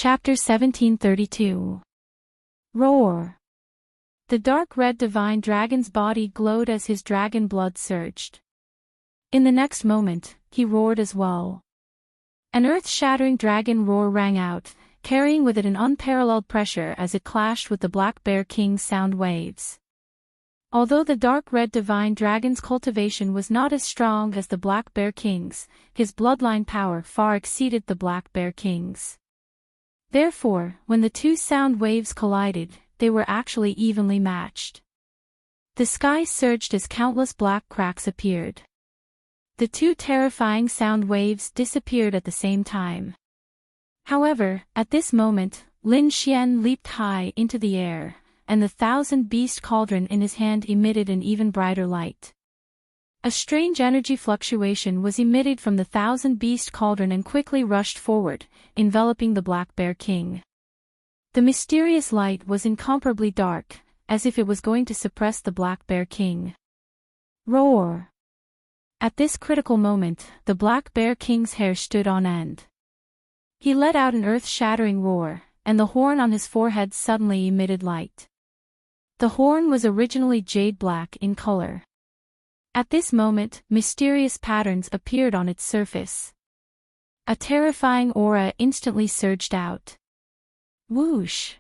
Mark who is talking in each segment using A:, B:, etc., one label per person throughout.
A: Chapter 1732. Roar. The dark red divine dragon's body glowed as his dragon blood surged. In the next moment, he roared as well. An earth-shattering dragon roar rang out, carrying with it an unparalleled pressure as it clashed with the Black Bear King's sound waves. Although the dark red divine dragon's cultivation was not as strong as the Black Bear King's, his bloodline power far exceeded the Black Bear King's. Therefore, when the two sound waves collided, they were actually evenly matched. The sky surged as countless black cracks appeared. The two terrifying sound waves disappeared at the same time. However, at this moment, Lin Xian leaped high into the air, and the thousand-beast cauldron in his hand emitted an even brighter light. A strange energy fluctuation was emitted from the thousand-beast cauldron and quickly rushed forward, enveloping the Black Bear King. The mysterious light was incomparably dark, as if it was going to suppress the Black Bear King. Roar! At this critical moment, the Black Bear King's hair stood on end. He let out an earth-shattering roar, and the horn on his forehead suddenly emitted light. The horn was originally jade black in color. At this moment, mysterious patterns appeared on its surface. A terrifying aura instantly surged out. Whoosh!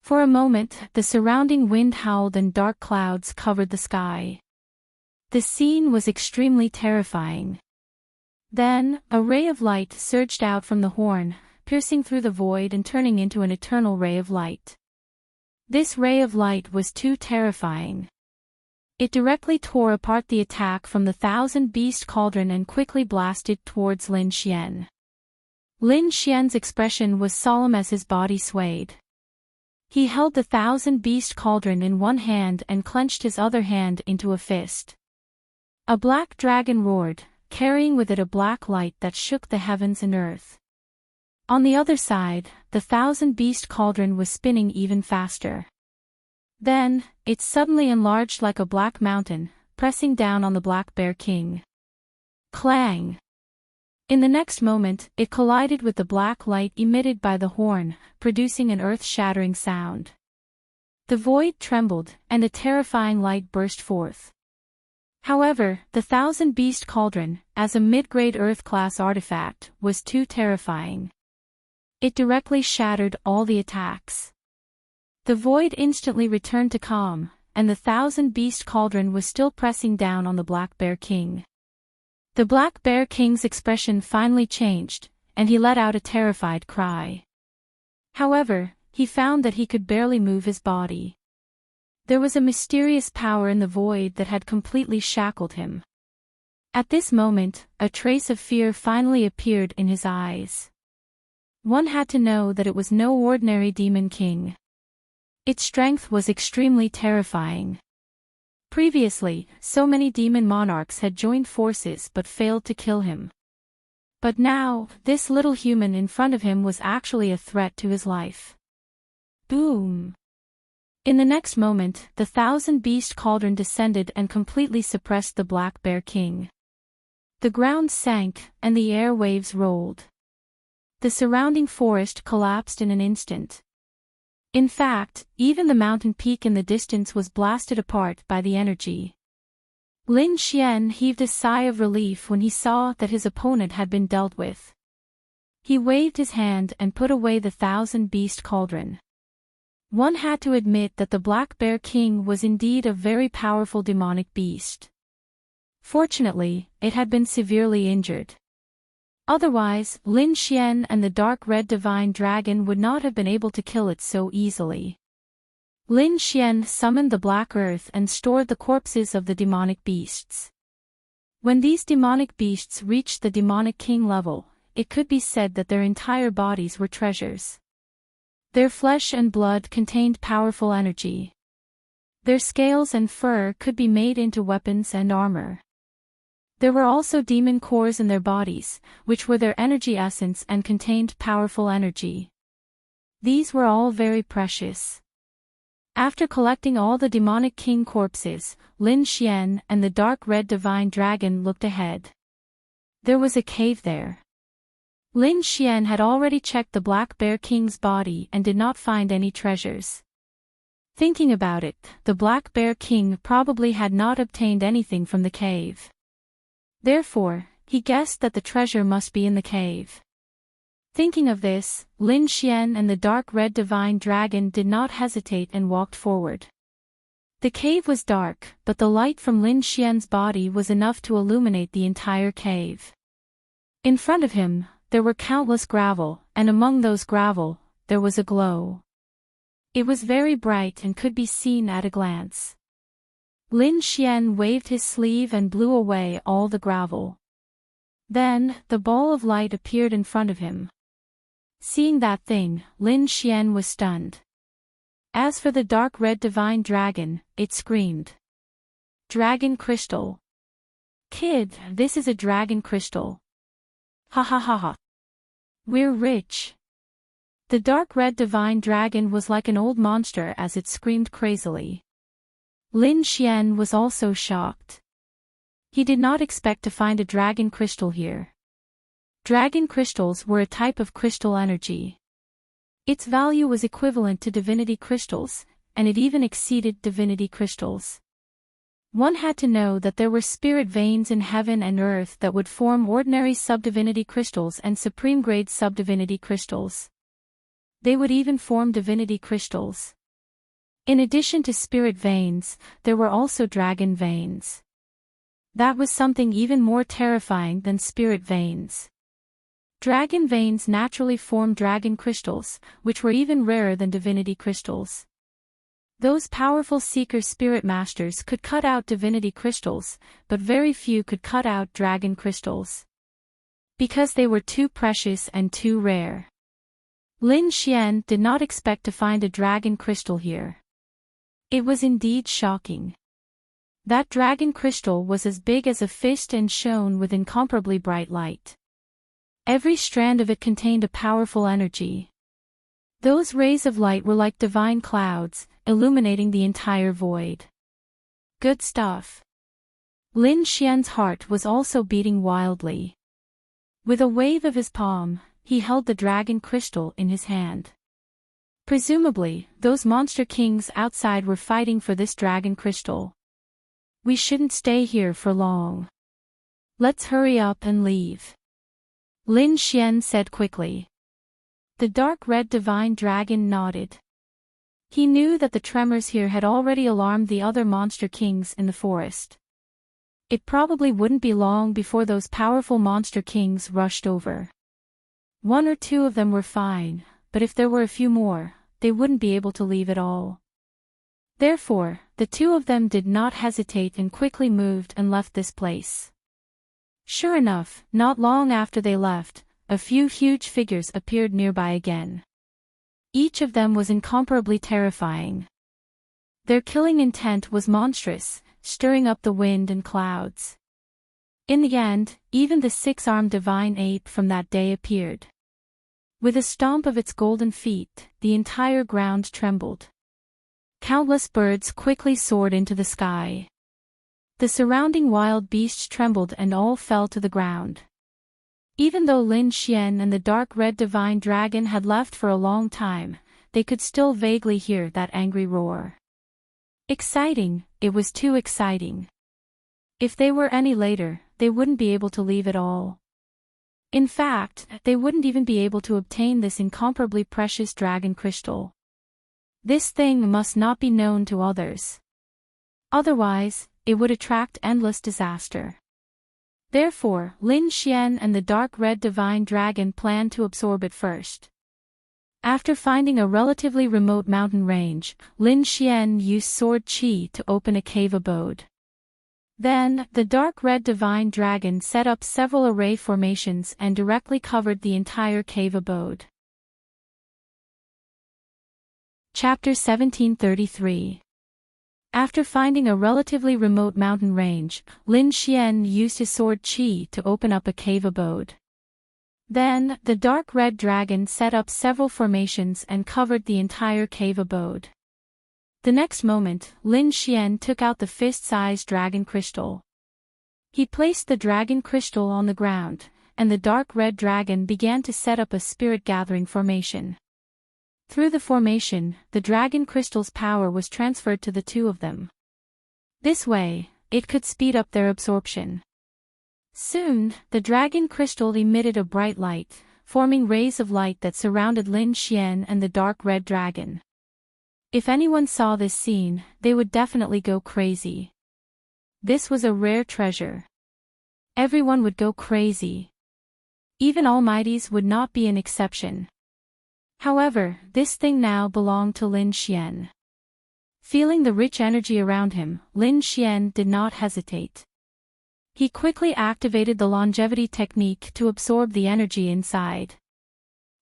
A: For a moment, the surrounding wind howled and dark clouds covered the sky. The scene was extremely terrifying. Then, a ray of light surged out from the horn, piercing through the void and turning into an eternal ray of light. This ray of light was too terrifying. It directly tore apart the attack from the thousand-beast cauldron and quickly blasted towards Lin Xian. Lin Xian's expression was solemn as his body swayed. He held the thousand-beast cauldron in one hand and clenched his other hand into a fist. A black dragon roared, carrying with it a black light that shook the heavens and earth. On the other side, the thousand-beast cauldron was spinning even faster. Then, it suddenly enlarged like a black mountain, pressing down on the Black Bear King. Clang! In the next moment, it collided with the black light emitted by the horn, producing an earth-shattering sound. The void trembled, and a terrifying light burst forth. However, the thousand-beast cauldron, as a mid-grade Earth-class artifact, was too terrifying. It directly shattered all the attacks. The void instantly returned to calm, and the thousand-beast cauldron was still pressing down on the Black Bear King. The Black Bear King's expression finally changed, and he let out a terrified cry. However, he found that he could barely move his body. There was a mysterious power in the void that had completely shackled him. At this moment, a trace of fear finally appeared in his eyes. One had to know that it was no ordinary demon king. Its strength was extremely terrifying. Previously, so many demon monarchs had joined forces but failed to kill him. But now, this little human in front of him was actually a threat to his life. Boom! In the next moment, the thousand-beast cauldron descended and completely suppressed the Black Bear King. The ground sank, and the air waves rolled. The surrounding forest collapsed in an instant. In fact, even the mountain peak in the distance was blasted apart by the energy. Lin Xian heaved a sigh of relief when he saw that his opponent had been dealt with. He waved his hand and put away the thousand-beast cauldron. One had to admit that the Black Bear King was indeed a very powerful demonic beast. Fortunately, it had been severely injured. Otherwise, Lin Xian and the dark red divine dragon would not have been able to kill it so easily. Lin Xian summoned the Black Earth and stored the corpses of the demonic beasts. When these demonic beasts reached the demonic king level, it could be said that their entire bodies were treasures. Their flesh and blood contained powerful energy. Their scales and fur could be made into weapons and armor. There were also demon cores in their bodies, which were their energy essence and contained powerful energy. These were all very precious. After collecting all the demonic king corpses, Lin Xian and the dark red divine dragon looked ahead. There was a cave there. Lin Xian had already checked the Black Bear King's body and did not find any treasures. Thinking about it, the Black Bear King probably had not obtained anything from the cave. Therefore, he guessed that the treasure must be in the cave. Thinking of this, Lin Xian and the dark red divine dragon did not hesitate and walked forward. The cave was dark, but the light from Lin Xian's body was enough to illuminate the entire cave. In front of him, there were countless gravel, and among those gravel, there was a glow. It was very bright and could be seen at a glance. Lin Xian waved his sleeve and blew away all the gravel. Then, the ball of light appeared in front of him. Seeing that thing, Lin Xian was stunned. As for the dark red divine dragon, it screamed. Dragon crystal. Kid, this is a dragon crystal. Ha ha ha ha. We're rich. The dark red divine dragon was like an old monster as it screamed crazily. Lin Xian was also shocked. He did not expect to find a dragon crystal here. Dragon crystals were a type of crystal energy. Its value was equivalent to divinity crystals, and it even exceeded divinity crystals. One had to know that there were spirit veins in heaven and earth that would form ordinary subdivinity crystals and supreme-grade subdivinity crystals. They would even form divinity crystals. In addition to spirit veins, there were also dragon veins. That was something even more terrifying than spirit veins. Dragon veins naturally formed dragon crystals, which were even rarer than divinity crystals. Those powerful seeker spirit masters could cut out divinity crystals, but very few could cut out dragon crystals. Because they were too precious and too rare. Lin Xian did not expect to find a dragon crystal here. It was indeed shocking. That dragon crystal was as big as a fist and shone with incomparably bright light. Every strand of it contained a powerful energy. Those rays of light were like divine clouds, illuminating the entire void. Good stuff. Lin Xian's heart was also beating wildly. With a wave of his palm, he held the dragon crystal in his hand. Presumably, those monster kings outside were fighting for this dragon crystal. We shouldn't stay here for long. Let's hurry up and leave. Lin Xian said quickly. The dark red divine dragon nodded. He knew that the tremors here had already alarmed the other monster kings in the forest. It probably wouldn't be long before those powerful monster kings rushed over. One or two of them were fine, but if there were a few more, they wouldn't be able to leave at all. Therefore, the two of them did not hesitate and quickly moved and left this place. Sure enough, not long after they left, a few huge figures appeared nearby again. Each of them was incomparably terrifying. Their killing intent was monstrous, stirring up the wind and clouds. In the end, even the six-armed divine ape from that day appeared. With a stomp of its golden feet, the entire ground trembled. Countless birds quickly soared into the sky. The surrounding wild beasts trembled and all fell to the ground. Even though Lin Xian and the dark red divine dragon had left for a long time, they could still vaguely hear that angry roar. Exciting, it was too exciting. If they were any later, they wouldn't be able to leave at all. In fact, they wouldn't even be able to obtain this incomparably precious dragon crystal. This thing must not be known to others. Otherwise, it would attract endless disaster. Therefore, Lin Xian and the dark red divine dragon planned to absorb it first. After finding a relatively remote mountain range, Lin Xian used sword qi to open a cave abode. Then, the dark red divine dragon set up several array formations and directly covered the entire cave abode. Chapter 1733. After finding a relatively remote mountain range, Lin Xian used his sword qi to open up a cave abode. Then, the dark red dragon set up several formations and covered the entire cave abode. The next moment, Lin Xian took out the fist-sized dragon crystal. He placed the dragon crystal on the ground, and the dark red dragon began to set up a spirit-gathering formation. Through the formation, the dragon crystal's power was transferred to the two of them. This way, it could speed up their absorption. Soon, the dragon crystal emitted a bright light, forming rays of light that surrounded Lin Xian and the dark red dragon. If anyone saw this scene, they would definitely go crazy. This was a rare treasure. Everyone would go crazy. Even almighties would not be an exception. However, this thing now belonged to Lin Xian. Feeling the rich energy around him, Lin Xian did not hesitate. He quickly activated the longevity technique to absorb the energy inside.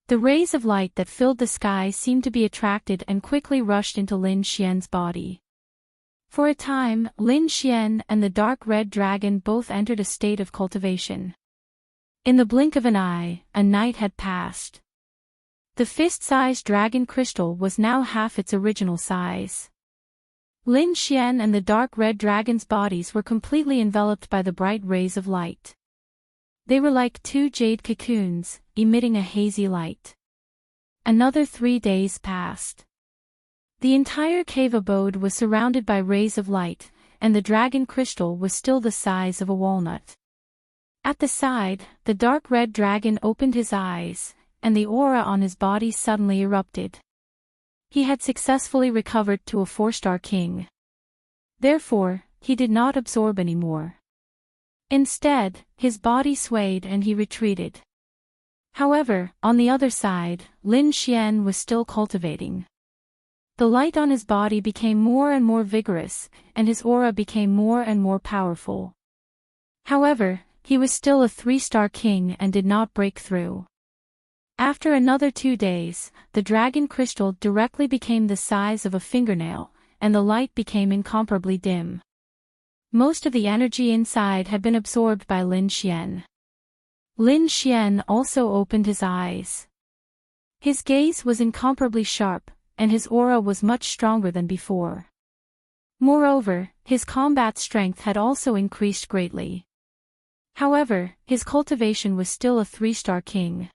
A: The rays of light that filled the sky seemed to be attracted and quickly rushed into Lin Xian's body. For a time, Lin Xian and the dark red dragon both entered a state of cultivation. In the blink of an eye, a night had passed. The fist-sized dragon crystal was now half its original size. Lin Xian and the dark red dragon's bodies were completely enveloped by the bright rays of light. They were like two jade cocoons, emitting a hazy light. Another 3 days passed. The entire cave abode was surrounded by rays of light, and the dragon crystal was still the size of a walnut. At the side, the dark red dragon opened his eyes, and the aura on his body suddenly erupted. He had successfully recovered to a 4-star king. Therefore, he did not absorb anymore. Instead, his body swayed and he retreated. However, on the other side, Lin Xian was still cultivating. The light on his body became more and more vigorous, and his aura became more and more powerful. However, he was still a 3-star king and did not break through. After another 2 days, the dragon crystal directly became the size of a fingernail, and the light became incomparably dim. Most of the energy inside had been absorbed by Lin Xian. Lin Xian also opened his eyes. His gaze was incomparably sharp, and his aura was much stronger than before. Moreover, his combat strength had also increased greatly. However, his cultivation was still a 3-star king.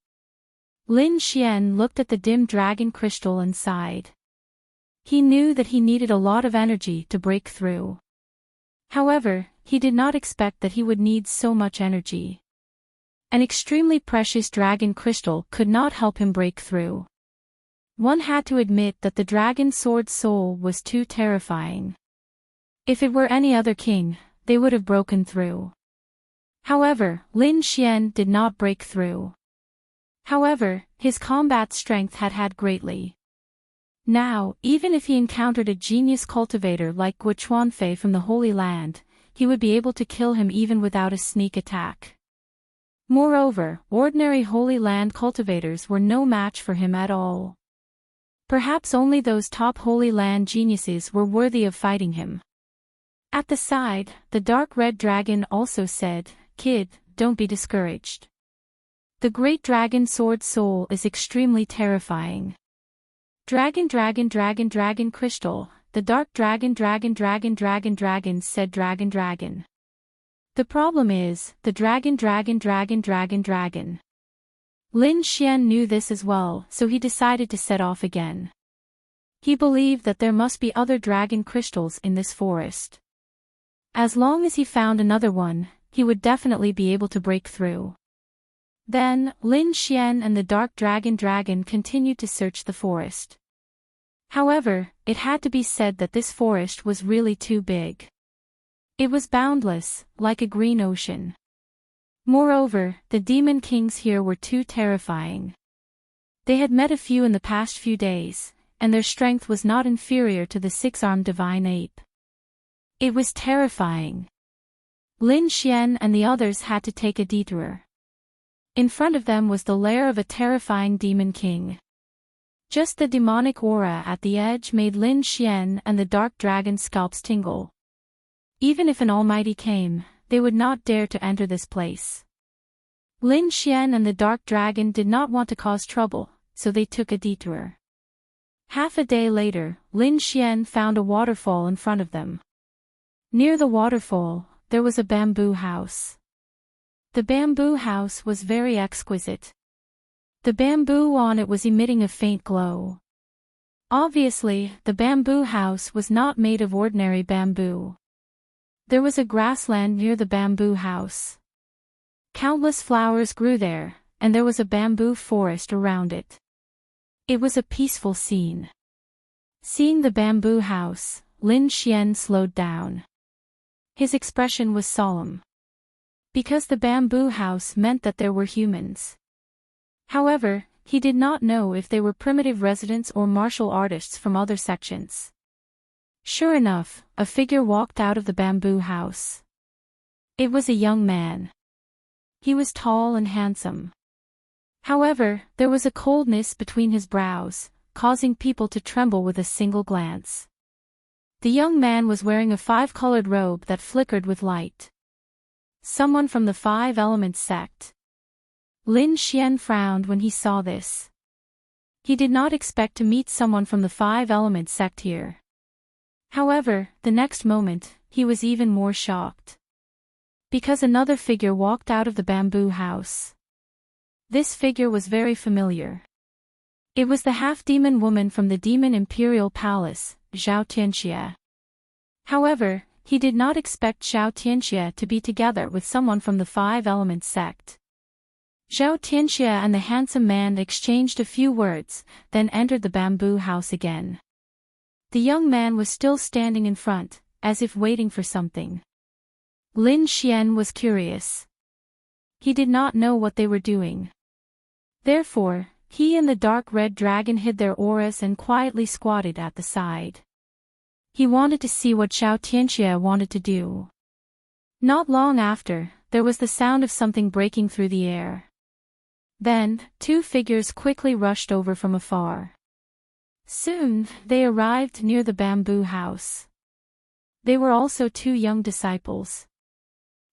A: Lin Xian looked at the dim dragon crystal and sighed. He knew that he needed a lot of energy to break through. However, he did not expect that he would need so much energy. An extremely precious dragon crystal could not help him break through. One had to admit that the dragon sword soul was too terrifying. If it were any other king, they would have broken through. However, Lin Xian did not break through. However, his combat strength had greatly. Now, even if he encountered a genius cultivator like Guo Chuanfei from the Holy Land, he would be able to kill him even without a sneak attack. Moreover, ordinary Holy Land cultivators were no match for him at all. Perhaps only those top Holy Land geniuses were worthy of fighting him. At the side, the dark red dragon also said, "Kid, don't be discouraged. The great dragon sword soul is extremely terrifying. Dragon crystal, the dark dragon said dragon. The problem is, the dragon. Lin Xian knew this as well, so he decided to set off again. He believed that there must be other dragon crystals in this forest. As long as he found another one, he would definitely be able to break through. Then, Lin Xian and the dark dragon continued to search the forest. However, it had to be said that this forest was really too big. It was boundless, like a green ocean. Moreover, the demon kings here were too terrifying. They had met a few in the past few days, and their strength was not inferior to the 6-armed divine ape. It was terrifying. Lin Xian and the others had to take a detour. In front of them was the lair of a terrifying demon king. Just the demonic aura at the edge made Lin Xian and the dark dragon's scalps tingle. Even if an almighty came, they would not dare to enter this place. Lin Xian and the dark dragon did not want to cause trouble, so they took a detour. Half a day later, Lin Xian found a waterfall in front of them. Near the waterfall, there was a bamboo house. The bamboo house was very exquisite. The bamboo on it was emitting a faint glow. Obviously, the bamboo house was not made of ordinary bamboo. There was a grassland near the bamboo house. Countless flowers grew there, and there was a bamboo forest around it. It was a peaceful scene. Seeing the bamboo house, Lin Xian slowed down. His expression was solemn. Because the bamboo house meant that there were humans. However, he did not know if they were primitive residents or martial artists from other sections. Sure enough, a figure walked out of the bamboo house. It was a young man. He was tall and handsome. However, there was a coldness between his brows, causing people to tremble with a single glance. The young man was wearing a five-colored robe that flickered with light. Someone from the Five Elements sect. Lin Xian frowned when he saw this. He did not expect to meet someone from the Five Elements sect here. However, the next moment, he was even more shocked. Because another figure walked out of the bamboo house. This figure was very familiar. It was the half-demon woman from the Demon Imperial Palace, Zhao Tianxia. However, he did not expect Zhao Tianxia to be together with someone from the Five Elements sect. Zhao Tianxia and the handsome man exchanged a few words, then entered the bamboo house again. The young man was still standing in front, as if waiting for something. Lin Xian was curious. He did not know what they were doing. Therefore, he and the dark red dragon hid their auras and quietly squatted at the side. He wanted to see what Zhao Tianxia wanted to do. Not long after, there was the sound of something breaking through the air. Then, two figures quickly rushed over from afar. Soon, they arrived near the bamboo house. They were also two young disciples.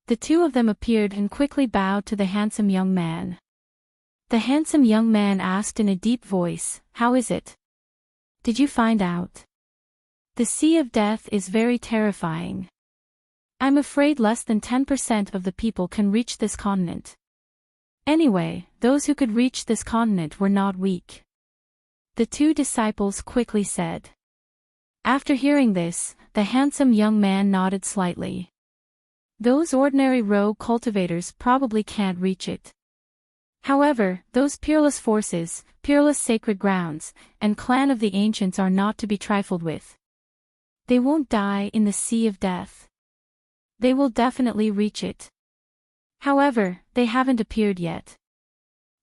A: The two of them appeared and quickly bowed to the handsome young man. The handsome young man asked in a deep voice, "How is it? Did you find out? The Sea of Death is very terrifying. I'm afraid less than 10% of the people can reach this continent. Anyway, those who could reach this continent were not weak." The two disciples quickly said. After hearing this, the handsome young man nodded slightly. Those ordinary rogue cultivators probably can't reach it. However, those peerless forces, peerless sacred grounds, and clan of the ancients are not to be trifled with. They won't die in the Sea of Death. They will definitely reach it. However, they haven't appeared yet.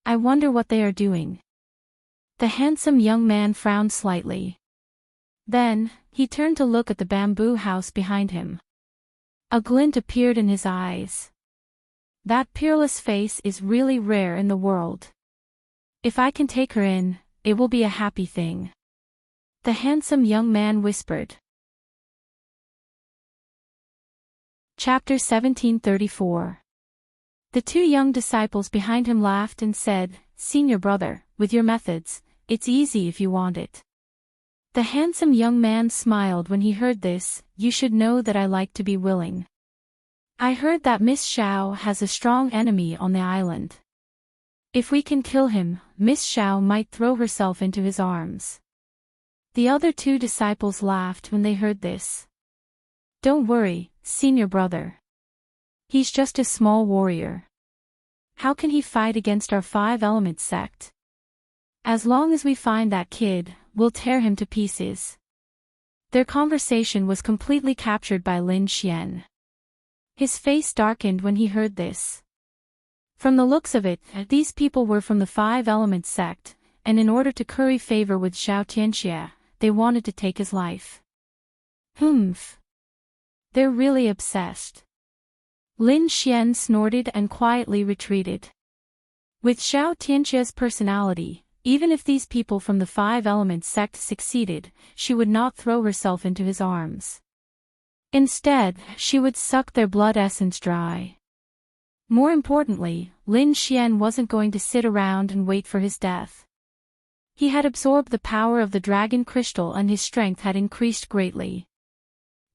A: I wonder what they are doing. The handsome young man frowned slightly. Then, he turned to look at the bamboo house behind him. A glint appeared in his eyes. That peerless face is really rare in the world. If I can take her in, it will be a happy thing. The handsome young man whispered. Chapter 1734. The two young disciples behind him laughed and said, "Senior brother, with your methods, it's easy if you want it." The handsome young man smiled when he heard this. "You should know that I like to be willing. I heard that Miss Xiao has a strong enemy on the island. If we can kill him, Miss Xiao might throw herself into his arms." The other two disciples laughed when they heard this. "Don't worry, senior brother. He's just a small warrior. How can he fight against our Five Elements sect? As long as we find that kid, we'll tear him to pieces." Their conversation was completely captured by Lin Xian. His face darkened when he heard this. From the looks of it, these people were from the Five Elements sect, and in order to curry favor with Zhao Tianxia, they wanted to take his life. Humph. They're really obsessed. Lin Xian snorted and quietly retreated. With Zhao Tianxia's personality, even if these people from the Five Elements sect succeeded, she would not throw herself into his arms. Instead, she would suck their blood essence dry. More importantly, Lin Xian wasn't going to sit around and wait for his death. He had absorbed the power of the dragon crystal and his strength had increased greatly.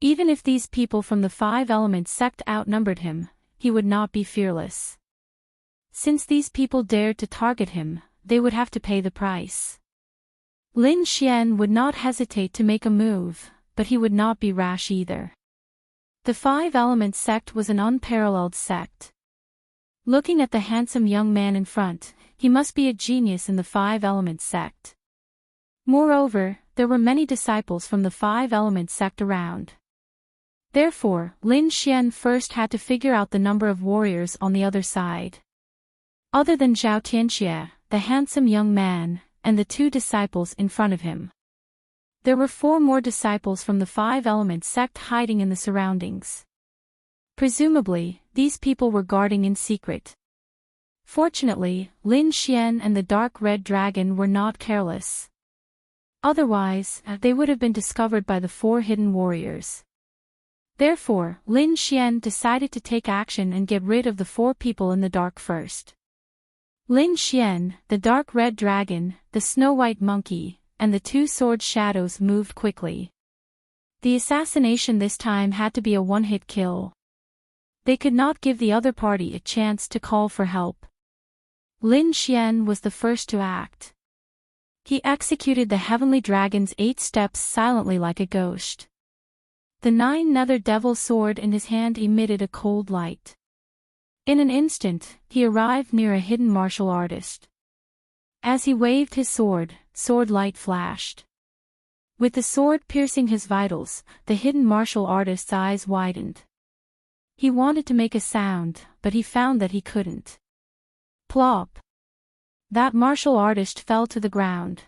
A: Even if these people from the Five Elements sect outnumbered him, he would not be fearless. Since these people dared to target him, they would have to pay the price. Lin Xian would not hesitate to make a move, but he would not be rash either. The Five Elements sect was an unparalleled sect. Looking at the handsome young man in front, he must be a genius in the Five Elements sect. Moreover, there were many disciples from the Five Elements sect around. Therefore, Lin Xian first had to figure out the number of warriors on the other side. Other than Zhao Tianxie, the handsome young man, and the two disciples in front of him. There were 4 more disciples from the Five Elements sect hiding in the surroundings. Presumably, these people were guarding in secret. Fortunately, Lin Xian and the dark red dragon were not careless. Otherwise, they would have been discovered by the 4 hidden warriors. Therefore, Lin Xian decided to take action and get rid of the 4 people in the dark first. Lin Xian, the dark red dragon, the snow-white monkey, and the 2 sword shadows moved quickly. The assassination this time had to be a one-hit kill. They could not give the other party a chance to call for help. Lin Xian was the first to act. He executed the heavenly dragon's 8 steps silently like a ghost. The 9-nether devil sword in his hand emitted a cold light. In an instant, he arrived near a hidden martial artist. As he waved his sword light flashed. With the sword piercing his vitals, the hidden martial artist's eyes widened. He wanted to make a sound, but he found that he couldn't. Plop! That martial artist fell to the ground.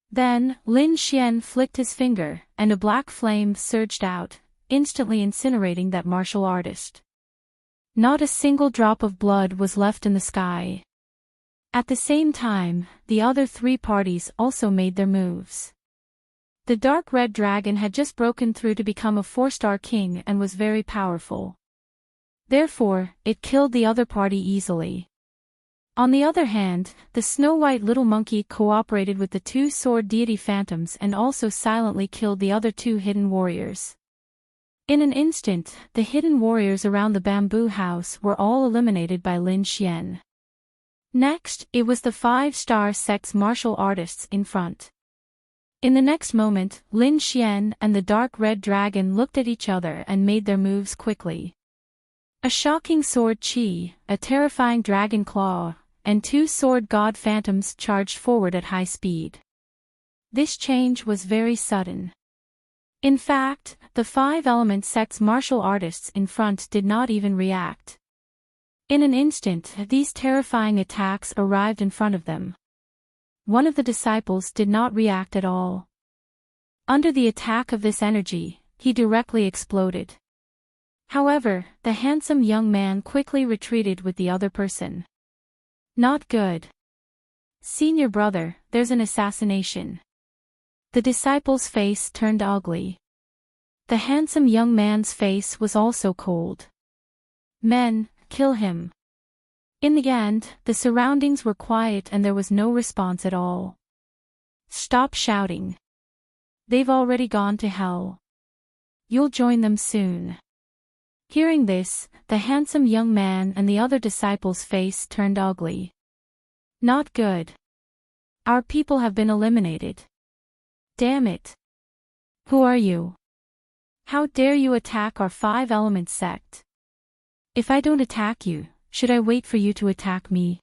A: Then, Lin Xian flicked his finger, and a black flame surged out, instantly incinerating that martial artist. Not a single drop of blood was left in the sky. At the same time, the other 3 parties also made their moves. The dark red dragon had just broken through to become a 4-star king and was very powerful. Therefore, it killed the other party easily. On the other hand, the snow-white little monkey cooperated with the 2 sword deity phantoms and also silently killed the other 2 hidden warriors. In an instant, the hidden warriors around the bamboo house were all eliminated by Lin Xian. Next, it was the 5-star sect's martial artists in front. In the next moment, Lin Xian and the dark red dragon looked at each other and made their moves quickly. A shocking sword chi, a terrifying dragon claw, and 2 sword god phantoms charged forward at high speed. This change was very sudden. In fact, the Five Elements sect's martial artists in front did not even react. In an instant, these terrifying attacks arrived in front of them. One of the disciples did not react at all. Under the attack of this energy, he directly exploded. However, the handsome young man quickly retreated with the other person. Not good. Senior brother, there's an assassination. The disciple's face turned ugly. The handsome young man's face was also cold. Men, kill him. In the end, the surroundings were quiet and there was no response at all. Stop shouting. They've already gone to hell. You'll join them soon. Hearing this, the handsome young man and the other disciple's face turned ugly. Not good. Our people have been eliminated. Damn it. Who are you? How dare you attack our Five Elements sect? If I don't attack you, should I wait for you to attack me?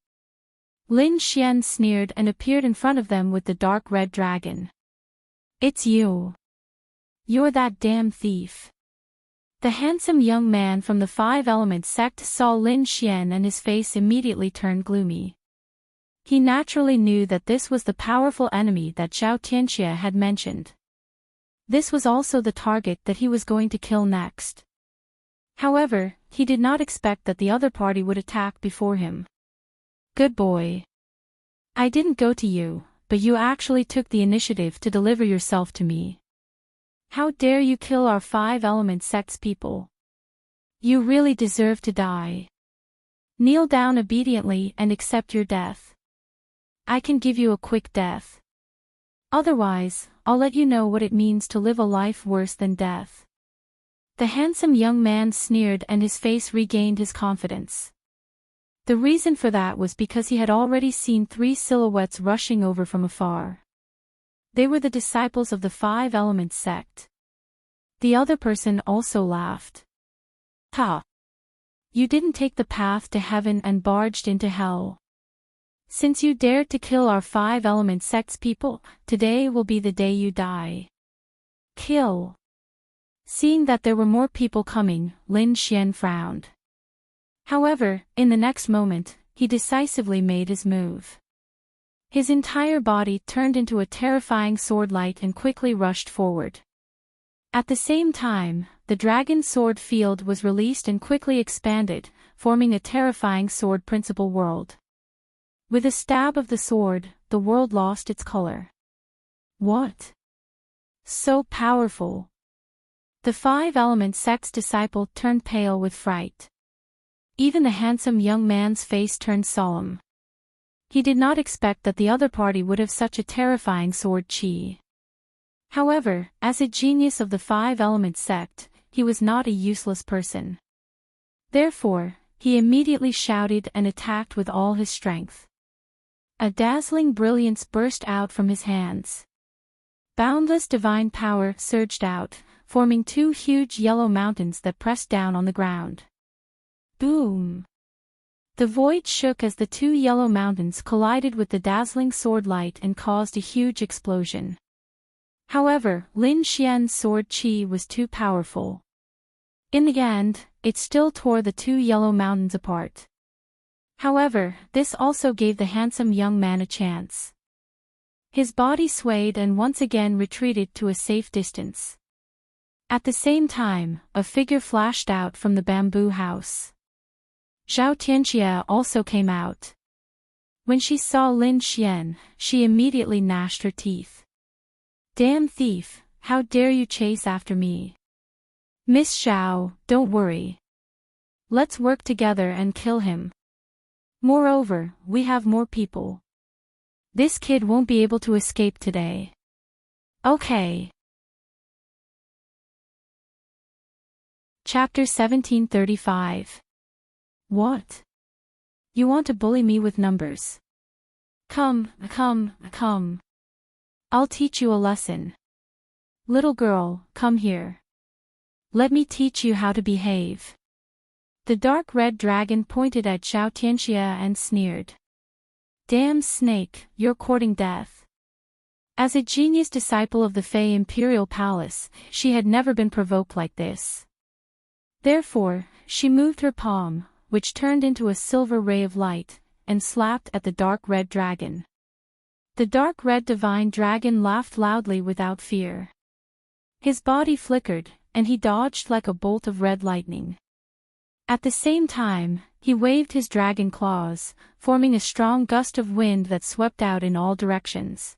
A: Lin Xian sneered and appeared in front of them with the dark red dragon. It's you. You're that damn thief. The handsome young man from the Five Elements sect saw Lin Xian and his face immediately turned gloomy. He naturally knew that this was the powerful enemy that Zhao Tianxie had mentioned. This was also the target that he was going to kill next. However, he did not expect that the other party would attack before him. Good boy. I didn't go to you, but you actually took the initiative to deliver yourself to me. How dare you kill our Five Elements sect's people? You really deserve to die. Kneel down obediently and accept your death. I can give you a quick death. Otherwise, I'll let you know what it means to live a life worse than death. The handsome young man sneered and his face regained his confidence. The reason for that was because he had already seen 3 silhouettes rushing over from afar. They were the disciples of the 5 Elements sect. The other person also laughed. Ha! You didn't take the path to heaven and barged into hell. Since you dared to kill our 5 Elements sect's people, today will be the day you die. Kill. Seeing that there were more people coming, Lin Xian frowned. However, in the next moment, he decisively made his move. His entire body turned into a terrifying sword light and quickly rushed forward. At the same time, the dragon sword field was released and quickly expanded, forming a terrifying sword principle world. With a stab of the sword, the world lost its color. What? So powerful. The 5 Elements sect's disciple turned pale with fright. Even the handsome young man's face turned solemn. He did not expect that the other party would have such a terrifying sword chi. However, as a genius of the 5 Elements sect, he was not a useless person. Therefore, he immediately shouted and attacked with all his strength. A dazzling brilliance burst out from his hands. Boundless divine power surged out, forming 2 huge yellow mountains that pressed down on the ground. Boom! The void shook as the 2 yellow mountains collided with the dazzling sword light and caused a huge explosion. However, Lin Xian's sword chi was too powerful. In the end, it still tore the 2 yellow mountains apart. However, this also gave the handsome young man a chance. His body swayed and once again retreated to a safe distance. At the same time, a figure flashed out from the bamboo house. Zhao Tianxia also came out. When she saw Lin Xian, she immediately gnashed her teeth. Damn thief, how dare you chase after me? Miss Zhao, don't worry. Let's work together and kill him. Moreover, we have more people. This kid won't be able to escape today. Okay. Chapter 1735. What? You want to bully me with numbers? Come. I'll teach you a lesson. Little girl, come here. Let me teach you how to behave. The dark red dragon pointed at Zhao Tianxia and sneered. Damn snake, you're courting death. As a genius disciple of the Fey Imperial Palace, she had never been provoked like this. Therefore, she moved her palm, which turned into a silver ray of light, and slapped at the dark red dragon. The dark red divine dragon laughed loudly without fear. His body flickered, and he dodged like a bolt of red lightning. At the same time, he waved his dragon claws, forming a strong gust of wind that swept out in all directions.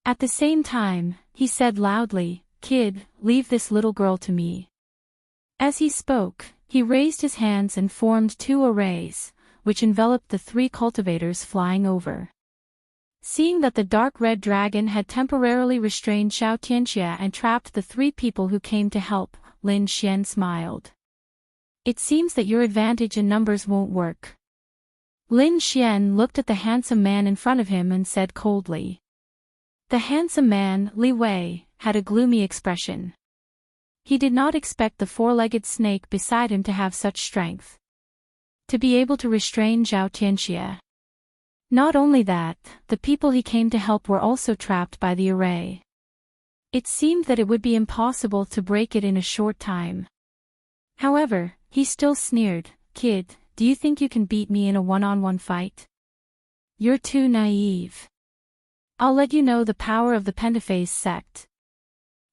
A: At the same time, he said loudly, "Kid, leave this little girl to me." As he spoke, he raised his hands and formed 2 arrays, which enveloped the 3 cultivators flying over. Seeing that the dark red dragon had temporarily restrained Zhao Tianxia and trapped the 3 people who came to help, Lin Xian smiled. It seems that your advantage in numbers won't work. Lin Xian looked at the handsome man in front of him and said coldly. The handsome man, Li Wei, had a gloomy expression. He did not expect the 4-legged snake beside him to have such strength. To be able to restrain Zhao Tianxia. Not only that, the people he came to help were also trapped by the array. It seemed that it would be impossible to break it in a short time. However, he still sneered, "Kid, do you think you can beat me in a one-on-one fight? You're too naive. I'll let you know the power of the Pentaphase sect."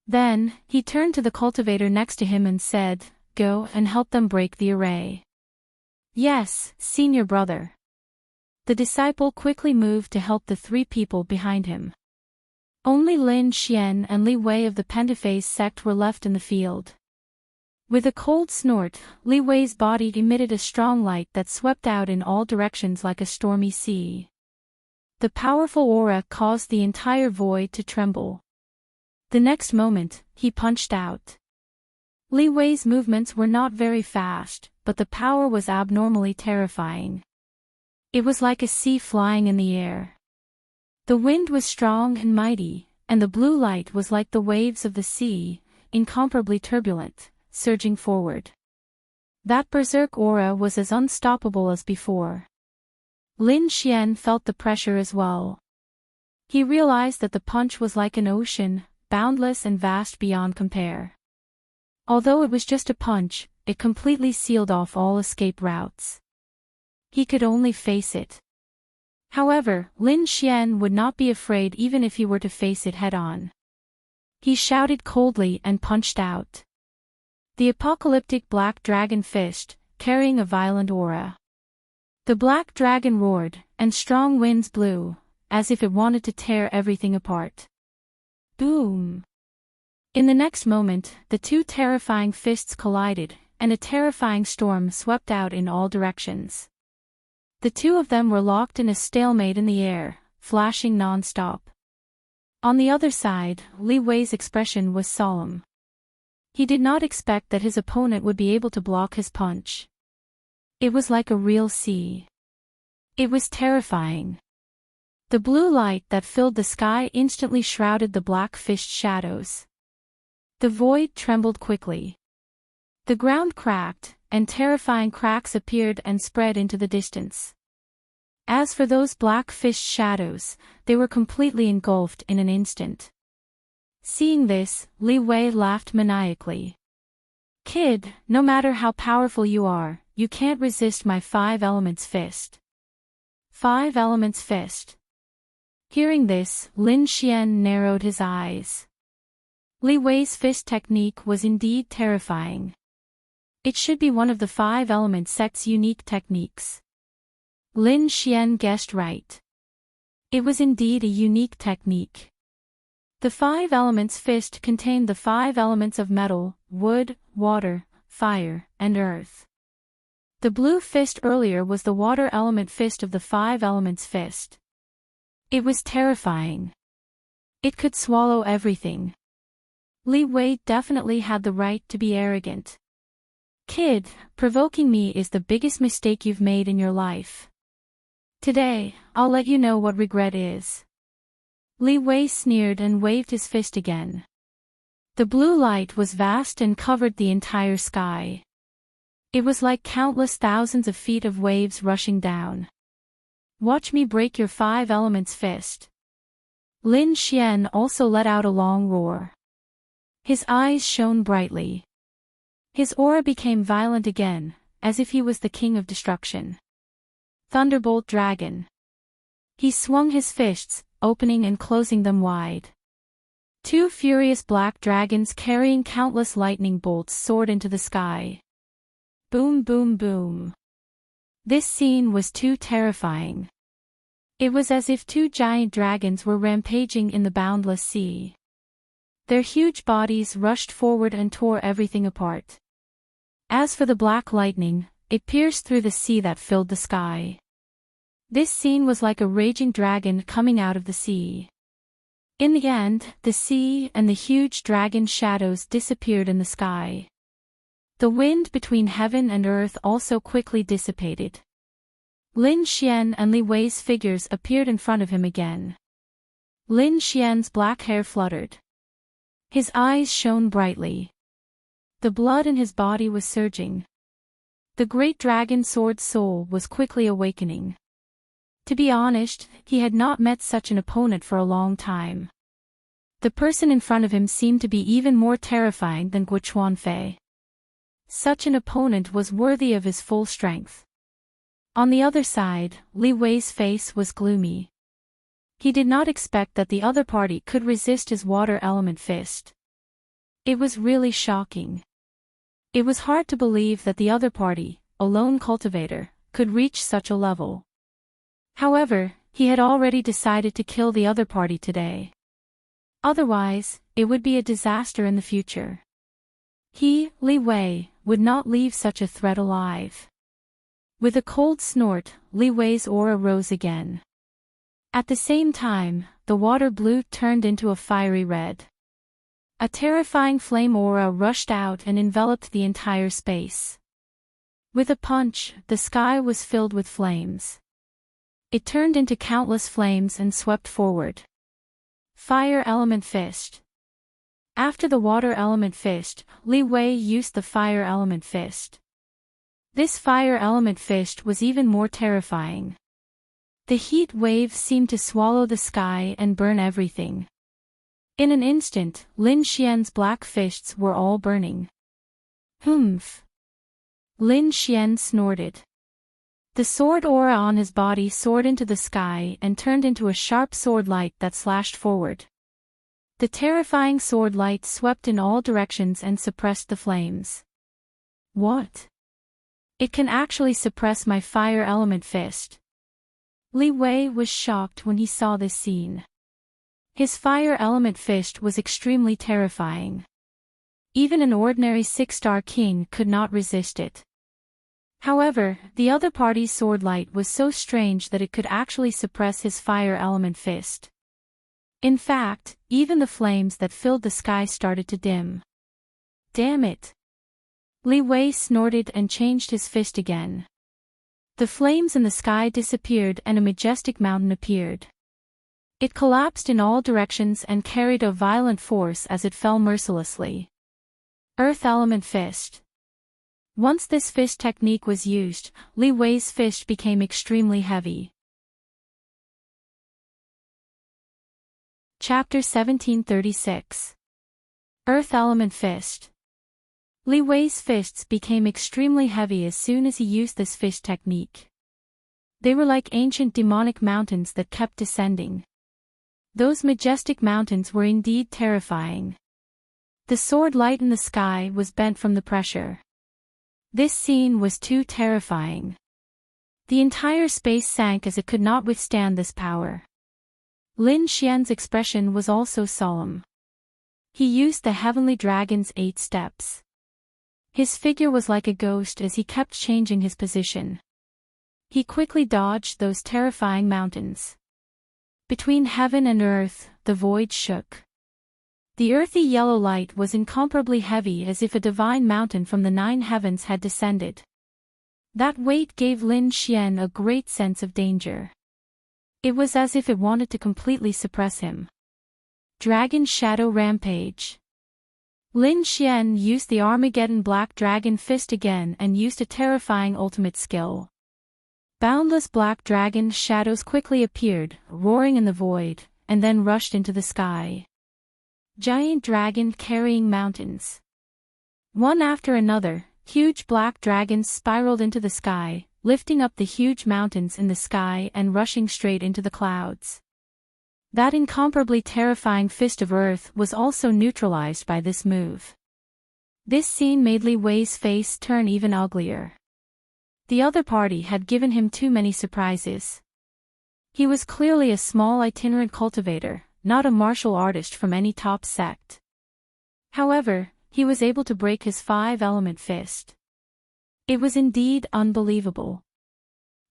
A: Then, he turned to the cultivator next to him and said, "Go and help them break the array." "Yes, senior brother." The disciple quickly moved to help the 3 people behind him. Only Lin Xian and Li Wei of the Pentaphase sect were left in the field. With a cold snort, Li Wei's body emitted a strong light that swept out in all directions like a stormy sea. The powerful aura caused the entire void to tremble. The next moment, he punched out. Li Wei's movements were not very fast, but the power was abnormally terrifying. It was like a sea flying in the air. The wind was strong and mighty, and the blue light was like the waves of the sea, incomparably turbulent, surging forward. That berserk aura was as unstoppable as before. Lin Xian felt the pressure as well. He realized that the punch was like an ocean, boundless and vast beyond compare. Although it was just a punch, it completely sealed off all escape routes. He could only face it. However, Lin Xian would not be afraid even if he were to face it head-on. He shouted coldly and punched out. The apocalyptic black dragon fished, carrying a violent aura. The black dragon roared, and strong winds blew, as if it wanted to tear everything apart. Boom! In the next moment, the two terrifying fists collided, and a terrifying storm swept out in all directions. The two of them were locked in a stalemate in the air, flashing non-stop. On the other side, Li Wei's expression was solemn. He did not expect that his opponent would be able to block his punch. It was like a real sea. It was terrifying. The blue light that filled the sky instantly shrouded the black-fished shadows. The void trembled quickly. The ground cracked, and terrifying cracks appeared and spread into the distance. As for those black-fished shadows, they were completely engulfed in an instant. Seeing this, Li Wei laughed maniacally. "Kid, no matter how powerful you are, you can't resist my 5 elements fist." 5 elements fist. Hearing this, Lin Xian narrowed his eyes. Li Wei's fist technique was indeed terrifying. It should be one of the 5 element sect's unique techniques. Lin Xian guessed right. It was indeed a unique technique. The 5 elements fist contained the 5 elements of metal, wood, water, fire, and earth. The blue fist earlier was the water element fist of the 5 elements fist. It was terrifying. It could swallow everything. Li Wei definitely had the right to be arrogant. "Kid, provoking me is the biggest mistake you've made in your life. Today, I'll let you know what regret is." Li Wei sneered and waved his fist again. The blue light was vast and covered the entire sky. It was like countless thousands of feet of waves rushing down. "Watch me break your 5 elements fist." Lin Xian also let out a long roar. His eyes shone brightly. His aura became violent again, as if he was the king of destruction. Thunderbolt Dragon. He swung his fists, opening and closing them wide. 2 furious black dragons carrying countless lightning bolts soared into the sky. Boom, boom, boom. This scene was too terrifying. It was as if 2 giant dragons were rampaging in the boundless sea. Their huge bodies rushed forward and tore everything apart. As for the black lightning, it pierced through the sea that filled the sky. This scene was like a raging dragon coming out of the sea. In the end, the sea and the huge dragon shadows disappeared in the sky. The wind between heaven and earth also quickly dissipated. Lin Xian and Li Wei's figures appeared in front of him again. Lin Xian's black hair fluttered. His eyes shone brightly. The blood in his body was surging. The great dragon sword soul was quickly awakening. To be honest, he had not met such an opponent for a long time. The person in front of him seemed to be even more terrifying than Guo Chuanfei. Such an opponent was worthy of his full strength. On the other side, Li Wei's face was gloomy. He did not expect that the other party could resist his water element fist. It was really shocking. It was hard to believe that the other party, a lone cultivator, could reach such a level. However, he had already decided to kill the other party today. Otherwise, it would be a disaster in the future. He, Li Wei, would not leave such a threat alive. With a cold snort, Li Wei's aura rose again. At the same time, the water blue turned into a fiery red. A terrifying flame aura rushed out and enveloped the entire space. With a punch, the sky was filled with flames. It turned into countless flames and swept forward. Fire Element Fist. After the Water Element Fist, Li Wei used the Fire Element Fist. This Fire Element Fist was even more terrifying. The heat wave seemed to swallow the sky and burn everything. In an instant, Lin Xian's black fists were all burning. Humph! Lin Xian snorted. The sword aura on his body soared into the sky and turned into a sharp sword light that slashed forward. The terrifying sword light swept in all directions and suppressed the flames. What? It can actually suppress my Fire Element Fist. Li Wei was shocked when he saw this scene. His Fire Element Fist was extremely terrifying. Even an ordinary 6-star king could not resist it. However, the other party's sword light was so strange that it could actually suppress his Fire Element Fist. In fact, even the flames that filled the sky started to dim. Damn it! Li Wei snorted and changed his fist again. The flames in the sky disappeared and a majestic mountain appeared. It collapsed in all directions and carried a violent force as it fell mercilessly. Earth Element Fist. Once this fist technique was used, Li Wei's fist became extremely heavy. Chapter 1736. Earth Element Fist. Li Wei's fists became extremely heavy as soon as he used this fist technique. They were like ancient demonic mountains that kept descending. Those majestic mountains were indeed terrifying. The sword light in the sky was bent from the pressure. This scene was too terrifying. The entire space sank as it could not withstand this power. Lin Xian's expression was also solemn. He used the Heavenly Dragon's 8 steps. His figure was like a ghost as he kept changing his position. He quickly dodged those terrifying mountains. Between heaven and earth, the void shook. The earthy yellow light was incomparably heavy as if a divine mountain from the 9 heavens had descended. That weight gave Lin Xian a great sense of danger. It was as if it wanted to completely suppress him. Dragon Shadow Rampage. Lin Xian used the Armageddon Black Dragon Fist again and used a terrifying ultimate skill. Boundless black dragon shadows quickly appeared, roaring in the void, and then rushed into the sky. Giant dragon carrying mountains. One after another, huge black dragons spiraled into the sky, lifting up the huge mountains in the sky and rushing straight into the clouds. That incomparably terrifying fist of earth was also neutralized by this move. This scene made Li Wei's face turn even uglier. The other party had given him too many surprises. He was clearly a small itinerant cultivator, not a martial artist from any top sect. However, he was able to break his 5-element fist. It was indeed unbelievable.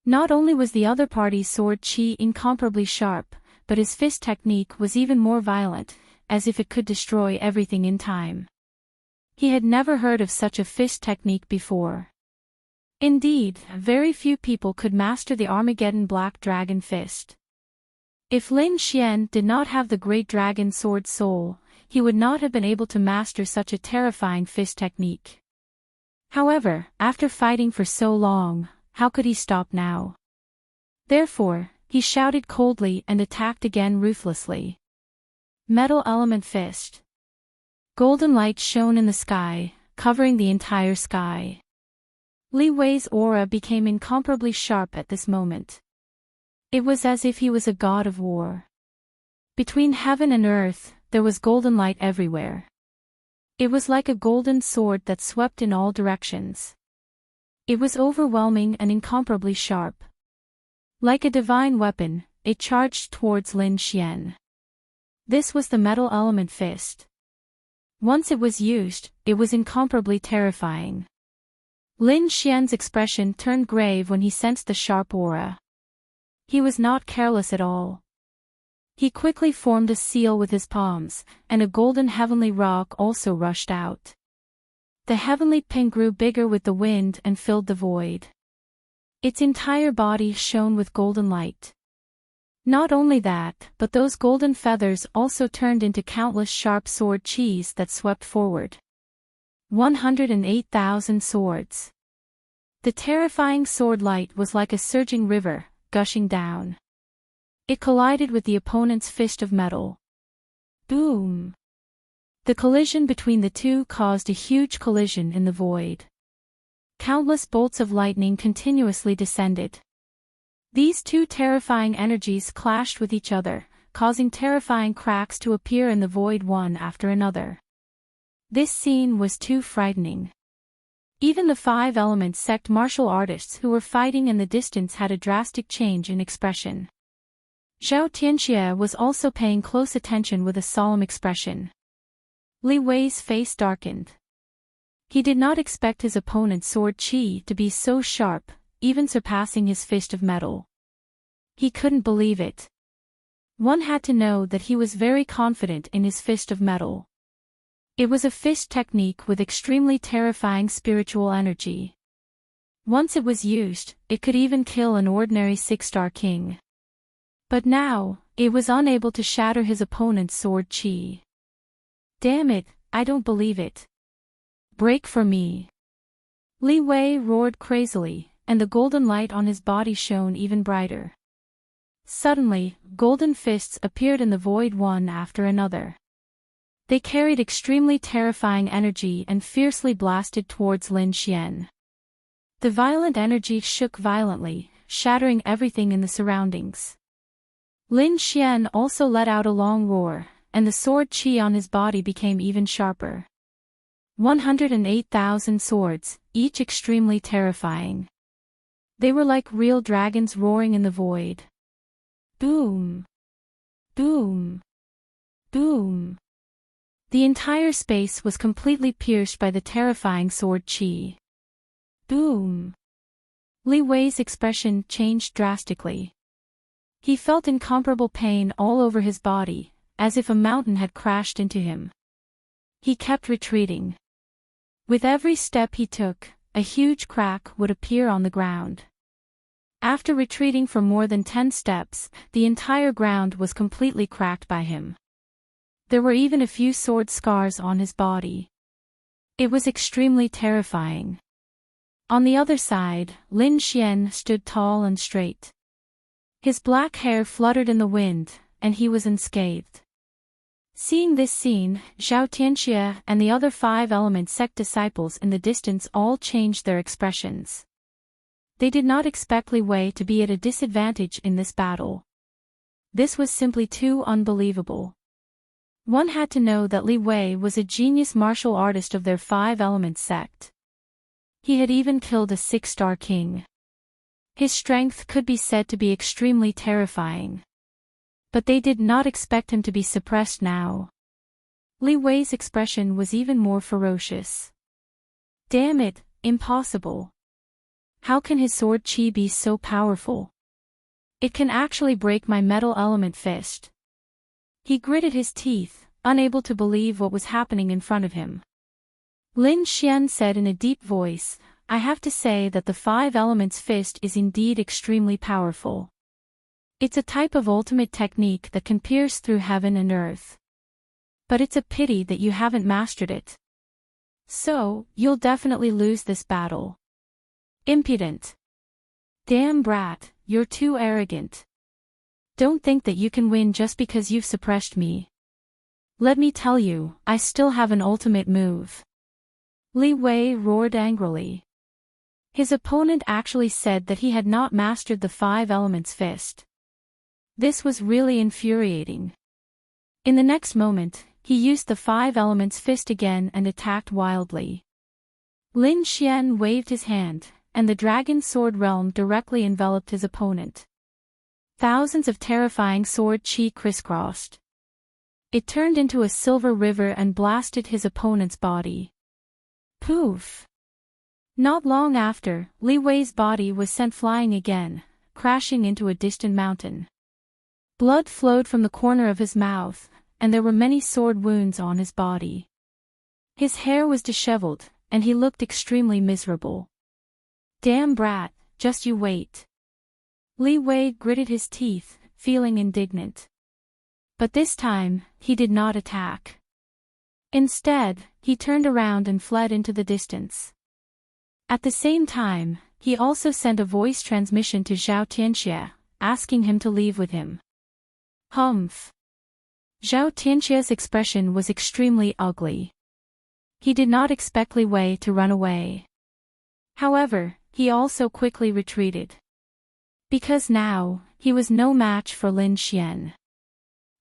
A: Not only was the other party's sword chi incomparably sharp, but his fist technique was even more violent, as if it could destroy everything in time. He had never heard of such a fist technique before. Indeed, very few people could master the Armageddon Black Dragon Fist. If Lin Xian did not have the Great Dragon Sword Soul, he would not have been able to master such a terrifying fist technique. However, after fighting for so long, how could he stop now? Therefore, he shouted coldly and attacked again ruthlessly. Metal Element Fist. Golden light shone in the sky, covering the entire sky. Li Wei's aura became incomparably sharp at this moment. It was as if he was a god of war. Between heaven and earth, there was golden light everywhere. It was like a golden sword that swept in all directions. It was overwhelming and incomparably sharp. Like a divine weapon, it charged towards Lin Xian. This was the Metal Element Fist. Once it was used, it was incomparably terrifying. Lin Xian's expression turned grave when he sensed the sharp aura. He was not careless at all. He quickly formed a seal with his palms, and a golden heavenly rock also rushed out. The heavenly ping grew bigger with the wind and filled the void. Its entire body shone with golden light. Not only that, but those golden feathers also turned into countless sharp sword qis that swept forward. 108,000 swords. The terrifying sword light was like a surging river, gushing down. It collided with the opponent's fist of metal. Boom! The collision between the two caused a huge collision in the void. Countless bolts of lightning continuously descended. These two terrifying energies clashed with each other, causing terrifying cracks to appear in the void one after another. This scene was too frightening. Even the 5 Elements sect martial artists who were fighting in the distance had a drastic change in expression. Zhao Tianxie was also paying close attention with a solemn expression. Li Wei's face darkened. He did not expect his opponent's sword qi to be so sharp, even surpassing his fist of metal. He couldn't believe it. One had to know that he was very confident in his fist of metal. It was a fist technique with extremely terrifying spiritual energy. Once it was used, it could even kill an ordinary 6-star king. But now, it was unable to shatter his opponent's sword qi. Damn it, I don't believe it. Break for me. Li Wei roared crazily, and the golden light on his body shone even brighter. Suddenly, golden fists appeared in the void one after another. They carried extremely terrifying energy and fiercely blasted towards Lin Xian. The violent energy shook violently, shattering everything in the surroundings. Lin Xian also let out a long roar, and the sword qi on his body became even sharper. 108,000 swords, each extremely terrifying. They were like real dragons roaring in the void. Boom! Boom! Boom! The entire space was completely pierced by the terrifying sword qi. Boom! Li Wei's expression changed drastically. He felt incomparable pain all over his body, as if a mountain had crashed into him. He kept retreating. With every step he took, a huge crack would appear on the ground. After retreating for more than 10 steps, the entire ground was completely cracked by him. There were even a few sword scars on his body. It was extremely terrifying. On the other side, Lin Xian stood tall and straight. His black hair fluttered in the wind, and he was unscathed. Seeing this scene, Zhao Tianxie and the other 5 Element sect disciples in the distance all changed their expressions. They did not expect Li Wei to be at a disadvantage in this battle. This was simply too unbelievable. One had to know that Li Wei was a genius martial artist of their 5 Element sect. He had even killed a 6-star king. His strength could be said to be extremely terrifying. But they did not expect him to be suppressed now. Li Wei's expression was even more ferocious. Damn it, impossible. How can his sword qi be so powerful? It can actually break my metal element fist. He gritted his teeth, unable to believe what was happening in front of him. Lin Xian said in a deep voice, I have to say that the 5 Elements fist is indeed extremely powerful. It's a type of ultimate technique that can pierce through heaven and earth. But it's a pity that you haven't mastered it. So, you'll definitely lose this battle. Impudent. Damn brat, you're too arrogant. Don't think that you can win just because you've suppressed me. Let me tell you, I still have an ultimate move. Li Wei roared angrily. His opponent actually said that he had not mastered the 5 Elements fist. This was really infuriating. In the next moment, he used the 5 Elements fist again and attacked wildly. Lin Xian waved his hand, and the dragon sword realm directly enveloped his opponent. Thousands of terrifying sword qi crisscrossed. It turned into a silver river and blasted his opponent's body. Poof! Not long after, Li Wei's body was sent flying again, crashing into a distant mountain. Blood flowed from the corner of his mouth, and there were many sword wounds on his body. His hair was disheveled, and he looked extremely miserable. Damn brat, just you wait. Li Wei gritted his teeth, feeling indignant. But this time, he did not attack. Instead, he turned around and fled into the distance. At the same time, he also sent a voice transmission to Zhao Tianxia, asking him to leave with him. Humph. Zhao Tianxia's expression was extremely ugly. He did not expect Li Wei to run away. However, he also quickly retreated. Because now, he was no match for Lin Xian.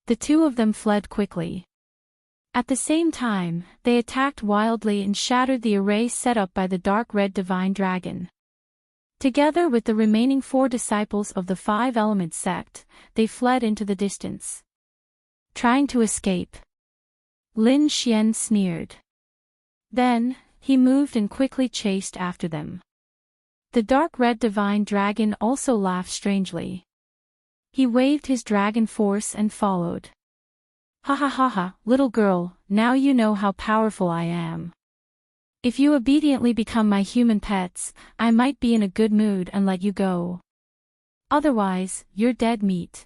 A: The two of them fled quickly. At the same time, they attacked wildly and shattered the array set up by the dark red divine dragon. Together with the remaining 4 disciples of the 5-element sect, they fled into the distance. Trying to escape. Lin Xian sneered. Then, he moved and quickly chased after them. The dark red divine dragon also laughed strangely. He waved his dragon force and followed. Ha ha ha ha, little girl, now you know how powerful I am. If you obediently become my human pets, I might be in a good mood and let you go. Otherwise, you're dead meat.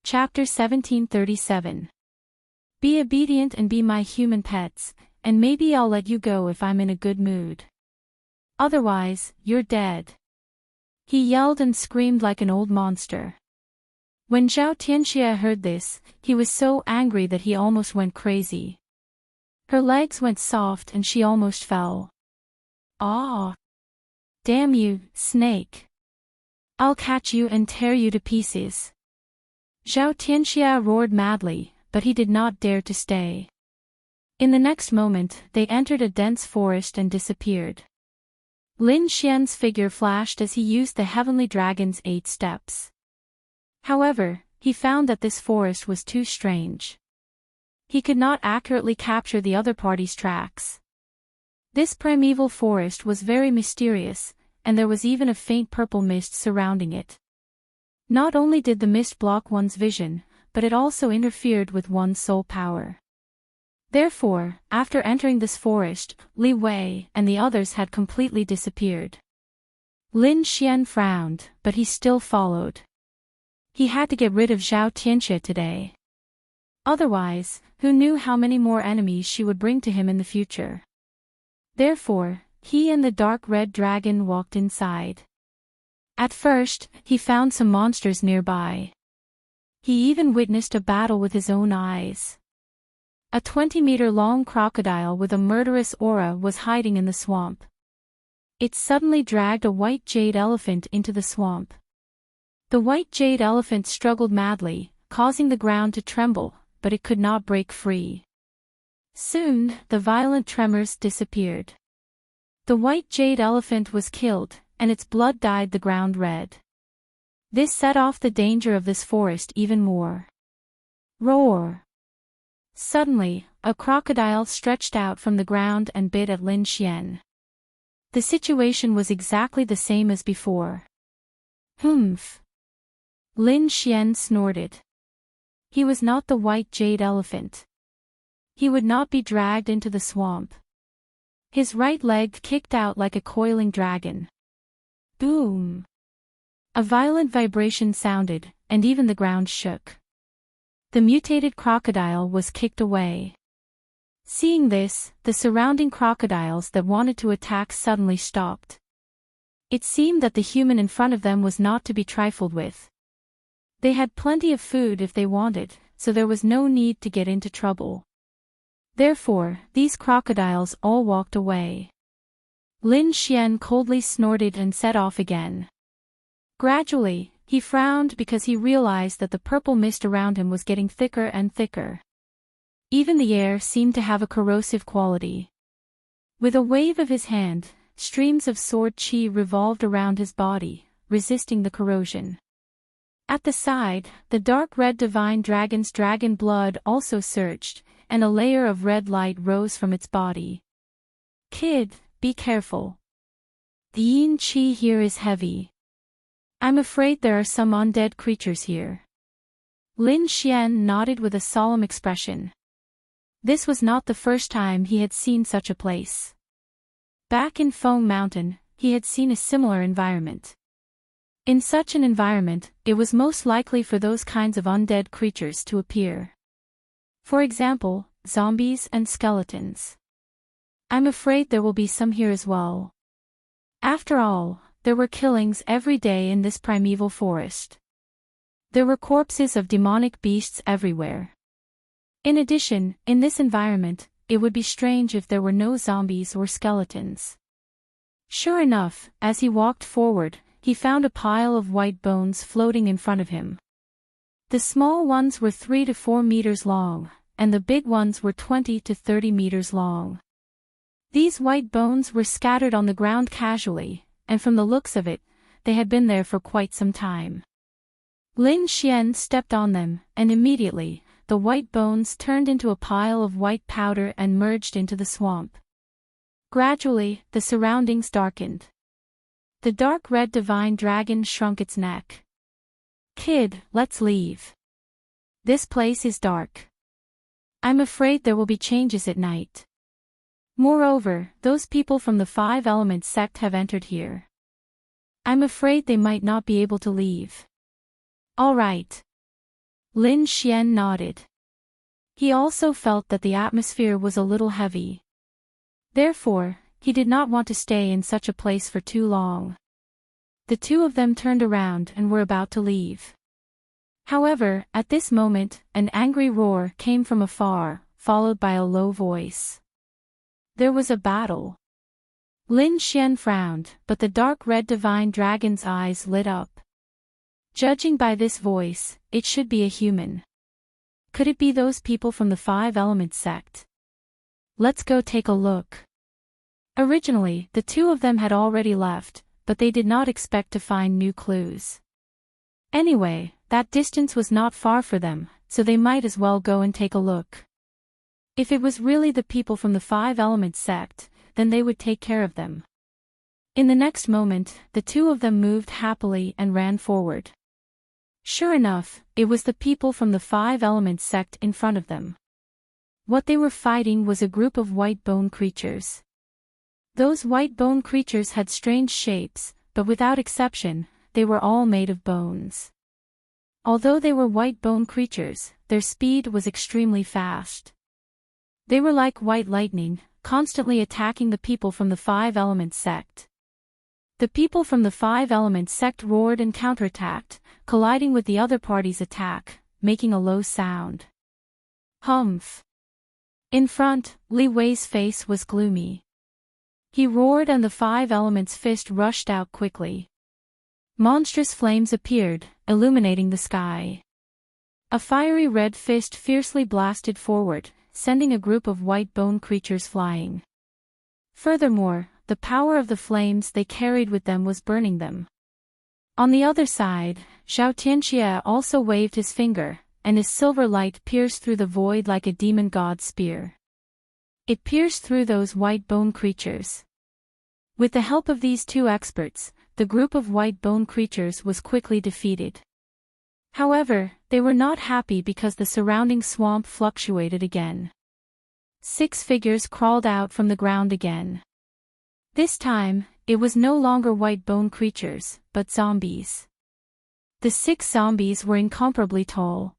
A: Chapter 1737. Be obedient and be my human pets, and maybe I'll let you go if I'm in a good mood. Otherwise, you're dead. He yelled and screamed like an old monster. When Zhao Tianxia heard this, he was so angry that he almost went crazy. Her legs went soft and she almost fell. Ah! Damn you, snake! I'll catch you and tear you to pieces. Zhao Tianxia roared madly, but he did not dare to stay. In the next moment, they entered a dense forest and disappeared. Lin Xian's figure flashed as he used the heavenly dragon's 8 steps. However, he found that this forest was too strange. He could not accurately capture the other party's tracks. This primeval forest was very mysterious, and there was even a faint purple mist surrounding it. Not only did the mist block one's vision, but it also interfered with one's soul power. Therefore, after entering this forest, Li Wei and the others had completely disappeared. Lin Xian frowned, but he still followed. He had to get rid of Zhao Tianxia today. Otherwise, who knew how many more enemies she would bring to him in the future. Therefore, he and the dark red dragon walked inside. At first, he found some monsters nearby. He even witnessed a battle with his own eyes. A 20-meter-long crocodile with a murderous aura was hiding in the swamp. It suddenly dragged a white jade elephant into the swamp. The white jade elephant struggled madly, causing the ground to tremble, but it could not break free. Soon, the violent tremors disappeared. The white jade elephant was killed, and its blood dyed the ground red. This set off the danger of this forest even more. Roar! Suddenly, a crocodile stretched out from the ground and bit at Lin Xian. The situation was exactly the same as before. Humph! Lin Xian snorted. He was not the white jade elephant. He would not be dragged into the swamp. His right leg kicked out like a coiling dragon. Boom! A violent vibration sounded, and even the ground shook. The mutated crocodile was kicked away. Seeing this, the surrounding crocodiles that wanted to attack suddenly stopped. It seemed that the human in front of them was not to be trifled with. They had plenty of food if they wanted, so there was no need to get into trouble. Therefore, these crocodiles all walked away. Lin Xian coldly snorted and set off again. Gradually, he frowned because he realized that the purple mist around him was getting thicker and thicker. Even the air seemed to have a corrosive quality. With a wave of his hand, streams of sword chi revolved around his body, resisting the corrosion. At the side, the dark red divine dragon's dragon blood also surged, and a layer of red light rose from its body. Kid, be careful. The yin chi here is heavy. I'm afraid there are some undead creatures here. Lin Xian nodded with a solemn expression. This was not the first time he had seen such a place. Back in Foam Mountain, he had seen a similar environment. In such an environment, it was most likely for those kinds of undead creatures to appear. For example, zombies and skeletons. I'm afraid there will be some here as well. After all, there were killings every day in this primeval forest. There were corpses of demonic beasts everywhere. In addition, in this environment, it would be strange if there were no zombies or skeletons. Sure enough, as he walked forward, he found a pile of white bones floating in front of him. The small ones were 3 to 4 meters long, and the big ones were 20 to 30 meters long. These white bones were scattered on the ground casually, and from the looks of it, they had been there for quite some time. Lin Xian stepped on them, and immediately, the white bones turned into a pile of white powder and merged into the swamp. Gradually, the surroundings darkened. The dark red divine dragon shrunk its neck. "Kid, let's leave. This place is dark. I'm afraid there will be changes at night. Moreover, those people from the Five Elements sect have entered here. I'm afraid they might not be able to leave." "All right." Lin Xian nodded. He also felt that the atmosphere was a little heavy. Therefore, he did not want to stay in such a place for too long. The two of them turned around and were about to leave. However, at this moment, an angry roar came from afar, followed by a low voice. There was a battle. Lin Xian frowned, but the dark red divine dragon's eyes lit up. Judging by this voice, it should be a human. Could it be those people from the Five Elements sect? Let's go take a look. Originally, the two of them had already left, but they did not expect to find new clues. Anyway, that distance was not far for them, so they might as well go and take a look. If it was really the people from the Five Elements sect, then they would take care of them. In the next moment, the two of them moved happily and ran forward. Sure enough, it was the people from the Five Elements sect in front of them. What they were fighting was a group of white bone creatures. Those white bone creatures had strange shapes, but without exception, they were all made of bones. Although they were white bone creatures, their speed was extremely fast. They were like white lightning, constantly attacking the people from the Five Elements sect. The people from the Five Elements sect roared and counterattacked, colliding with the other party's attack, making a low sound. Humph! In front, Li Wei's face was gloomy. He roared and the Five Elements fist rushed out quickly. Monstrous flames appeared, illuminating the sky. A fiery red fist fiercely blasted forward, sending a group of white bone creatures flying. Furthermore, the power of the flames they carried with them was burning them. On the other side, Zhao Tianxia also waved his finger, and his silver light pierced through the void like a demon god's spear. It pierced through those white bone creatures. With the help of these two experts, the group of white bone creatures was quickly defeated. However, they were not happy because the surrounding swamp fluctuated again. 6 figures crawled out from the ground again. This time, it was no longer white bone creatures, but zombies. The 6 zombies were incomparably tall.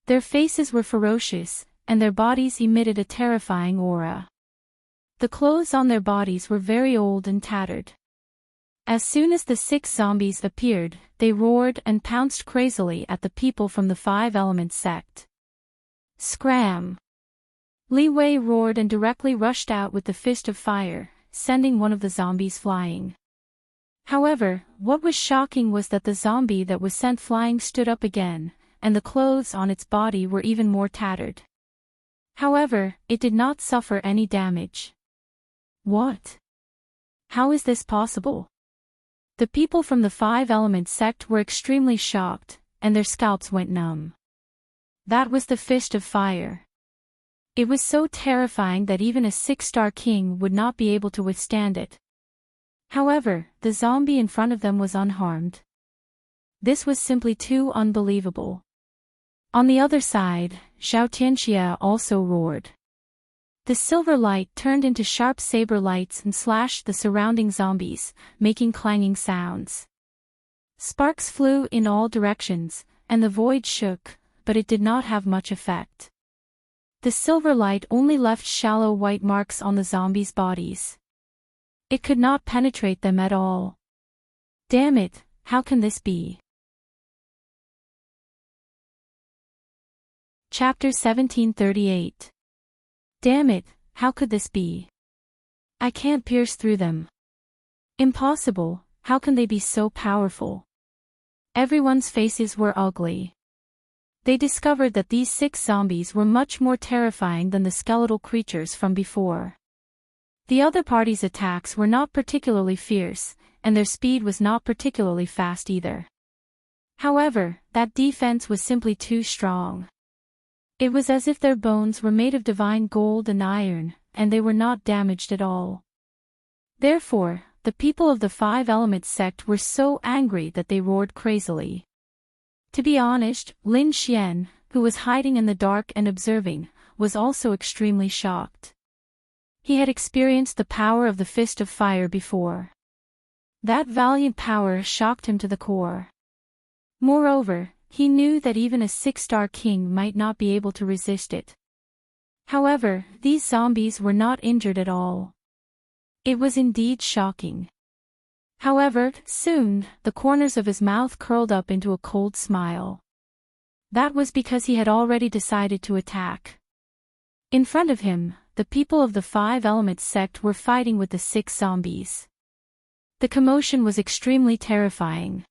A: Their faces were ferocious, and their bodies emitted a terrifying aura. The clothes on their bodies were very old and tattered. As soon as the 6 zombies appeared, they roared and pounced crazily at the people from the Five Elements sect. Scram! Li Wei roared and directly rushed out with the fist of fire, sending one of the zombies flying. However, what was shocking was that the zombie that was sent flying stood up again, and the clothes on its body were even more tattered. However, it did not suffer any damage. What? How is this possible? The people from the Five Elements sect were extremely shocked, and their scalps went numb. That was the fist of fire. It was so terrifying that even a 6-star king would not be able to withstand it. However, the zombie in front of them was unharmed. This was simply too unbelievable. On the other side, Zhao Tianxia also roared. The silver light turned into sharp saber lights and slashed the surrounding zombies, making clanging sounds. Sparks flew in all directions, and the void shook, but it did not have much effect. The silver light only left shallow white marks on the zombies' bodies. It could not penetrate them at all. Damn it, how can this be? Chapter 1738. Damn it, how could this be? I can't pierce through them. Impossible, how can they be so powerful? Everyone's faces were ugly. They discovered that these 6 zombies were much more terrifying than the skeletal creatures from before. The other party's attacks were not particularly fierce, and their speed was not particularly fast either. However, that defense was simply too strong. It was as if their bones were made of divine gold and iron, and they were not damaged at all. Therefore, the people of the 5 Elements sect were so angry that they roared crazily. To be honest, Lin Xian, who was hiding in the dark and observing, was also extremely shocked. He had experienced the power of the Fist of Fire before. That valiant power shocked him to the core. Moreover, he knew that even a 6-star king might not be able to resist it. However, these zombies were not injured at all. It was indeed shocking. However, soon, the corners of his mouth curled up into a cold smile. That was because he had already decided to attack. In front of him, the people of the 5 Elements sect were fighting with the 6 zombies. The commotion was extremely terrifying.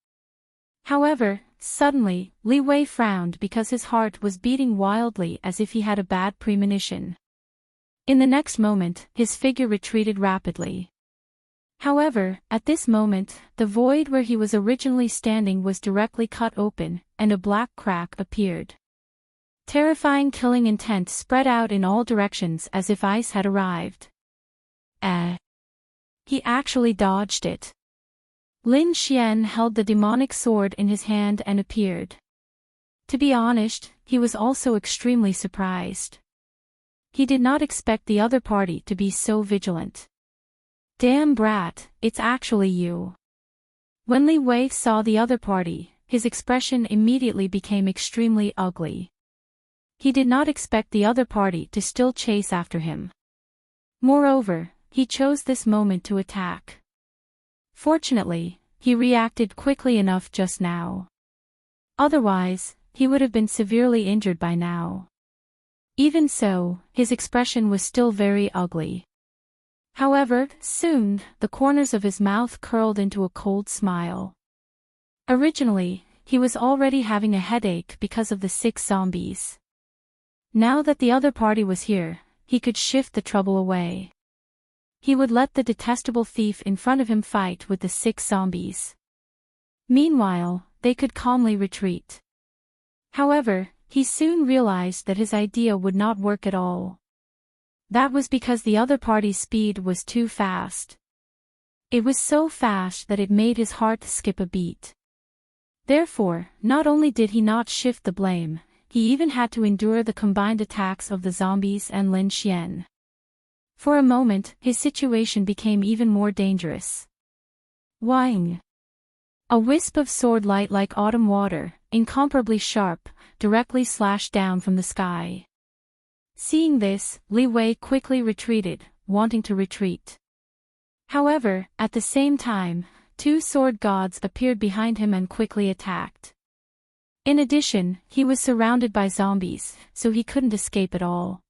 A: However, suddenly, Li Wei frowned because his heart was beating wildly as if he had a bad premonition. In the next moment, his figure retreated rapidly. However, at this moment, the void where he was originally standing was directly cut open, and a black crack appeared. Terrifying killing intent spread out in all directions as if ice had arrived. He actually dodged it. Lin Xian held the demonic sword in his hand and appeared. To be honest, he was also extremely surprised. He did not expect the other party to be so vigilant. Damn brat, it's actually you. When Li Wei saw the other party, his expression immediately became extremely ugly. He did not expect the other party to still chase after him. Moreover, he chose this moment to attack. Fortunately, he reacted quickly enough just now. Otherwise, he would have been severely injured by now. Even so, his expression was still very ugly. However, soon, the corners of his mouth curled into a cold smile. Originally, he was already having a headache because of the 6 zombies. Now that the other party was here, he could shift the trouble away. He would let the detestable thief in front of him fight with the 6 zombies. Meanwhile, they could calmly retreat. However, he soon realized that his idea would not work at all. That was because the other party's speed was too fast. It was so fast that it made his heart skip a beat. Therefore, not only did he not shift the blame, he even had to endure the combined attacks of the zombies and Lin Xian. For a moment, his situation became even more dangerous. Whing! A wisp of sword light like autumn water, incomparably sharp, directly slashed down from the sky. Seeing this, Li Wei quickly retreated, wanting to retreat. However, at the same time, 2 sword gods appeared behind him and quickly attacked. In addition, he was surrounded by zombies, so he couldn't escape at all.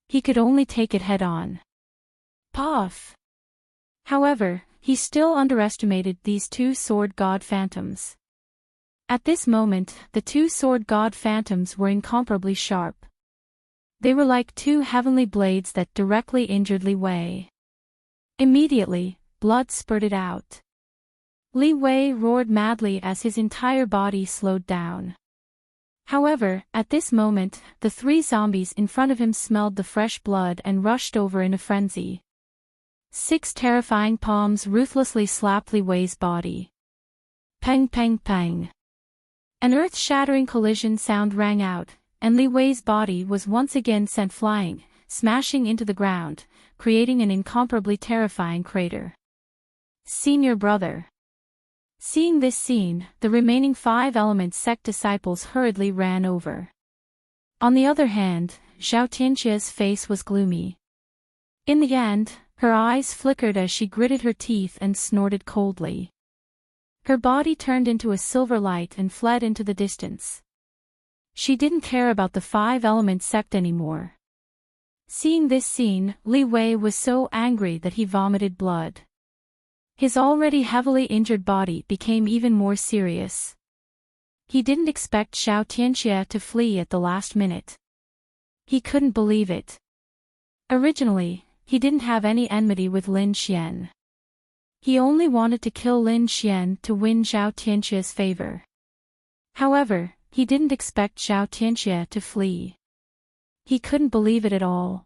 A: He could only take it head-on. Puff! However, he still underestimated these 2 sword god phantoms. At this moment, the 2 sword god phantoms were incomparably sharp. They were like 2 heavenly blades that directly injured Li Wei. Immediately, blood spurted out. Li Wei roared madly as his entire body slowed down. However, at this moment, the 3 zombies in front of him smelled the fresh blood and rushed over in a frenzy. 6 terrifying palms ruthlessly slapped Li Wei's body. Pang pang pang. An earth-shattering collision sound rang out, and Li Wei's body was once again sent flying, smashing into the ground, creating an incomparably terrifying crater. Senior brother. Seeing this scene, the remaining 5 Element sect disciples hurriedly ran over. On the other hand, Zhao Tianqia's face was gloomy. In the end, her eyes flickered as she gritted her teeth and snorted coldly. Her body turned into a silver light and fled into the distance. She didn't care about the 5 Element sect anymore. Seeing this scene, Li Wei was so angry that he vomited blood. His already heavily injured body became even more serious. He didn't expect Zhao Tianqia to flee at the last minute. He couldn't believe it. Originally, he didn't have any enmity with Lin Xian. He only wanted to kill Lin Xian to win Zhao Tianqia's favor. However, he didn't expect Zhao Tianqia to flee. He couldn't believe it at all.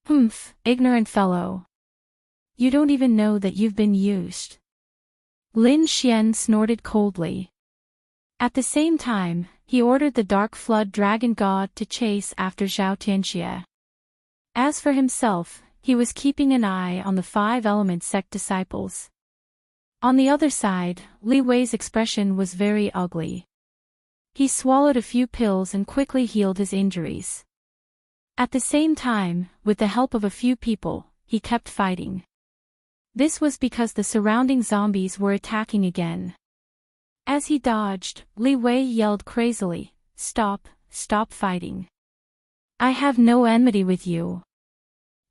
A: Humph, ignorant fellow. You don't even know that you've been used. Lin Xian snorted coldly. At the same time, he ordered the Dark Flood Dragon God to chase after Zhao Tianqia. As for himself, he was keeping an eye on the 5 Element sect disciples. On the other side, Li Wei's expression was very ugly. He swallowed a few pills and quickly healed his injuries. At the same time, with the help of a few people, he kept fighting. This was because the surrounding zombies were attacking again. As he dodged, Li Wei yelled crazily, "Stop, stop fighting. I have no enmity with you.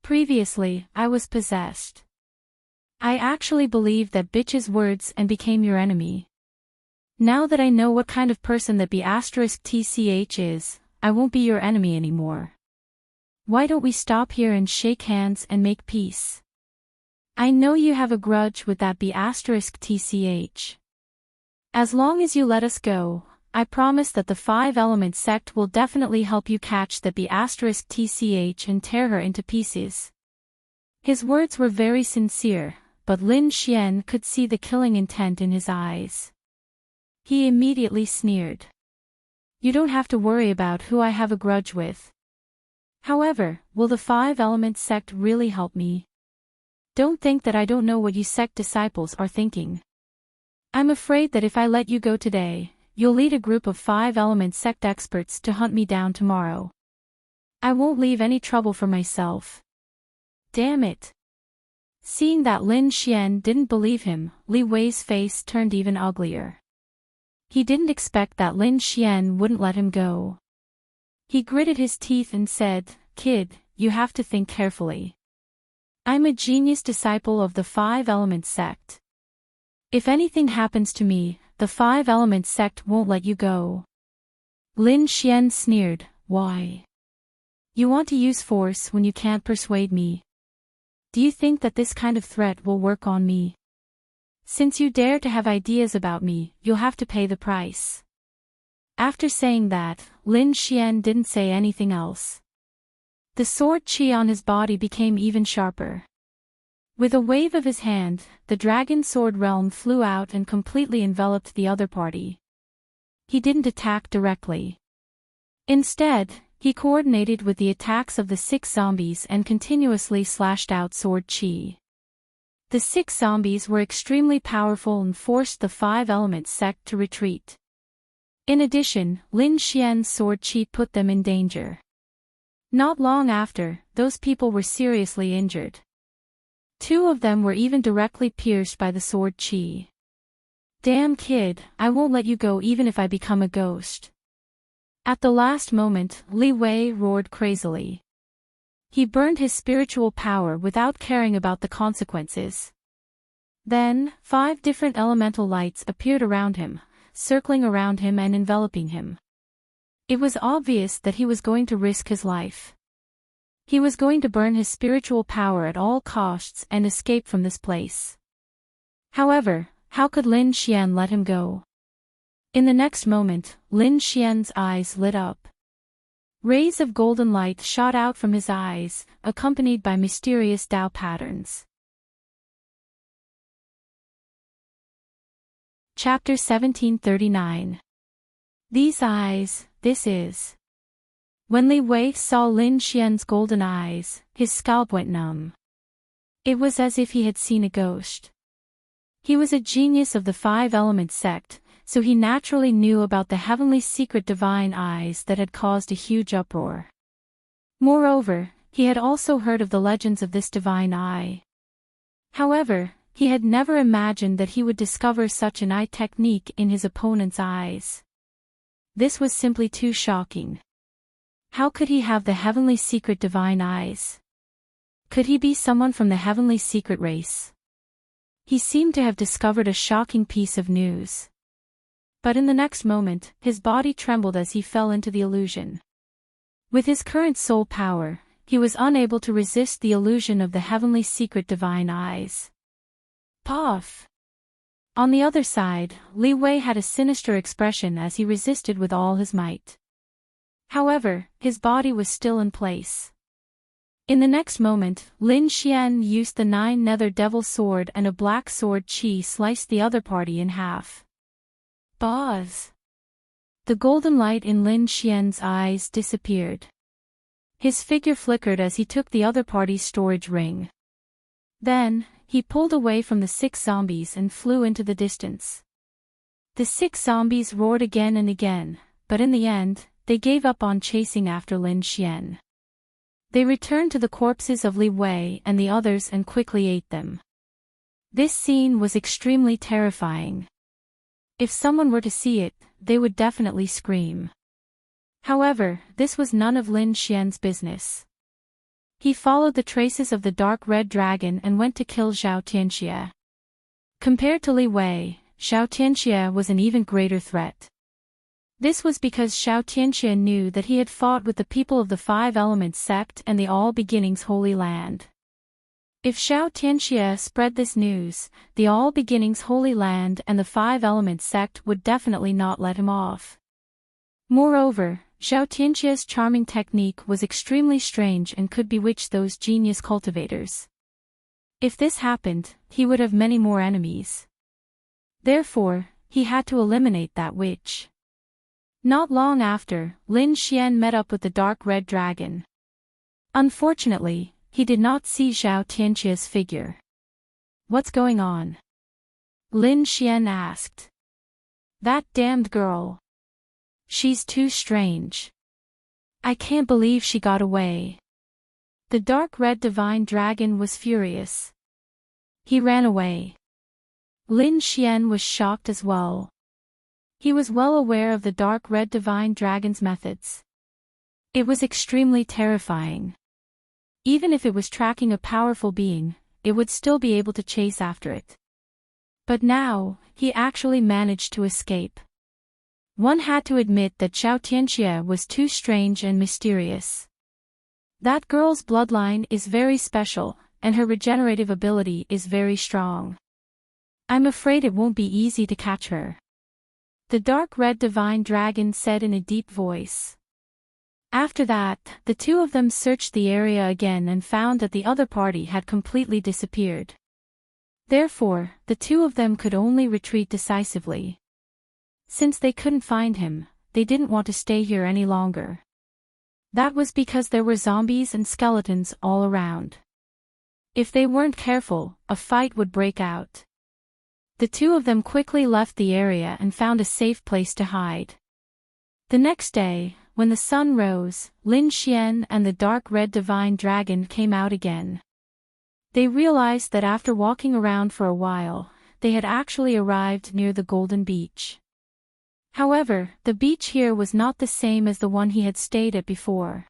A: Previously, I was possessed. I actually believed that bitch's words and became your enemy. Now that I know what kind of person that B*TCH is, I won't be your enemy anymore. Why don't we stop here and shake hands and make peace? I know you have a grudge with that B*TCH. As long as you let us go, I promise that the 5 Element sect will definitely help you catch the B*TCH and tear her into pieces." His words were very sincere, but Lin Xian could see the killing intent in his eyes. He immediately sneered. "You don't have to worry about who I have a grudge with. However, will the 5 Element sect really help me? Don't think that I don't know what you sect disciples are thinking. I'm afraid that if I let you go today, you'll lead a group of 5 Element sect experts to hunt me down tomorrow. I won't leave any trouble for myself. Damn it." Seeing that Lin Xian didn't believe him, Li Wei's face turned even uglier. He didn't expect that Lin Xian wouldn't let him go. He gritted his teeth and said, "Kid, you have to think carefully. I'm a genius disciple of the 5 Element sect. If anything happens to me, the 5 Element sect won't let you go." Lin Xian sneered, "Why? You want to use force when you can't persuade me? Do you think that this kind of threat will work on me? Since you dare to have ideas about me, you'll have to pay the price." After saying that, Lin Xian didn't say anything else. The sword qi on his body became even sharper. With a wave of his hand, the dragon sword realm flew out and completely enveloped the other party. He didn't attack directly. Instead, he coordinated with the attacks of the 6 zombies and continuously slashed out sword qi. The 6 zombies were extremely powerful and forced the 5 Element sect to retreat. In addition, Lin Xian's sword qi put them in danger. Not long after, those people were seriously injured. 2 of them were even directly pierced by the sword qi. "Damn kid, I won't let you go even if I become a ghost." At the last moment, Li Wei roared crazily. He burned his spiritual power without caring about the consequences. Then, 5 different elemental lights appeared around him, circling around him and enveloping him. It was obvious that he was going to risk his life. He was going to burn his spiritual power at all costs and escape from this place. However, how could Lin Xian let him go? In the next moment, Lin Xian's eyes lit up. Rays of golden light shot out from his eyes, accompanied by mysterious Dao patterns. Chapter 1739. These eyes, this is. When Li Wei saw Lin Xian's golden eyes, his scalp went numb. It was as if he had seen a ghost. He was a genius of the Five Elements sect, so he naturally knew about the heavenly secret divine eyes that had caused a huge uproar. Moreover, he had also heard of the legends of this divine eye. However, he had never imagined that he would discover such an eye technique in his opponent's eyes. This was simply too shocking. How could he have the heavenly secret divine eyes? Could he be someone from the heavenly secret race? He seemed to have discovered a shocking piece of news. But in the next moment, his body trembled as he fell into the illusion. With his current soul power, he was unable to resist the illusion of the heavenly secret divine eyes. Puff! On the other side, Li Wei had a sinister expression as he resisted with all his might. However, his body was still in place. In the next moment, Lin Xian used the 9-nether devil sword and a black sword chi sliced the other party in half. Buzz! The golden light in Lin Xian's eyes disappeared. His figure flickered as he took the other party's storage ring. Then, he pulled away from the 6 zombies and flew into the distance. The 6 zombies roared again and again, but in the end, they gave up on chasing after Lin Xian. They returned to the corpses of Li Wei and the others and quickly ate them. This scene was extremely terrifying. If someone were to see it, they would definitely scream. However, this was none of Lin Xian's business. He followed the traces of the dark red dragon and went to kill Zhao Tianxie. Compared to Li Wei, Zhao Tianxie was an even greater threat. This was because Zhao Tianxie knew that he had fought with the people of the Five Elements sect and the All Beginnings Holy Land. If Zhao Tianxie spread this news, the All Beginnings Holy Land and the Five Elements sect would definitely not let him off. Moreover, Zhao Tianxie's charming technique was extremely strange and could bewitch those genius cultivators. If this happened, he would have many more enemies. Therefore, he had to eliminate that witch. Not long after, Lin Xian met up with the dark red dragon. Unfortunately, he did not see Zhao Tianxie's figure. What's going on? Lin Xian asked. That damned girl. She's too strange. I can't believe she got away. The dark red divine dragon was furious. He ran away. Lin Xian was shocked as well. He was well aware of the dark red divine dragon's methods. It was extremely terrifying. Even if it was tracking a powerful being, it would still be able to chase after it. But now, he actually managed to escape. One had to admit that Zhao Tianxie was too strange and mysterious. That girl's bloodline is very special, and her regenerative ability is very strong. I'm afraid it won't be easy to catch her. The dark red divine dragon said in a deep voice. After that, the two of them searched the area again and found that the other party had completely disappeared. Therefore, the two of them could only retreat decisively. Since they couldn't find him, they didn't want to stay here any longer. That was because there were zombies and skeletons all around. If they weren't careful, a fight would break out. The two of them quickly left the area and found a safe place to hide. The next day, when the sun rose, Lin Xian and the dark red divine dragon came out again. They realized that after walking around for a while, they had actually arrived near the Golden Beach. However, the beach here was not the same as the one he had stayed at before.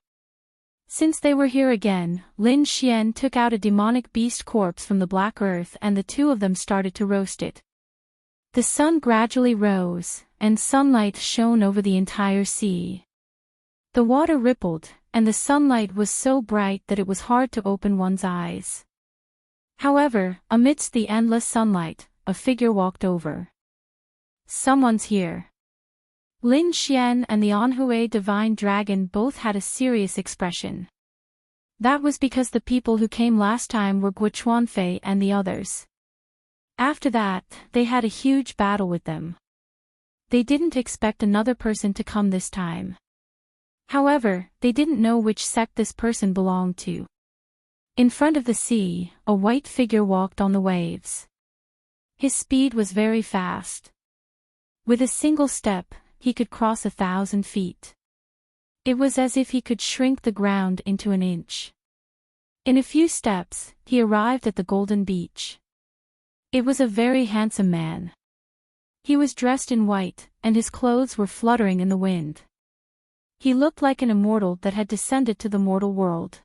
A: Since they were here again, Lin Xian took out a demonic beast corpse from the black earth and the two of them started to roast it. The sun gradually rose, and sunlight shone over the entire sea. The water rippled, and the sunlight was so bright that it was hard to open one's eyes. However, amidst the endless sunlight, a figure walked over. Someone's here. Lin Xian and the Anhui divine dragon both had a serious expression. That was because the people who came last time were Guochuanfei and the others. After that, they had a huge battle with them. They didn't expect another person to come this time. However, they didn't know which sect this person belonged to. In front of the sea, a white figure walked on the waves. His speed was very fast. With a single step, he could cross 1,000 feet. It was as if he could shrink the ground into an inch. In a few steps, he arrived at the golden beach. It was a very handsome man. He was dressed in white, and his clothes were fluttering in the wind. He looked like an immortal that had descended to the mortal world.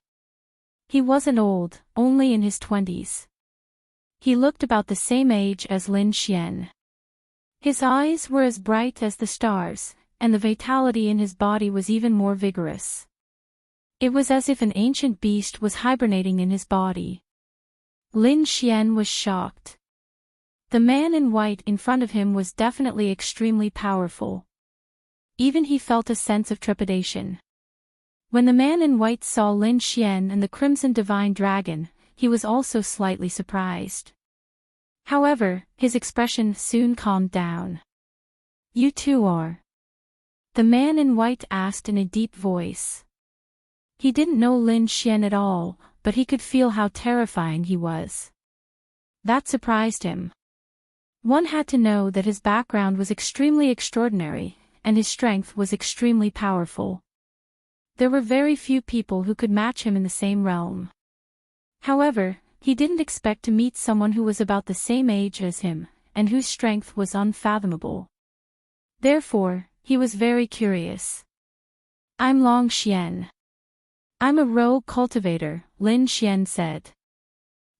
A: He wasn't old, only in his 20s. He looked about the same age as Lin Xian. His eyes were as bright as the stars, and the vitality in his body was even more vigorous. It was as if an ancient beast was hibernating in his body. Lin Xian was shocked. The man in white in front of him was definitely extremely powerful. Even he felt a sense of trepidation. When the man in white saw Lin Xian and the Crimson Divine Dragon, he was also slightly surprised. However, his expression soon calmed down. "You two are?" the man in white asked in a deep voice. He didn't know Lin Xian at all, but he could feel how terrifying he was. That surprised him. One had to know that his background was extremely extraordinary, and his strength was extremely powerful. There were very few people who could match him in the same realm. However, he didn't expect to meet someone who was about the same age as him, and whose strength was unfathomable. Therefore, he was very curious. "I'm Long Xian. I'm a rogue cultivator," Lin Xian said.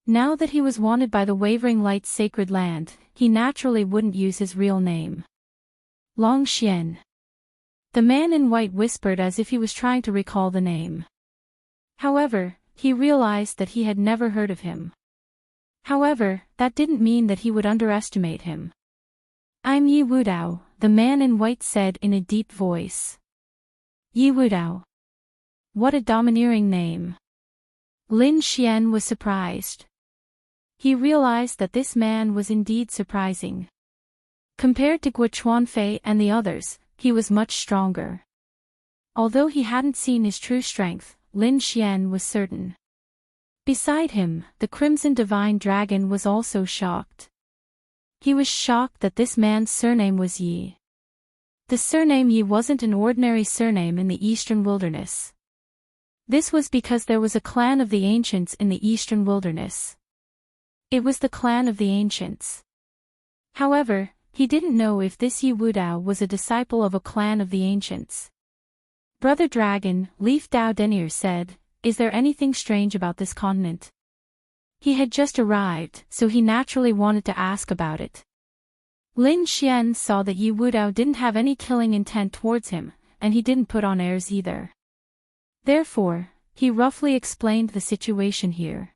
A: Now that he was wanted by the Wavering Light's sacred land, he naturally wouldn't use his real name. "Long Xian." The man in white whispered as if he was trying to recall the name. However, he realized that he had never heard of him. However, that didn't mean that he would underestimate him. "I'm Yi Wudao," the man in white said in a deep voice. "Yi Wudao. What a domineering name." Lin Xian was surprised. He realized that this man was indeed surprising. Compared to Guo Fei and the others, he was much stronger. Although he hadn't seen his true strength, Lin Xian was certain. Beside him, the Crimson Divine Dragon was also shocked. He was shocked that this man's surname was Yi. The surname Yi wasn't an ordinary surname in the Eastern Wilderness. This was because there was a clan of the Ancients in the Eastern Wilderness. It was the clan of the Ancients. However, he didn't know if this Yi Wudao was a disciple of a clan of the Ancients. "Brother Dragon," Leaf Dao Denier said, "is there anything strange about this continent?" He had just arrived, so he naturally wanted to ask about it. Lin Xian saw that Yi Wudao didn't have any killing intent towards him, and he didn't put on airs either. Therefore, he roughly explained the situation here.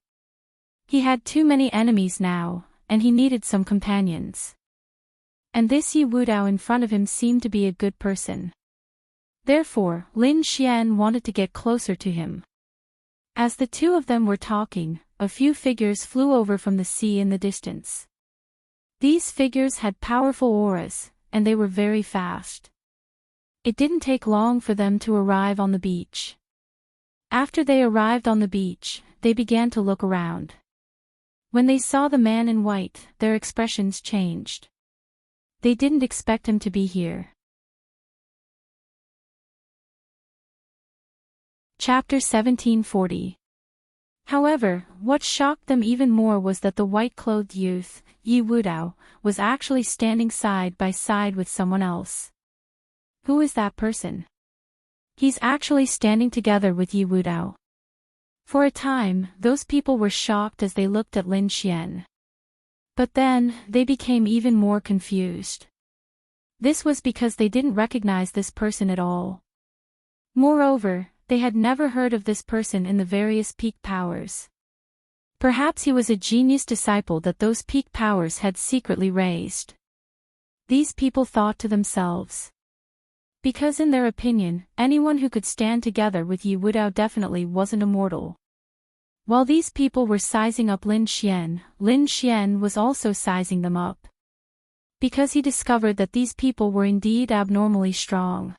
A: He had too many enemies now, and he needed some companions. And this Yi Wudao in front of him seemed to be a good person. Therefore, Lin Xian wanted to get closer to him. As the two of them were talking, a few figures flew over from the sea in the distance. These figures had powerful auras, and they were very fast. It didn't take long for them to arrive on the beach. After they arrived on the beach, they began to look around. When they saw the man in white, their expressions changed. They didn't expect him to be here. Chapter 1740. However, what shocked them even more was that the white-clothed youth, Yi Wudao, was actually standing side by side with someone else. Who is that person? He's actually standing together with Yi Wudao. For a time, those people were shocked as they looked at Lin Xian. But then, they became even more confused. This was because they didn't recognize this person at all. Moreover, they had never heard of this person in the various peak powers. Perhaps he was a genius disciple that those peak powers had secretly raised. These people thought to themselves. Because in their opinion, anyone who could stand together with Yi Wudao definitely wasn't immortal. While these people were sizing up Lin Xian was also sizing them up. Because he discovered that these people were indeed abnormally strong.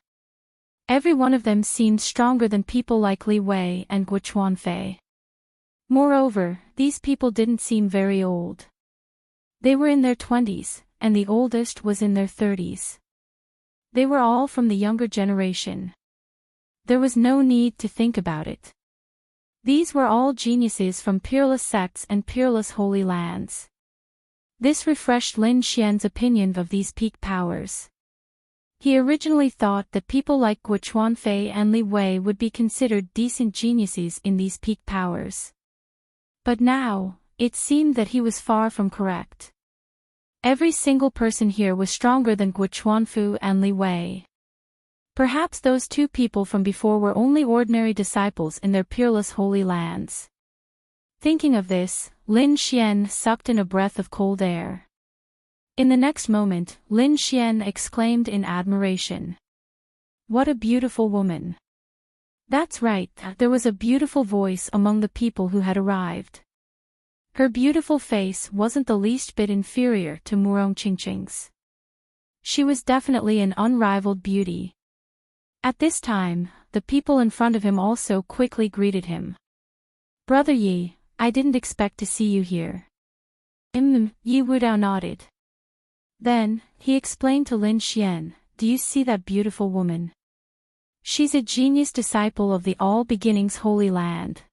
A: Every one of them seemed stronger than people like Li Wei and Guo Chuanfei. Moreover, these people didn't seem very old. They were in their 20s, and the oldest was in their 30s. They were all from the younger generation. There was no need to think about it. These were all geniuses from peerless sects and peerless holy lands. This refreshed Lin Xian's opinion of these peak powers. He originally thought that people like Guo Chuanfei and Li Wei would be considered decent geniuses in these peak powers. But now, it seemed that he was far from correct. Every single person here was stronger than Guo Chuanfu and Li Wei. Perhaps those two people from before were only ordinary disciples in their peerless holy lands. Thinking of this, Lin Xian sucked in a breath of cold air. In the next moment, Lin Xian exclaimed in admiration. What a beautiful woman! That's right, there was a beautiful voice among the people who had arrived. Her beautiful face wasn't the least bit inferior to Murong Qingqing's. She was definitely an unrivaled beauty. At this time, the people in front of him also quickly greeted him. Brother Yi, I didn't expect to see you here. Yi Wudao nodded. Then, he explained to Lin Xian, do you see that beautiful woman? She's a genius disciple of the All Beginnings Holy Land.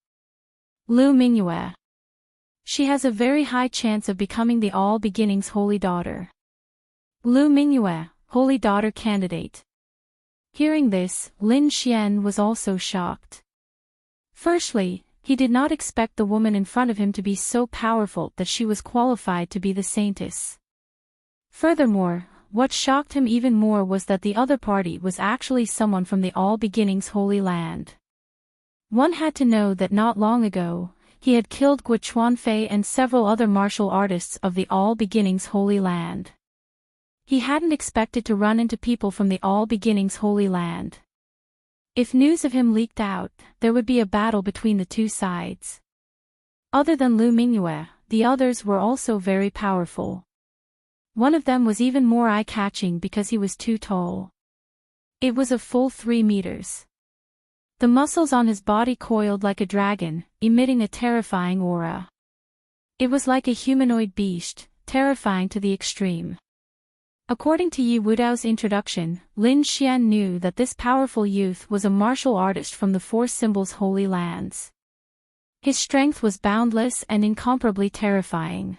A: Lu Mingyue. She has a very high chance of becoming the All Beginnings Holy Daughter. Lu Mingyue, Holy Daughter candidate. Hearing this, Lin Xian was also shocked. Firstly, he did not expect the woman in front of him to be so powerful that she was qualified to be the saintess. Furthermore, what shocked him even more was that the other party was actually someone from the All Beginnings Holy Land. One had to know that not long ago, he had killed Guo Chuanfei and several other martial artists of the All Beginnings Holy Land. He hadn't expected to run into people from the All Beginnings Holy Land. If news of him leaked out, there would be a battle between the two sides. Other than Lu Mingyue, the others were also very powerful. One of them was even more eye-catching because he was too tall. It was a full 3 meters. The muscles on his body coiled like a dragon, emitting a terrifying aura. It was like a humanoid beast, terrifying to the extreme. According to Yi Wudao's introduction, Lin Xian knew that this powerful youth was a martial artist from the Four Symbols Holy Lands. His strength was boundless and incomparably terrifying.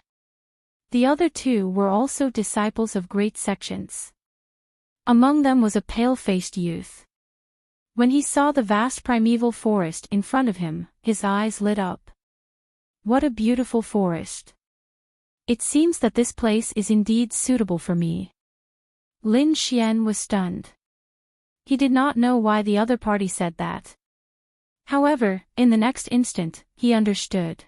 A: The other two were also disciples of great sections. Among them was a pale-faced youth. When he saw the vast primeval forest in front of him, his eyes lit up. What a beautiful forest! It seems that this place is indeed suitable for me. Lin Xian was stunned. He did not know why the other party said that. However, in the next instant, he understood.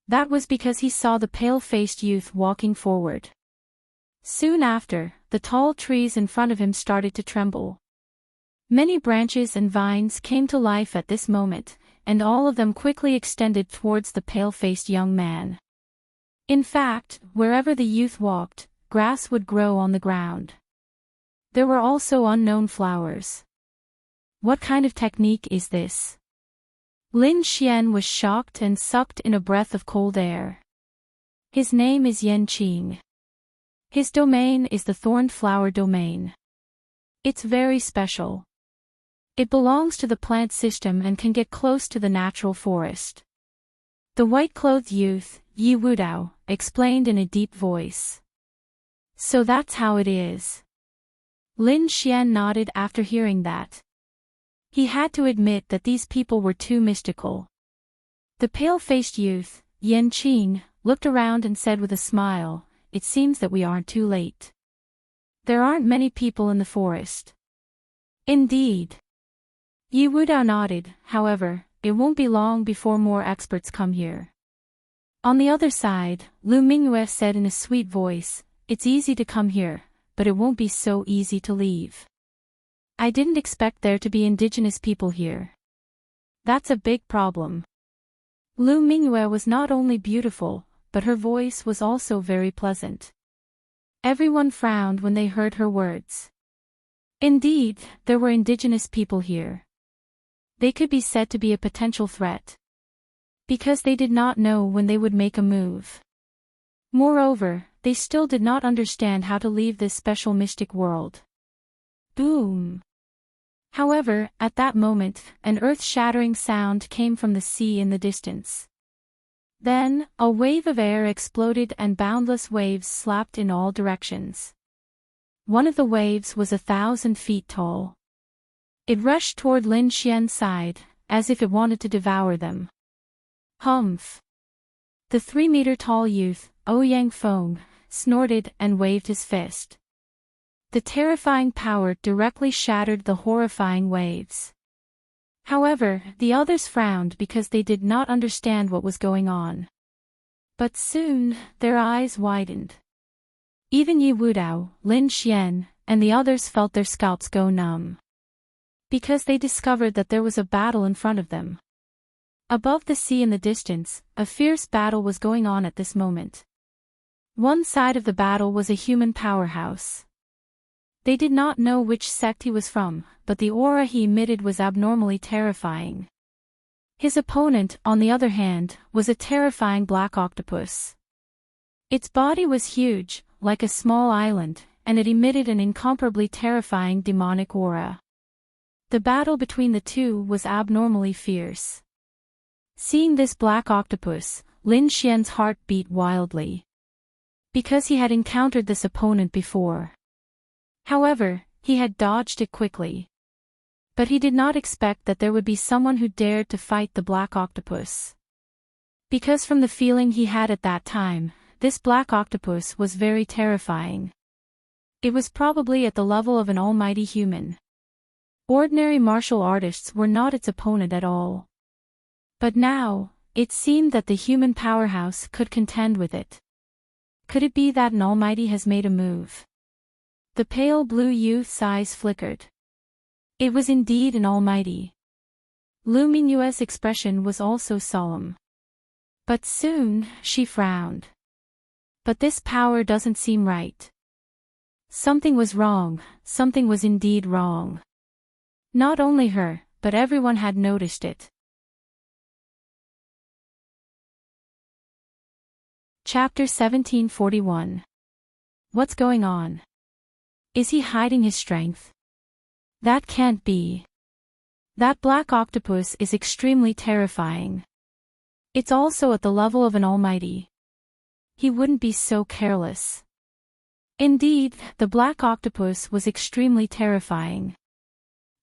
A: That was because he saw the pale-faced youth walking forward. Soon after, the tall trees in front of him started to tremble. Many branches and vines came to life at this moment, and all of them quickly extended towards the pale-faced young man. In fact, wherever the youth walked, grass would grow on the ground. There were also unknown flowers. What kind of technique is this? Lin Xian was shocked and sucked in a breath of cold air. His name is Enchanting. His domain is the thorned flower domain. It's very special. It belongs to the plant system and can get close to the natural forest. The white-clothed youth, Yi Wudao, explained in a deep voice. So that's how it is. Lin Xian nodded after hearing that. He had to admit that these people were too mystical. The pale-faced youth, Enchanting, looked around and said with a smile, it seems that we aren't too late. There aren't many people in the forest. Indeed. Yi Wudao nodded, however, it won't be long before more experts come here. On the other side, Lu Mingyue said in a sweet voice, it's easy to come here, but it won't be so easy to leave. I didn't expect there to be indigenous people here. That's a big problem. Lu Mingyue was not only beautiful, but her voice was also very pleasant. Everyone frowned when they heard her words. Indeed, there were indigenous people here. They could be said to be a potential threat, because they did not know when they would make a move. Moreover, they still did not understand how to leave this special mystic world. Boom! However, at that moment, an earth-shattering sound came from the sea in the distance. Then, a wave of air exploded and boundless waves slapped in all directions. One of the waves was 1,000 feet tall. It rushed toward Lin Xian's side, as if it wanted to devour them. Humph! The 3-meter-tall youth, Ouyang Feng, snorted and waved his fist. The terrifying power directly shattered the horrifying waves. However, the others frowned because they did not understand what was going on. But soon, their eyes widened. Even Yi Wudao, Lin Xian, and the others felt their scalps go numb, because they discovered that there was a battle in front of them. Above the sea in the distance, a fierce battle was going on at this moment. One side of the battle was a human powerhouse. They did not know which sect he was from, but the aura he emitted was abnormally terrifying. His opponent, on the other hand, was a terrifying black octopus. Its body was huge, like a small island, and it emitted an incomparably terrifying demonic aura. The battle between the two was abnormally fierce. Seeing this black octopus, Lin Xian's heart beat wildly, because he had encountered this opponent before. However, he had dodged it quickly. But he did not expect that there would be someone who dared to fight the black octopus. Because from the feeling he had at that time, this black octopus was very terrifying. It was probably at the level of an almighty human. Ordinary martial artists were not its opponent at all. But now, it seemed that the human powerhouse could contend with it. Could it be that an almighty has made a move? The pale blue youth's eyes flickered. It was indeed an almighty. Lu Mingyue's expression was also solemn. But soon, she frowned. But this power doesn't seem right. Something was wrong, something was indeed wrong. Not only her, but everyone had noticed it. Chapter 1741. What's going on? Is he hiding his strength? That can't be. That black octopus is extremely terrifying. It's also at the level of an almighty. He wouldn't be so careless. Indeed, the black octopus was extremely terrifying.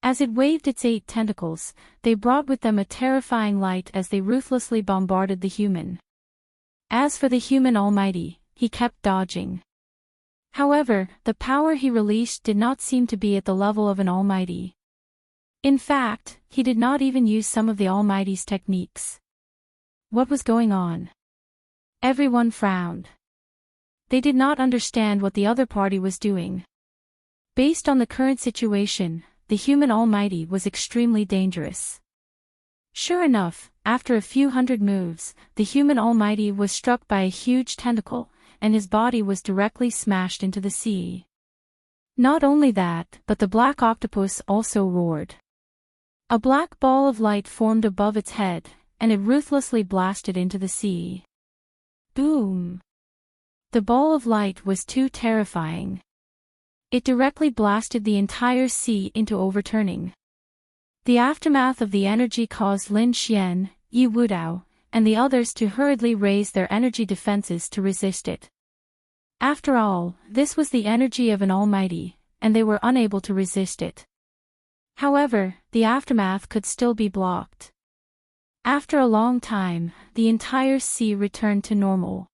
A: As it waved its 8 tentacles, they brought with them a terrifying light as they ruthlessly bombarded the human. As for the human almighty, he kept dodging. However, the power he released did not seem to be at the level of an almighty. In fact, he did not even use some of the almighty's techniques. What was going on? Everyone frowned. They did not understand what the other party was doing. Based on the current situation, the human almighty was extremely dangerous. Sure enough, after a few hundred moves, the human almighty was struck by a huge tentacle, and his body was directly smashed into the sea. Not only that, but the black octopus also roared. A black ball of light formed above its head, and it ruthlessly blasted into the sea. Boom! The ball of light was too terrifying. It directly blasted the entire sea into overturning. The aftermath of the energy caused Lin Xian, Yi Wudao, and the others to hurriedly raise their energy defenses to resist it. After all, this was the energy of an almighty, and they were unable to resist it. However, the aftermath could still be blocked. After a long time, the entire sea returned to normal.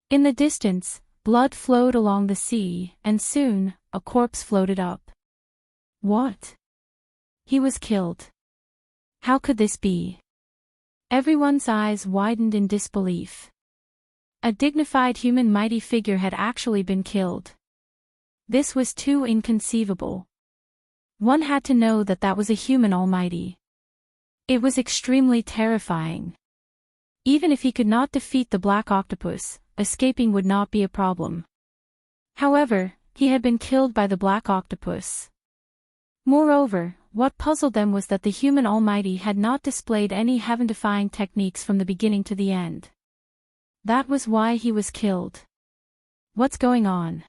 A: In the distance, blood flowed along the sea, and soon, a corpse floated up. What? He was killed. How could this be? Everyone's eyes widened in disbelief. A dignified human mighty figure had actually been killed. This was too inconceivable. One had to know that that was a human almighty. It was extremely terrifying. Even if he could not defeat the black octopus, escaping would not be a problem. However, he had been killed by the black octopus. Moreover, what puzzled them was that the human almighty had not displayed any heaven-defying techniques from the beginning to the end. That was why he was killed. What's going on?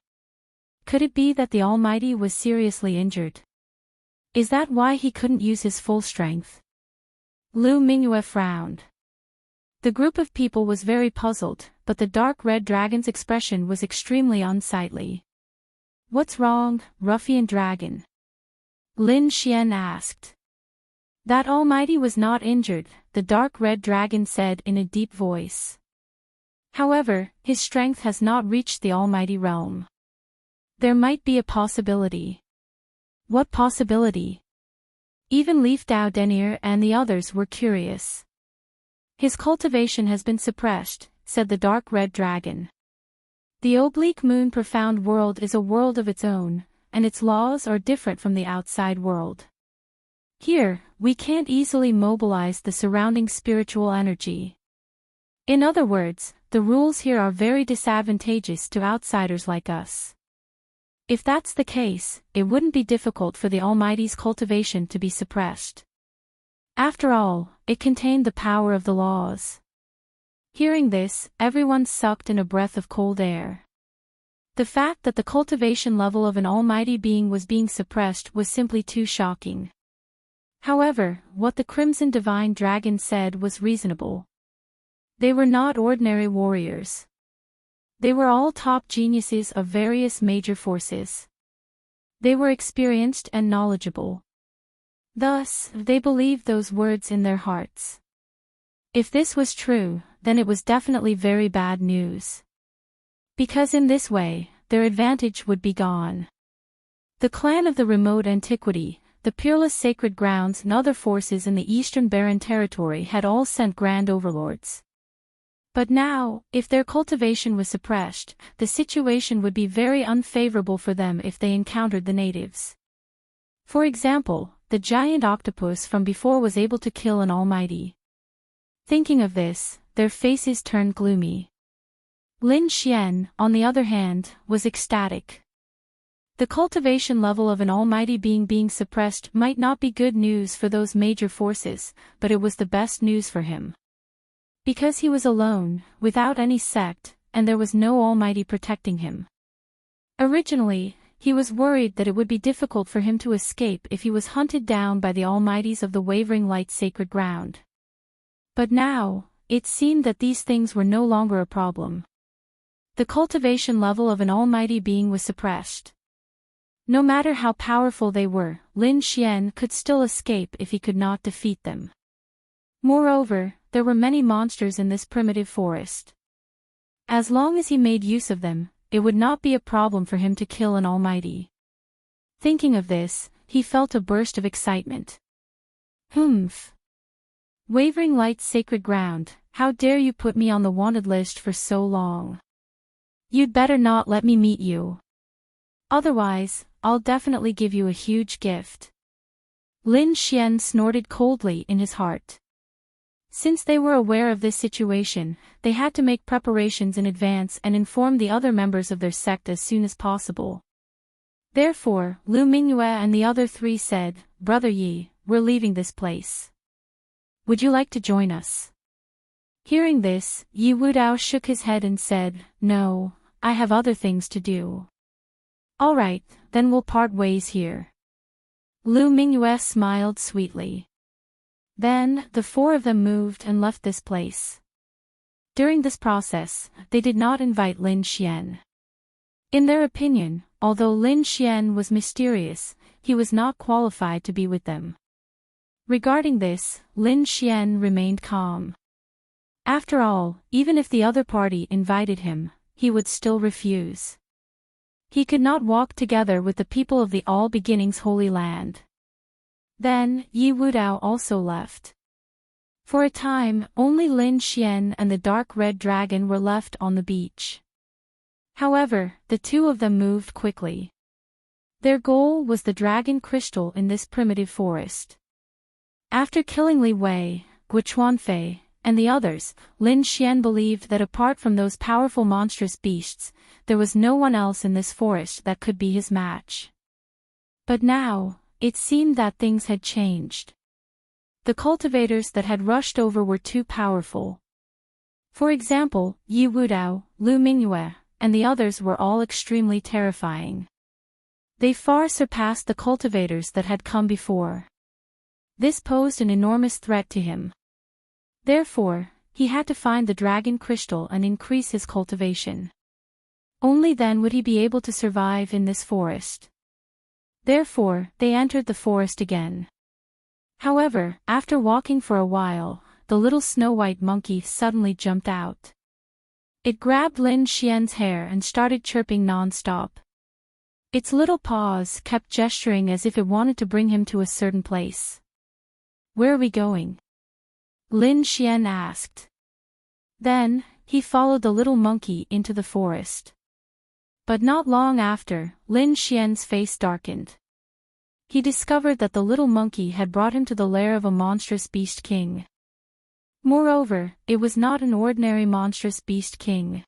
A: Could it be that the almighty was seriously injured? Is that why he couldn't use his full strength? Lu Mingyue frowned. The group of people was very puzzled, but the dark red dragon's expression was extremely unsightly. What's wrong, ruffian dragon? Lin Xian asked. That almighty was not injured, the dark red dragon said in a deep voice. However, his strength has not reached the almighty realm. There might be a possibility. What possibility? Even Leaf Dao Denir and the others were curious. His cultivation has been suppressed, said the dark red dragon. The oblique moon profound world is a world of its own, and its laws are different from the outside world. Here, we can't easily mobilize the surrounding spiritual energy. In other words, the rules here are very disadvantageous to outsiders like us. If that's the case, it wouldn't be difficult for the Almighty's cultivation to be suppressed. After all, it contained the power of the laws. Hearing this, everyone sucked in a breath of cold air. The fact that the cultivation level of an almighty being was being suppressed was simply too shocking. However, what the Crimson Divine Dragon said was reasonable. They were not ordinary warriors. They were all top geniuses of various major forces. They were experienced and knowledgeable. Thus, they believed those words in their hearts. If this was true, then it was definitely very bad news. Because in this way, their advantage would be gone. The clan of the remote antiquity, the peerless sacred grounds and other forces in the eastern barren territory had all sent grand overlords. But now, if their cultivation was suppressed, the situation would be very unfavorable for them if they encountered the natives. For example, the giant octopus from before was able to kill an almighty. Thinking of this, their faces turned gloomy. Lin Xian, on the other hand, was ecstatic. The cultivation level of an almighty being suppressed might not be good news for those major forces, but it was the best news for him. Because he was alone, without any sect, and there was no almighty protecting him. Originally, he was worried that it would be difficult for him to escape if he was hunted down by the almighties of the Wavering Light Sacred Ground. But now, it seemed that these things were no longer a problem. The cultivation level of an almighty being was suppressed. No matter how powerful they were, Lin Xian could still escape if he could not defeat them. Moreover, there were many monsters in this primitive forest. As long as he made use of them, it would not be a problem for him to kill an almighty. Thinking of this, he felt a burst of excitement. Humph! Wavering Light's sacred ground, how dare you put me on the wanted list for so long? You'd better not let me meet you. Otherwise, I'll definitely give you a huge gift. Lin Xian snorted coldly in his heart. Since they were aware of this situation, they had to make preparations in advance and inform the other members of their sect as soon as possible. Therefore, Lu Mingyue and the other three said, "Brother Yi, we're leaving this place. Would you like to join us?" Hearing this, Yi Wudao shook his head and said, "No, I have other things to do." "All right, then we'll part ways here." Lu Mingyue smiled sweetly. Then, the four of them moved and left this place. During this process, they did not invite Lin Xian. In their opinion, although Lin Xian was mysterious, he was not qualified to be with them. Regarding this, Lin Xian remained calm. After all, even if the other party invited him, he would still refuse. He could not walk together with the people of the All Beginnings Holy Land. Then, Yi Wudao also left. For a time, only Lin Xian and the dark red dragon were left on the beach. However, the two of them moved quickly. Their goal was the dragon crystal in this primitive forest. After killing Li Wei, Guochuanfei, and the others, Lin Xian believed that apart from those powerful monstrous beasts, there was no one else in this forest that could be his match. But now, it seemed that things had changed. The cultivators that had rushed over were too powerful. For example, Yi Wudao, Lu Mingyue, and the others were all extremely terrifying. They far surpassed the cultivators that had come before. This posed an enormous threat to him. Therefore, he had to find the dragon crystal and increase his cultivation. Only then would he be able to survive in this forest. Therefore, they entered the forest again. However, after walking for a while, the little snow-white monkey suddenly jumped out. It grabbed Lin Xian's hair and started chirping non-stop. Its little paws kept gesturing as if it wanted to bring him to a certain place. "Where are we going?" Lin Xian asked. Then, he followed the little monkey into the forest. But not long after, Lin Xian's face darkened. He discovered that the little monkey had brought him to the lair of a monstrous beast king. Moreover, it was not an ordinary monstrous beast king.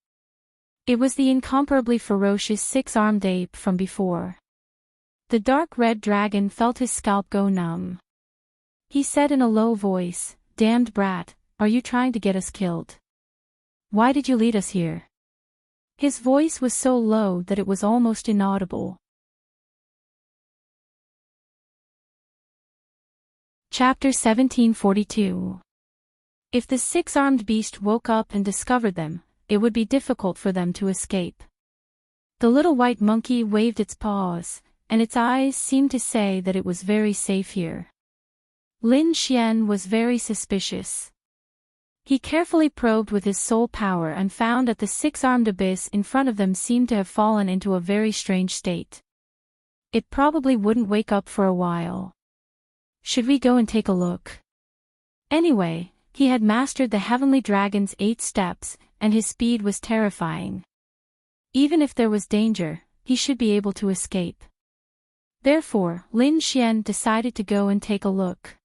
A: It was the incomparably ferocious six-armed ape from before. The dark red dragon felt his scalp go numb. He said in a low voice, "Damned brat, are you trying to get us killed? Why did you lead us here?" His voice was so low that it was almost inaudible. Chapter 1742. If the six-armed beast woke up and discovered them, it would be difficult for them to escape. The little white monkey waved its paws, and its eyes seemed to say that it was very safe here. Lin Xian was very suspicious. He carefully probed with his soul power and found that the six-armed abyss in front of them seemed to have fallen into a very strange state. It probably wouldn't wake up for a while. Should we go and take a look? Anyway, he had mastered the heavenly dragon's 8 steps, and his speed was terrifying. Even if there was danger, he should be able to escape. Therefore, Lin Xian decided to go and take a look.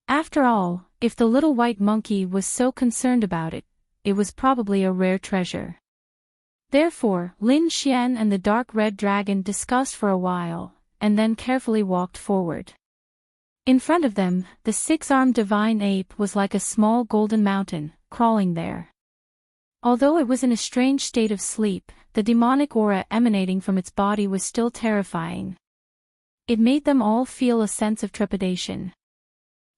A: After all, if the little white monkey was so concerned about it, it was probably a rare treasure. Therefore, Lin Xian and the dark red dragon discussed for a while, and then carefully walked forward. In front of them, the six-armed divine ape was like a small golden mountain, crawling there. Although it was in a strange state of sleep, the demonic aura emanating from its body was still terrifying. It made them all feel a sense of trepidation.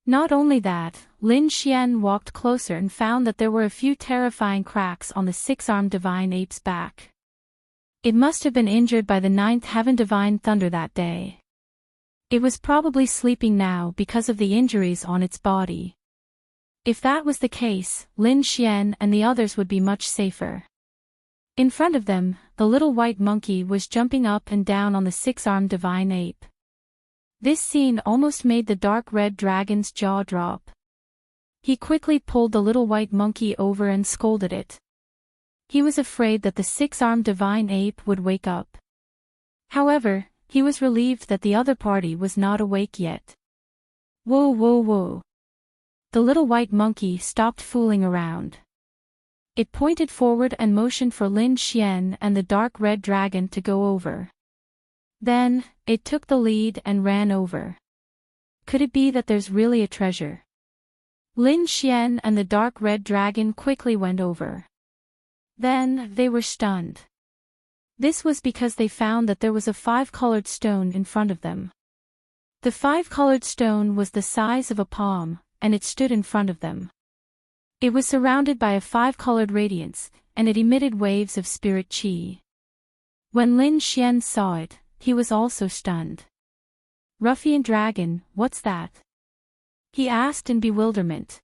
A: Not only that, Lin Xian walked closer and found that there were a few terrifying cracks on the six-armed divine ape's back. It must have been injured by the 9th heaven divine thunder that day. It was probably sleeping now because of the injuries on its body. If that was the case, Lin Xian and the others would be much safer. In front of them, the little white monkey was jumping up and down on the six-armed divine ape. This scene almost made the dark red dragon's jaw drop. He quickly pulled the little white monkey over and scolded it. He was afraid that the six-armed divine ape would wake up. However, he was relieved that the other party was not awake yet. "Whoa, whoa, whoa." The little white monkey stopped fooling around. It pointed forward and motioned for Lin Xian and the dark red dragon to go over. Then, it took the lead and ran over. Could it be that there's really a treasure? Lin Xian and the dark red dragon quickly went over. Then, they were stunned. This was because they found that there was a 5-colored stone in front of them. The 5-colored stone was the size of a palm, and it stood in front of them. It was surrounded by a 5-colored radiance, and it emitted waves of spirit qi. When Lin Xian saw it, he was also stunned. "Ruffian dragon, what's that?" he asked in bewilderment.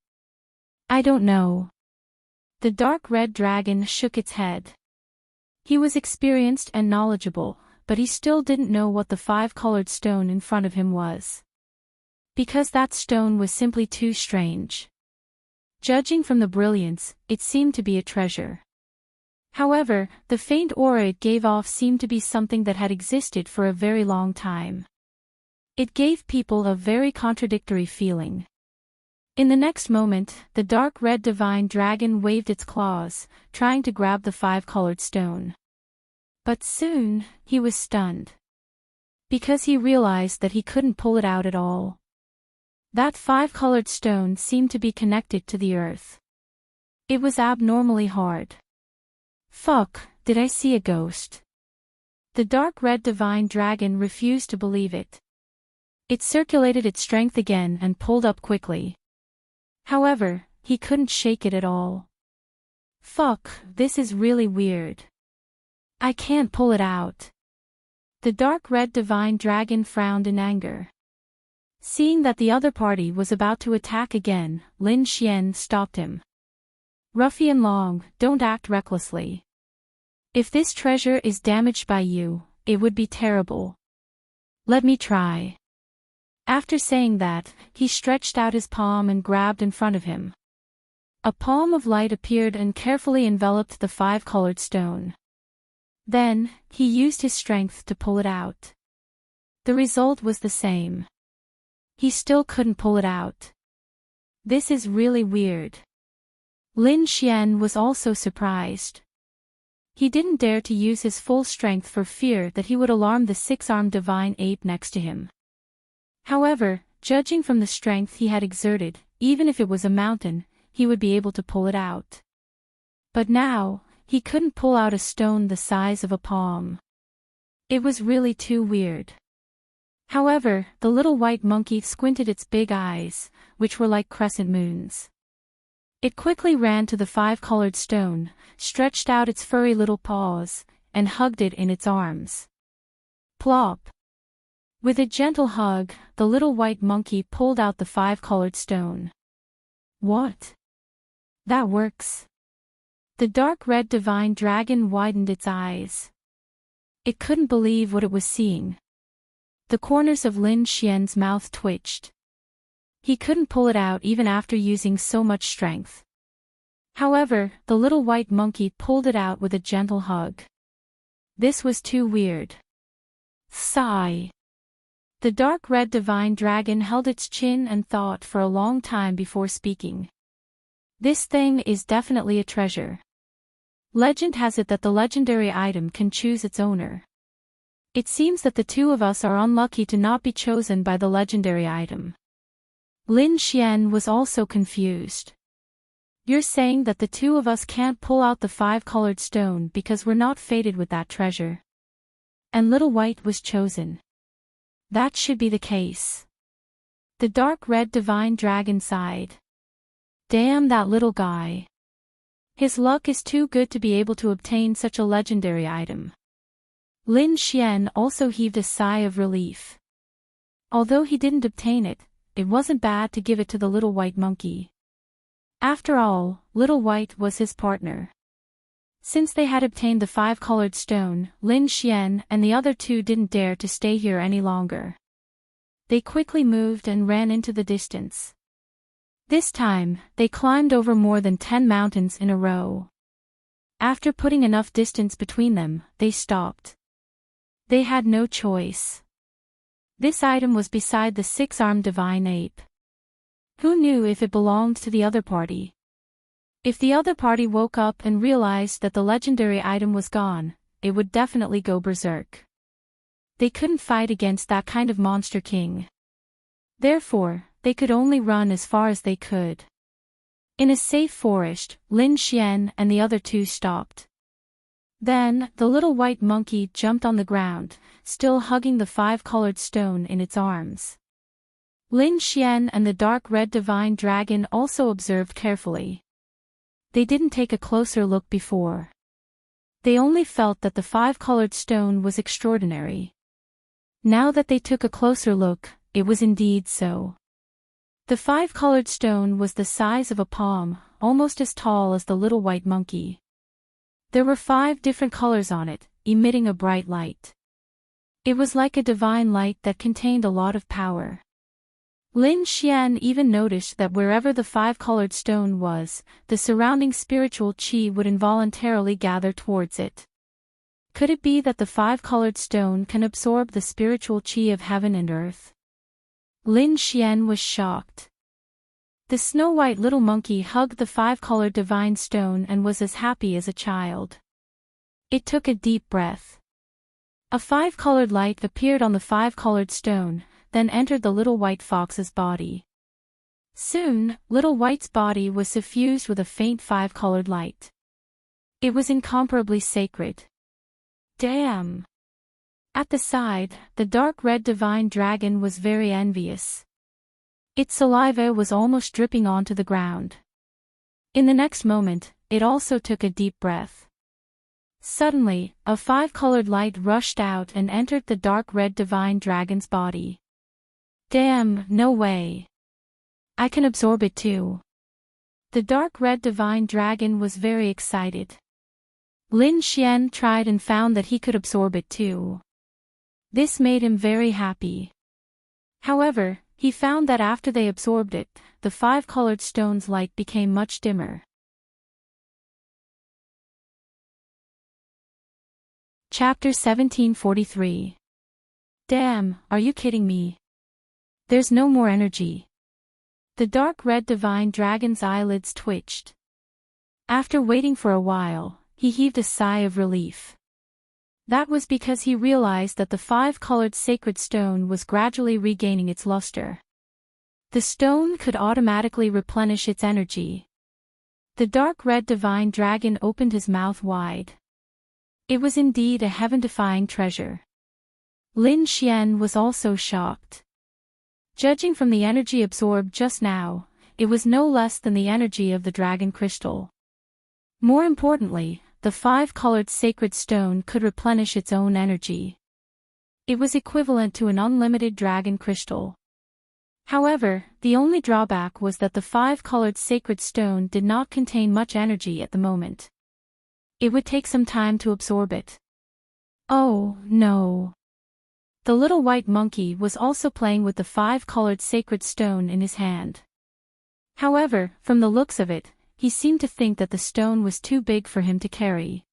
A: "I don't know." The dark red dragon shook its head. He was experienced and knowledgeable, but he still didn't know what the 5-colored stone in front of him was. Because that stone was simply too strange. Judging from the brilliance, it seemed to be a treasure. However, the faint aura it gave off seemed to be something that had existed for a very long time. It gave people a very contradictory feeling. In the next moment, the dark red divine dragon waved its claws, trying to grab the 5-colored stone. But soon, he was stunned. because he realized that he couldn't pull it out at all. That 5-colored stone seemed to be connected to the earth. It was abnormally hard. Fuck, did I see a ghost? The dark red divine dragon refused to believe it. It circulated its strength again and pulled up quickly. However, he couldn't shake it at all. Fuck, this is really weird. I can't pull it out. The dark red divine dragon frowned in anger. Seeing that the other party was about to attack again, Lin Xian stopped him. Ruffian Long, don't act recklessly. If this treasure is damaged by you, it would be terrible. Let me try. After saying that, he stretched out his palm and grabbed in front of him. A palm of light appeared and carefully enveloped the 5-colored stone. Then, he used his strength to pull it out. The result was the same. He still couldn't pull it out. This is really weird. Lin Xian was also surprised. He didn't dare to use his full strength for fear that he would alarm the 6-armed divine ape next to him. However, judging from the strength he had exerted, even if it was a mountain, he would be able to pull it out. But now, he couldn't pull out a stone the size of a palm. It was really too weird. However, the little white monkey squinted its big eyes, which were like crescent moons. It quickly ran to the 5-colored stone, stretched out its furry little paws, and hugged it in its arms. Plop! With a gentle hug, the little white monkey pulled out the 5-colored stone. What? That works. The dark red divine dragon widened its eyes. It couldn't believe what it was seeing. The corners of Lin Xian's mouth twitched. He couldn't pull it out even after using so much strength. However, the little white monkey pulled it out with a gentle hug. This was too weird. Sigh. The dark red divine dragon held its chin and thought for a long time before speaking. This thing is definitely a treasure. Legend has it that the legendary item can choose its owner. It seems that the two of us are unlucky to not be chosen by the legendary item. Lin Xian was also confused. You're saying that the two of us can't pull out the 5-colored stone because we're not fated with that treasure. And Little White was chosen. That should be the case. The dark red divine dragon sighed. Damn that little guy. His luck is too good to be able to obtain such a legendary item. Lin Xian also heaved a sigh of relief. Although he didn't obtain it, it wasn't bad to give it to the little white monkey. After all, Little White was his partner. Since they had obtained the 5-colored stone, Lin Xian and the other two didn't dare to stay here any longer. They quickly moved and ran into the distance. This time, they climbed over more than 10 mountains in a row. After putting enough distance between them, they stopped. They had no choice. This item was beside the 6-armed divine ape. Who knew if it belonged to the other party? If the other party woke up and realized that the legendary item was gone, it would definitely go berserk. They couldn't fight against that kind of monster king. Therefore, they could only run as far as they could. In a safe forest, Lin Xian and the other two stopped. Then, the little white monkey jumped on the ground, still hugging the 5-colored stone in its arms. Lin Xian and the dark red divine dragon also observed carefully. They didn't take a closer look before. They only felt that the 5-colored stone was extraordinary. Now that they took a closer look, it was indeed so. The 5-colored stone was the size of a palm, almost as tall as the little white monkey. There were 5 different colors on it, emitting a bright light. It was like a divine light that contained a lot of power. Lin Xian even noticed that wherever the 5-colored stone was, the surrounding spiritual qi would involuntarily gather towards it. Could it be that the 5-colored stone can absorb the spiritual qi of heaven and earth? Lin Xian was shocked. The snow-white little monkey hugged the 5-colored divine stone and was as happy as a child. It took a deep breath. A five-colored light appeared on the five-colored stone, then entered the little white fox's body. Soon, Little White's body was suffused with a faint five-colored light. It was incomparably sacred. Damn! At the side, the dark red divine dragon was very envious. Its saliva was almost dripping onto the ground. In the next moment, it also took a deep breath. Suddenly, a five-colored light rushed out and entered the dark red divine dragon's body. Damn, no way. I can absorb it too. The dark red divine dragon was very excited. Lin Xian tried and found that he could absorb it too. This made him very happy. However, he found that after they absorbed it, the five-colored stone's light became much dimmer. Chapter 1743. Damn, are you kidding me? There's no more energy. The dark red divine dragon's eyelids twitched. After waiting for a while, he heaved a sigh of relief. That was because he realized that the five-colored sacred stone was gradually regaining its luster. The stone could automatically replenish its energy. The dark red divine dragon opened his mouth wide. It was indeed a heaven-defying treasure. Lin Xian was also shocked. Judging from the energy absorbed just now, it was no less than the energy of the dragon crystal. More importantly, the five-colored sacred stone could replenish its own energy. It was equivalent to an unlimited dragon crystal. However, the only drawback was that the five-colored sacred stone did not contain much energy at the moment. It would take some time to absorb it. Oh, no. The little white monkey was also playing with the five-colored sacred stone in his hand. However, from the looks of it, he seemed to think that the stone was too big for him to carry.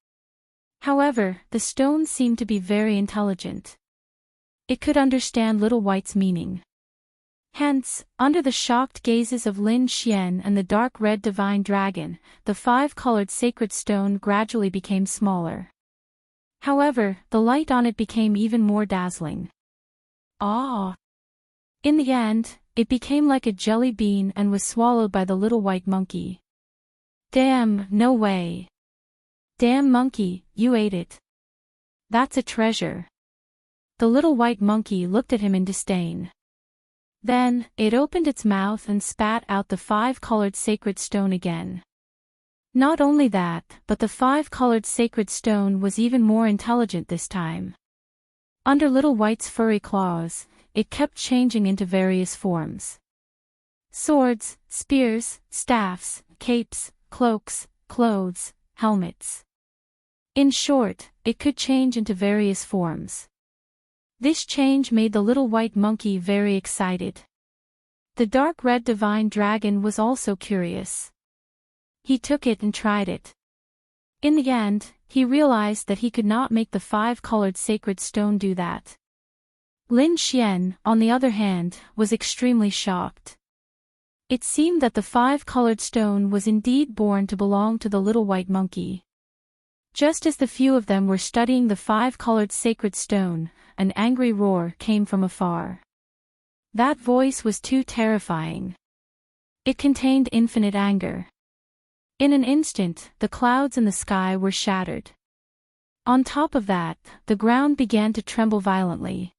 A: However, the stone seemed to be very intelligent. It could understand Little White's meaning. Hence, under the shocked gazes of Lin Xian and the dark red divine dragon, the five-colored sacred stone gradually became smaller. However, the light on it became even more dazzling. Ah! In the end, it became like a jelly bean and was swallowed by the little white monkey. Damn, no way. Damn monkey, you ate it. That's a treasure. The little white monkey looked at him in disdain. Then, it opened its mouth and spat out the five-colored sacred stone again. Not only that, but the five-colored sacred stone was even more intelligent this time. Under Little White's furry claws, it kept changing into various forms. Swords, spears, staffs, capes, cloaks, clothes, helmets. In short, it could change into various forms. This change made the little white monkey very excited. The dark red divine dragon was also curious. He took it and tried it. In the end, he realized that he could not make the five-colored sacred stone do that. Lin Xian, on the other hand, was extremely shocked. It seemed that the five-colored stone was indeed born to belong to the little white monkey. Just as the few of them were studying the five-colored sacred stone, an angry roar came from afar. That voice was too terrifying. It contained infinite anger. In an instant, the clouds in the sky were shattered. On top of that, the ground began to tremble violently.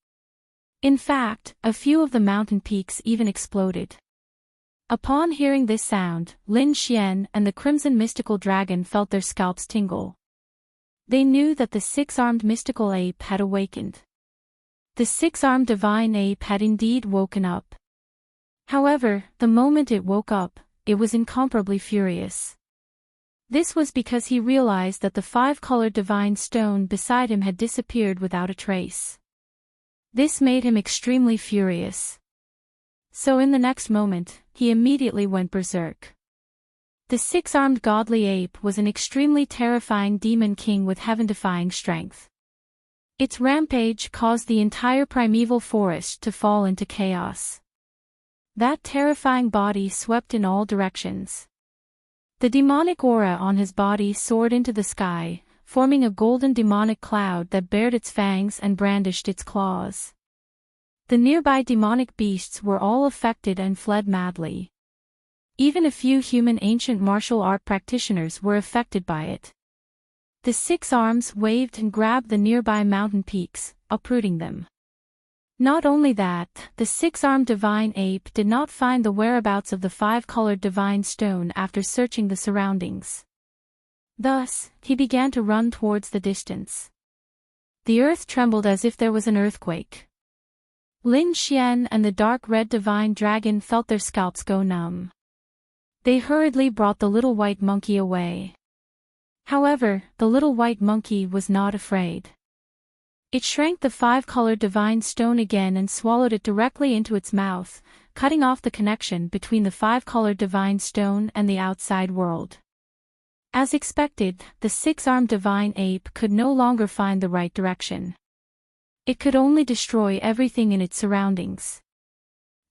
A: In fact, a few of the mountain peaks even exploded. Upon hearing this sound, Lin Xian and the Crimson Mystical Dragon felt their scalps tingle. They knew that the six-armed mystical ape had awakened. The six-armed divine ape had indeed woken up. However, the moment it woke up, it was incomparably furious. This was because he realized that the five-colored divine stone beside him had disappeared without a trace. This made him extremely furious. So in the next moment, he immediately went berserk. The six-armed godly ape was an extremely terrifying demon king with heaven-defying strength. Its rampage caused the entire primeval forest to fall into chaos. That terrifying body swept in all directions. The demonic aura on his body soared into the sky, forming a golden demonic cloud that bared its fangs and brandished its claws. The nearby demonic beasts were all affected and fled madly. Even a few human ancient martial art practitioners were affected by it. The 6 arms waved and grabbed the nearby mountain peaks, uprooting them. Not only that, the 6-armed divine ape did not find the whereabouts of the 5-colored divine stone after searching the surroundings. Thus, he began to run towards the distance. The earth trembled as if there was an earthquake. Lin Xian and the dark red divine dragon felt their scalps go numb. They hurriedly brought the little white monkey away. However, the little white monkey was not afraid. It shrank the 5-colored divine stone again and swallowed it directly into its mouth, cutting off the connection between the 5-colored divine stone and the outside world. As expected, the 6-armed divine ape could no longer find the right direction. It could only destroy everything in its surroundings.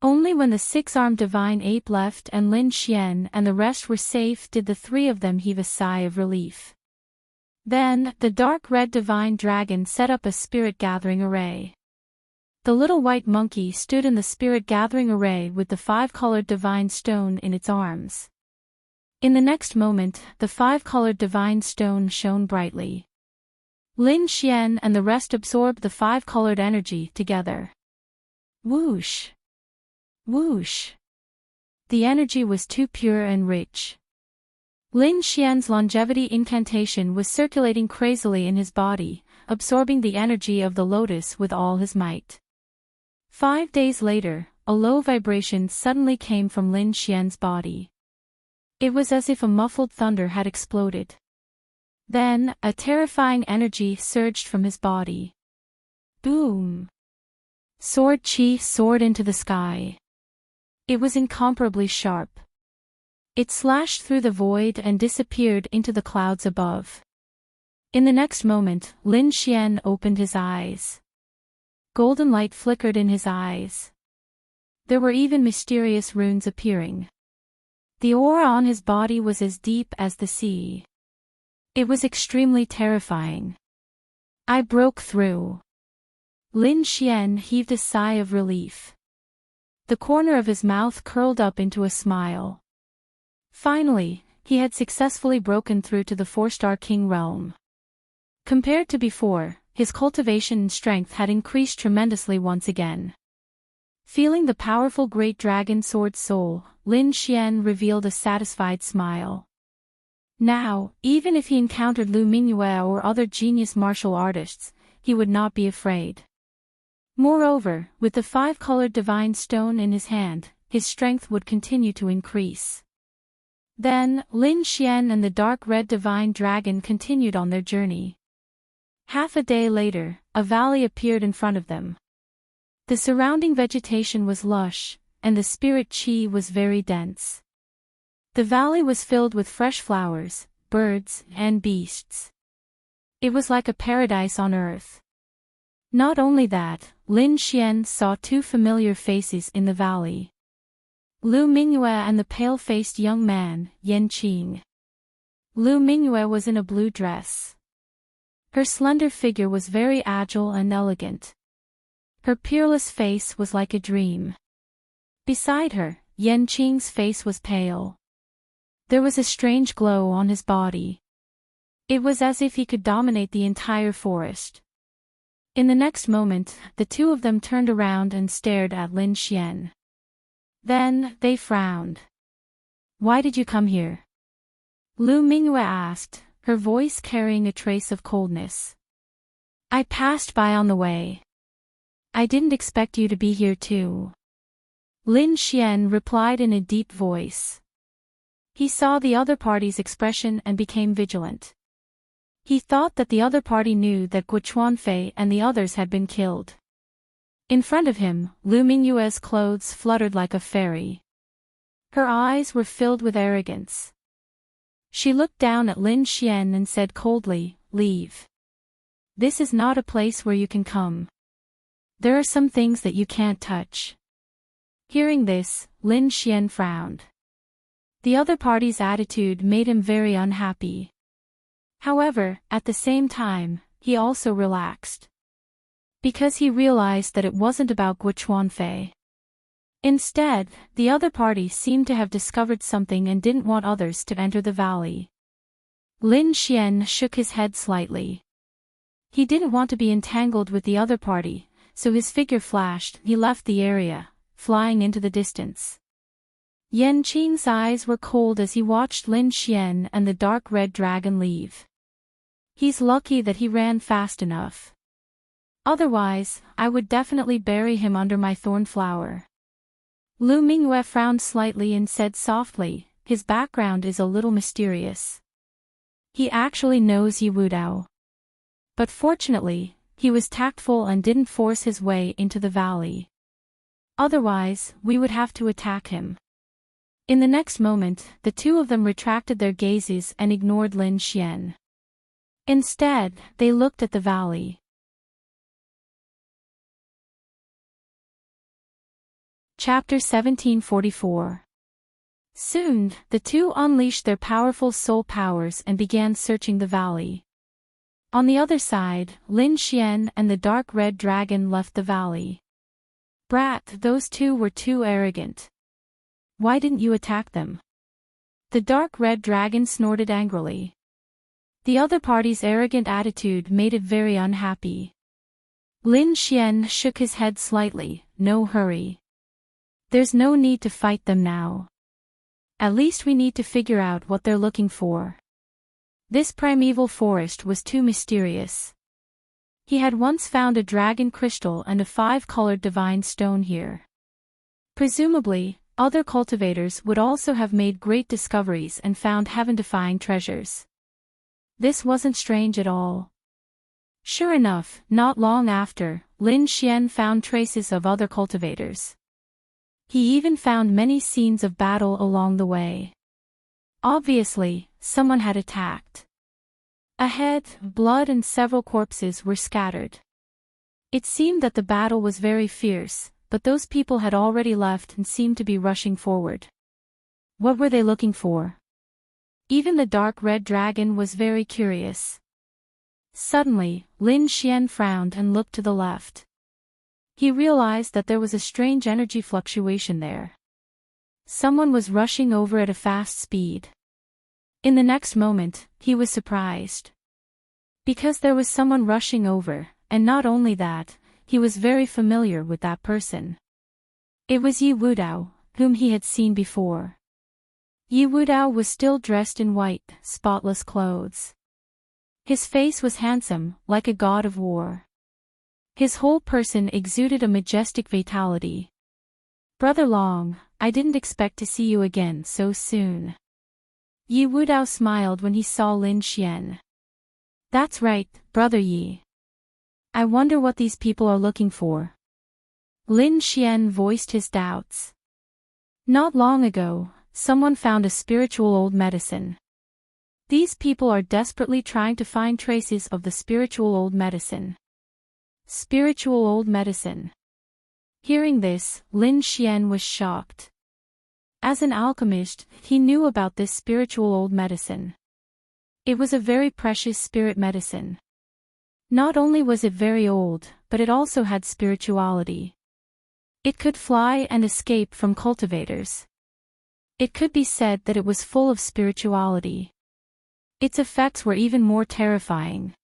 A: Only when the 6-armed divine ape left and Lin Xian and the rest were safe did the 3 of them heave a sigh of relief. Then, the dark red divine dragon set up a spirit gathering array. The little white monkey stood in the spirit gathering array with the 5-colored divine stone in its arms. In the next moment, the 5-colored divine stone shone brightly. Lin Xian and the rest absorbed the 5-colored energy together. Whoosh! Whoosh! The energy was too pure and rich. Lin Xian's longevity incantation was circulating crazily in his body, absorbing the energy of the lotus with all his might. 5 days later, a low vibration suddenly came from Lin Xian's body. It was as if a muffled thunder had exploded. Then, a terrifying energy surged from his body. Boom! Sword chi soared into the sky. It was incomparably sharp. It slashed through the void and disappeared into the clouds above. In the next moment, Lin Xian opened his eyes. Golden light flickered in his eyes. There were even mysterious runes appearing. The aura on his body was as deep as the sea. It was extremely terrifying. I broke through. Lin Xian heaved a sigh of relief. The corner of his mouth curled up into a smile. Finally, he had successfully broken through to the 4-star king realm. Compared to before, his cultivation and strength had increased tremendously once again. Feeling the powerful great dragon sword's soul, Lin Xian revealed a satisfied smile. Now, even if he encountered Lu Mingyue or other genius martial artists, he would not be afraid. Moreover, with the 5-colored divine stone in his hand, his strength would continue to increase. Then, Lin Xian and the dark red divine dragon continued on their journey. Half a day later, a valley appeared in front of them. The surrounding vegetation was lush, and the spirit chi was very dense. The valley was filled with fresh flowers, birds, and beasts. It was like a paradise on earth. Not only that, Lin Xian saw 2 familiar faces in the valley. Lu Mingyue and the pale-faced young man, Enchanting. Lu Mingyue was in a blue dress. Her slender figure was very agile and elegant. Her peerless face was like a dream. Beside her, Enchanting's face was pale. There was a strange glow on his body. It was as if he could dominate the entire forest. In the next moment, the 2 of them turned around and stared at Lin Xian. Then, they frowned. Why did you come here? Lu Mingyue asked, her voice carrying a trace of coldness. I passed by on the way. I didn't expect you to be here too. Lin Xian replied in a deep voice. He saw the other party's expression and became vigilant. He thought that the other party knew that Guo Chuanfei and the others had been killed. In front of him, Lu Mingyue's clothes fluttered like a fairy. Her eyes were filled with arrogance. She looked down at Lin Xian and said coldly, "Leave. This is not a place where you can come. There are some things that you can't touch." Hearing this, Lin Xian frowned. The other party's attitude made him very unhappy. However, at the same time, he also relaxed. Because he realized that it wasn't about Guochuanfei. Instead, the other party seemed to have discovered something and didn't want others to enter the valley. Lin Xian shook his head slightly. He didn't want to be entangled with the other party, so his figure flashed, he left the area, flying into the distance. Yan Qing's eyes were cold as he watched Lin Xian and the dark red dragon leave. He's lucky that he ran fast enough. Otherwise, I would definitely bury him under my thorn flower. Lu Mingyue frowned slightly and said softly, his background is a little mysterious. He actually knows Yi Wudao. But fortunately, he was tactful and didn't force his way into the valley. Otherwise, we would have to attack him. In the next moment, the two of them retracted their gazes and ignored Lin Xian. Instead, they looked at the valley. Chapter 1744. Soon, the two unleashed their powerful soul powers and began searching the valley. On the other side, Lin Xian and the dark red dragon left the valley. Brat, those two were too arrogant. Why didn't you attack them? The dark red dragon snorted angrily. The other party's arrogant attitude made it very unhappy. Lin Xian shook his head slightly, no hurry. There's no need to fight them now. At least we need to figure out what they're looking for. This primeval forest was too mysterious. He had once found a dragon crystal and a 5-colored divine stone here. Presumably, other cultivators would also have made great discoveries and found heaven-defying treasures. This wasn't strange at all. Sure enough, not long after, Lin Xian found traces of other cultivators. He even found many scenes of battle along the way. Obviously, someone had attacked. Ahead, blood and several corpses were scattered. It seemed that the battle was very fierce, but those people had already left and seemed to be rushing forward. What were they looking for? Even the dark red dragon was very curious. Suddenly, Lin Xian frowned and looked to the left. He realized that there was a strange energy fluctuation there. Someone was rushing over at a fast speed. In the next moment, he was surprised. Because there was someone rushing over, and not only that, he was very familiar with that person. It was Yi Wudao, whom he had seen before. Yi Wudao was still dressed in white, spotless clothes. His face was handsome, like a god of war. His whole person exuded a majestic vitality. Brother Long, I didn't expect to see you again so soon. Yi Wudao smiled when he saw Lin Xian. That's right, Brother Yi. I wonder what these people are looking for. Lin Xian voiced his doubts. Not long ago, someone found a spiritual old medicine. These people are desperately trying to find traces of the spiritual old medicine. Spiritual old medicine. Hearing this, Lin Xian was shocked. As an alchemist, he knew about this spiritual old medicine. It was a very precious spirit medicine. Not only was it very old, but it also had spirituality. It could fly and escape from cultivators. It could be said that it was full of spirituality. Its effects were even more terrifying.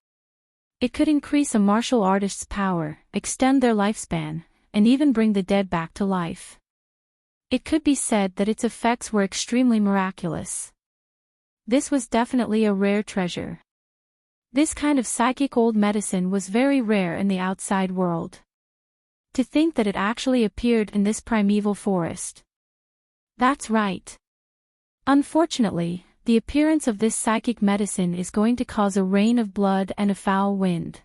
A: It could increase a martial artist's power, extend their lifespan, and even bring the dead back to life. It could be said that its effects were extremely miraculous. This was definitely a rare treasure. This kind of psychic old medicine was very rare in the outside world. To think that it actually appeared in this primeval forest. That's right. Unfortunately, the appearance of this psychic medicine is going to cause a rain of blood and a foul wind.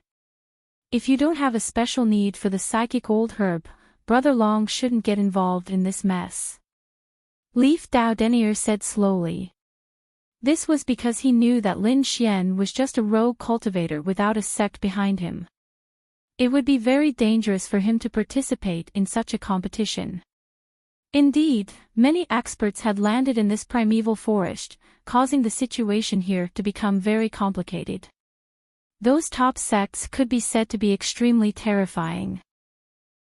A: If you don't have a special need for the psychic old herb, Brother Long shouldn't get involved in this mess. Leaf Dao Denier said slowly. This was because he knew that Lin Xian was just a rogue cultivator without a sect behind him. It would be very dangerous for him to participate in such a competition. Indeed, many experts had landed in this primeval forest, causing the situation here to become very complicated. Those top sects could be said to be extremely terrifying.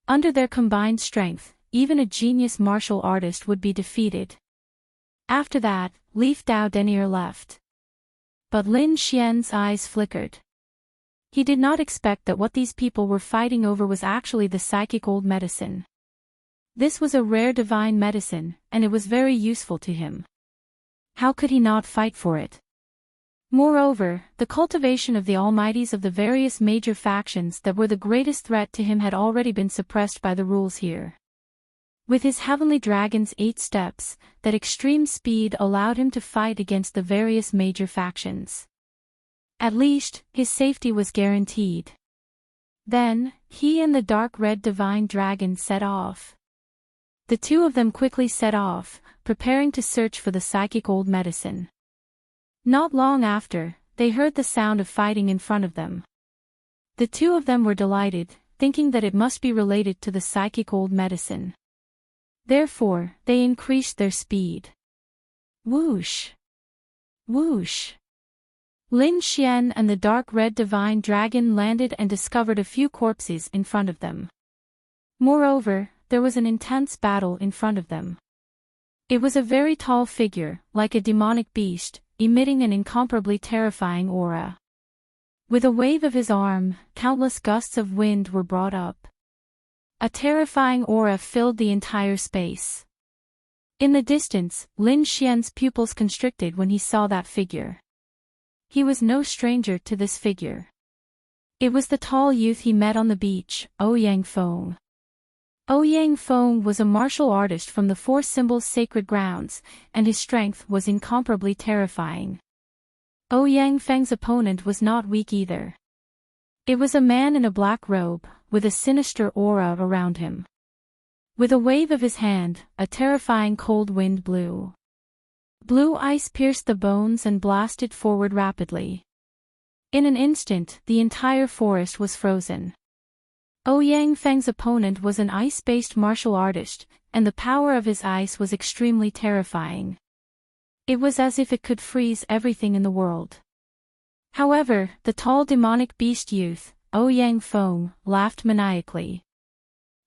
A: Under their combined strength, even a genius martial artist would be defeated. After that, Leaf Dao Denier left. But Lin Xian's eyes flickered. He did not expect that what these people were fighting over was actually the psychic old medicine. This was a rare divine medicine, and it was very useful to him. How could he not fight for it? Moreover, the cultivation of the almighties of the various major factions that were the greatest threat to him had already been suppressed by the rules here. With his heavenly dragon's 8 steps, that extreme speed allowed him to fight against the various major factions. At least, his safety was guaranteed. Then, he and the dark red divine dragon set off. The two of them quickly set off, preparing to search for the psychic old medicine. Not long after, they heard the sound of fighting in front of them. The two of them were delighted, thinking that it must be related to the psychic old medicine. Therefore, they increased their speed. Whoosh! Whoosh! Lin Xian and the dark red divine dragon landed and discovered a few corpses in front of them. Moreover, there was an intense battle in front of them. It was a very tall figure, like a demonic beast, emitting an incomparably terrifying aura. With a wave of his arm, countless gusts of wind were brought up. A terrifying aura filled the entire space. In the distance, Lin Xian's pupils constricted when he saw that figure. He was no stranger to this figure. It was the tall youth he met on the beach, Ouyang Feng. Ouyang Feng was a martial artist from the 4 Symbols Sacred Grounds, and his strength was incomparably terrifying. Ouyang Feng's opponent was not weak either. It was a man in a black robe, with a sinister aura around him. With a wave of his hand, a terrifying cold wind blew. Blue ice pierced the bones and blasted forward rapidly. In an instant, the entire forest was frozen. Ouyang Feng's opponent was an ice-based martial artist, and the power of his ice was extremely terrifying. It was as if it could freeze everything in the world. However, the tall demonic beast youth, Ouyang Feng, laughed maniacally.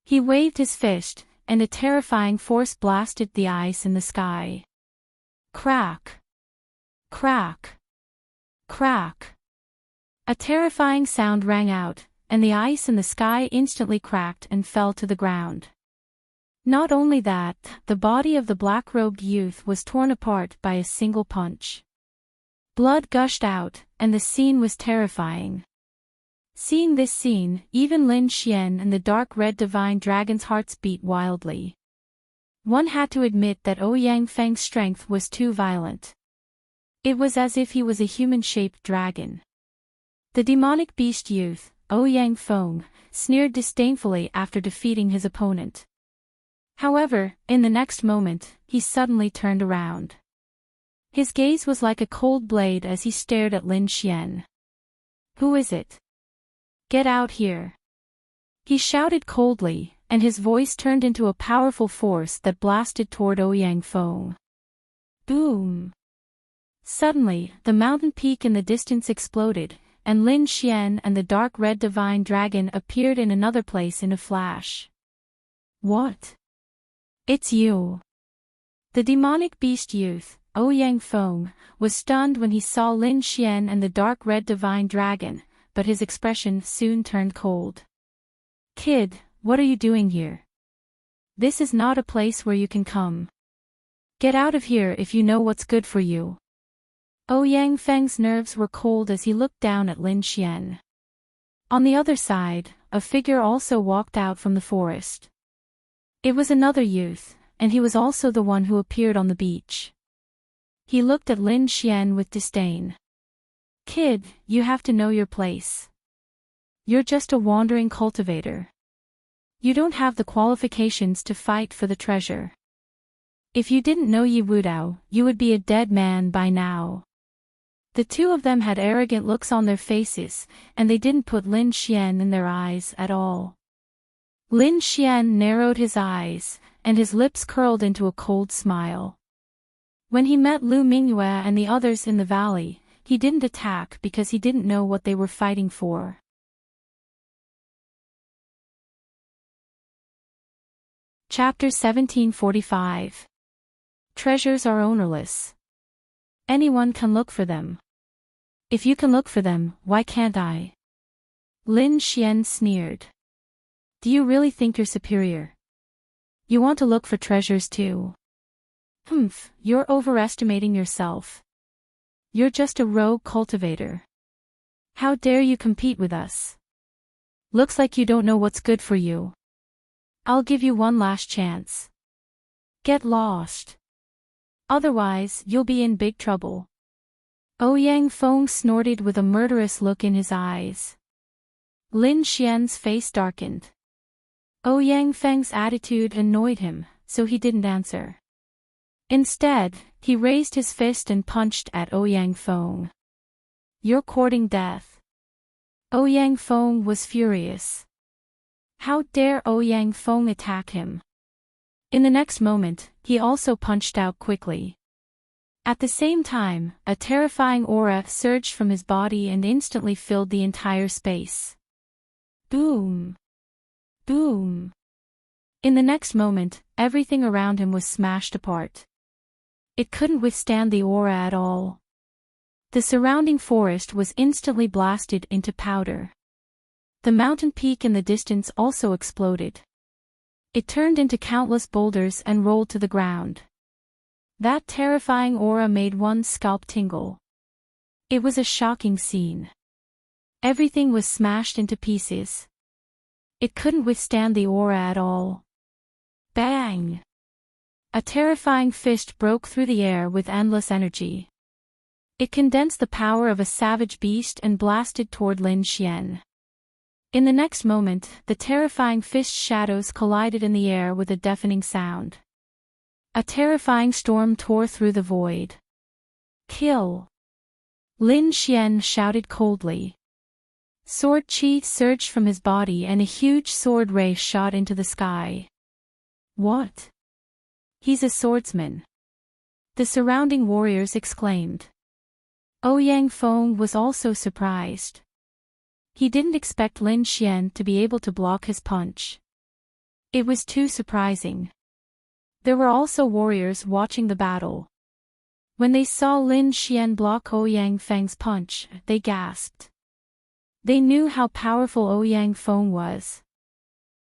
A: He waved his fist, and a terrifying force blasted the ice in the sky. Crack! Crack! Crack! A terrifying sound rang out, and the ice in the sky instantly cracked and fell to the ground. Not only that, the body of the black-robed youth was torn apart by a single punch. Blood gushed out, and the scene was terrifying. Seeing this scene, even Lin Xian and the dark red divine dragon's hearts beat wildly. One had to admit that Ouyang Feng's strength was too violent. It was as if he was a human-shaped dragon. The demonic beast youth, Ouyang Feng, sneered disdainfully after defeating his opponent. However, in the next moment, he suddenly turned around. His gaze was like a cold blade as he stared at Lin Xian. "Who is it? Get out here!" He shouted coldly, and his voice turned into a powerful force that blasted toward Ouyang Feng. Boom! Suddenly, the mountain peak in the distance exploded, and Lin Xian and the dark red divine dragon appeared in another place in a flash. "What? It's you!" The demonic beast youth, Ouyang Feng, was stunned when he saw Lin Xian and the dark red divine dragon, but his expression soon turned cold. "Kid, what are you doing here? This is not a place where you can come. Get out of here if you know what's good for you." Ouyang Feng's nerves were cold as he looked down at Lin Xian. On the other side, a figure also walked out from the forest. It was another youth, and he was also the one who appeared on the beach. He looked at Lin Xian with disdain. "Kid, you have to know your place. You're just a wandering cultivator. You don't have the qualifications to fight for the treasure. If you didn't know Yi Wudao, you would be a dead man by now." The two of them had arrogant looks on their faces, and they didn't put Lin Xian in their eyes at all. Lin Xian narrowed his eyes, and his lips curled into a cold smile. When he met Lu Mingyue and the others in the valley, he didn't attack because he didn't know what they were fighting for. Chapter 1745. Treasures are ownerless. Anyone can look for them. If you can look for them, why can't I? Lin Xian sneered. Do you really think you're superior? You want to look for treasures too? You're overestimating yourself. You're just a rogue cultivator. How dare you compete with us? Looks like you don't know what's good for you. I'll give you one last chance. Get lost. Otherwise, you'll be in big trouble. Ouyang Feng snorted with a murderous look in his eyes. Lin Xian's face darkened. Ouyang Feng's attitude annoyed him, so he didn't answer. Instead, he raised his fist and punched at Ouyang Feng. You're courting death. Ouyang Feng was furious. How dare Ouyang Feng attack him? In the next moment, he also punched out quickly. At the same time, a terrifying aura surged from his body and instantly filled the entire space. Boom! Boom! In the next moment, everything around him was smashed apart. It couldn't withstand the aura at all. The surrounding forest was instantly blasted into powder. The mountain peak in the distance also exploded. It turned into countless boulders and rolled to the ground. That terrifying aura made one's scalp tingle. It was a shocking scene. Everything was smashed into pieces. It couldn't withstand the aura at all. Bang! A terrifying fist broke through the air with endless energy. It condensed the power of a savage beast and blasted toward Lin Xian. In the next moment, the terrifying fist shadows collided in the air with a deafening sound. A terrifying storm tore through the void. Kill! Lin Xian shouted coldly. Sword chi surged from his body and a huge sword ray shot into the sky. What? He's a swordsman. The surrounding warriors exclaimed. Ouyang Feng was also surprised. He didn't expect Lin Xian to be able to block his punch. It was too surprising. There were also warriors watching the battle. When they saw Lin Xian block Ouyang Feng's punch, they gasped. They knew how powerful Ouyang Feng was.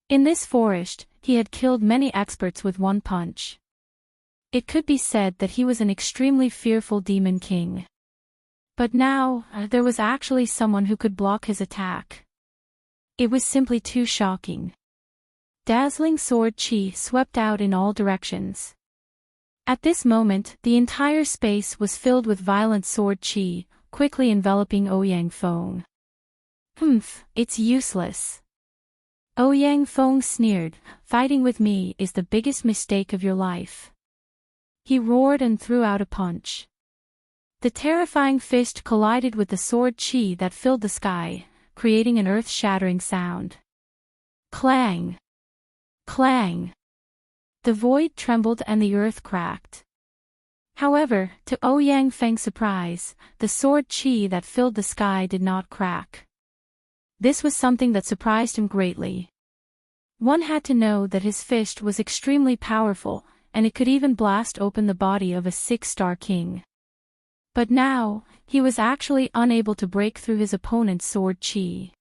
A: In this forest, he had killed many experts with one punch. It could be said that he was an extremely fearful demon king. But now, there was actually someone who could block his attack. It was simply too shocking. Dazzling sword chi swept out in all directions. At this moment, the entire space was filled with violent sword chi, quickly enveloping Ouyang Feng. It's useless. Ouyang Feng sneered, fighting with me is the biggest mistake of your life. He roared and threw out a punch. The terrifying fist collided with the sword chi that filled the sky, creating an earth-shattering sound. Clang! Clang! The void trembled and the earth cracked. However, to Ouyang Feng's surprise, the sword chi that filled the sky did not crack. This was something that surprised him greatly. One had to know that his fist was extremely powerful, and it could even blast open the body of a 6-star king. But now, he was actually unable to break through his opponent's sword chi.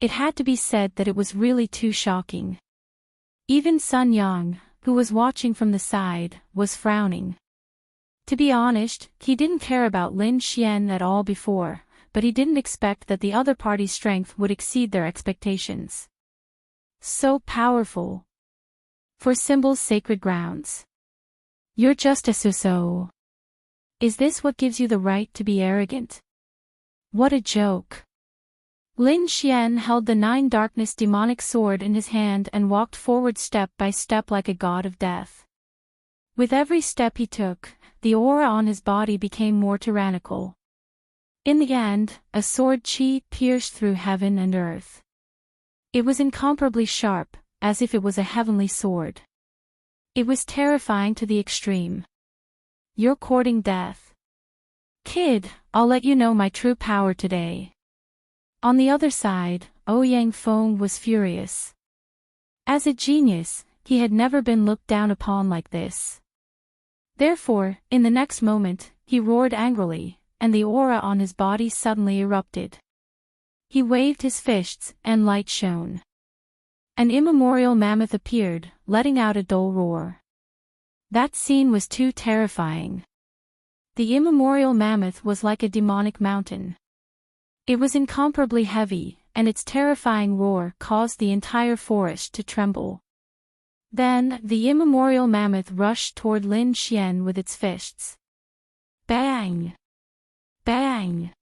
A: It had to be said that it was really too shocking. Even Sun Yang, who was watching from the side, was frowning. To be honest, he didn't care about Lin Xian at all before, but he didn't expect that the other party's strength would exceed their expectations. So powerful. For Symbol's sacred grounds. You're just a so-so. Is this what gives you the right to be arrogant? What a joke. Lin Xian held the 9 darkness demonic sword in his hand and walked forward step by step like a god of death. With every step he took, the aura on his body became more tyrannical. In the end, a sword chi pierced through heaven and earth. It was incomparably sharp, as if it was a heavenly sword. It was terrifying to the extreme. You're courting death. Kid, I'll let you know my true power today. On the other side, Ouyang Feng was furious. As a genius, he had never been looked down upon like this. Therefore, in the next moment, he roared angrily, and the aura on his body suddenly erupted. He waved his fists, and light shone. An immemorial mammoth appeared, letting out a dull roar. That scene was too terrifying. The immemorial mammoth was like a demonic mountain. It was incomparably heavy, and its terrifying roar caused the entire forest to tremble. Then, the immemorial mammoth rushed toward Lin Xian with its fists. Bang! Bang!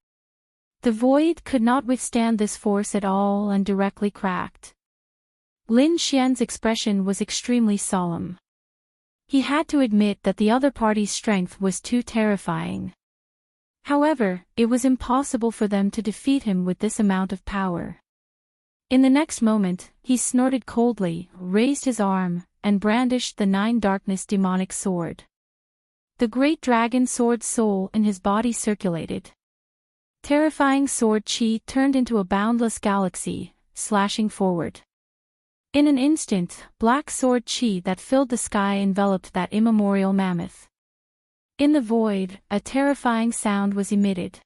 A: The void could not withstand this force at all and directly cracked. Lin Xian's expression was extremely solemn. He had to admit that the other party's strength was too terrifying. However, it was impossible for them to defeat him with this amount of power. In the next moment, he snorted coldly, raised his arm, and brandished the Nine Darkness demonic sword. The great dragon sword's soul in his body circulated. Terrifying sword chi turned into a boundless galaxy, slashing forward. In an instant, black sword chi that filled the sky enveloped that immemorial mammoth. In the void, a terrifying sound was emitted.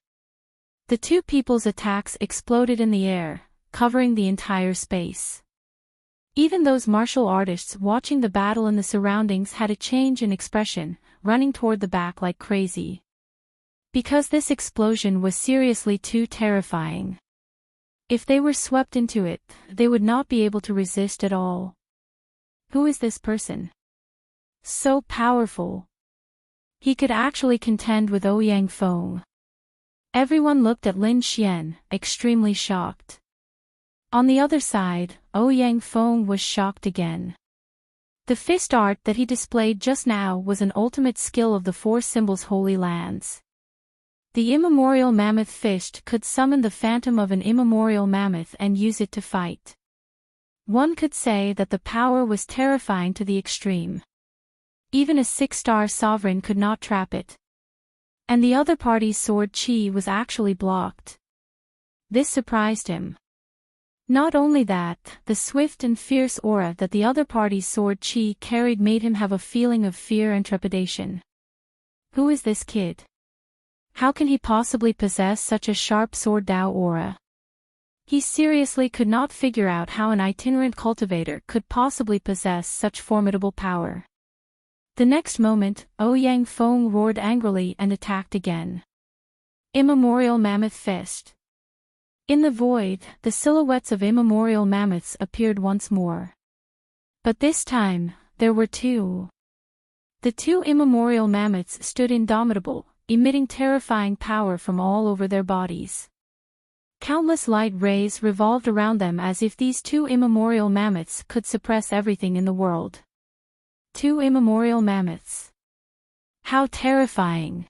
A: The two people's attacks exploded in the air, covering the entire space. Even those martial artists watching the battle in the surroundings had a change in expression, running toward the back like crazy. Because this explosion was seriously too terrifying. If they were swept into it, they would not be able to resist at all. Who is this person? So powerful. He could actually contend with Ouyang Feng. Everyone looked at Lin Xian, extremely shocked. On the other side, Ouyang Feng was shocked again. The fist art that he displayed just now was an ultimate skill of the Four Symbols Holy Lands. The immemorial mammoth fist could summon the phantom of an immemorial mammoth and use it to fight. One could say that the power was terrifying to the extreme. Even a 6-star sovereign could not trap it. And the other party's sword chi was actually blocked. This surprised him. Not only that, the swift and fierce aura that the other party's sword chi carried made him have a feeling of fear and trepidation. Who is this kid? How can he possibly possess such a sharp sword Dao aura? He seriously could not figure out how an itinerant cultivator could possibly possess such formidable power. The next moment, Ouyang Feng roared angrily and attacked again. Immemorial Mammoth Fist. In the void, the silhouettes of immemorial mammoths appeared once more. But this time, there were two. The two immemorial mammoths stood indomitable, emitting terrifying power from all over their bodies. Countless light rays revolved around them as if these two immemorial mammoths could suppress everything in the world. Two immemorial mammoths. How terrifying!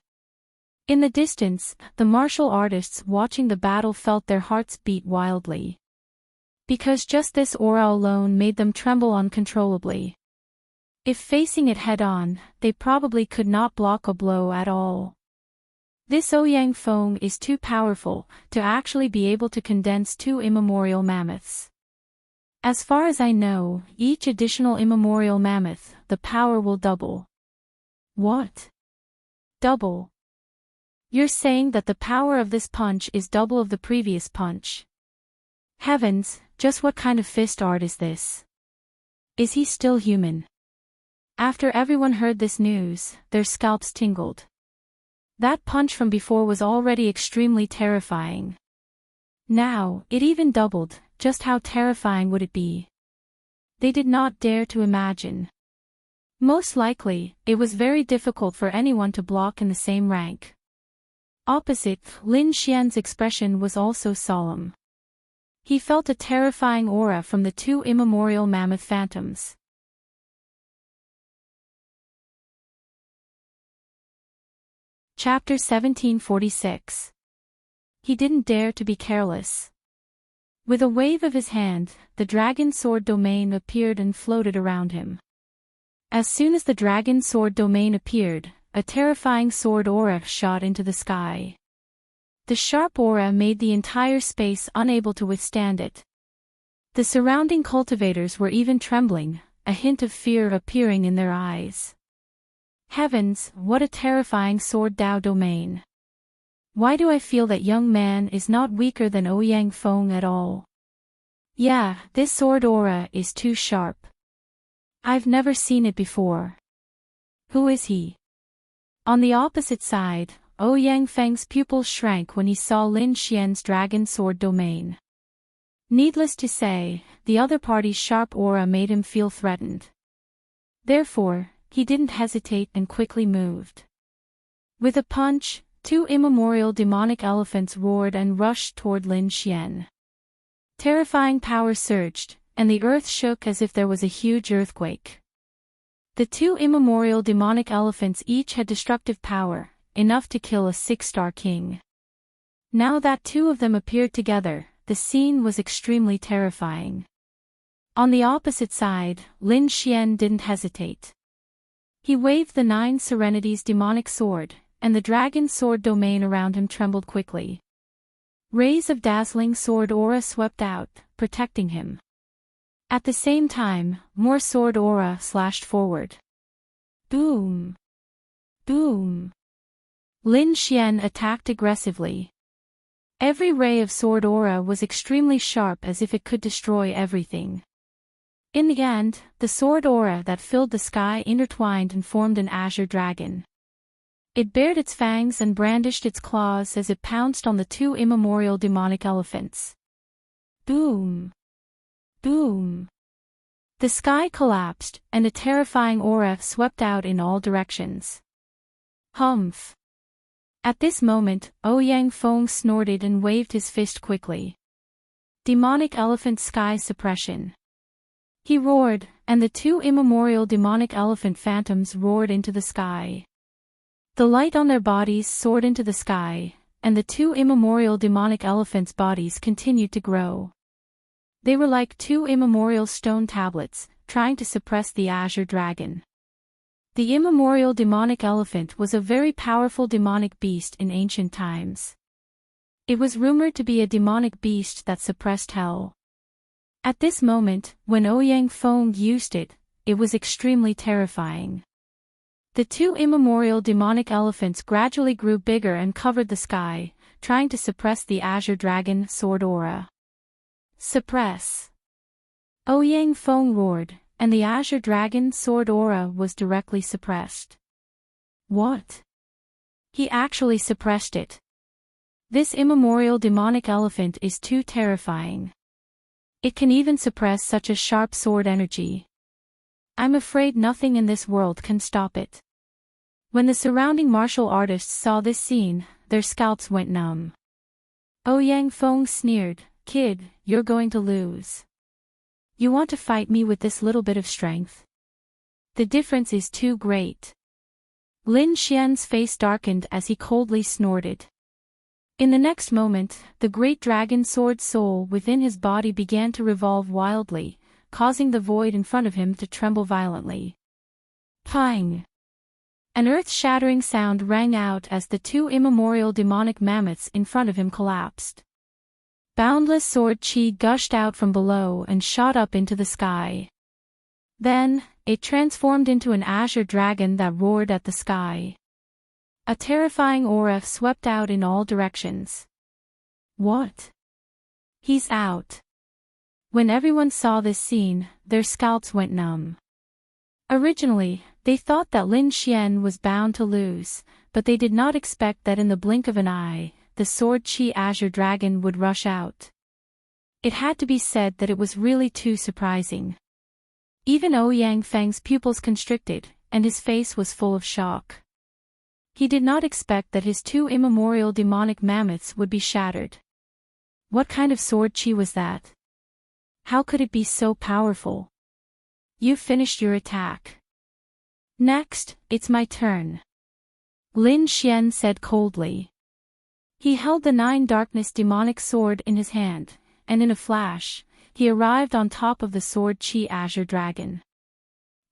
A: In the distance, the martial artists watching the battle felt their hearts beat wildly. Because just this aura alone made them tremble uncontrollably. If facing it head-on, they probably could not block a blow at all. This Ouyang Feng is too powerful to actually be able to condense two immemorial mammoths. As far as I know, each additional immemorial mammoth, the power will double. What? Double? You're saying that the power of this punch is double of the previous punch? Heavens, just what kind of fist art is this? Is he still human? After everyone heard this news, their scalps tingled. That punch from before was already extremely terrifying. Now, it even doubled. Just how terrifying would it be? They did not dare to imagine. Most likely, it was very difficult for anyone to block in the same rank. Opposite, Lin Xian's expression was also solemn. He felt a terrifying aura from the two immemorial mammoth phantoms. Chapter 1746. He didn't dare to be careless. With a wave of his hand, the dragon sword domain appeared and floated around him. As soon as the dragon sword domain appeared, a terrifying sword aura shot into the sky. The sharp aura made the entire space unable to withstand it. The surrounding cultivators were even trembling, a hint of fear appearing in their eyes. Heavens, what a terrifying sword Dao domain. Why do I feel that young man is not weaker than Ouyang Feng at all? Yeah, this sword aura is too sharp. I've never seen it before. Who is he? On the opposite side, Ouyang Feng's pupils shrank when he saw Lin Xian's dragon sword domain. Needless to say, the other party's sharp aura made him feel threatened. Therefore, he didn't hesitate and quickly moved. With a punch, two immemorial demonic elephants roared and rushed toward Lin Xian. Terrifying power surged, and the earth shook as if there was a huge earthquake. The two immemorial demonic elephants each had destructive power, enough to kill a 6-star king. Now that two of them appeared together, the scene was extremely terrifying. On the opposite side, Lin Xian didn't hesitate. He waved the 9 Serenities demonic sword, and the dragon sword domain around him trembled quickly. Rays of dazzling sword aura swept out, protecting him. At the same time, more sword aura slashed forward. Boom! Boom! Lin Xian attacked aggressively. Every ray of sword aura was extremely sharp as if it could destroy everything. In the end, the sword aura that filled the sky intertwined and formed an azure dragon. It bared its fangs and brandished its claws as it pounced on the two immemorial demonic elephants. Boom! Boom! The sky collapsed, and a terrifying aura swept out in all directions. Humph! At this moment, Ouyang Feng snorted and waved his fist quickly. Demonic elephant sky suppression. He roared, and the two immemorial demonic elephant phantoms roared into the sky. The light on their bodies soared into the sky, and the two immemorial demonic elephants' bodies continued to grow. They were like two immemorial stone tablets, trying to suppress the azure dragon. The immemorial demonic elephant was a very powerful demonic beast in ancient times. It was rumored to be a demonic beast that suppressed hell. At this moment, when Ouyang Feng used it, it was extremely terrifying. The two immemorial demonic elephants gradually grew bigger and covered the sky, trying to suppress the azure dragon sword aura. Suppress! Ouyang Feng roared, and the azure dragon sword aura was directly suppressed. What? He actually suppressed it. This immemorial demonic elephant is too terrifying. It can even suppress such a sharp sword energy. I'm afraid nothing in this world can stop it. When the surrounding martial artists saw this scene, their scalps went numb. Ouyang Feng sneered, "Kid, you're going to lose. You want to fight me with this little bit of strength? The difference is too great." Lin Xian's face darkened as he coldly snorted. In the next moment, the great dragon sword soul within his body began to revolve wildly, causing the void in front of him to tremble violently. Pang! An earth-shattering sound rang out as the two immemorial demonic mammoths in front of him collapsed. Boundless sword chi gushed out from below and shot up into the sky. Then, it transformed into an azure dragon that roared at the sky. A terrifying aura swept out in all directions. What? He's out. When everyone saw this scene, their scalps went numb. Originally, they thought that Lin Xian was bound to lose, but they did not expect that in the blink of an eye, the sword chi azure dragon would rush out. It had to be said that it was really too surprising. Even Ouyang Feng's pupils constricted, and his face was full of shock. He did not expect that his two immemorial demonic mammoths would be shattered. What kind of sword chi was that? How could it be so powerful? You finished your attack. Next, it's my turn. Lin Xian said coldly. He held the 9 darkness demonic sword in his hand, and in a flash, he arrived on top of the sword chi azure dragon.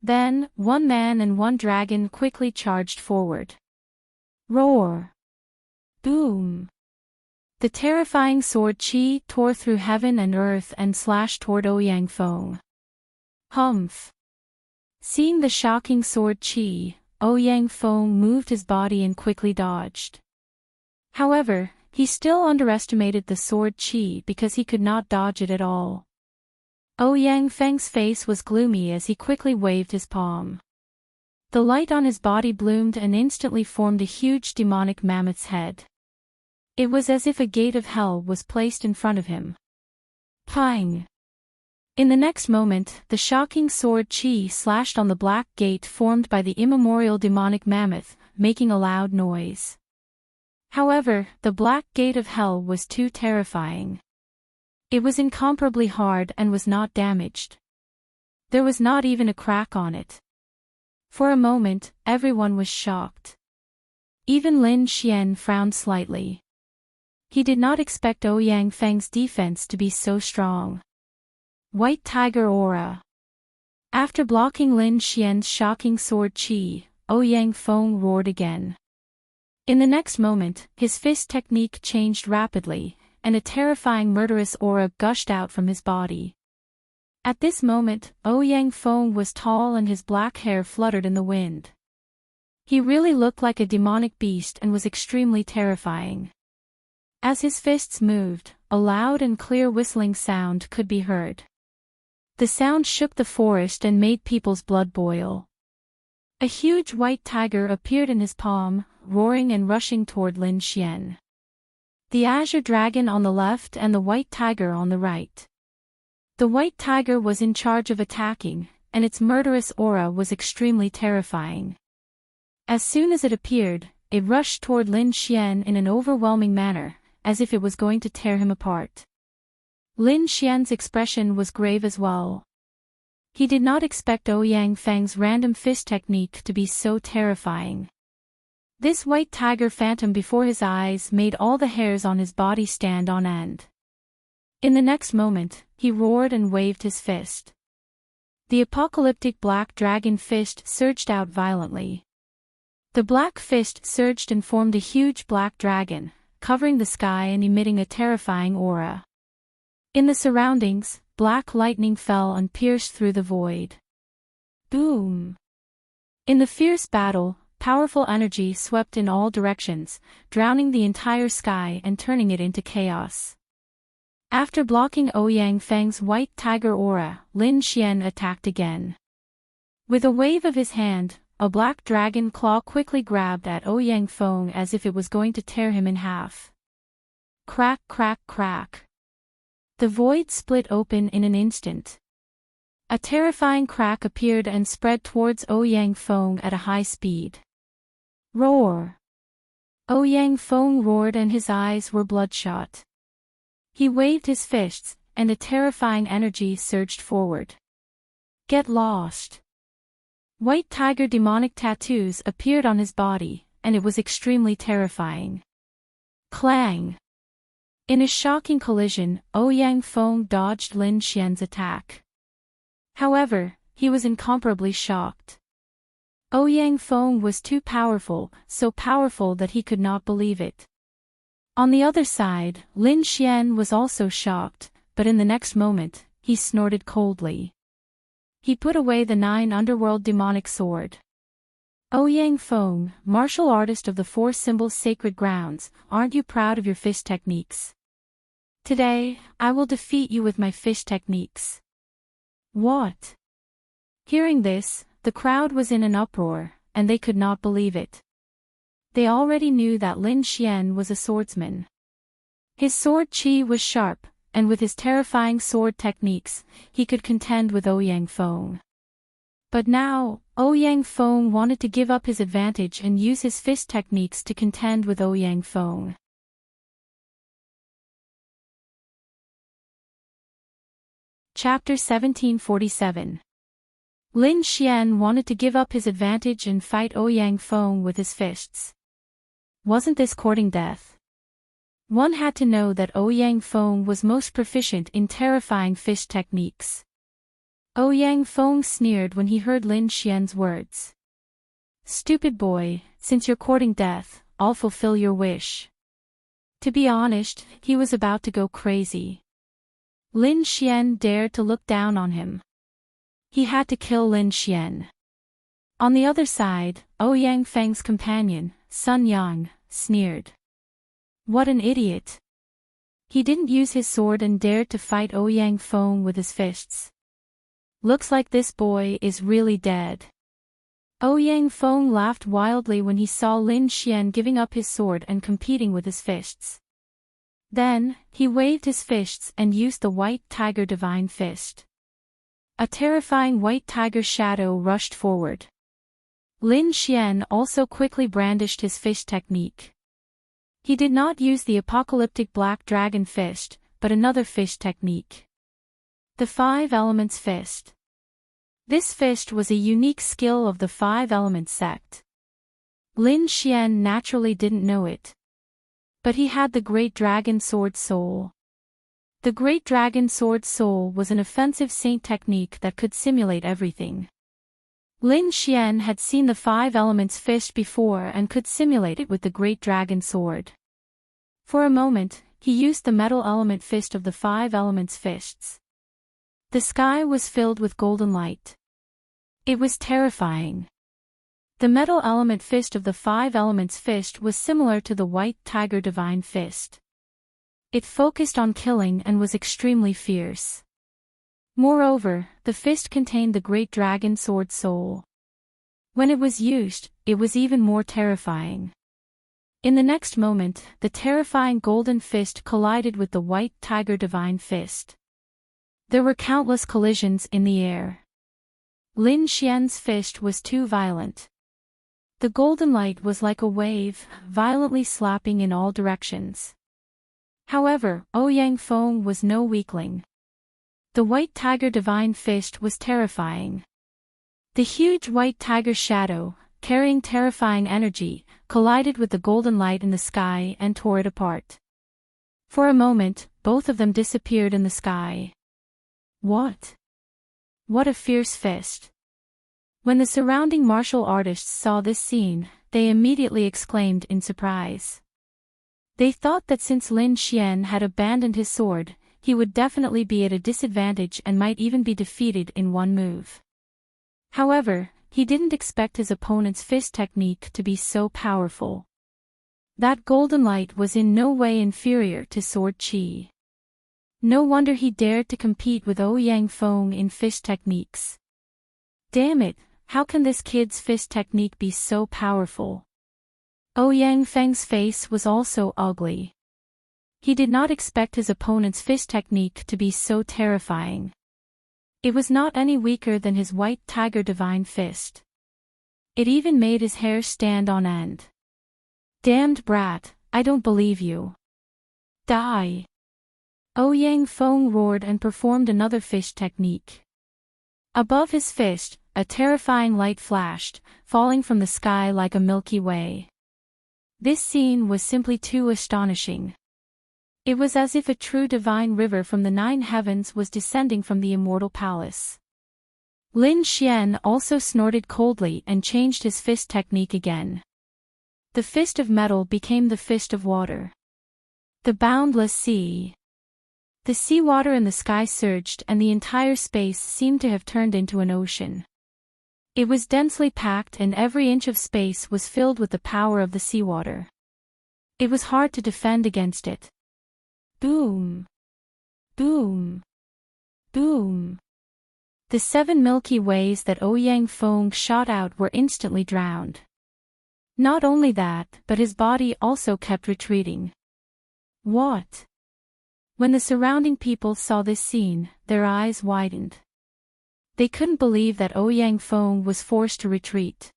A: Then, one man and one dragon quickly charged forward. Roar! Boom! The terrifying sword Qi tore through heaven and earth and slashed toward Ouyang Feng. Humph! Seeing the shocking sword Qi, Ouyang Feng moved his body and quickly dodged. However, he still underestimated the sword Qi because he could not dodge it at all. Ouyang Feng's face was gloomy as he quickly waved his palm. The light on his body bloomed and instantly formed a huge demonic mammoth's head. It was as if a gate of hell was placed in front of him. Pang! In the next moment, the shocking sword Qi slashed on the black gate formed by the immemorial demonic mammoth, making a loud noise. However, the black gate of hell was too terrifying. It was incomparably hard and was not damaged. There was not even a crack on it. For a moment, everyone was shocked. Even Lin Xian frowned slightly. He did not expect Ouyang Feng's defense to be so strong. White Tiger Aura. After blocking Lin Xian's shocking sword Qi, Ouyang Feng roared again. In the next moment, his fist technique changed rapidly, and a terrifying murderous aura gushed out from his body. At this moment, Ouyang Feng was tall and his black hair fluttered in the wind. He really looked like a demonic beast and was extremely terrifying. As his fists moved, a loud and clear whistling sound could be heard. The sound shook the forest and made people's blood boil. A huge white tiger appeared in his palm, roaring and rushing toward Lin Xian. The azure dragon on the left and the white tiger on the right. The white tiger was in charge of attacking, and its murderous aura was extremely terrifying. As soon as it appeared, it rushed toward Lin Xian in an overwhelming manner, as if it was going to tear him apart. Lin Xian's expression was grave as well. He did not expect Ouyang Feng's random fist technique to be so terrifying. This white tiger phantom before his eyes made all the hairs on his body stand on end. In the next moment, he roared and waved his fist. The apocalyptic black dragon fist surged out violently. The black fist surged and formed a huge black dragon, covering the sky and emitting a terrifying aura. In the surroundings, black lightning fell and pierced through the void. Boom! In the fierce battle, powerful energy swept in all directions, drowning the entire sky and turning it into chaos. After blocking Ouyang Feng's white tiger aura, Lin Xian attacked again. With a wave of his hand, a black dragon claw quickly grabbed at Ouyang Feng as if it was going to tear him in half. Crack, crack, crack. The void split open in an instant. A terrifying crack appeared and spread towards Ouyang Feng at a high speed. Roar! Ouyang Feng roared and his eyes were bloodshot. He waved his fists, and a terrifying energy surged forward. Get lost! White tiger demonic tattoos appeared on his body, and it was extremely terrifying. Clang! In a shocking collision, Ouyang Feng dodged Lin Xian's attack. However, he was incomparably shocked. Ouyang Feng was too powerful, so powerful that he could not believe it. On the other side, Lin Xian was also shocked, but in the next moment, he snorted coldly. He put away the 9 underworld demonic sword. Ouyang Feng, martial artist of the 4 symbols sacred grounds, aren't you proud of your fist techniques? Today, I will defeat you with my fist techniques. What? Hearing this, the crowd was in an uproar, and they could not believe it. They already knew that Lin Xian was a swordsman. His sword Qi was sharp, and with his terrifying sword techniques, he could contend with Ouyang Feng. But now, Ouyang Feng wanted to give up his advantage and use his fist techniques to contend with Ouyang Feng. Chapter 1747. Lin Xian wanted to give up his advantage and fight Ouyang Feng with his fists. Wasn't this courting death? One had to know that Ouyang Feng was most proficient in terrifying fist techniques. Ouyang Feng sneered when he heard Lin Xian's words. Stupid boy, since you're courting death, I'll fulfill your wish. To be honest, he was about to go crazy. Lin Xian dared to look down on him. He had to kill Lin Xian. On the other side, Ouyang Feng's companion, Sun Yang, sneered. What an idiot. He didn't use his sword and dared to fight Ouyang Feng with his fists. Looks like this boy is really dead. Ouyang Feng laughed wildly when he saw Lin Xian giving up his sword and competing with his fists. Then, he waved his fists and used the White Tiger Divine Fist. A terrifying white tiger shadow rushed forward. Lin Xian also quickly brandished his fist technique. He did not use the apocalyptic Black Dragon Fist, but another fist technique. The Five Elements Fist. This fist was a unique skill of the Five Elements sect. Lin Xian naturally didn't know it. But he had the Great Dragon Sword Soul. The Great Dragon Sword Soul was an offensive saint technique that could simulate everything. Lin Xian had seen the Five Elements Fist before and could simulate it with the Great Dragon Sword. For a moment, he used the Metal Element Fist of the Five Elements Fists. The sky was filled with golden light. It was terrifying. The Metal Element Fist of the Five Elements Fist was similar to the White Tiger Divine Fist. It focused on killing and was extremely fierce. Moreover, the fist contained the Great Dragon Sword Soul. When it was used, it was even more terrifying. In the next moment, the terrifying Golden Fist collided with the White Tiger Divine Fist. There were countless collisions in the air. Lin Xian's fist was too violent. The golden light was like a wave, violently slapping in all directions. However, Ouyang Feng was no weakling. The White Tiger Divine Fist was terrifying. The huge white tiger shadow, carrying terrifying energy, collided with the golden light in the sky and tore it apart. For a moment, both of them disappeared in the sky. What? What a fierce fist. When the surrounding martial artists saw this scene, they immediately exclaimed in surprise. They thought that since Lin Xian had abandoned his sword, he would definitely be at a disadvantage and might even be defeated in one move. However, he didn't expect his opponent's fist technique to be so powerful. That golden light was in no way inferior to sword chi. No wonder he dared to compete with Ouyang Feng in fist techniques. Damn it, how can this kid's fist technique be so powerful? Ouyang Feng's face was also ugly. He did not expect his opponent's fist technique to be so terrifying. It was not any weaker than his White Tiger Divine Fist. It even made his hair stand on end. Damned brat, I don't believe you. Die! Ouyang Feng roared and performed another fist technique. Above his fist, a terrifying light flashed, falling from the sky like a Milky Way. This scene was simply too astonishing. It was as if a true divine river from the 9 heavens was descending from the immortal palace. Lin Xian also snorted coldly and changed his fist technique again. The fist of metal became the fist of water. The boundless sea. The seawater in the sky surged and the entire space seemed to have turned into an ocean. It was densely packed and every inch of space was filled with the power of the seawater. It was hard to defend against it. Boom! Boom! Boom! The 7 Milky Ways that Ouyang Feng shot out were instantly drowned. Not only that, but his body also kept retreating. What? When the surrounding people saw this scene, their eyes widened. They couldn't believe that Ouyang Feng was forced to retreat.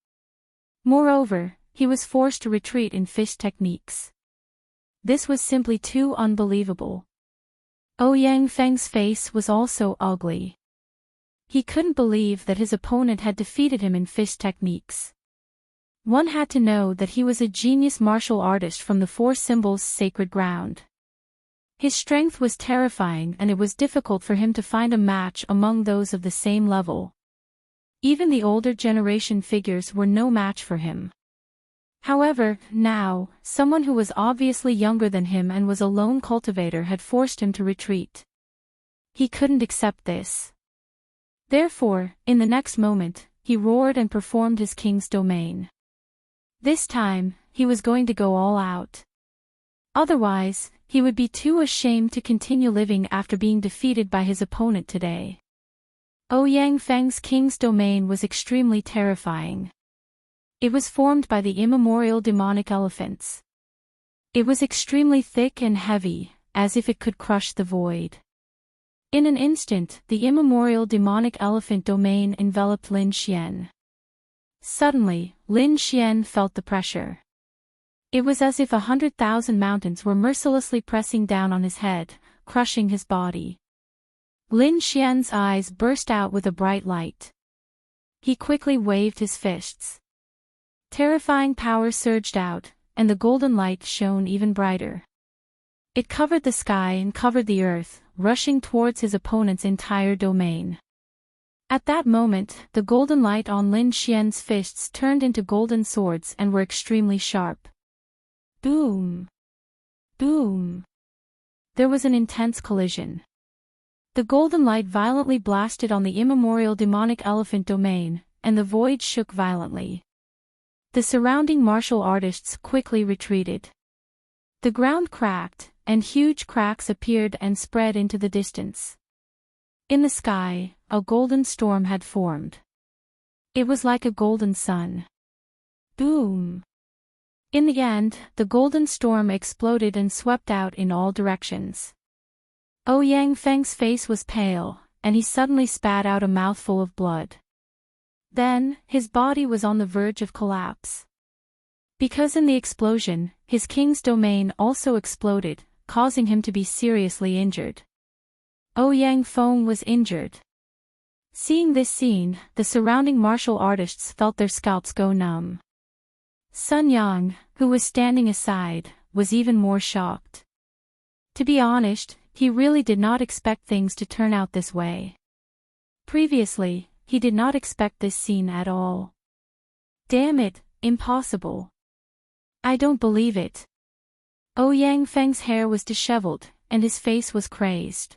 A: Moreover, he was forced to retreat in fist techniques. This was simply too unbelievable. Ouyang Feng's face was also ugly. He couldn't believe that his opponent had defeated him in fist techniques. One had to know that he was a genius martial artist from the 4 Symbols Sacred Ground. His strength was terrifying and it was difficult for him to find a match among those of the same level. Even the older generation figures were no match for him. However, now, someone who was obviously younger than him and was a lone cultivator had forced him to retreat. He couldn't accept this. Therefore, in the next moment, he roared and performed his king's domain. This time, he was going to go all out. Otherwise, he would be too ashamed to continue living after being defeated by his opponent today. Ouyang Feng's king's domain was extremely terrifying. It was formed by the immemorial demonic elephants. It was extremely thick and heavy, as if it could crush the void. In an instant, the immemorial demonic elephant domain enveloped Lin Xian. Suddenly, Lin Xian felt the pressure. It was as if 100,000 mountains were mercilessly pressing down on his head, crushing his body. Lin Xian's eyes burst out with a bright light. He quickly waved his fists. Terrifying power surged out, and the golden light shone even brighter. It covered the sky and covered the earth, rushing towards his opponent's entire domain. At that moment, the golden light on Lin Xian's fists turned into golden swords and were extremely sharp. Boom! Boom! There was an intense collision. The golden light violently blasted on the immemorial demonic elephant domain, and the void shook violently. The surrounding martial artists quickly retreated. The ground cracked, and huge cracks appeared and spread into the distance. In the sky, a golden storm had formed. It was like a golden sun. Boom! In the end, the golden storm exploded and swept out in all directions. Ouyang Feng's face was pale, and he suddenly spat out a mouthful of blood. Then, his body was on the verge of collapse. Because in the explosion, his king's domain also exploded, causing him to be seriously injured. Ouyang Feng was injured. Seeing this scene, the surrounding martial artists felt their scalps go numb. Sun Yang, who was standing aside, was even more shocked. To be honest, he really did not expect things to turn out this way. Previously, he did not expect this scene at all. Damn it, impossible. I don't believe it. Ouyang Feng's hair was disheveled, and his face was crazed.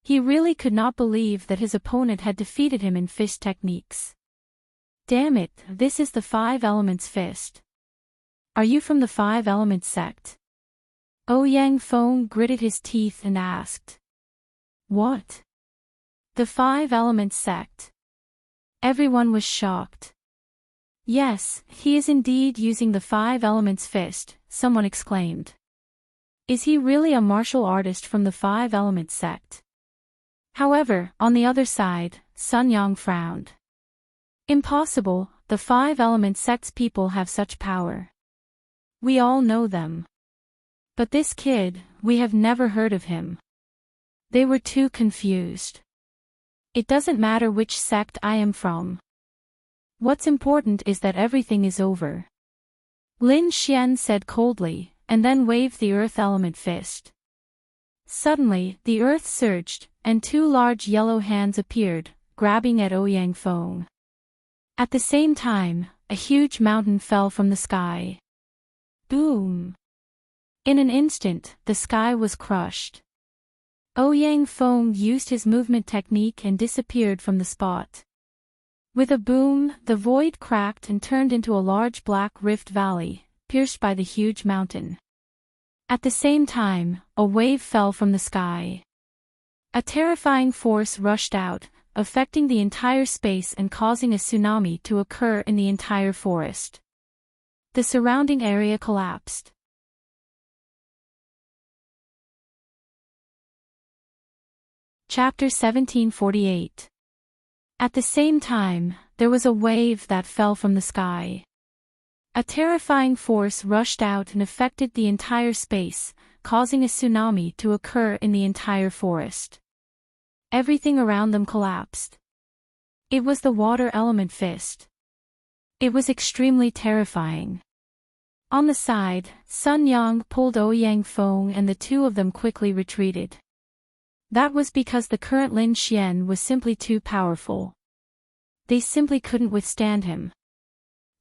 A: He really could not believe that his opponent had defeated him in fist techniques. Damn it, this is the Five Elements fist. Are you from the Five Elements sect? Ouyang Feng gritted his teeth and asked. What? The Five Elements sect. Everyone was shocked. Yes, he is indeed using the Five Elements fist, someone exclaimed. Is he really a martial artist from the Five Elements sect? However, on the other side, Sun Yang frowned. Impossible, the Five Elements sect's people have such power. We all know them. But this kid, we have never heard of him. They were too confused. It doesn't matter which sect I am from. What's important is that everything is over. Lin Xian said coldly, and then waved the earth element fist. Suddenly, the earth surged, and two large yellow hands appeared, grabbing at Ouyang Feng. At the same time, a huge mountain fell from the sky. Boom! In an instant, the sky was crushed. Ouyang Feng used his movement technique and disappeared from the spot. With a boom, the void cracked and turned into a large black rift valley, pierced by the huge mountain. At the same time, a wave fell from the sky. A terrifying force rushed out, affecting the entire space and causing a tsunami to occur in the entire forest. The surrounding area collapsed. Chapter 1748. At the same time, there was a wave that fell from the sky. A terrifying force rushed out and affected the entire space, causing a tsunami to occur in the entire forest. Everything around them collapsed. It was the water element fist. It was extremely terrifying. On the side, Sun Yang pulled Ouyang Feng and the two of them quickly retreated. That was because the current Lin Xian was simply too powerful. They simply couldn't withstand him.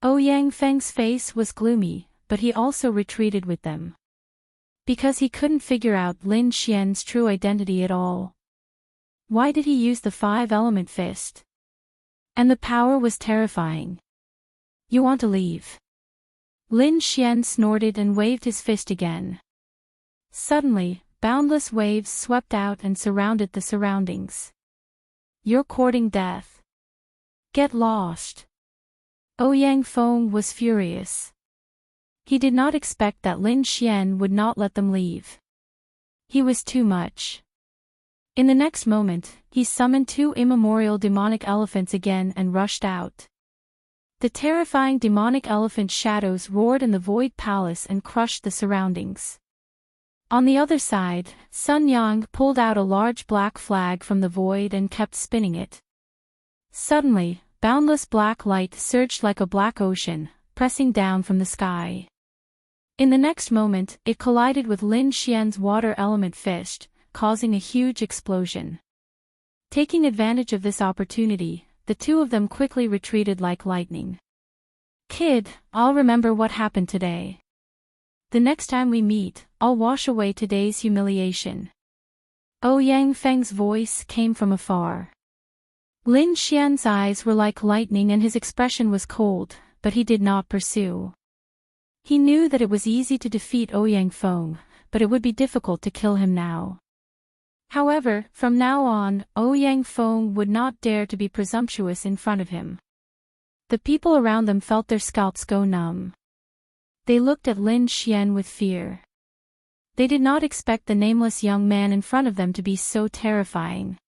A: Ouyang Feng's face was gloomy, but he also retreated with them. Because he couldn't figure out Lin Xian's true identity at all. Why did he use the 5-element fist? And the power was terrifying. You want to leave? Lin Xian snorted and waved his fist again. Suddenly, boundless waves swept out and surrounded the surroundings. You're courting death. Get lost. Ouyang Feng was furious. He did not expect that Lin Xian would not let them leave. He was too much. In the next moment, he summoned 2 immemorial demonic elephants again and rushed out. The terrifying demonic elephant shadows roared in the void palace and crushed the surroundings. On the other side, Sun Yang pulled out a large black flag from the void and kept spinning it. Suddenly, boundless black light surged like a black ocean, pressing down from the sky. In the next moment, it collided with Lin Xian's water element fist, causing a huge explosion. Taking advantage of this opportunity, the two of them quickly retreated like lightning. Kid, I'll remember what happened today. The next time we meet, I'll wash away today's humiliation. Ouyang Feng's voice came from afar. Lin Xian's eyes were like lightning and his expression was cold, but he did not pursue. He knew that it was easy to defeat Ouyang Feng, but it would be difficult to kill him now. However, from now on, Ouyang Feng would not dare to be presumptuous in front of him. The people around them felt their scalps go numb. They looked at Lin Xian with fear. They did not expect the nameless young man in front of them to be so terrifying.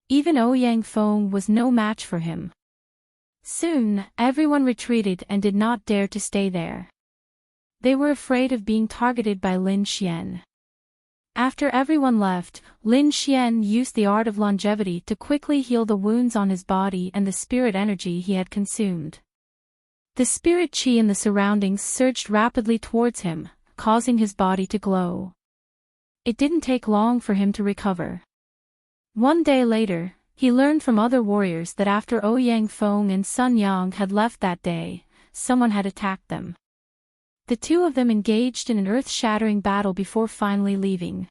A: Even Ouyang Feng was no match for him. Soon, everyone retreated and did not dare to stay there. They were afraid of being targeted by Lin Xian. After everyone left, Lin Xian used the art of longevity to quickly heal the wounds on his body and the spirit energy he had consumed. The spirit chi in the surroundings surged rapidly towards him, causing his body to glow. It didn't take long for him to recover. One day later, he learned from other warriors that after Ouyang Feng and Sun Yang had left that day, someone had attacked them. The two of them engaged in an earth-shattering battle before finally leaving.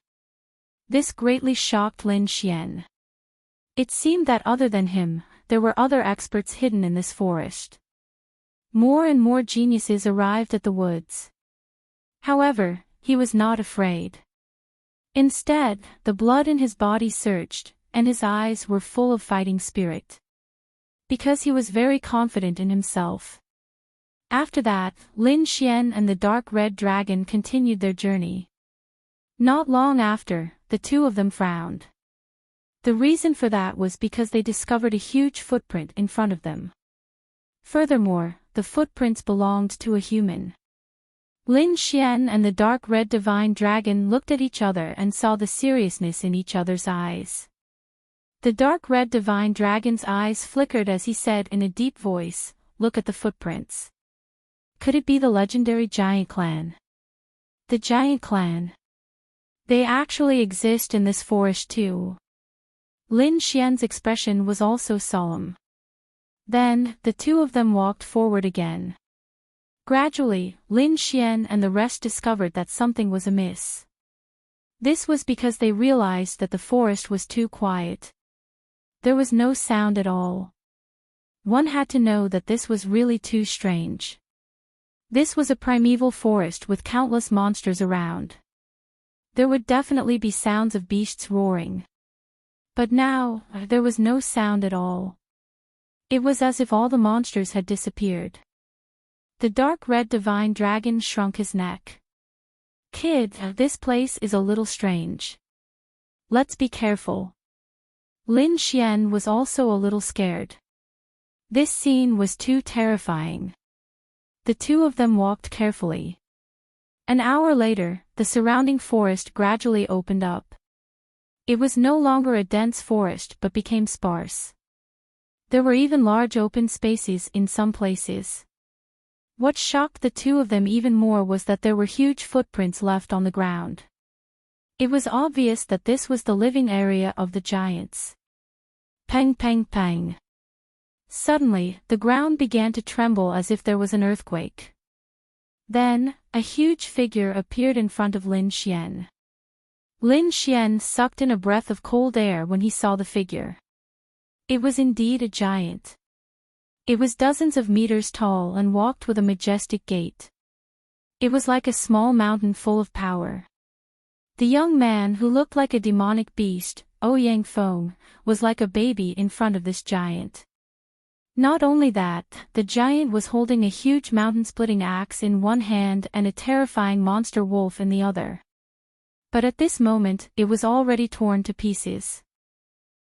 A: This greatly shocked Lin Xian. It seemed that other than him, there were other experts hidden in this forest. More and more geniuses arrived at the woods. However, he was not afraid. Instead, the blood in his body surged, and his eyes were full of fighting spirit. Because he was very confident in himself. After that, Lin Xian and the dark red dragon continued their journey. Not long after, the two of them frowned. The reason for that was because they discovered a huge footprint in front of them. Furthermore, the footprints belonged to a human. Lin Xian and the dark red divine dragon looked at each other and saw the seriousness in each other's eyes. The dark red divine dragon's eyes flickered as he said in a deep voice, "Look at the footprints. Could it be the legendary giant clan?" The giant clan. They actually exist in this forest too. Lin Xian's expression was also solemn. Then, the two of them walked forward again. Gradually, Lin Xian and the rest discovered that something was amiss. This was because they realized that the forest was too quiet. There was no sound at all. One had to know that this was really too strange. This was a primeval forest with countless monsters around. There would definitely be sounds of beasts roaring. But now, there was no sound at all. It was as if all the monsters had disappeared. The dark red divine dragon shrunk his neck. "Kid, this place is a little strange. Let's be careful." Lin Xian was also a little scared. This scene was too terrifying. The two of them walked carefully. An hour later, the surrounding forest gradually opened up. It was no longer a dense forest but became sparse. There were even large open spaces in some places. What shocked the two of them even more was that there were huge footprints left on the ground. It was obvious that this was the living area of the giants. Pang pang pang. Suddenly, the ground began to tremble as if there was an earthquake. Then, a huge figure appeared in front of Lin Xian. Lin Xian sucked in a breath of cold air when he saw the figure. It was indeed a giant. It was dozens of meters tall and walked with a majestic gait. It was like a small mountain full of power. The young man who looked like a demonic beast, Ouyang Feng, was like a baby in front of this giant. Not only that, the giant was holding a huge mountain-splitting axe in one hand and a terrifying monster wolf in the other. But at this moment, it was already torn to pieces.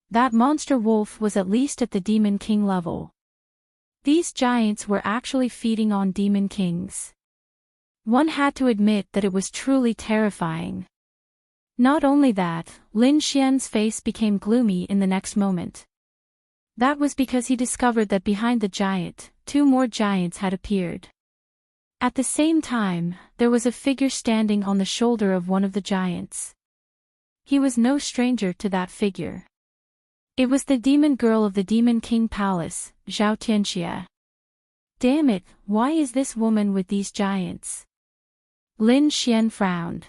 A: That monster wolf was at least at the Demon King level. These giants were actually feeding on Demon Kings. One had to admit that it was truly terrifying. Not only that, Lin Xian's face became gloomy in the next moment. That was because he discovered that behind the giant, two more giants had appeared. At the same time, there was a figure standing on the shoulder of one of the giants. He was no stranger to that figure. It was the demon girl of the Demon King Palace, Zhao Tianxia. Damn it, why is this woman with these giants? Lin Xian frowned.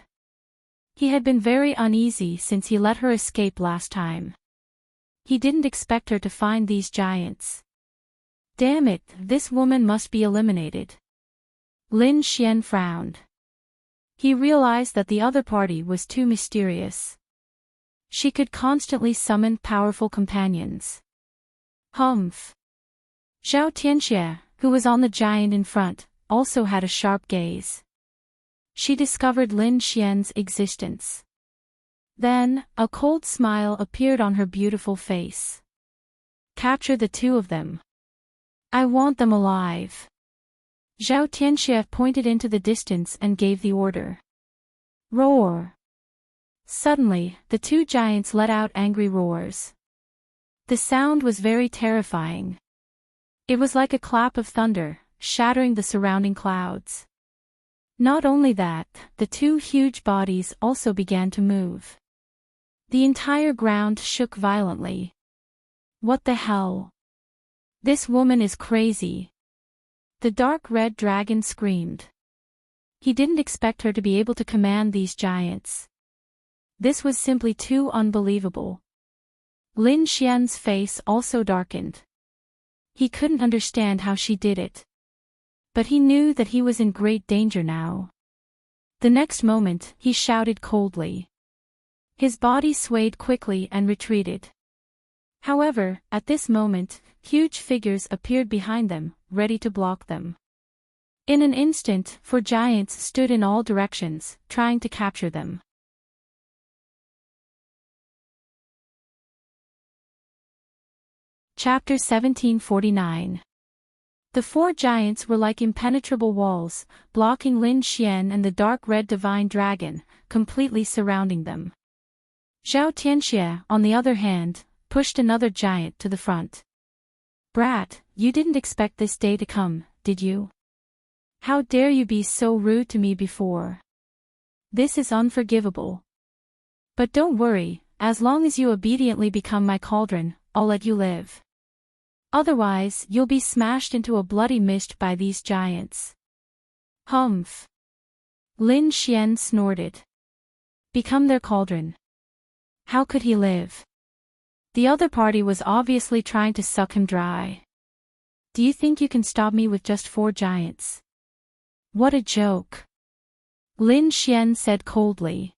A: He had been very uneasy since he let her escape last time. He didn't expect her to find these giants. Damn it, this woman must be eliminated. Lin Xian frowned. He realized that the other party was too mysterious. She could constantly summon powerful companions. Humph. Zhao Tianxia, who was on the giant in front, also had a sharp gaze. She discovered Lin Xian's existence. Then, a cold smile appeared on her beautiful face. Capture the two of them. I want them alive. Zhao Tianxia pointed into the distance and gave the order. Roar. Suddenly, the two giants let out angry roars. The sound was very terrifying. It was like a clap of thunder, shattering the surrounding clouds. Not only that, the two huge bodies also began to move. The entire ground shook violently. What the hell? This woman is crazy. The dark red dragon screamed. He didn't expect her to be able to command these giants. This was simply too unbelievable. Lin Xian's face also darkened. He couldn't understand how she did it. But he knew that he was in great danger now. The next moment, he shouted coldly. His body swayed quickly and retreated. However, at this moment, huge figures appeared behind them, ready to block them. In an instant, four giants stood in all directions, trying to capture them. Chapter 1749. The four giants were like impenetrable walls, blocking Lin Xian and the dark red divine dragon, completely surrounding them. Zhao Tianxia, on the other hand, pushed another giant to the front. Brat, you didn't expect this day to come, did you? How dare you be so rude to me before? This is unforgivable. But don't worry, as long as you obediently become my cauldron, I'll let you live. Otherwise, you'll be smashed into a bloody mist by these giants. Humph. Lin Xian snorted. Become their cauldron. How could he live? The other party was obviously trying to suck him dry. Do you think you can stop me with just 4 giants? What a joke. Lin Xian said coldly.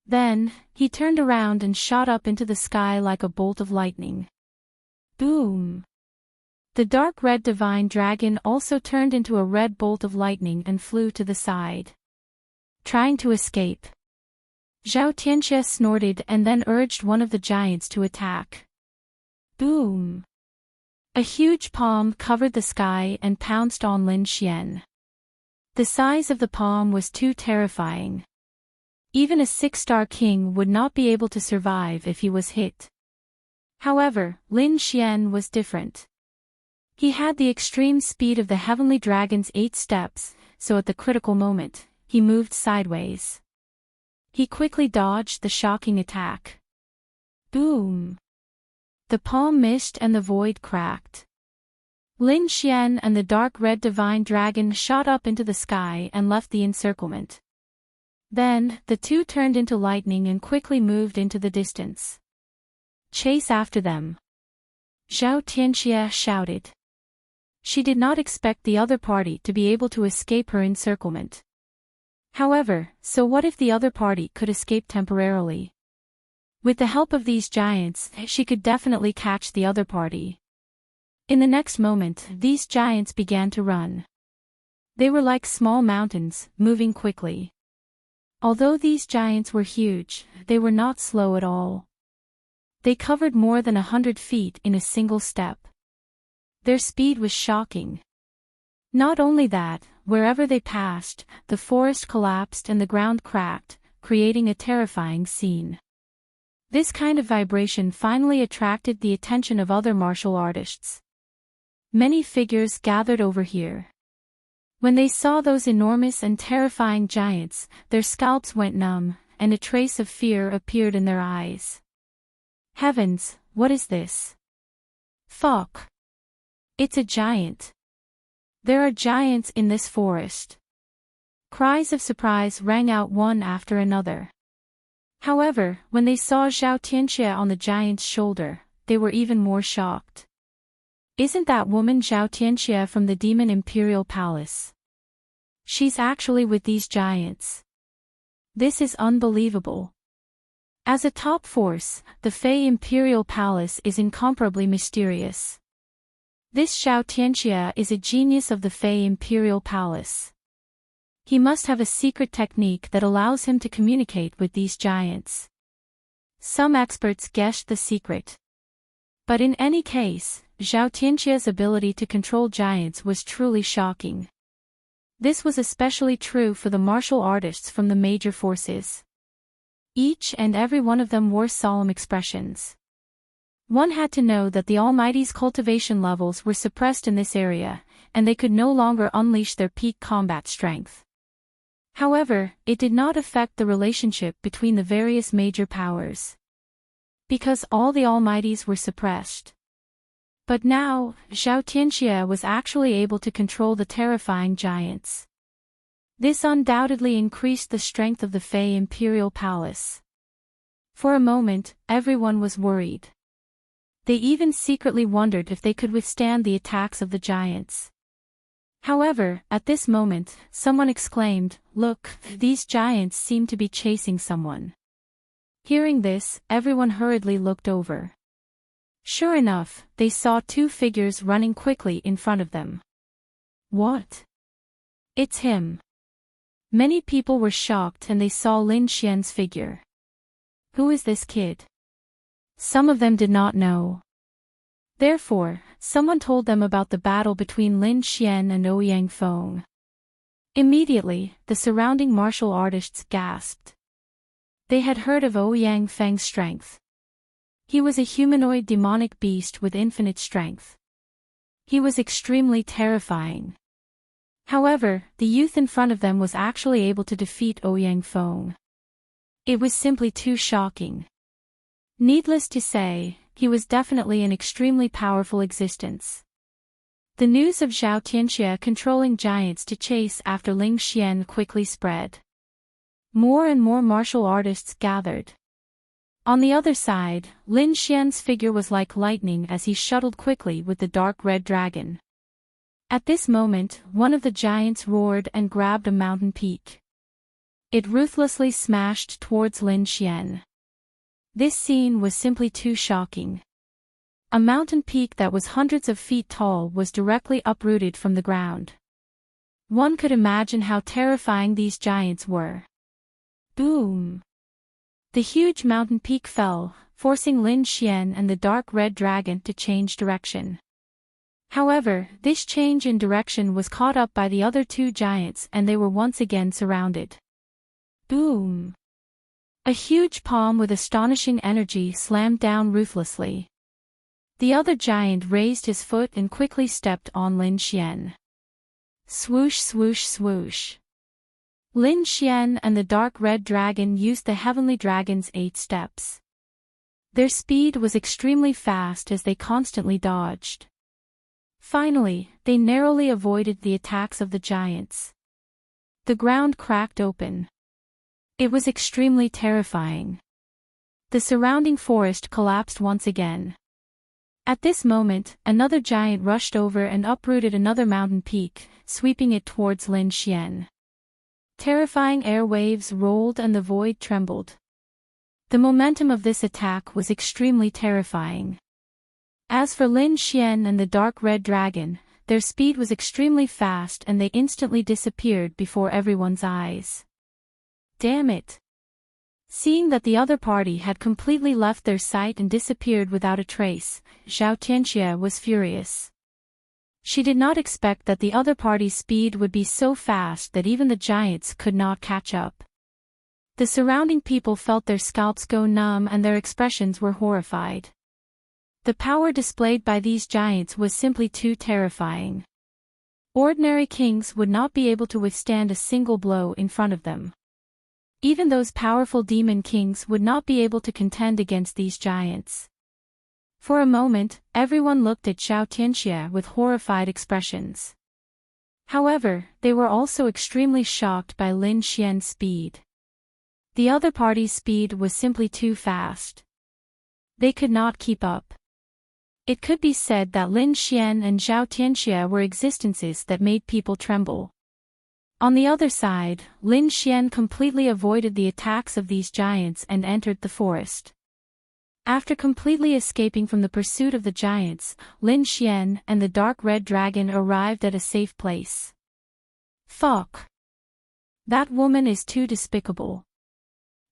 A: Then, he turned around and shot up into the sky like a bolt of lightning. Boom! The dark red divine dragon also turned into a red bolt of lightning and flew to the side. Trying to escape. Zhao Tianxia snorted and then urged one of the giants to attack. Boom! A huge palm covered the sky and pounced on Lin Xian. The size of the palm was too terrifying. Even a 6-star king would not be able to survive if he was hit. However, Lin Xian was different. He had the extreme speed of the heavenly dragon's 8 steps, so at the critical moment, he moved sideways. He quickly dodged the shocking attack. Boom! The palm missed and the void cracked. Lin Xian and the dark red divine dragon shot up into the sky and left the encirclement. Then, the two turned into lightning and quickly moved into the distance. Chase after them! Zhao Tianxia shouted. She did not expect the other party to be able to escape her encirclement. However, so what if the other party could escape temporarily? With the help of these giants, she could definitely catch the other party. In the next moment, these giants began to run. They were like small mountains, moving quickly. Although these giants were huge, they were not slow at all. They covered more than 100 feet in a single step. Their speed was shocking. Not only that, wherever they passed, the forest collapsed and the ground cracked, creating a terrifying scene. This kind of vibration finally attracted the attention of other martial artists. Many figures gathered over here. When they saw those enormous and terrifying giants, their scalps went numb, and a trace of fear appeared in their eyes. Heavens, what is this? Fuck! It's a giant. There are giants in this forest. Cries of surprise rang out one after another. However, when they saw Zhao Tianxia on the giant's shoulder, they were even more shocked. Isn't that woman Zhao Tianxia from the Demon Imperial Palace? She's actually with these giants. This is unbelievable. As a top force, the Fey Imperial Palace is incomparably mysterious. This Zhao Tianxia is a genius of the Fey Imperial Palace. He must have a secret technique that allows him to communicate with these giants. Some experts guessed the secret. But in any case, Zhao Tianxia's ability to control giants was truly shocking. This was especially true for the martial artists from the major forces. Each and every one of them wore solemn expressions. One had to know that the Almighty's cultivation levels were suppressed in this area, and they could no longer unleash their peak combat strength. However, it did not affect the relationship between the various major powers. Because all the Almighties were suppressed. But now, Zhao Tianxia was actually able to control the terrifying giants. This undoubtedly increased the strength of the Fey Imperial Palace. For a moment, everyone was worried. They even secretly wondered if they could withstand the attacks of the giants. However, at this moment, someone exclaimed, "Look, these giants seem to be chasing someone." Hearing this, everyone hurriedly looked over. Sure enough, they saw two figures running quickly in front of them. What? It's him. Many people were shocked and they saw Lin Xian's figure. Who is this kid? Some of them did not know. Therefore, someone told them about the battle between Lin Xian and Ouyang Feng. Immediately, the surrounding martial artists gasped. They had heard of Ouyang Feng's strength. He was a humanoid demonic beast with infinite strength. He was extremely terrifying. However, the youth in front of them was actually able to defeat Ouyang Feng. It was simply too shocking. Needless to say, he was definitely an extremely powerful existence. The news of Zhao Tianxia controlling giants to chase after Ling Xian quickly spread. More and more martial artists gathered. On the other side, Lin Xian's figure was like lightning as he shuttled quickly with the dark red dragon. At this moment, one of the giants roared and grabbed a mountain peak. It ruthlessly smashed towards Lin Xian. This scene was simply too shocking. A mountain peak that was hundreds of feet tall was directly uprooted from the ground. One could imagine how terrifying these giants were. Boom! The huge mountain peak fell, forcing Lin Xian and the dark red dragon to change direction. However, this change in direction was caught up by the other two giants and they were once again surrounded. Boom! A huge palm with astonishing energy slammed down ruthlessly. The other giant raised his foot and quickly stepped on Lin Xian. Swoosh swoosh swoosh. Lin Xian and the dark red dragon used the heavenly dragon's 8 steps. Their speed was extremely fast as they constantly dodged. Finally, they narrowly avoided the attacks of the giants. The ground cracked open. It was extremely terrifying. The surrounding forest collapsed once again. At this moment, another giant rushed over and uprooted another mountain peak, sweeping it towards Lin Xian. Terrifying air waves rolled and the void trembled. The momentum of this attack was extremely terrifying. As for Lin Xian and the dark red dragon, their speed was extremely fast and they instantly disappeared before everyone's eyes. Damn it! Seeing that the other party had completely left their sight and disappeared without a trace, Zhao Tianxie was furious. She did not expect that the other party's speed would be so fast that even the giants could not catch up. The surrounding people felt their scalps go numb and their expressions were horrified. The power displayed by these giants was simply too terrifying. Ordinary kings would not be able to withstand a single blow in front of them. Even those powerful demon kings would not be able to contend against these giants. For a moment, everyone looked at Zhao Tianxie with horrified expressions. However, they were also extremely shocked by Lin Xian's speed. The other party's speed was simply too fast. They could not keep up. It could be said that Lin Xian and Zhao Tianxie were existences that made people tremble. On the other side, Lin Xian completely avoided the attacks of these giants and entered the forest. After completely escaping from the pursuit of the giants, Lin Xian and the dark red dragon arrived at a safe place. Fuck! That woman is too despicable.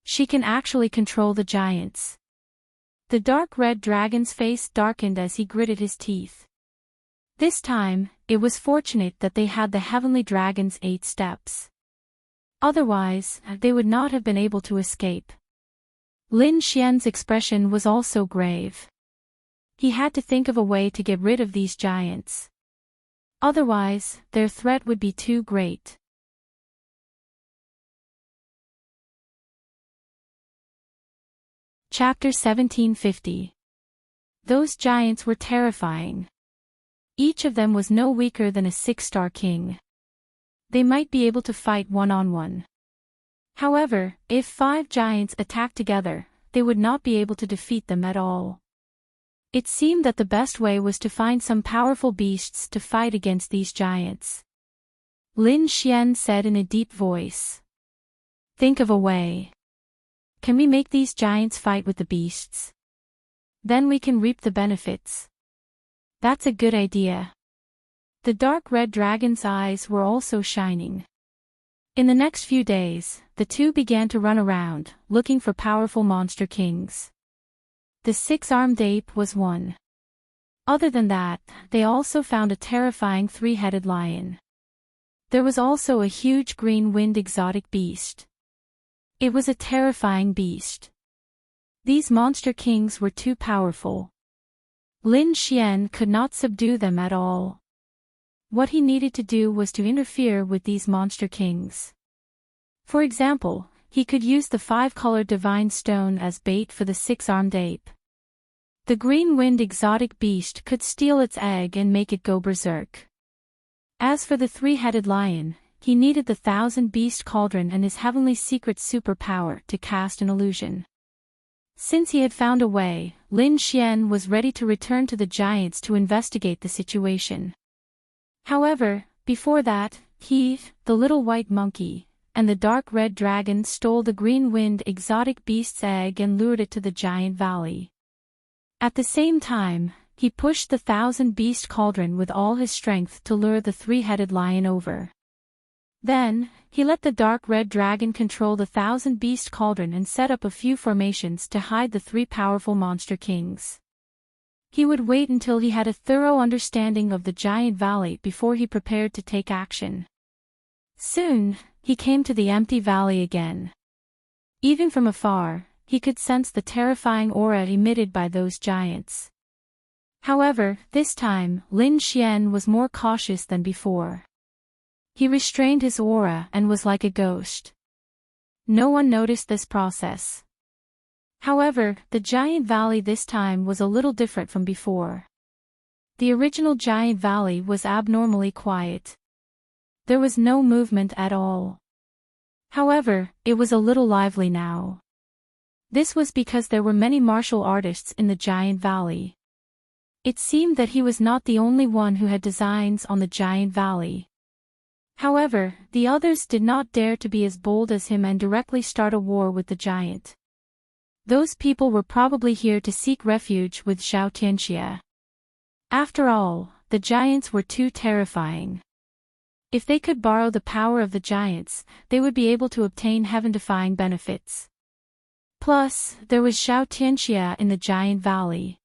A: She can actually control the giants. The dark red dragon's face darkened as he gritted his teeth. This time, it was fortunate that they had the heavenly dragon's 8 steps. Otherwise, they would not have been able to escape. Lin Xian's expression was also grave. He had to think of a way to get rid of these giants. Otherwise, their threat would be too great. Chapter 1750. Those giants were terrifying. Each of them was no weaker than a 6-star king. They might be able to fight one-on-one. However, if 5 giants attacked together, they would not be able to defeat them at all. It seemed that the best way was to find some powerful beasts to fight against these giants. Lin Xian said in a deep voice. Think of a way. Can we make these giants fight with the beasts? Then we can reap the benefits. That's a good idea. The dark red dragon's eyes were also shining. In the next few days, the two began to run around, looking for powerful monster kings. The 6-armed ape was one. Other than that, they also found a terrifying 3-headed lion. There was also a huge green-winged exotic beast. It was a terrifying beast. These monster kings were too powerful. Lin Xian could not subdue them at all. What he needed to do was to interfere with these monster kings. For example, he could use the 5-colored divine stone as bait for the 6-armed ape. The green-winged exotic beast could steal its egg and make it go berserk. As for the 3-headed lion, he needed the 1000-beast cauldron and his heavenly secret superpower to cast an illusion. Since he had found a way, Lin Xian was ready to return to the giants to investigate the situation. However, before that, he, the little white monkey, and the dark red dragon stole the green-winged exotic beast's egg and lured it to the giant valley. At the same time, he pushed the 1000-beast cauldron with all his strength to lure the 3-headed lion over. Then, he let the dark red dragon control the 1000-beast cauldron and set up a few formations to hide the 3 powerful monster kings. He would wait until he had a thorough understanding of the giant valley before he prepared to take action. Soon, he came to the empty valley again. Even from afar, he could sense the terrifying aura emitted by those giants. However, this time, Lin Xian was more cautious than before. He restrained his aura and was like a ghost. No one noticed this process. However, the giant valley this time was a little different from before. The original giant valley was abnormally quiet. There was no movement at all. However, it was a little lively now. This was because there were many martial artists in the giant valley. It seemed that he was not the only one who had designs on the giant valley. However, the others did not dare to be as bold as him and directly start a war with the giant. Those people were probably here to seek refuge with Xiao Tianxia. After all, the giants were too terrifying. If they could borrow the power of the giants, they would be able to obtain heaven-defying benefits. Plus, there was Xiao Tianxia in the giant valley.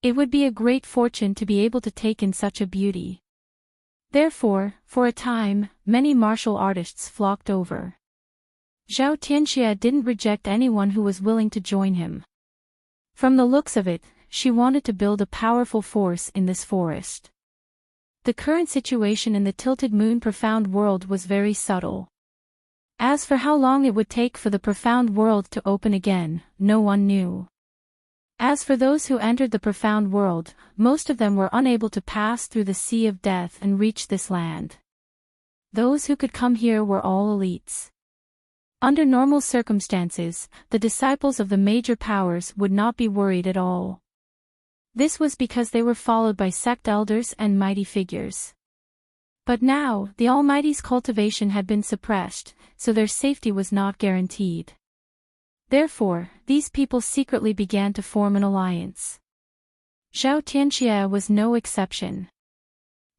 A: It would be a great fortune to be able to take in such a beauty. Therefore, for a time, many martial artists flocked over. Xiao Tianxia didn't reject anyone who was willing to join him. From the looks of it, she wanted to build a powerful force in this forest. The current situation in the Tilted Moon Profound World was very subtle. As for how long it would take for the Profound World to open again, no one knew. As for those who entered the Profound World, most of them were unable to pass through the Sea of Death and reach this land. Those who could come here were all elites. Under normal circumstances, the disciples of the major powers would not be worried at all. This was because they were followed by sect elders and mighty figures. But now, the Almighty's cultivation had been suppressed, so their safety was not guaranteed. Therefore, these people secretly began to form an alliance. Xiao Tianxia was no exception.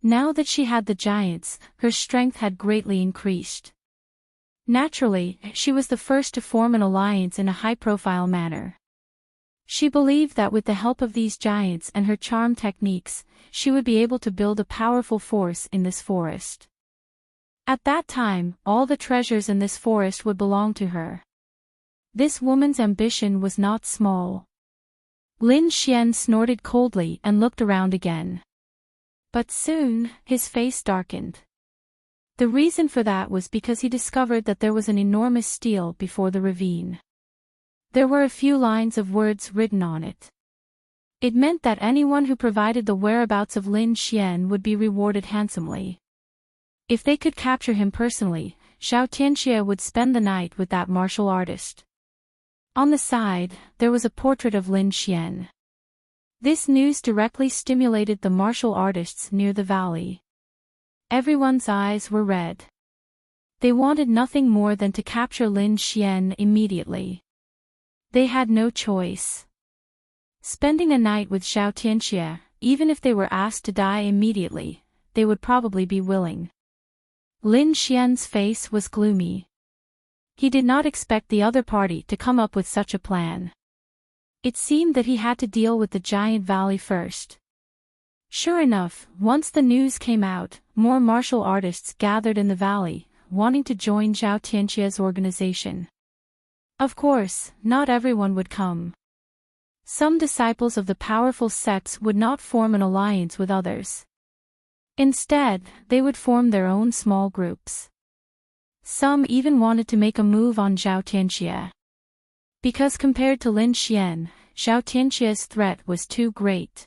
A: Now that she had the giants, her strength had greatly increased. Naturally, she was the first to form an alliance in a high-profile manner. She believed that with the help of these giants and her charm techniques, she would be able to build a powerful force in this forest. At that time, all the treasures in this forest would belong to her. This woman's ambition was not small. Lin Xian snorted coldly and looked around again. But soon, his face darkened. The reason for that was because he discovered that there was an enormous stele before the ravine. There were a few lines of words written on it. It meant that anyone who provided the whereabouts of Lin Xian would be rewarded handsomely. If they could capture him personally, Xiao Tianxia would spend the night with that martial artist. On the side, there was a portrait of Lin Xian. This news directly stimulated the martial artists near the valley. Everyone's eyes were red. They wanted nothing more than to capture Lin Xian immediately. They had no choice. Spending a night with Xiao Tianxia, even if they were asked to die immediately, they would probably be willing. Lin Xian's face was gloomy. He did not expect the other party to come up with such a plan. It seemed that he had to deal with the giant valley first. Sure enough, once the news came out, more martial artists gathered in the valley, wanting to join Xiao Tianxia's organization. Of course, not everyone would come. Some disciples of the powerful sects would not form an alliance with others. Instead, they would form their own small groups. Some even wanted to make a move on Xiao Tianxia. Because compared to Lin Xian, Xiao Tianxia's threat was too great.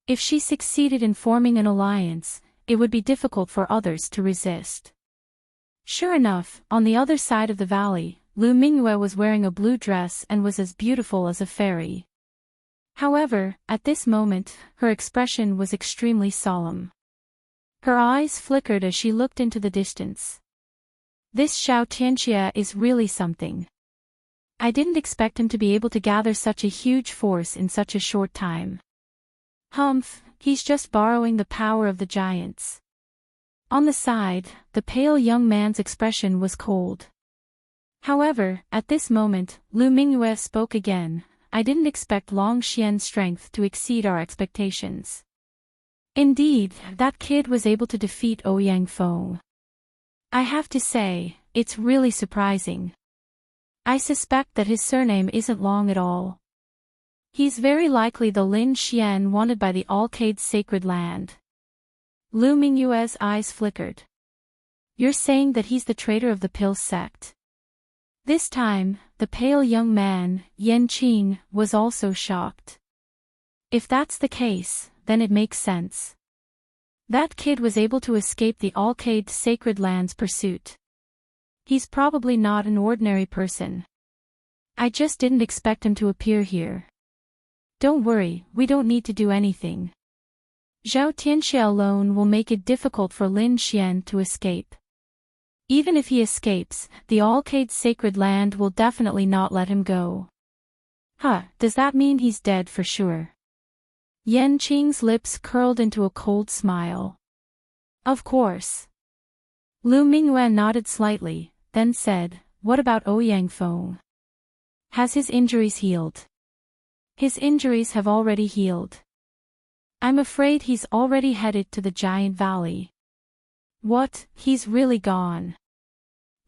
A: If she succeeded in forming an alliance, it would be difficult for others to resist. Sure enough, on the other side of the valley, Lu Mingyue was wearing a blue dress and was as beautiful as a fairy. However, at this moment, her expression was extremely solemn. Her eyes flickered as she looked into the distance. This Xiao Tianxia is really something. I didn't expect him to be able to gather such a huge force in such a short time. Humph, he's just borrowing the power of the giants. On the side, the pale young man's expression was cold. However, at this moment, Lu Mingyue spoke again. I didn't expect Long Xian's strength to exceed our expectations. Indeed, that kid was able to defeat Ouyang Feng. I have to say, it's really surprising. I suspect that his surname isn't Long at all. He's very likely the Lin Xian wanted by the Alcade's sacred land. Lu Mingyue's eyes flickered. You're saying that he's the traitor of the Pill sect? This time, the pale young man, Yanqing, was also shocked. If that's the case, then it makes sense. That kid was able to escape the Alcade's sacred land's pursuit. He's probably not an ordinary person. I just didn't expect him to appear here. Don't worry, we don't need to do anything. Zhao Tianxia alone will make it difficult for Lin Xian to escape. Even if he escapes, the Alcade's sacred land will definitely not let him go. Huh, does that mean he's dead for sure? Yanqing's lips curled into a cold smile. Of course. Lu Mingyue nodded slightly, then said, what about Ouyang Feng? Has his injuries healed? His injuries have already healed. I'm afraid he's already headed to the Giant Valley. What, he's really gone?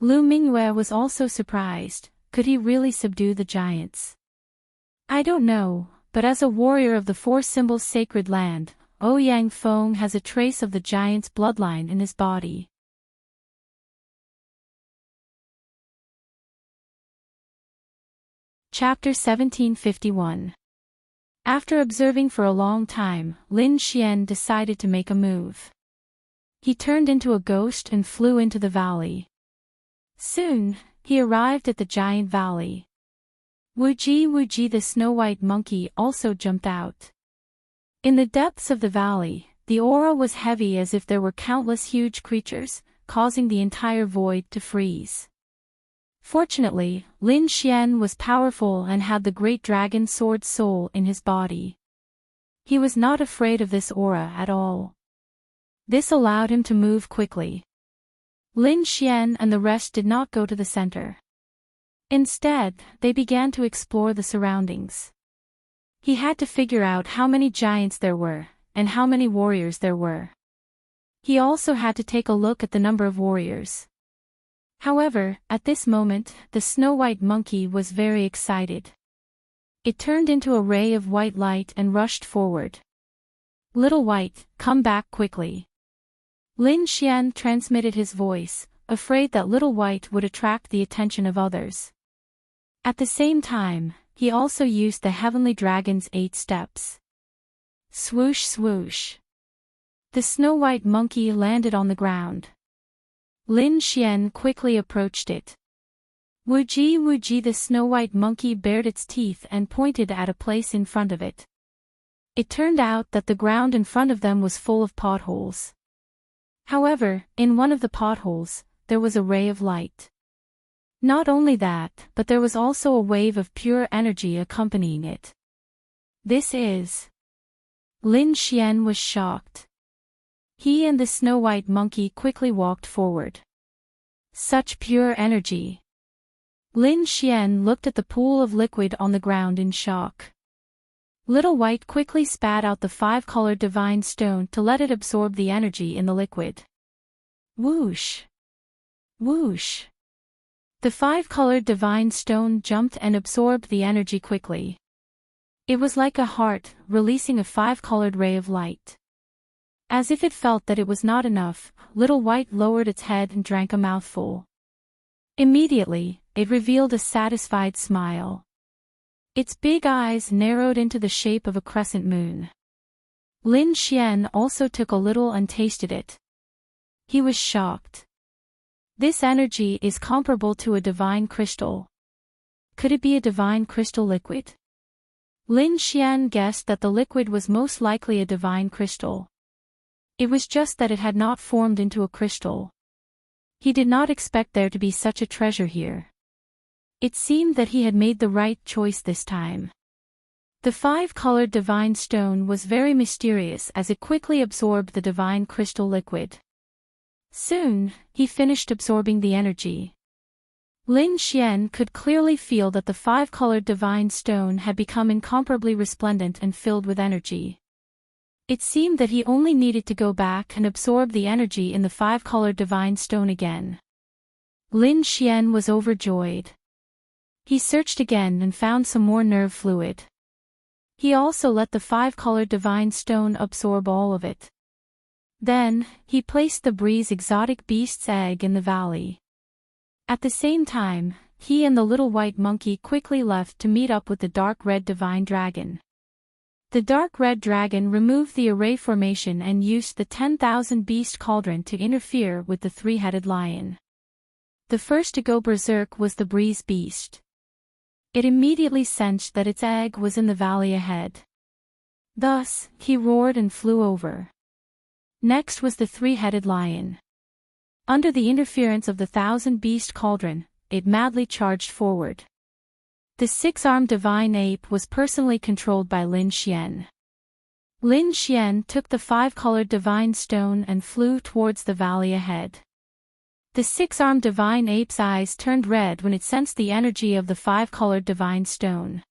A: Lu Mingyue was also surprised. Could he really subdue the giants? I don't know, but as a warrior of the Four Symbols Sacred Land, Ouyang Feng has a trace of the giant's bloodline in his body. Chapter 1751. After observing for a long time, Lin Xian decided to make a move. He turned into a ghost and flew into the valley. Soon, he arrived at the Giant Valley. Wuji the snow-white monkey also jumped out. In the depths of the valley, the aura was heavy as if there were countless huge creatures, causing the entire void to freeze. Fortunately, Lin Xian was powerful and had the great dragon sword soul in his body. He was not afraid of this aura at all. This allowed him to move quickly. Lin Xian and the rest did not go to the center. Instead, they began to explore the surroundings. He had to figure out how many giants there were, and how many warriors there were. He also had to take a look at the number of warriors. However, at this moment, the snow-white monkey was very excited. It turned into a ray of white light and rushed forward. Little White, come back quickly. Lin Xian transmitted his voice, afraid that Little White would attract the attention of others. At the same time, he also used the Heavenly Dragon's 8 steps. Swoosh swoosh. The snow-white monkey landed on the ground. Lin Xian quickly approached it. Wuji the snow-white monkey bared its teeth and pointed at a place in front of it. It turned out that the ground in front of them was full of potholes. However, in one of the potholes, there was a ray of light. Not only that, but there was also a wave of pure energy accompanying it. This is... Lin Xian was shocked. He and the snow-white monkey quickly walked forward. Such pure energy. Lin Xian looked at the pool of liquid on the ground in shock. Little White quickly spat out the 5-colored divine stone to let it absorb the energy in the liquid. Whoosh! Whoosh! The 5-colored divine stone jumped and absorbed the energy quickly. It was like a heart, releasing a 5-colored ray of light. As if it felt that it was not enough, Little White lowered its head and drank a mouthful. Immediately, it revealed a satisfied smile. Its big eyes narrowed into the shape of a crescent moon. Lin Xian also took a little and tasted it. He was shocked. This energy is comparable to a divine crystal. Could it be a divine crystal liquid? Lin Xian guessed that the liquid was most likely a divine crystal. It was just that it had not formed into a crystal. He did not expect there to be such a treasure here. It seemed that he had made the right choice this time. The 5-colored divine stone was very mysterious as it quickly absorbed the divine crystal liquid. Soon, he finished absorbing the energy. Lin Xian could clearly feel that the 5-colored divine stone had become incomparably resplendent and filled with energy. It seemed that he only needed to go back and absorb the energy in the 5-colored divine stone again. Lin Xian was overjoyed. He searched again and found some more nerve fluid. He also let the five-colored divine stone absorb all of it. Then, he placed the breeze exotic beast's egg in the valley. At the same time, he and the little white monkey quickly left to meet up with the dark red divine dragon. The dark red dragon removed the array formation and used the 10,000 beast cauldron to interfere with the three-headed lion. The first to go berserk was the breeze beast. It immediately sensed that its egg was in the valley ahead. Thus, he roared and flew over. Next was the three-headed lion. Under the interference of the 1,000-beast cauldron, it madly charged forward. The six-armed divine ape was personally controlled by Lin Xian. Lin Xian took the five-colored divine stone and flew towards the valley ahead. The six-armed divine ape's eyes turned red when it sensed the energy of the five-colored divine stone.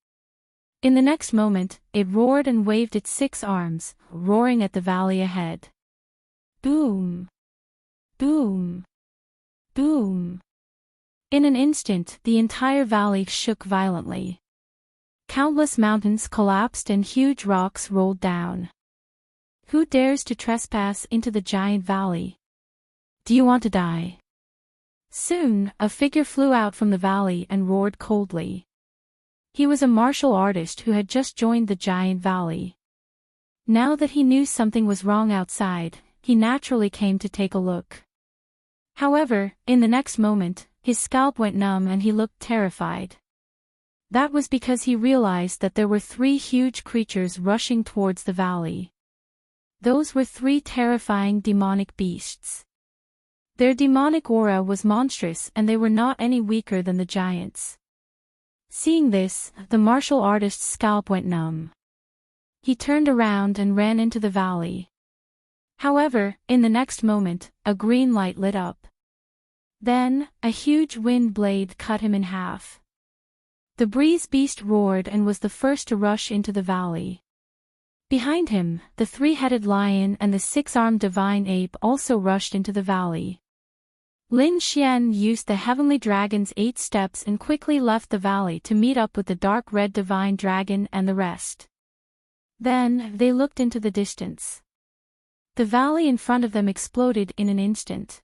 A: In the next moment, it roared and waved its six arms, roaring at the valley ahead. Boom! Boom! Boom! In an instant, the entire valley shook violently. Countless mountains collapsed and huge rocks rolled down. Who dares to trespass into the giant valley? Do you want to die? Soon, a figure flew out from the valley and roared coldly. He was a martial artist who had just joined the giant valley. Now that he knew something was wrong outside, he naturally came to take a look. However, in the next moment, his scalp went numb and he looked terrified. That was because he realized that there were three huge creatures rushing towards the valley. Those were three terrifying demonic beasts. Their demonic aura was monstrous and they were not any weaker than the giants. Seeing this, the martial artist's scalp went numb. He turned around and ran into the valley. However, in the next moment, a green light lit up. Then, a huge wind blade cut him in half. The breeze beast roared and was the first to rush into the valley. Behind him, the three-headed lion and the six-armed divine ape also rushed into the valley. Lin Xian used the heavenly dragon's 8 steps and quickly left the valley to meet up with the dark red divine dragon and the rest. Then, they looked into the distance. The valley in front of them exploded in an instant.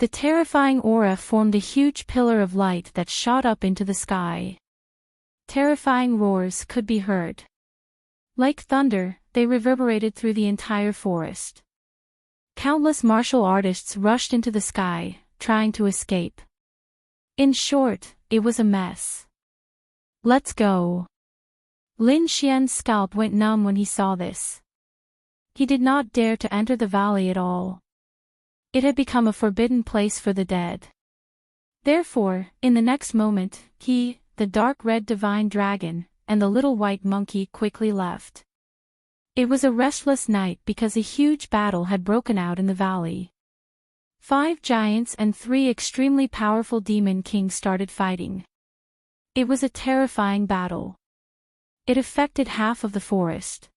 A: The terrifying aura formed a huge pillar of light that shot up into the sky. Terrifying roars could be heard. Like thunder, they reverberated through the entire forest. Countless martial artists rushed into the sky, trying to escape. In short, it was a mess. Let's go. Lin Xian's scalp went numb when he saw this. He did not dare to enter the valley at all. It had become a forbidden place for the dead. Therefore, in the next moment, he, the dark red divine dragon, and the little white monkey quickly left. It was a restless night because a huge battle had broken out in the valley. 5 giants and 3 extremely powerful demon kings started fighting. It was a terrifying battle. It affected half of the forest.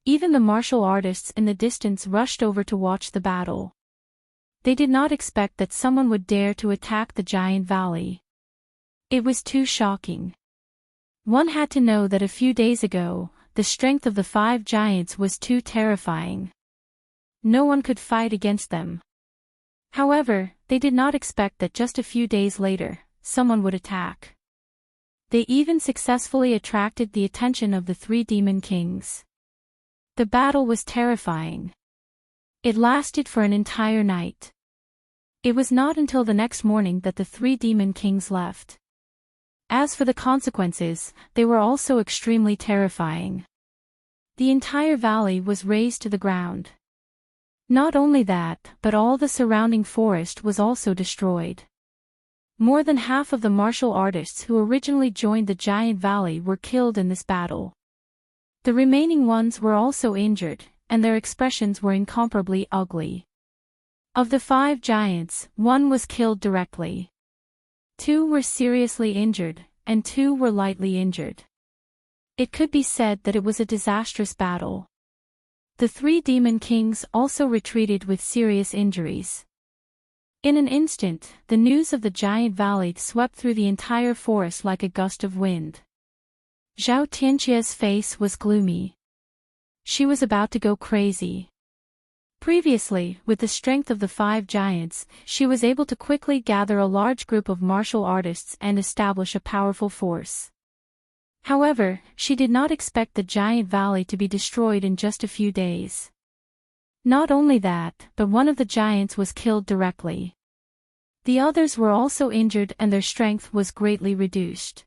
A: Even the martial artists in the distance rushed over to watch the battle. They did not expect that someone would dare to attack the giant valley. It was too shocking. One had to know that a few days ago, the strength of the 5 giants was too terrifying. No one could fight against them. However, they did not expect that just a few days later, someone would attack. They even successfully attracted the attention of the 3 demon kings. The battle was terrifying. It lasted for an entire night. It was not until the next morning that the 3 demon kings left. As for the consequences, they were also extremely terrifying. The entire valley was razed to the ground. Not only that, but all the surrounding forest was also destroyed. More than half of the martial artists who originally joined the giant valley were killed in this battle. The remaining ones were also injured, and their expressions were incomparably ugly. Of the 5 giants, 1 was killed directly. 2 were seriously injured, and 2 were lightly injured. It could be said that it was a disastrous battle. The 3 demon kings also retreated with serious injuries. In an instant, the news of the giant valley swept through the entire forest like a gust of wind. Zhao Tianqia's face was gloomy. She was about to go crazy. Previously, with the strength of the 5 giants, she was able to quickly gather a large group of martial artists and establish a powerful force. However, she did not expect the giant valley to be destroyed in just a few days. Not only that, but one of the giants was killed directly. The others were also injured and their strength was greatly reduced.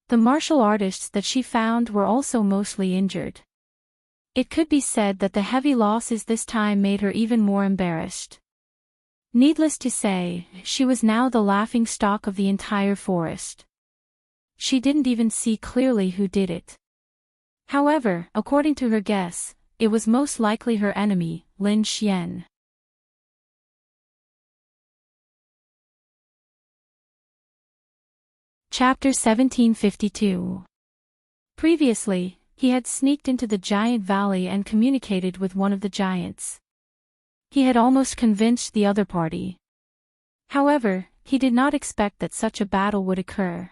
A: The martial artists that she found were also mostly injured. It could be said that the heavy losses this time made her even more embarrassed. Needless to say, she was now the laughingstock of the entire forest. She didn't even see clearly who did it. However, according to her guess, it was most likely her enemy, Lin Xian. Chapter 1752. Previously, he had sneaked into the giant valley and communicated with one of the giants. He had almost convinced the other party. However, he did not expect that such a battle would occur.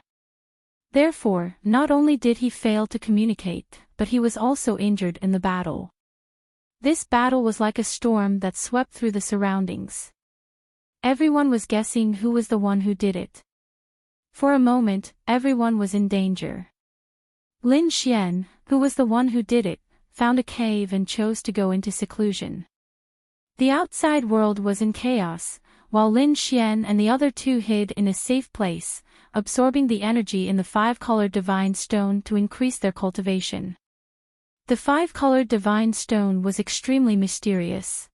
A: Therefore, not only did he fail to communicate, but he was also injured in the battle. This battle was like a storm that swept through the surroundings. Everyone was guessing who was the one who did it. For a moment, everyone was in danger. Lin Xian, who was the one who did it, found a cave and chose to go into seclusion. The outside world was in chaos, while Lin Xian and the other 2 hid in a safe place, absorbing the energy in the 5-colored divine stone to increase their cultivation. The 5-colored divine stone was extremely mysterious.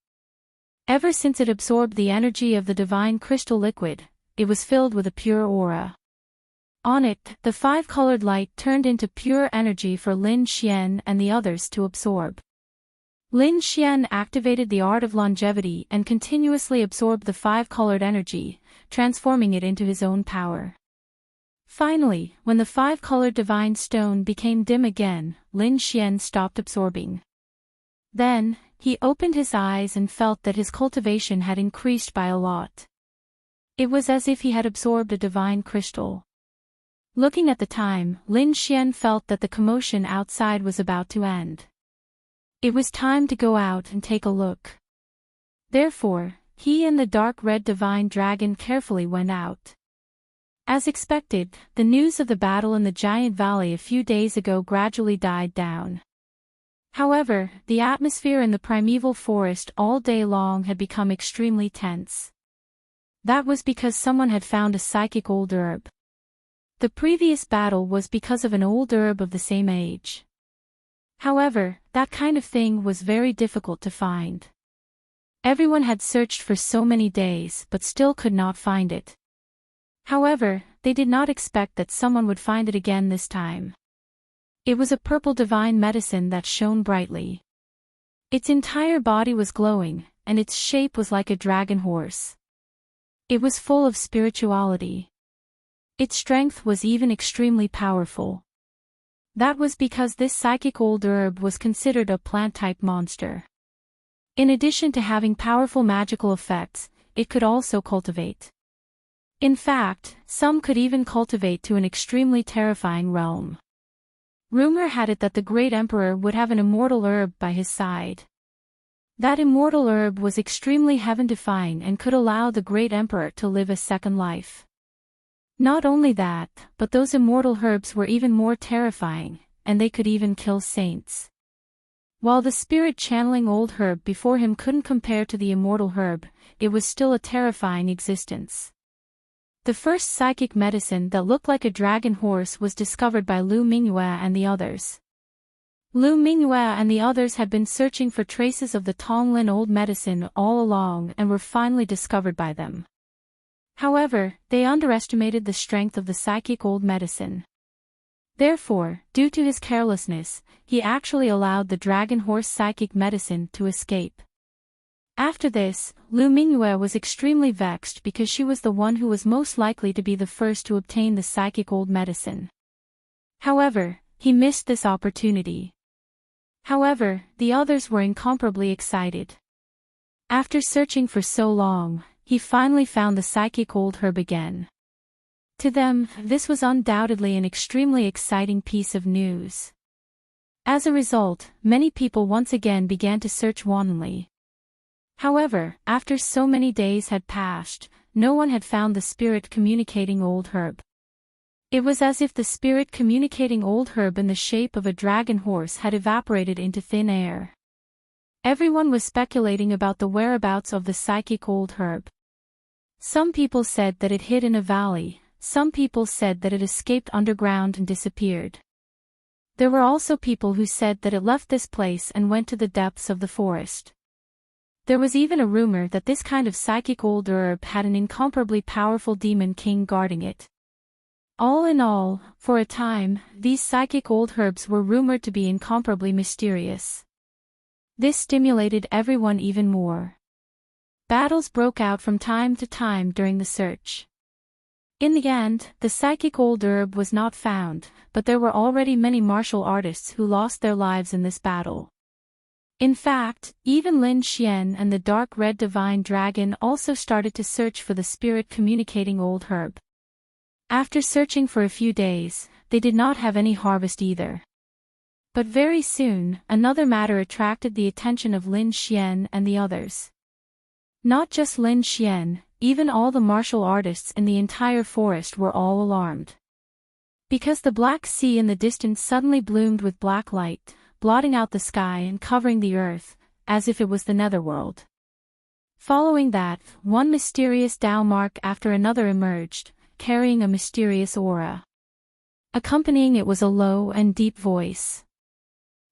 A: Ever since it absorbed the energy of the divine crystal liquid, it was filled with a pure aura. On it, the 5-colored light turned into pure energy for Lin Xian and the others to absorb. Lin Xian activated the art of longevity and continuously absorbed the 5-colored energy, transforming it into his own power. Finally, when the 5-colored divine stone became dim again, Lin Xian stopped absorbing. Then, he opened his eyes and felt that his cultivation had increased by a lot. It was as if he had absorbed a divine crystal. Looking at the time, Lin Xian felt that the commotion outside was about to end. It was time to go out and take a look. Therefore, he and the dark red divine dragon carefully went out. As expected, the news of the battle in the giant valley a few days ago gradually died down. However, the atmosphere in the primeval forest all day long had become extremely tense. That was because someone had found a psychic old herb. The previous battle was because of an old herb of the same age. However, that kind of thing was very difficult to find. Everyone had searched for so many days but still could not find it. However, they did not expect that someone would find it again this time. It was a purple divine medicine that shone brightly. Its entire body was glowing, and its shape was like a dragon horse. It was full of spirituality. Its strength was even extremely powerful. That was because this psychic old herb was considered a plant-type monster. In addition to having powerful magical effects, it could also cultivate. In fact, some could even cultivate to an extremely terrifying realm. Rumor had it that the great emperor would have an immortal herb by his side. That immortal herb was extremely heaven-defying and could allow the great emperor to live a second life. Not only that, but those immortal herbs were even more terrifying, and they could even kill saints. While the spirit channeling old herb before him couldn't compare to the immortal herb, it was still a terrifying existence. The first psychic medicine that looked like a dragon horse was discovered by Lu Mingyue and the others. Lu Mingyue and the others had been searching for traces of the Tonglin old medicine all along and were finally discovered by them. However, they underestimated the strength of the psychic old medicine. Therefore, due to his carelessness, he actually allowed the dragon horse psychic medicine to escape. After this, Lu Mingyue was extremely vexed because she was the one who was most likely to be the first to obtain the psychic old medicine. However, he missed this opportunity. However, the others were incomparably excited. After searching for so long, he finally found the psychic old herb again. To them, this was undoubtedly an extremely exciting piece of news. As a result, many people once again began to search wantonly. However, after so many days had passed, no one had found the spirit-communicating old herb. It was as if the spirit-communicating old herb in the shape of a dragon horse had evaporated into thin air. Everyone was speculating about the whereabouts of the psychic old herb. Some people said that it hid in a valley, some people said that it escaped underground and disappeared. There were also people who said that it left this place and went to the depths of the forest. There was even a rumor that this kind of psychic old herb had an incomparably powerful demon king guarding it. All in all, for a time, these psychic old herbs were rumored to be incomparably mysterious. This stimulated everyone even more. Battles broke out from time to time during the search. In the end, the psychic old herb was not found, but there were already many martial artists who lost their lives in this battle. In fact, even Lin Xian and the dark red divine dragon also started to search for the spirit-communicating old herb. After searching for a few days, they did not have any harvest either. But very soon, another matter attracted the attention of Lin Xian and the others. Not just Lin Xian, even all the martial artists in the entire forest were all alarmed. Because the black sea in the distance suddenly bloomed with black light, blotting out the sky and covering the earth, as if it was the netherworld. Following that, one mysterious Tao mark after another emerged, carrying a mysterious aura. Accompanying it was a low and deep voice.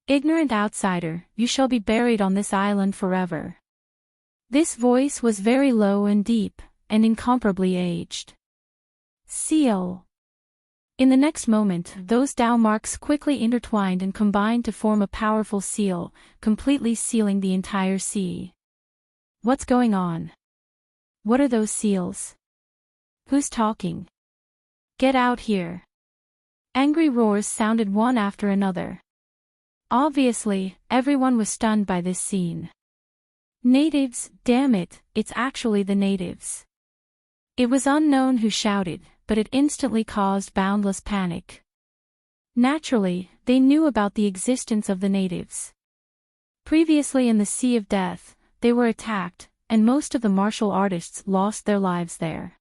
A: "Ignorant outsider, you shall be buried on this island forever." This voice was very low and deep, and incomparably aged. Seal. In the next moment, those Tao marks quickly intertwined and combined to form a powerful seal, completely sealing the entire sea. What's going on? What are those seals? Who's talking? Get out here. Angry roars sounded one after another. Obviously, everyone was stunned by this scene. Natives, damn it, it's actually the natives. It was unknown who shouted, but it instantly caused boundless panic. Naturally, they knew about the existence of the natives. Previously in the Sea of Death, they were attacked, and most of the martial artists lost their lives there.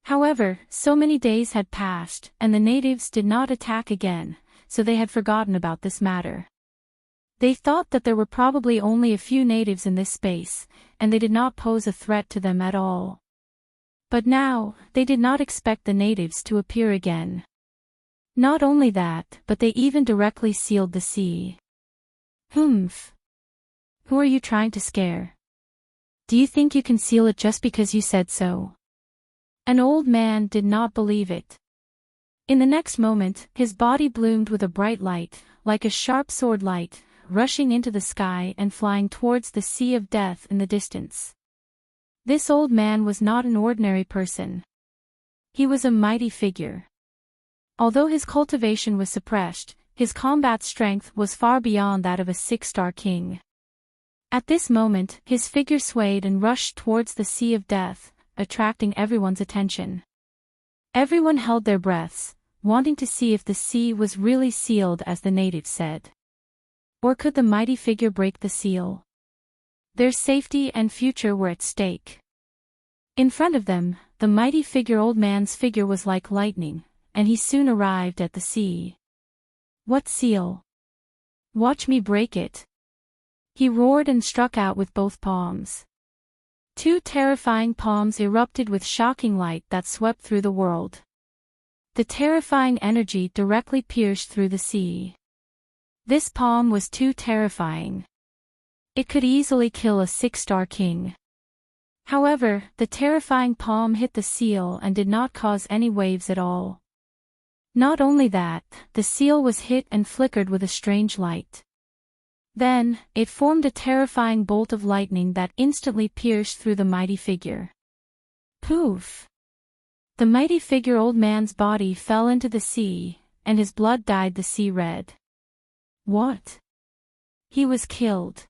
A: However, so many days had passed, and the natives did not attack again, so they had forgotten about this matter. They thought that there were probably only a few natives in this space, and they did not pose a threat to them at all. But now, they did not expect the natives to appear again. Not only that, but they even directly sealed the sea. Humph. Who are you trying to scare? Do you think you can seal it just because you said so? An old man did not believe it. In the next moment, his body bloomed with a bright light, like a sharp sword light, rushing into the sky and flying towards the Sea of Death in the distance. This old man was not an ordinary person. He was a mighty figure. Although his cultivation was suppressed, his combat strength was far beyond that of a 6-star king. At this moment, his figure swayed and rushed towards the Sea of Death, attracting everyone's attention. Everyone held their breaths, wanting to see if the sea was really sealed as the natives said. Or could the mighty figure break the seal? Their safety and future were at stake. In front of them, the mighty figure old man's figure was like lightning, and he soon arrived at the sea. What seal? Watch me break it. He roared and struck out with both palms. Two terrifying palms erupted with shocking light that swept through the world. The terrifying energy directly pierced through the sea. This palm was too terrifying. It could easily kill a 6-star king. However, the terrifying palm hit the seal and did not cause any waves at all. Not only that, the seal was hit and flickered with a strange light. Then, it formed a terrifying bolt of lightning that instantly pierced through the mighty figure. Poof! The mighty figure old man's body fell into the sea, and his blood dyed the sea red. What? He was killed.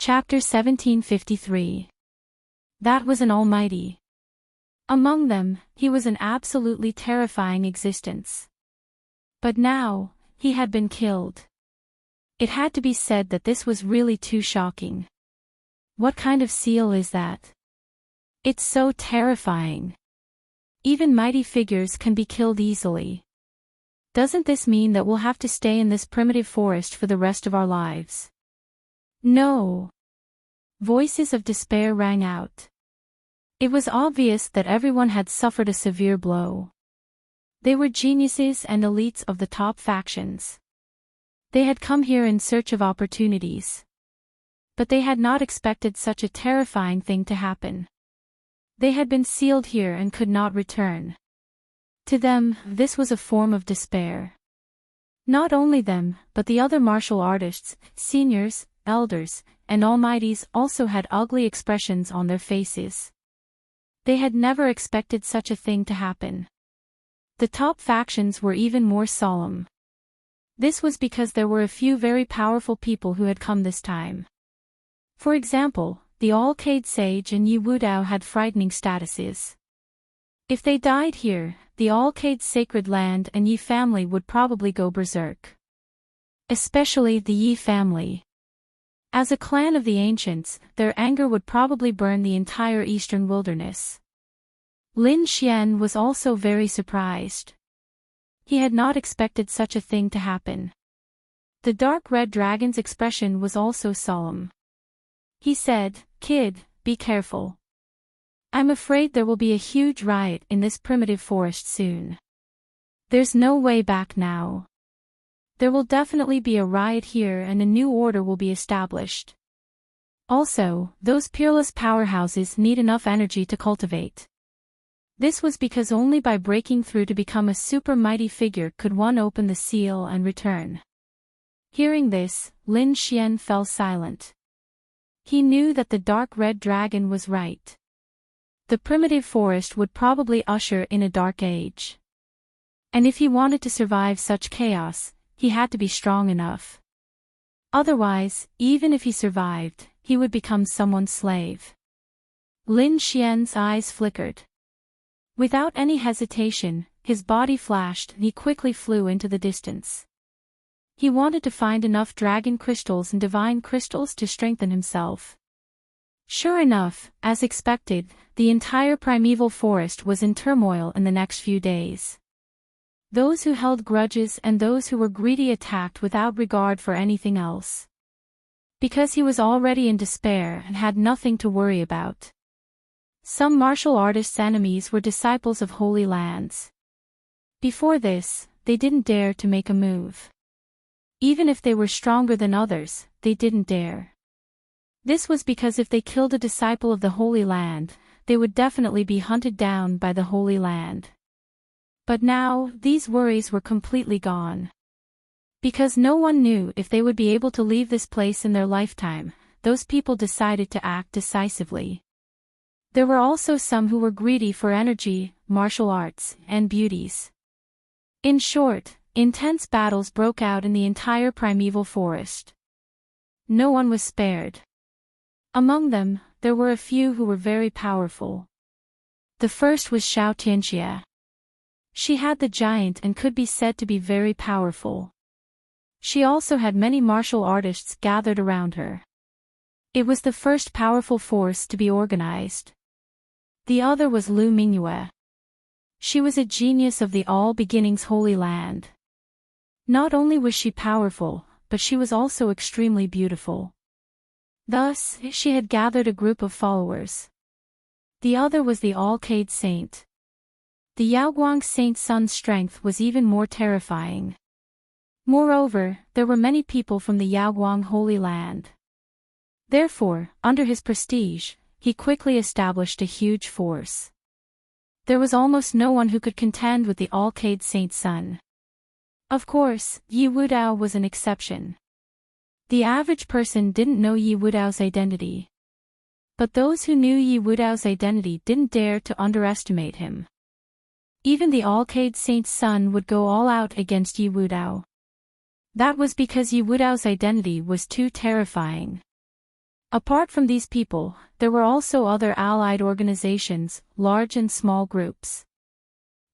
A: Chapter 1753. That was an almighty. Among them, he was an absolutely terrifying existence. But now, he had been killed. It had to be said that this was really too shocking. What kind of seal is that? It's so terrifying. Even mighty figures can be killed easily. Doesn't this mean that we'll have to stay in this primitive forest for the rest of our lives? No. Voices of despair rang out. It was obvious that everyone had suffered a severe blow. They were geniuses and elites of the top factions. They had come here in search of opportunities. But they had not expected such a terrifying thing to happen. They had been sealed here and could not return. To them, this was a form of despair. Not only them, but the other martial artists, seniors, elders, and almighties also had ugly expressions on their faces. They had never expected such a thing to happen. The top factions were even more solemn. This was because there were a few very powerful people who had come this time. For example, the Alcade Sage and Yi Wudao had frightening statuses. If they died here, the Alcade's sacred land and Yi family would probably go berserk. Especially the Yi family. As a clan of the ancients, their anger would probably burn the entire eastern wilderness. Lin Xian was also very surprised. He had not expected such a thing to happen. The dark red dragon's expression was also solemn. He said, "Kid, be careful. I'm afraid there will be a huge riot in this primitive forest soon. There's no way back now. There will definitely be a riot here and a new order will be established. Also, those peerless powerhouses need enough energy to cultivate." This was because only by breaking through to become a super mighty figure could one open the seal and return. Hearing this, Lin Xian fell silent. He knew that the dark red dragon was right. The primitive forest would probably usher in a dark age. And if he wanted to survive such chaos, he had to be strong enough. Otherwise, even if he survived, he would become someone's slave. Lin Xian's eyes flickered. Without any hesitation, his body flashed and he quickly flew into the distance. He wanted to find enough dragon crystals and divine crystals to strengthen himself. Sure enough, as expected, the entire primeval forest was in turmoil in the next few days. Those who held grudges and those who were greedy attacked without regard for anything else. Because he was already in despair and had nothing to worry about. Some martial artists' enemies were disciples of holy lands. Before this, they didn't dare to make a move. Even if they were stronger than others, they didn't dare. This was because if they killed a disciple of the Holy Land, they would definitely be hunted down by the Holy Land. But now, these worries were completely gone. Because no one knew if they would be able to leave this place in their lifetime, those people decided to act decisively. There were also some who were greedy for energy, martial arts, and beauties. In short, intense battles broke out in the entire primeval forest. No one was spared. Among them, there were a few who were very powerful. The first was Xiao Tianxia. She had the giant and could be said to be very powerful. She also had many martial artists gathered around her. It was the first powerful force to be organized. The other was Lu Mingyue. She was a genius of the All Beginnings Holy Land. Not only was she powerful, but she was also extremely beautiful. Thus, she had gathered a group of followers. The other was the Alcade Saint. The Yaoguang Saint Sun's strength was even more terrifying. Moreover, there were many people from the Yaoguang Holy Land. Therefore, under his prestige, he quickly established a huge force. There was almost no one who could contend with the Alcade Saint Sun. Of course, Yi Wudao was an exception. The average person didn't know Yi Wudao's identity. But those who knew Yi Wudao's identity didn't dare to underestimate him. Even the Alcade Saint's son would go all out against Yi Wudao. That was because Yi Wudao's identity was too terrifying. Apart from these people, there were also other allied organizations, large and small groups.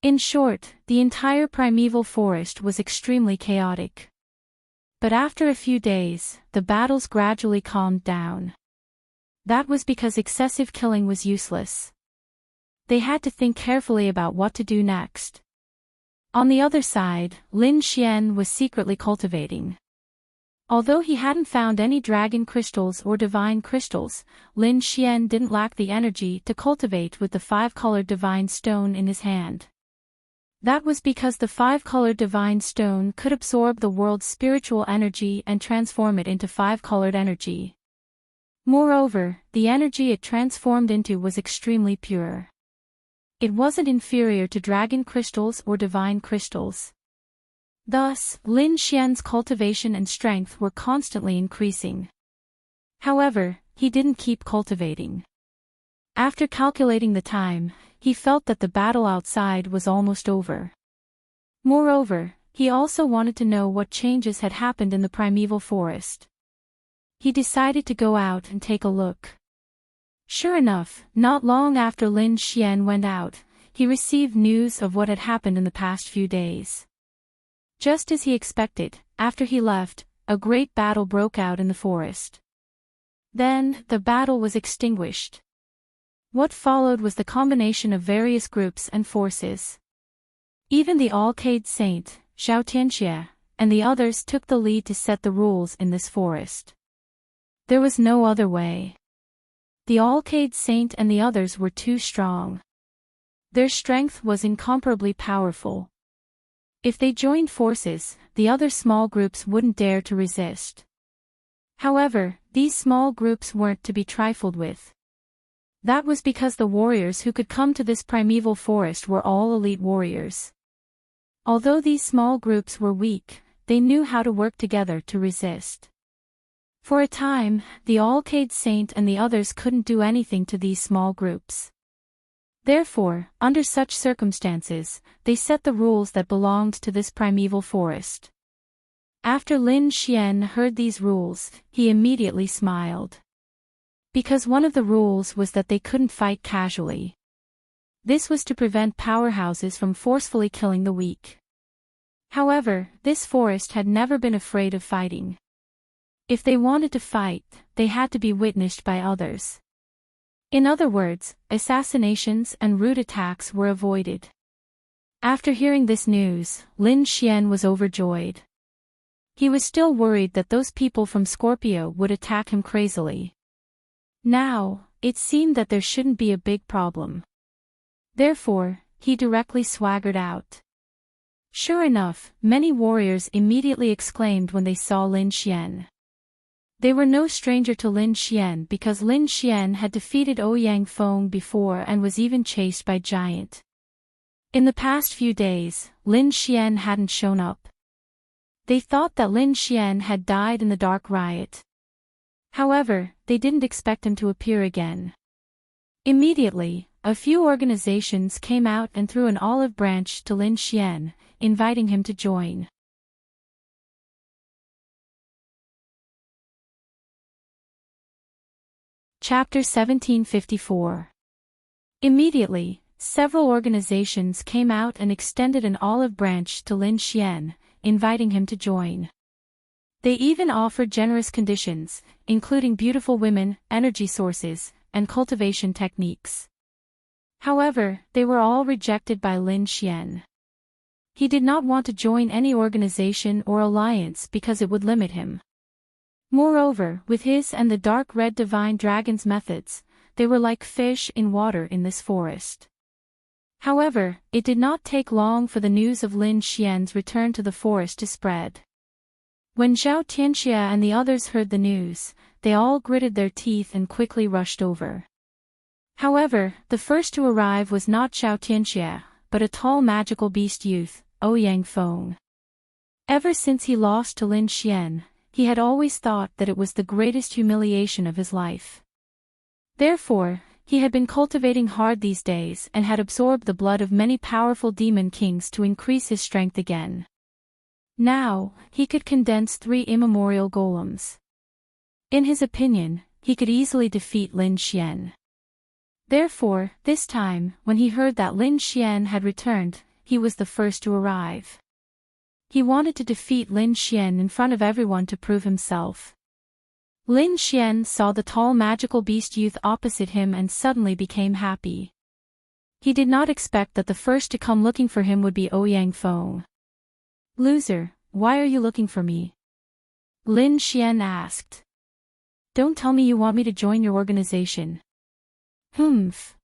A: In short, the entire primeval forest was extremely chaotic. But after a few days, the battles gradually calmed down. That was because excessive killing was useless. They had to think carefully about what to do next. On the other side, Lin Xian was secretly cultivating. Although he hadn't found any dragon crystals or divine crystals, Lin Xian didn't lack the energy to cultivate with the five-colored divine stone in his hand. That was because the five-colored divine stone could absorb the world's spiritual energy and transform it into five-colored energy. Moreover, the energy it transformed into was extremely pure. It wasn't inferior to dragon crystals or divine crystals. Thus, Lin Xian's cultivation and strength were constantly increasing. However, he didn't keep cultivating. After calculating the time, he felt that the battle outside was almost over. Moreover, he also wanted to know what changes had happened in the primeval forest. He decided to go out and take a look. Sure enough, not long after Lin Xian went out, he received news of what had happened in the past few days. Just as he expected, after he left, a great battle broke out in the forest. Then, the battle was extinguished. What followed was the combination of various groups and forces. Even the Alcade Saint, Zhao Tianxie, and the others took the lead to set the rules in this forest. There was no other way. The Alcade Saint and the others were too strong. Their strength was incomparably powerful. If they joined forces, the other small groups wouldn't dare to resist. However, these small groups weren't to be trifled with. That was because the warriors who could come to this primeval forest were all elite warriors. Although these small groups were weak, they knew how to work together to resist. For a time, the Alcade Saint and the others couldn't do anything to these small groups. Therefore, under such circumstances, they set the rules that belonged to this primeval forest. After Lin Xian heard these rules, he immediately smiled. Because one of the rules was that they couldn't fight casually. This was to prevent powerhouses from forcefully killing the weak. However, this forest had never been afraid of fighting. If they wanted to fight, they had to be witnessed by others. In other words, assassinations and rude attacks were avoided. After hearing this news, Lin Xian was overjoyed. He was still worried that those people from Scorpio would attack him crazily. Now, it seemed that there shouldn't be a big problem. Therefore, he directly swaggered out. Sure enough, many warriors immediately exclaimed when they saw Lin Xian. They were no stranger to Lin Xian because Lin Xian had defeated Ouyang Feng before and was even chased by Giant. In the past few days, Lin Xian hadn't shown up. They thought that Lin Xian had died in the dark riot. However, they didn't expect him to appear again. Immediately, a few organizations came out and threw an olive branch to Lin Xian, inviting him to join. Chapter 1754. Immediately, several organizations came out and extended an olive branch to Lin Xian, inviting him to join. They even offered generous conditions, including beautiful women, energy sources, and cultivation techniques. However, they were all rejected by Lin Xian. He did not want to join any organization or alliance because it would limit him. Moreover, with his and the dark red divine dragon's methods, they were like fish in water in this forest. However, it did not take long for the news of Lin Xian's return to the forest to spread. When Zhao Tianxie and the others heard the news, they all gritted their teeth and quickly rushed over. However, the first to arrive was not Zhao Tianxie, but a tall magical beast youth, Ouyang Feng. Ever since he lost to Lin Xian, he had always thought that it was the greatest humiliation of his life. Therefore, he had been cultivating hard these days and had absorbed the blood of many powerful demon kings to increase his strength again. Now, he could condense 3 immemorial golems. In his opinion, he could easily defeat Lin Xian. Therefore, this time, when he heard that Lin Xian had returned, he was the first to arrive. He wanted to defeat Lin Xian in front of everyone to prove himself. Lin Xian saw the tall magical beast youth opposite him and suddenly became happy. He did not expect that the first to come looking for him would be Ouyang Feng. "Loser, why are you looking for me?" Lin Xian asked. "Don't tell me you want me to join your organization." "Humph.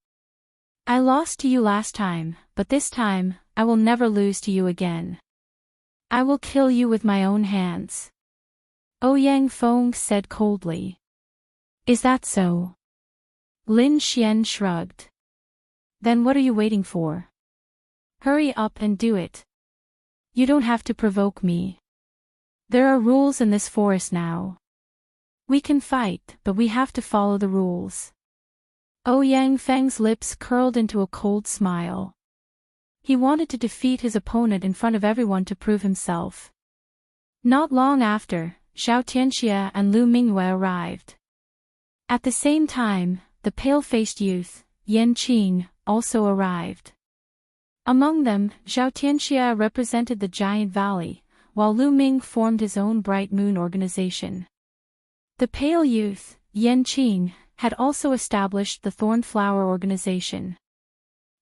A: I lost to you last time, but this time, I will never lose to you again. I will kill you with my own hands." Ouyang Feng said coldly. "Is that so?" Lin Xian shrugged. "Then what are you waiting for? Hurry up and do it. You don't have to provoke me. There are rules in this forest now. We can fight, but we have to follow the rules." Ouyang Feng's lips curled into a cold smile. He wanted to defeat his opponent in front of everyone to prove himself. Not long after, Zhao Tianxia and Lu Mingyue arrived. At the same time, the pale-faced youth, Yan Qing, also arrived. Among them, Zhao Tianxia represented the Giant Valley, while Lu Ming formed his own Bright Moon organization. The pale youth, Yan Qing, had also established the Thornflower organization.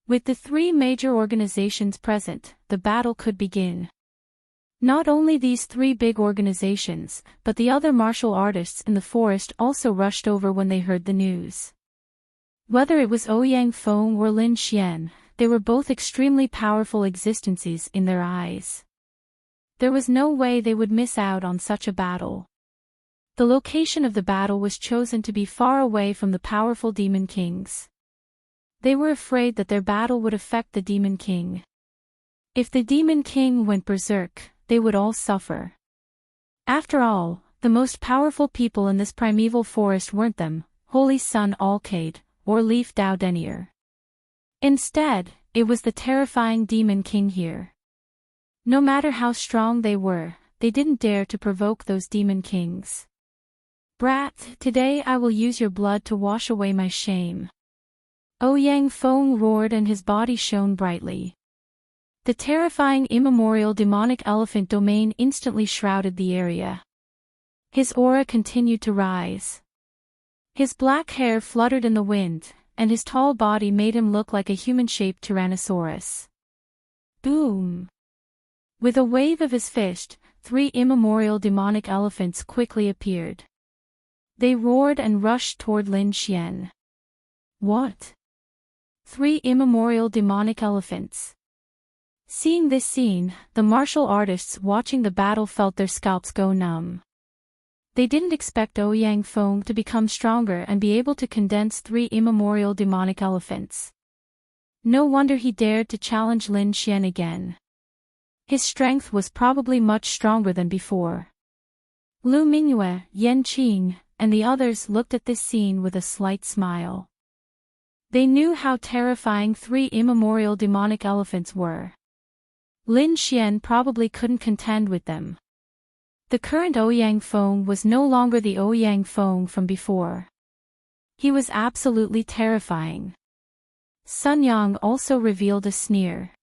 A: With the three major organizations present, the battle could begin. Not only these three big organizations, but the other martial artists in the forest also rushed over when they heard the news. Whether it was Ouyang Feng or Lin Xian, they were both extremely powerful existences in their eyes. There was no way they would miss out on such a battle. The location of the battle was chosen to be far away from the powerful Demon Kings. They were afraid that their battle would affect the Demon King. If the Demon King went berserk, they would all suffer. After all, the most powerful people in this primeval forest weren't them, Holy Sun Alcade, or Leaf Dao Denier. Instead, it was the terrifying Demon King here. No matter how strong they were, they didn't dare to provoke those Demon Kings. "Brat, today I will use your blood to wash away my shame." Ouyang Feng roared and his body shone brightly. The terrifying immemorial demonic elephant domain instantly shrouded the area. His aura continued to rise. His black hair fluttered in the wind, and his tall body made him look like a human-shaped Tyrannosaurus. Boom! With a wave of his fist, three immemorial demonic elephants quickly appeared. They roared and rushed toward Lin Xian. What? Three immemorial demonic elephants. Seeing this scene, the martial artists watching the battle felt their scalps go numb. They didn't expect Ouyang Feng to become stronger and be able to condense three immemorial demonic elephants. No wonder he dared to challenge Lin Xian again. His strength was probably much stronger than before. Lu Mingyue, Yan Qing, and the others looked at this scene with a slight smile. They knew how terrifying three immemorial demonic elephants were. Lin Xian probably couldn't contend with them. The current Ouyang Feng was no longer the Ouyang Feng from before. He was absolutely terrifying. Sun Yang also revealed a sneer.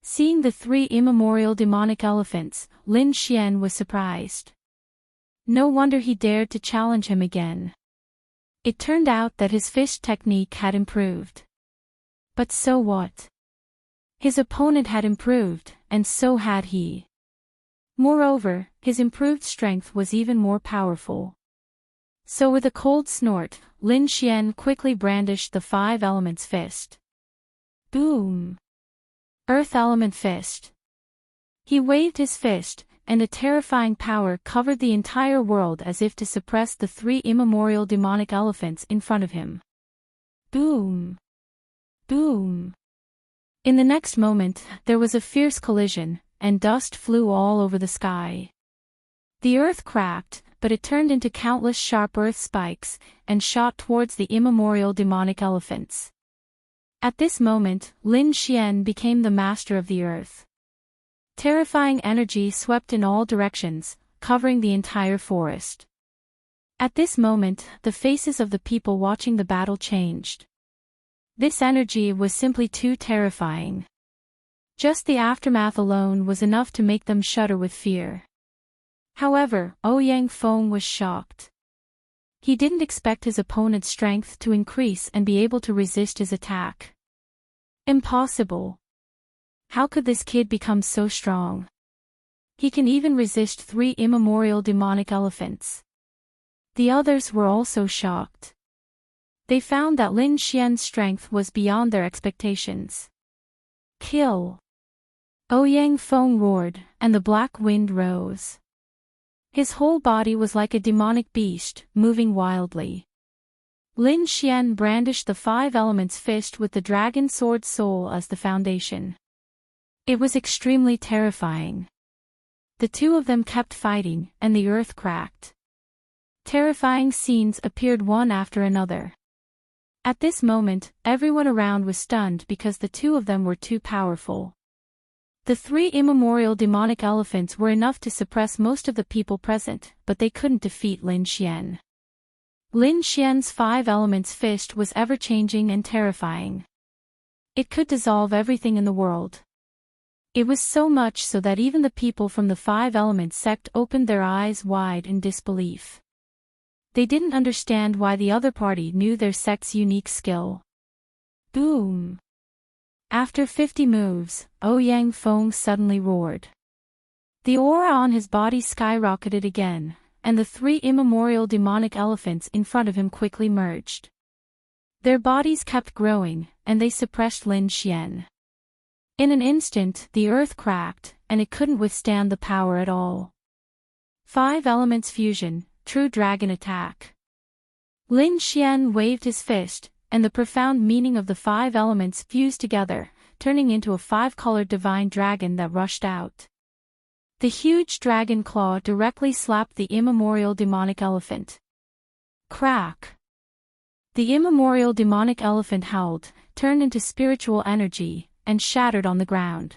A: Seeing the three immemorial demonic elephants, Lin Xian was surprised. No wonder he dared to challenge him again. It turned out that his fist technique had improved. But so what? His opponent had improved, and so had he. Moreover, his improved strength was even more powerful. So with a cold snort, Lin Xian quickly brandished the Five Elements Fist. Boom! Earth Element Fist. He waved his fist, and a terrifying power covered the entire world as if to suppress the three immemorial demonic elephants in front of him. Boom! Boom! In the next moment, there was a fierce collision, and dust flew all over the sky. The earth cracked, but it turned into countless sharp earth spikes, and shot towards the immemorial demonic elephants. At this moment, Lin Xian became the master of the earth. Terrifying energy swept in all directions, covering the entire forest. At this moment, the faces of the people watching the battle changed. This energy was simply too terrifying. Just the aftermath alone was enough to make them shudder with fear. However, Ouyang Feng was shocked. He didn't expect his opponent's strength to increase and be able to resist his attack. Impossible. How could this kid become so strong? He can even resist 3 immemorial demonic elephants. The others were also shocked. They found that Lin Xian's strength was beyond their expectations. Kill! Ouyang Feng roared, and the black wind rose. His whole body was like a demonic beast, moving wildly. Lin Xian brandished the 5 elements fist with the dragon sword soul as the foundation. It was extremely terrifying. The two of them kept fighting, and the earth cracked. Terrifying scenes appeared one after another. At this moment, everyone around was stunned because the two of them were too powerful. The 3 immemorial demonic elephants were enough to suppress most of the people present, but they couldn't defeat Lin Xian. Lin Xian's 5 elements fist was ever-changing and terrifying. It could dissolve everything in the world. It was so much so that even the people from the 5 elements sect opened their eyes wide in disbelief. They didn't understand why the other party knew their sect's unique skill. Boom! After 50 moves, Ouyang Feng suddenly roared. The aura on his body skyrocketed again, and the 3 immemorial demonic elephants in front of him quickly merged. Their bodies kept growing, and they suppressed Lin Xian. In an instant, the earth cracked, and it couldn't withstand the power at all. 5 elements fusion, true dragon attack. Lin Xian waved his fist, and the profound meaning of the 5 elements fused together, turning into a 5-colored divine dragon that rushed out. The huge dragon claw directly slapped the immemorial demonic elephant. Crack! The immemorial demonic elephant howled, turned into spiritual energy, and shattered on the ground.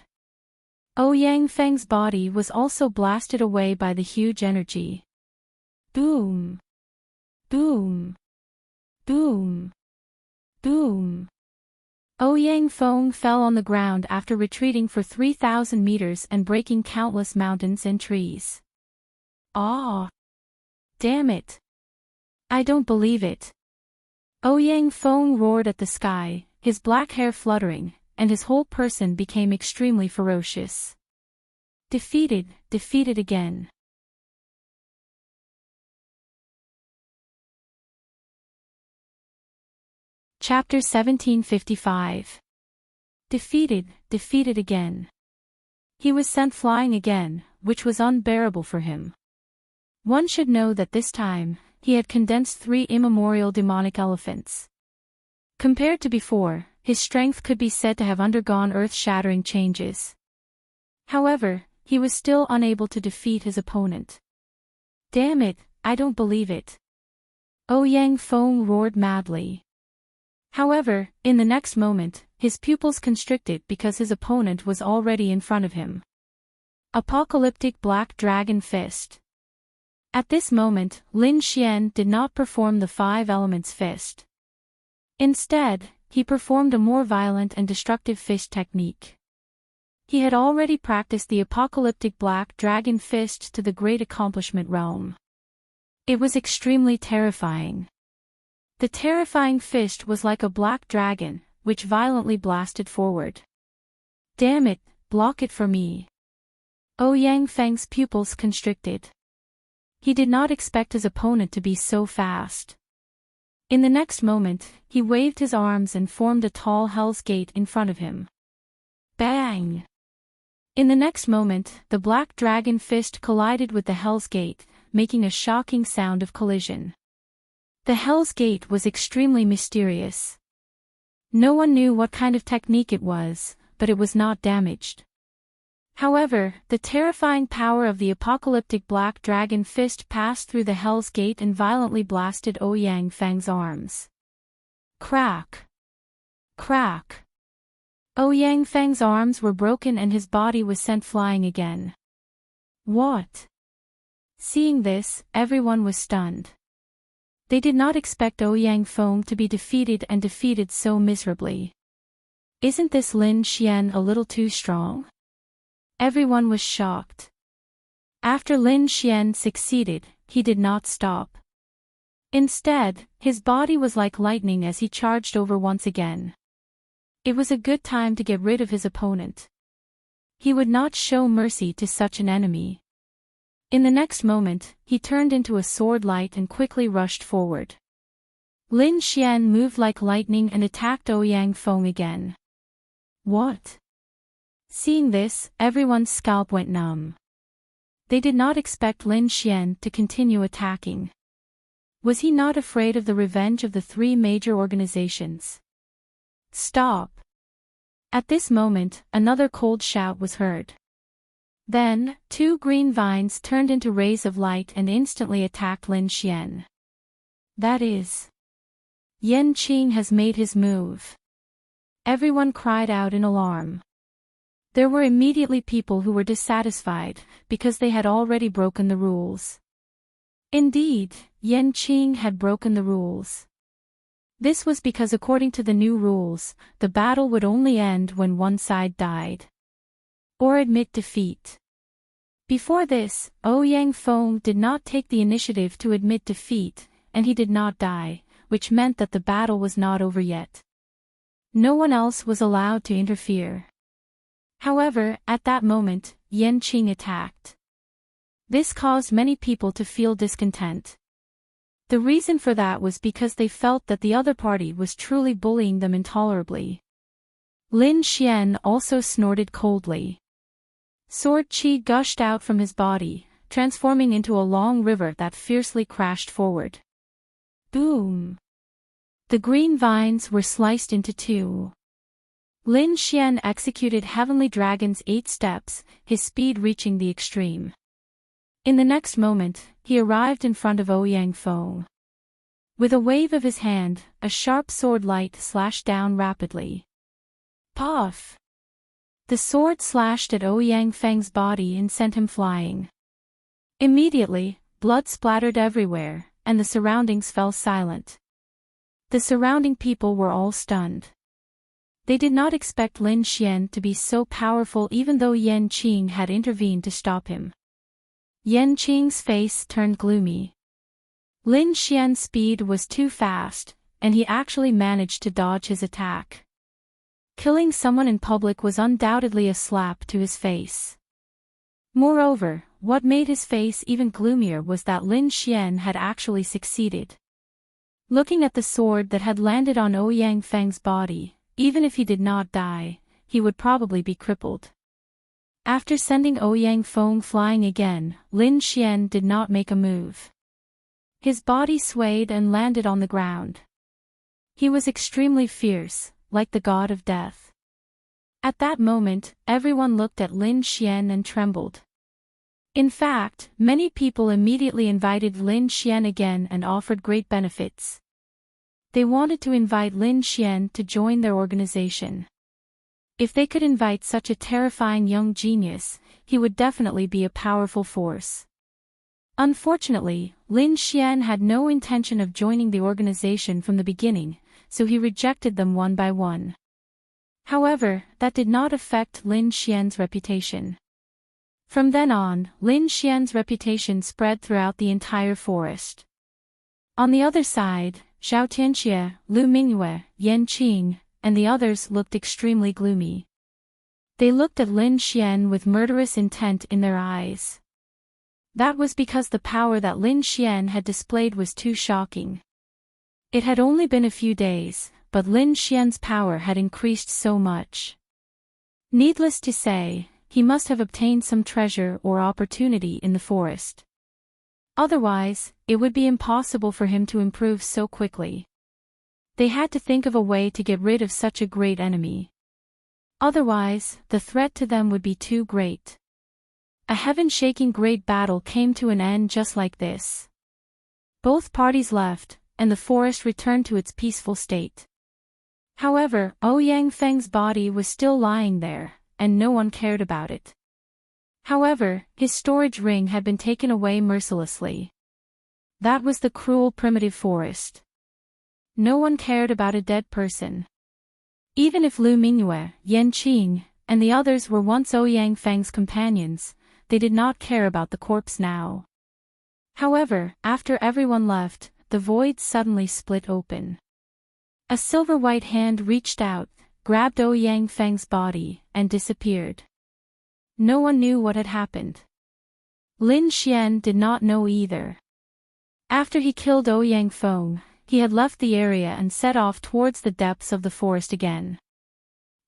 A: Ouyang Feng's body was also blasted away by the huge energy. Boom! Boom! Boom! Boom! Ouyang Feng fell on the ground after retreating for 3,000 meters and breaking countless mountains and trees. Ah! Damn it! I don't believe it. Ouyang Feng roared at the sky, his black hair fluttering, and his whole person became extremely ferocious. Defeated, defeated again. Chapter 1755. Defeated, defeated again. He was sent flying again, which was unbearable for him. One should know that this time, he had condensed 3 immemorial demonic elephants. Compared to before, his strength could be said to have undergone earth-shattering changes. However, he was still unable to defeat his opponent. Damn it, I don't believe it. Ouyang Feng roared madly. However, in the next moment, his pupils constricted because his opponent was already in front of him. Apocalyptic Black Dragon Fist. At this moment, Lin Xian did not perform the 5 elements fist. Instead, he performed a more violent and destructive fist technique. He had already practiced the Apocalyptic Black Dragon Fist to the great accomplishment realm. It was extremely terrifying. The terrifying fist was like a black dragon, which violently blasted forward. Damn it, block it for me. Ouyang Feng's pupils constricted. He did not expect his opponent to be so fast. In the next moment, he waved his arms and formed a tall Hell's Gate in front of him. Bang! In the next moment, the black dragon fist collided with the Hell's Gate, making a shocking sound of collision. The Hell's Gate was extremely mysterious. No one knew what kind of technique it was, but it was not damaged. However, the terrifying power of the apocalyptic black dragon fist passed through the Hell's Gate and violently blasted Ouyang Feng's arms. Crack! Crack! Ouyang Feng's arms were broken and his body was sent flying again. What? Seeing this, everyone was stunned. They did not expect Ouyang Feng to be defeated and defeated so miserably. Isn't this Lin Xian a little too strong? Everyone was shocked. After Lin Xian succeeded, he did not stop. Instead, his body was like lightning as he charged over once again. It was a good time to get rid of his opponent. He would not show mercy to such an enemy. In the next moment, he turned into a sword light and quickly rushed forward. Lin Xian moved like lightning and attacked Ouyang Feng again. What? Seeing this, everyone's scalp went numb. They did not expect Lin Xian to continue attacking. Was he not afraid of the revenge of the three major organizations? Stop! At this moment, another cold shout was heard. Then, two green vines turned into rays of light and instantly attacked Lin Xian. That is, Yan Qing has made his move. Everyone cried out in alarm. There were immediately people who were dissatisfied, because they had already broken the rules. Indeed, Yan Qing had broken the rules. This was because according to the new rules, the battle would only end when one side died. Or admit defeat. Before this, Ouyang Feng did not take the initiative to admit defeat, and he did not die, which meant that the battle was not over yet. No one else was allowed to interfere. However, at that moment, Yan Qing attacked. This caused many people to feel discontent. The reason for that was because they felt that the other party was truly bullying them intolerably. Lin Xian also snorted coldly. Sword qi gushed out from his body, transforming into a long river that fiercely crashed forward. Boom! The green vines were sliced into two. Lin Xian executed Heavenly Dragon's 8 steps, his speed reaching the extreme. In the next moment, he arrived in front of Ouyang Feng. With a wave of his hand, a sharp sword light slashed down rapidly. Puff! The sword slashed at Ouyang Feng's body and sent him flying. Immediately, blood splattered everywhere, and the surroundings fell silent. The surrounding people were all stunned. They did not expect Lin Xian to be so powerful even though Yan Qing had intervened to stop him. Yan Qing's face turned gloomy. Lin Xian's speed was too fast, and he actually managed to dodge his attack. Killing someone in public was undoubtedly a slap to his face. Moreover, what made his face even gloomier was that Lin Xian had actually succeeded. Looking at the sword that had landed on Ouyang Feng's body, even if he did not die, he would probably be crippled. After sending Ouyang Feng flying again, Lin Xian did not make a move. His body swayed and landed on the ground. He was extremely fierce, like the god of death. At that moment, everyone looked at Lin Xian and trembled. In fact, many people immediately invited Lin Xian again and offered great benefits. They wanted to invite Lin Xian to join their organization. If they could invite such a terrifying young genius, he would definitely be a powerful force. Unfortunately, Lin Xian had no intention of joining the organization from the beginning, so he rejected them one by one. However, that did not affect Lin Xian's reputation. From then on, Lin Xian's reputation spread throughout the entire forest. On the other side, Zhao Tianxie, Lu Mingyue, Yan Qing, and the others looked extremely gloomy. They looked at Lin Xian with murderous intent in their eyes. That was because the power that Lin Xian had displayed was too shocking. It had only been a few days, but Lin Xian's power had increased so much. Needless to say, he must have obtained some treasure or opportunity in the forest. Otherwise, it would be impossible for him to improve so quickly. They had to think of a way to get rid of such a great enemy. Otherwise, the threat to them would be too great. A heaven-shaking great battle came to an end just like this. Both parties left, and the forest returned to its peaceful state. However, Ouyang Feng's body was still lying there, and no one cared about it. However, his storage ring had been taken away mercilessly. That was the cruel primitive forest. No one cared about a dead person. Even if Lu Mingyue, Yan Qing, and the others were once Ouyang Feng's companions, they did not care about the corpse now. However, after everyone left, the void suddenly split open. A silver-white hand reached out, grabbed Ouyang Feng's body, and disappeared. No one knew what had happened. Lin Xian did not know either. After he killed Ouyang Feng, he had left the area and set off towards the depths of the forest again.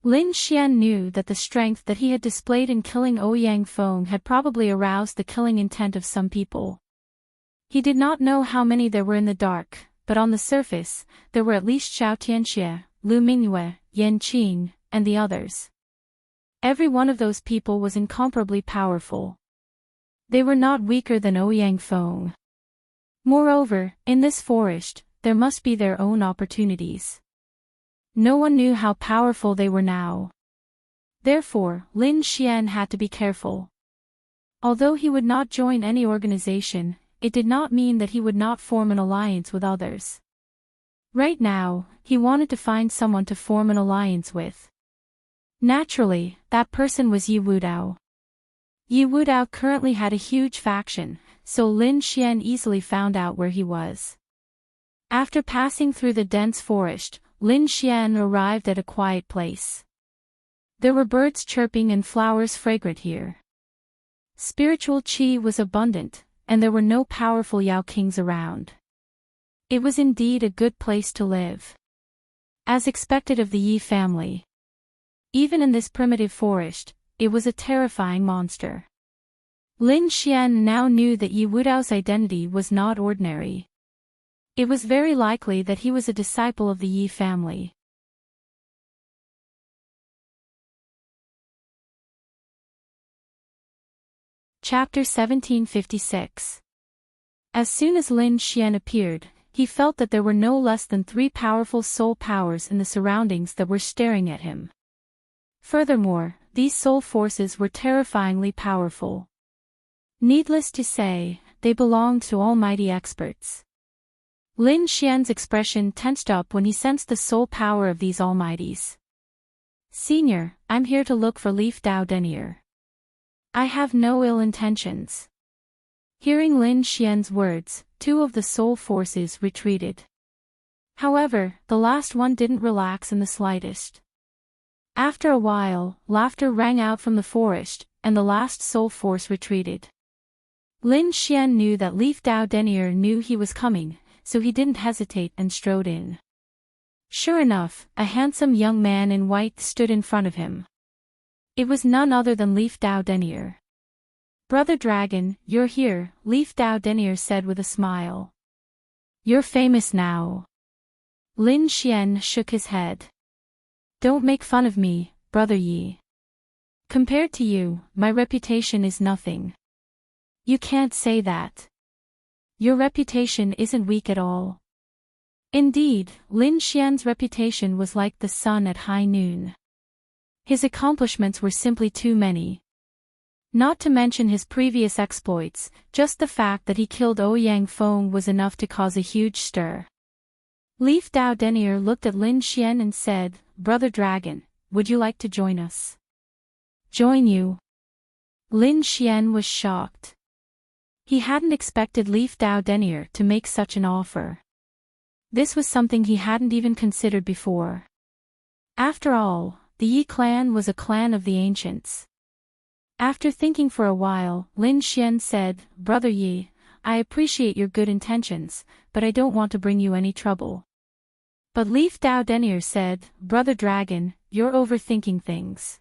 A: Lin Xian knew that the strength that he had displayed in killing Ouyang Feng had probably aroused the killing intent of some people. He did not know how many there were in the dark, but on the surface, there were at least Xiao Tianxie, Lu Mingyue, Yan Qing, and the others. Every one of those people was incomparably powerful. They were not weaker than Ouyang Feng. Moreover, in this forest, there must be their own opportunities. No one knew how powerful they were now. Therefore, Lin Xian had to be careful. Although he would not join any organization, it did not mean that he would not form an alliance with others. Right now, he wanted to find someone to form an alliance with. Naturally, that person was Yi Wudao. Yi Wudao currently had a huge faction, so Lin Xian easily found out where he was. After passing through the dense forest, Lin Xian arrived at a quiet place. There were birds chirping and flowers fragrant here. Spiritual qi was abundant, and there were no powerful Yao Kings around. It was indeed a good place to live. As expected of the Yi family. Even in this primitive forest, it was a terrifying monster. Lin Xian now knew that Yi Wudao's identity was not ordinary. It was very likely that he was a disciple of the Yi family. Chapter 1756. As soon as Lin Xian appeared, he felt that there were no less than 3 powerful soul powers in the surroundings that were staring at him. Furthermore, these soul forces were terrifyingly powerful. Needless to say, they belonged to almighty experts. Lin Xian's expression tensed up when he sensed the soul power of these almighties. "Senior, I'm here to look for Leaf Dao Denier. I have no ill intentions." Hearing Lin Xian's words, 2 of the soul forces retreated. However, the last one didn't relax in the slightest. After a while, laughter rang out from the forest, and the last soul force retreated. Lin Xian knew that Leaf Dao Denier knew he was coming, so he didn't hesitate and strode in. Sure enough, a handsome young man in white stood in front of him. It was none other than Leaf Dao Denier. "Brother Dragon, you're here," Leaf Dao Denier said with a smile. "You're famous now." Lin Xian shook his head. "Don't make fun of me, Brother Yi. Compared to you, my reputation is nothing." "You can't say that. Your reputation isn't weak at all." Indeed, Lin Xian's reputation was like the sun at high noon. His accomplishments were simply too many. Not to mention his previous exploits, just the fact that he killed Ouyang Feng was enough to cause a huge stir. Leaf Dao Denier looked at Lin Xian and said, "Brother Dragon, would you like to join us?" "Join you?" Lin Xian was shocked. He hadn't expected Leaf Dao Denier to make such an offer. This was something he hadn't even considered before. After all, the Yi clan was a clan of the ancients. After thinking for a while, Lin Xian said, "Brother Yi, I appreciate your good intentions, but I don't want to bring you any trouble." But Leaf Dao Denier said, "Brother Dragon, you're overthinking things.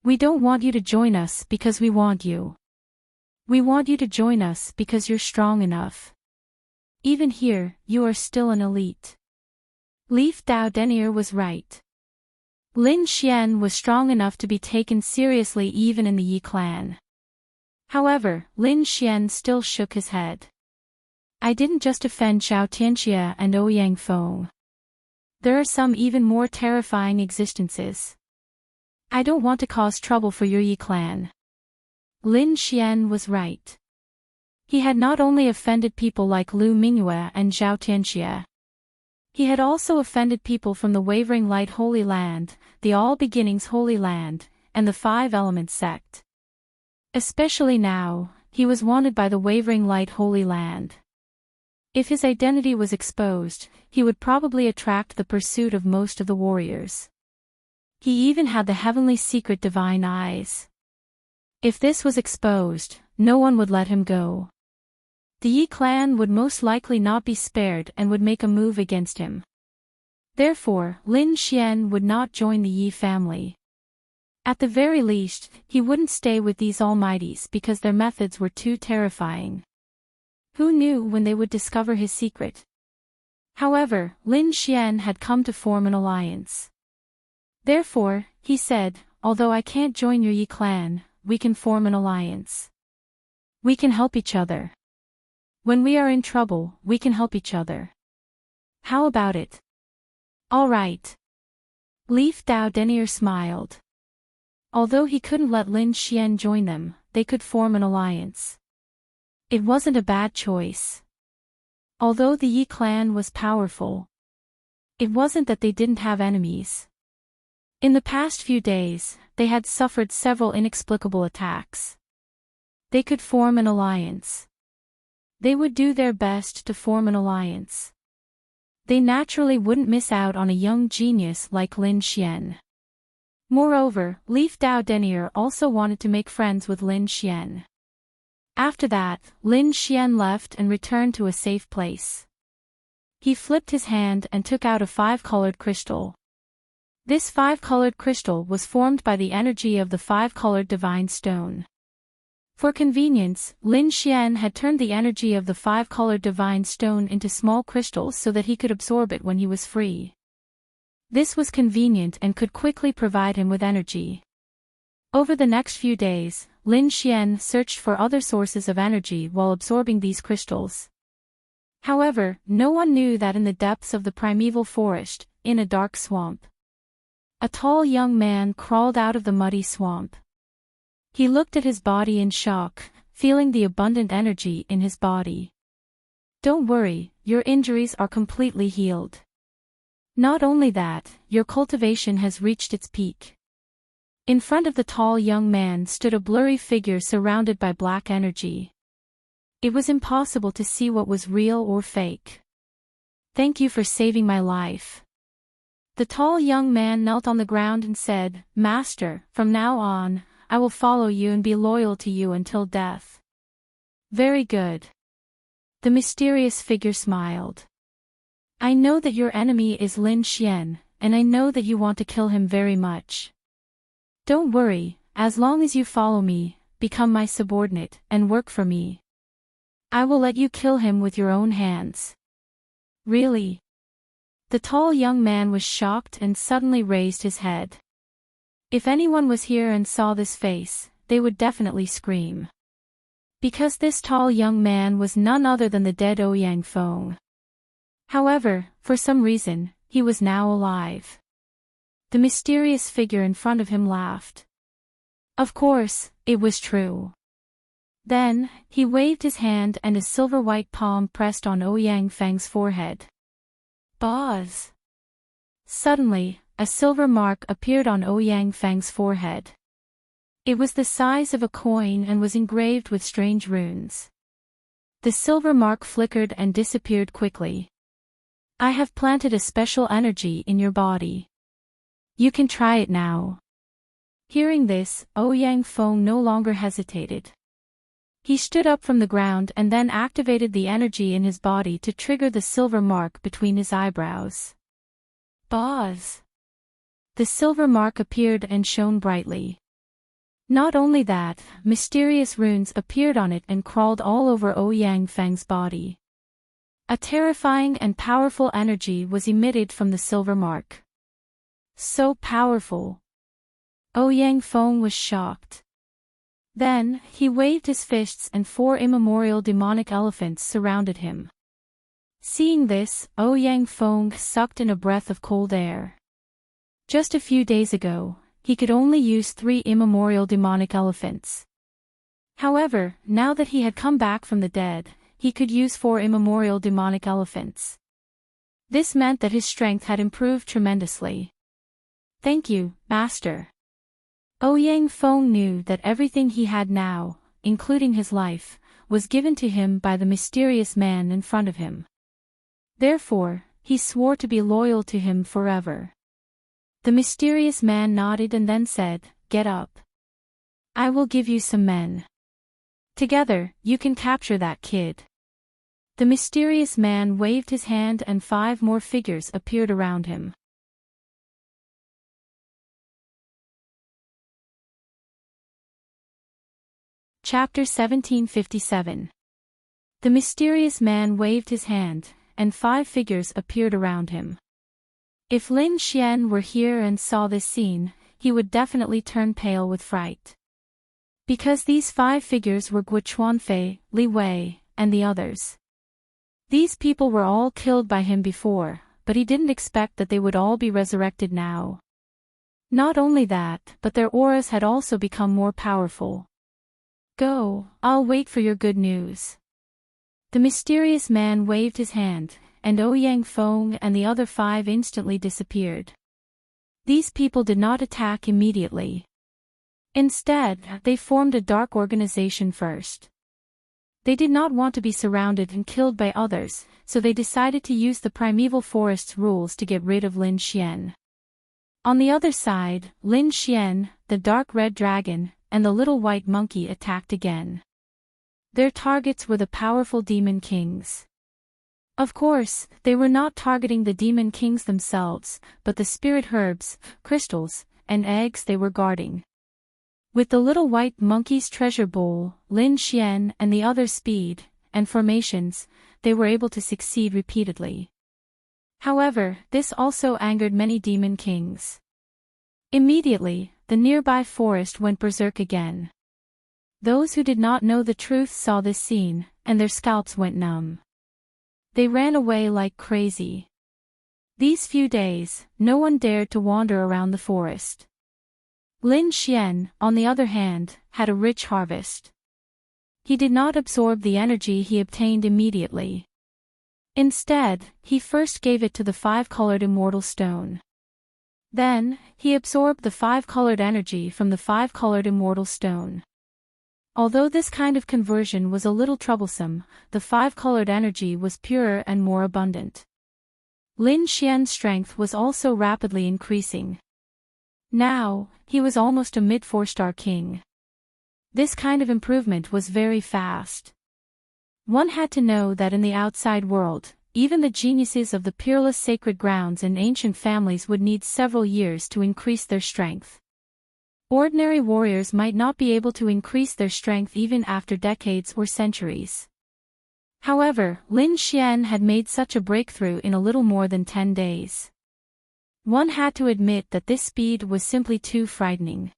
A: We don't want you to join us because we want you. We want you to join us because you're strong enough. Even here, you are still an elite." Leaf Dao Denier was right. Lin Xian was strong enough to be taken seriously even in the Yi clan. However, Lin Xian still shook his head. "I didn't just offend Xiao Tianxie and Ouyang Feng. There are some even more terrifying existences. I don't want to cause trouble for your Yi clan." Lin Xian was right. He had not only offended people like Lu Mingyue and Zhao Tianxie. He had also offended people from the Wavering Light Holy Land, the All Beginnings Holy Land, and the Five Elements sect. Especially now, he was wanted by the Wavering Light Holy Land. If his identity was exposed, he would probably attract the pursuit of most of the warriors. He even had the heavenly secret divine eyes. If this was exposed, no one would let him go. The Yi clan would most likely not be spared and would make a move against him. Therefore, Lin Xian would not join the Yi family. At the very least, he wouldn't stay with these almighties because their methods were too terrifying. Who knew when they would discover his secret? However, Lin Xian had come to form an alliance. Therefore, he said, although I can't join your Yi clan, we can form an alliance. We can help each other. When we are in trouble, we can help each other. How about it? All right. Leaf Dao Denier smiled. Although he couldn't let Lin Xian join them, they could form an alliance. It wasn't a bad choice. Although the Yi clan was powerful, it wasn't that they didn't have enemies. In the past few days, they had suffered several inexplicable attacks. They could form an alliance. They would do their best to form an alliance. They naturally wouldn't miss out on a young genius like Lin Xian. Moreover, Leaf Dao Denier also wanted to make friends with Lin Xian. After that, Lin Xian left and returned to a safe place. He flipped his hand and took out a 5-colored crystal. This 5-colored crystal was formed by the energy of the 5-colored divine stone. For convenience, Lin Xian had turned the energy of the 5-colored divine stone into small crystals so that he could absorb it when he was free. This was convenient and could quickly provide him with energy. Over the next few days, Lin Xian searched for other sources of energy while absorbing these crystals. However, no one knew that in the depths of the primeval forest, in a dark swamp, a tall young man crawled out of the muddy swamp. He looked at his body in shock, feeling the abundant energy in his body. Don't worry, your injuries are completely healed. Not only that, your cultivation has reached its peak. In front of the tall young man stood a blurry figure surrounded by black energy. It was impossible to see what was real or fake. Thank you for saving my life. The tall young man knelt on the ground and said, Master, from now on, I will follow you and be loyal to you until death. Very good. The mysterious figure smiled. I know that your enemy is Lin Xian, and I know that you want to kill him very much. Don't worry, as long as you follow me, become my subordinate, and work for me, I will let you kill him with your own hands. Really? The tall young man was shocked and suddenly raised his head. If anyone was here and saw this face, they would definitely scream. Because this tall young man was none other than the dead Ouyang Feng. However, for some reason, he was now alive. The mysterious figure in front of him laughed. Of course, it was true. Then, he waved his hand and a silver-white palm pressed on Ouyang Feng's forehead. Buzz! Suddenly, a silver mark appeared on Ouyang Feng's forehead. It was the size of a coin and was engraved with strange runes. The silver mark flickered and disappeared quickly. I have planted a special energy in your body. You can try it now. Hearing this, Ouyang Feng no longer hesitated. He stood up from the ground and then activated the energy in his body to trigger the silver mark between his eyebrows. Buzz! The silver mark appeared and shone brightly. Not only that, mysterious runes appeared on it and crawled all over Ouyang Feng's body. A terrifying and powerful energy was emitted from the silver mark. So powerful! Ouyang Feng was shocked. Then, he waved his fists and 4 immemorial demonic elephants surrounded him. Seeing this, Ouyang Feng sucked in a breath of cold air. Just a few days ago, he could only use 3 immemorial demonic elephants. However, now that he had come back from the dead, he could use 4 immemorial demonic elephants. This meant that his strength had improved tremendously. Thank you, Master. Ouyang Feng knew that everything he had now, including his life, was given to him by the mysterious man in front of him. Therefore, he swore to be loyal to him forever. The mysterious man nodded and then said, "Get up. I will give you some men. Together, you can capture that kid." The mysterious man waved his hand and 5 more figures appeared around him. Chapter 1757. The mysterious man waved his hand, and 5 figures appeared around him. If Lin Xian were here and saw this scene, he would definitely turn pale with fright. Because these 5 figures were Guo Chuanfei, Li Wei, and the others. These people were all killed by him before, but he didn't expect that they would all be resurrected now. Not only that, but their auras had also become more powerful. Go, I'll wait for your good news. The mysterious man waved his hand, and Ouyang Feng and the other 5 instantly disappeared. These people did not attack immediately. Instead, they formed a dark organization first. They did not want to be surrounded and killed by others, so they decided to use the primeval forest's rules to get rid of Lin Xian. On the other side, Lin Xian, the dark red dragon, and the little white monkey attacked again. Their targets were the powerful demon kings. Of course, they were not targeting the demon kings themselves, but the spirit herbs, crystals, and eggs they were guarding. With the little white monkey's treasure bowl, Lin Xian and the other speed and formations, they were able to succeed repeatedly. However, this also angered many demon kings. Immediately, the nearby forest went berserk again. Those who did not know the truth saw this scene, and their scalps went numb. They ran away like crazy. These few days, no one dared to wander around the forest. Lin Xian, on the other hand, had a rich harvest. He did not absorb the energy he obtained immediately. Instead, he first gave it to the 5-colored immortal stone. Then, he absorbed the 5-colored energy from the 5-colored immortal stone. Although this kind of conversion was a little troublesome, the 5-colored energy was purer and more abundant. Lin Xian's strength was also rapidly increasing. Now, he was almost a mid-4-star king. This kind of improvement was very fast. One had to know that in the outside world, even the geniuses of the peerless sacred grounds and ancient families would need several years to increase their strength. Ordinary warriors might not be able to increase their strength even after decades or centuries. However, Lin Xian had made such a breakthrough in a little more than 10 days. One had to admit that this speed was simply too frightening.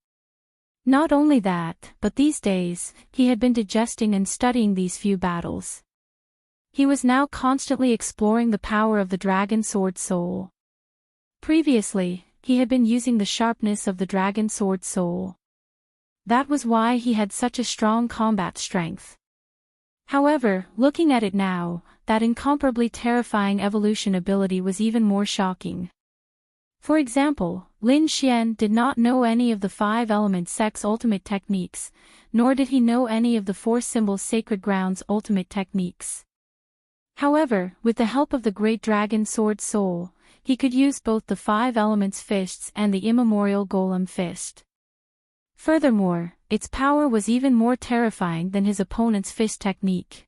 A: Not only that, but these days, he had been digesting and studying these few battles. He was now constantly exploring the power of the dragon sword soul. Previously, he had been using the sharpness of the dragon sword soul. That was why he had such a strong combat strength. However, looking at it now, that incomparably terrifying evolution ability was even more shocking. For example, Lin Xian did not know any of the 5-element sex ultimate techniques, nor did he know any of the 4-symbol sacred grounds ultimate techniques. However, with the help of the great dragon sword soul, he could use both the 5 elements fists and the immemorial golem fist. Furthermore, its power was even more terrifying than his opponent's fist technique.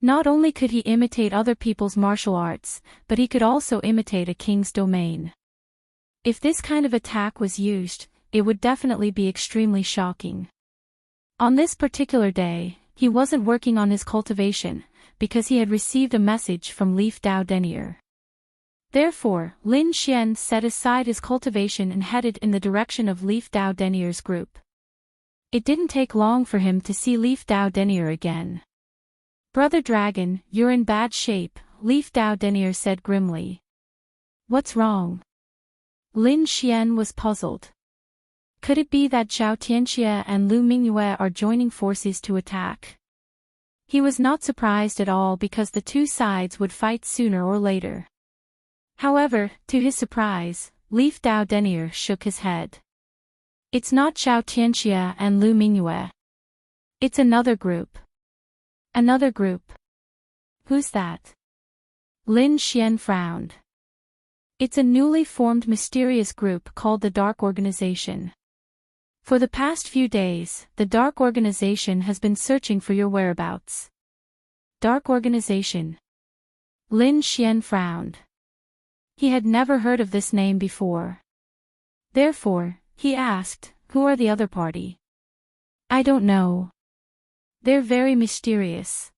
A: Not only could he imitate other people's martial arts, but he could also imitate a king's domain. If this kind of attack was used, it would definitely be extremely shocking. On this particular day, he wasn't working on his cultivation, because he had received a message from Leaf Dao Denier. Therefore, Lin Xian set aside his cultivation and headed in the direction of Leaf Dao Denier's group. It didn't take long for him to see Leaf Dao Denier again. "Brother Dragon, you're in bad shape," Leaf Dao Denier said grimly. "What's wrong?" Lin Xian was puzzled. Could it be that Zhao Tianxie and Lu Mingyue are joining forces to attack? He was not surprised at all because the two sides would fight sooner or later. However, to his surprise, Leaf Dao Denier shook his head. It's not Zhao Tianxie and Lu Mingyue. It's another group. Another group. Who's that? Lin Xian frowned. It's a newly formed mysterious group called the Dark Organization. For the past few days, the Dark Organization has been searching for your whereabouts. Dark Organization. Lin Xian frowned. He had never heard of this name before. Therefore, he asked, who are the other party? I don't know. They're very mysterious.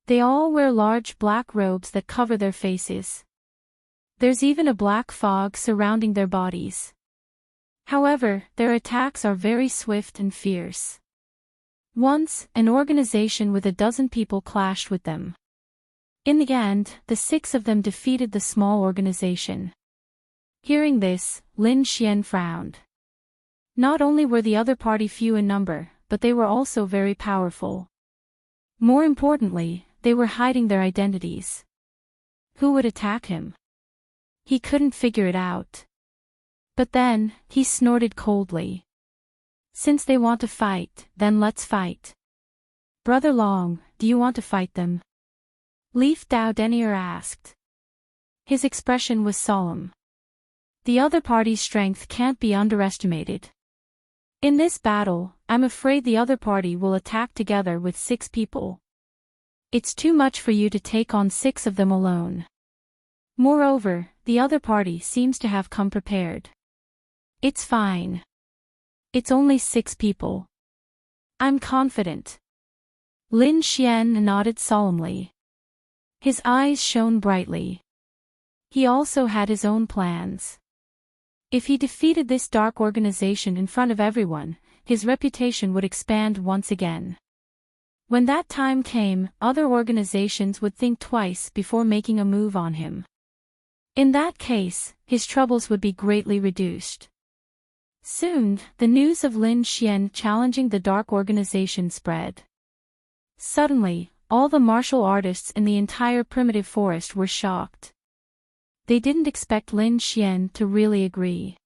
A: They all wear large black robes that cover their faces. There's even a black fog surrounding their bodies. However, their attacks are very swift and fierce. Once, an organization with a dozen people clashed with them. In the end, the 6 of them defeated the small organization. Hearing this, Lin Xian frowned. Not only were the other party few in number, but they were also very powerful. More importantly, they were hiding their identities. Who would attack him? He couldn't figure it out. But then, he snorted coldly. Since they want to fight, then let's fight. Brother Long, do you want to fight them? Leaf Dao Denier asked. His expression was solemn. The other party's strength can't be underestimated. In this battle, I'm afraid the other party will attack together with 6 people. It's too much for you to take on 6 of them alone. Moreover, the other party seems to have come prepared. It's fine. It's only 6 people. I'm confident. Lin Xian nodded solemnly. His eyes shone brightly. He also had his own plans. If he defeated this dark organization in front of everyone, his reputation would expand once again. When that time came, other organizations would think twice before making a move on him. In that case, his troubles would be greatly reduced. Soon, the news of Lin Xian challenging the Dark Organization spread. Suddenly, all the martial artists in the entire primitive forest were shocked. They didn't expect Lin Xian to really agree.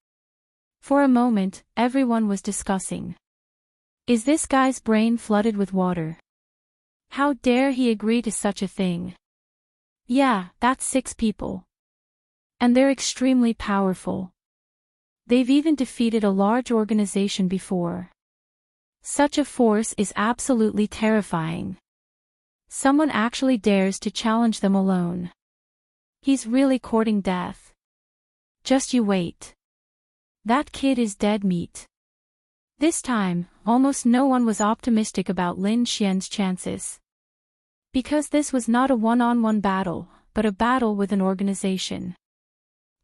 A: For a moment, everyone was discussing. Is this guy's brain flooded with water? How dare he agree to such a thing? Yeah, that's 6 people. And they're extremely powerful. They've even defeated a large organization before. Such a force is absolutely terrifying. Someone actually dares to challenge them alone. He's really courting death. Just you wait. That kid is dead meat. This time, almost no one was optimistic about Lin Xian's chances. Because this was not a one-on-one battle, but a battle with an organization.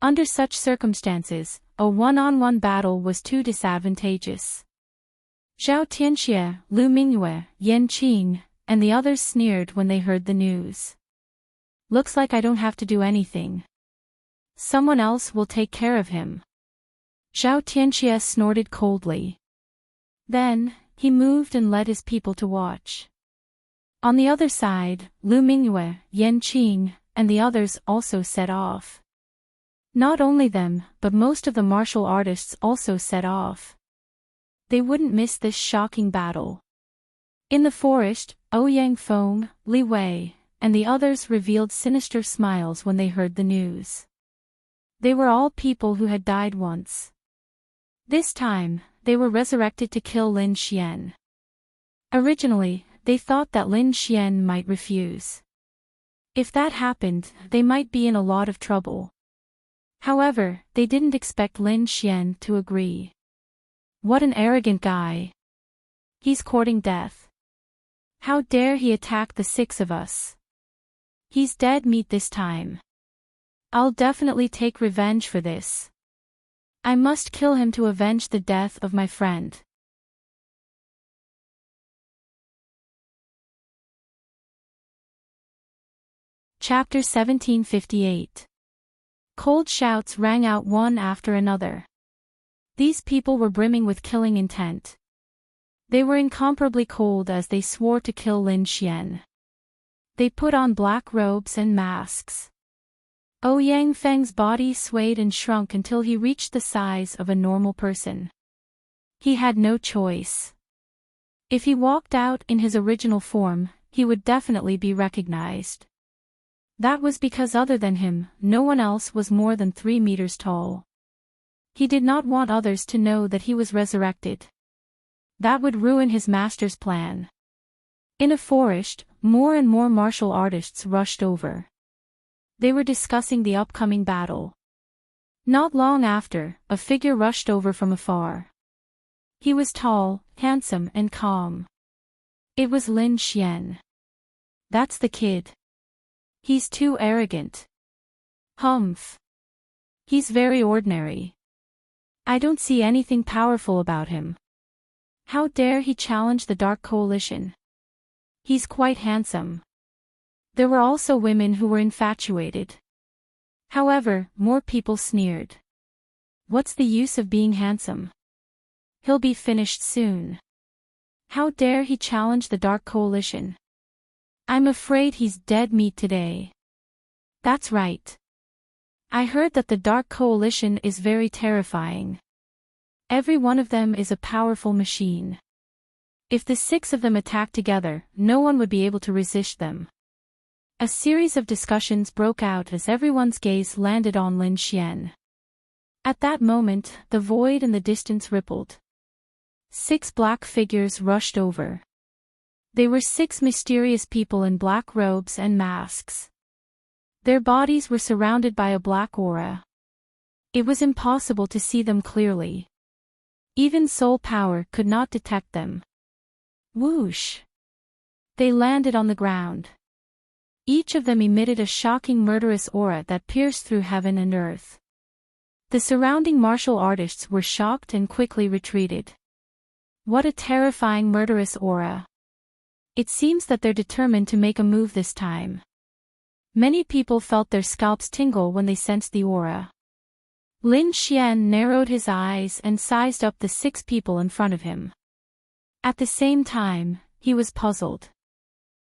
A: Under such circumstances, a one-on-one battle was too disadvantageous. Zhao Tianxie, Lu Mingyue, Yan Qing, and the others sneered when they heard the news. Looks like I don't have to do anything. Someone else will take care of him. Zhao Tianxie snorted coldly. Then, he moved and led his people to watch. On the other side, Lu Mingyue, Yan Qing, and the others also set off. Not only them, but most of the martial artists also set off. They wouldn't miss this shocking battle. In the forest, Ouyang Feng, Li Wei, and the others revealed sinister smiles when they heard the news. They were all people who had died once. This time, they were resurrected to kill Lin Xian. Originally, they thought that Lin Xian might refuse. If that happened, they might be in a lot of trouble. However, they didn't expect Lin Xian to agree. What an arrogant guy. He's courting death. How dare he attack the 6 of us? He's dead meat this time. I'll definitely take revenge for this. I must kill him to avenge the death of my friend. Chapter 1758. Cold shouts rang out one after another. These people were brimming with killing intent. They were incomparably cold as they swore to kill Lin Xian. They put on black robes and masks. Ouyang Feng's body swayed and shrunk until he reached the size of a normal person. He had no choice. If he walked out in his original form, he would definitely be recognized. That was because other than him, no one else was more than 3 meters tall. He did not want others to know that he was resurrected. That would ruin his master's plan. In a forest, more and more martial artists rushed over. They were discussing the upcoming battle. Not long after, a figure rushed over from afar. He was tall, handsome and calm. It was Lin Xian. That's the kid. He's too arrogant. Humph. He's very ordinary. I don't see anything powerful about him. How dare he challenge the Dark Coalition? He's quite handsome. There were also women who were infatuated. However, more people sneered. What's the use of being handsome? He'll be finished soon. How dare he challenge the Dark Coalition? I'm afraid he's dead meat today. That's right. I heard that the Dark Coalition is very terrifying. Every one of them is a powerful machine. If the 6 of them attack together, no one would be able to resist them. A series of discussions broke out as everyone's gaze landed on Lin Xian. At that moment, the void in the distance rippled. 6 black figures rushed over. They were 6 mysterious people in black robes and masks. Their bodies were surrounded by a black aura. It was impossible to see them clearly. Even soul power could not detect them. Whoosh! They landed on the ground. Each of them emitted a shocking murderous aura that pierced through heaven and earth. The surrounding martial artists were shocked and quickly retreated. What a terrifying murderous aura! It seems that they're determined to make a move this time. Many people felt their scalps tingle when they sensed the aura. Lin Xian narrowed his eyes and sized up the 6 people in front of him. At the same time, he was puzzled.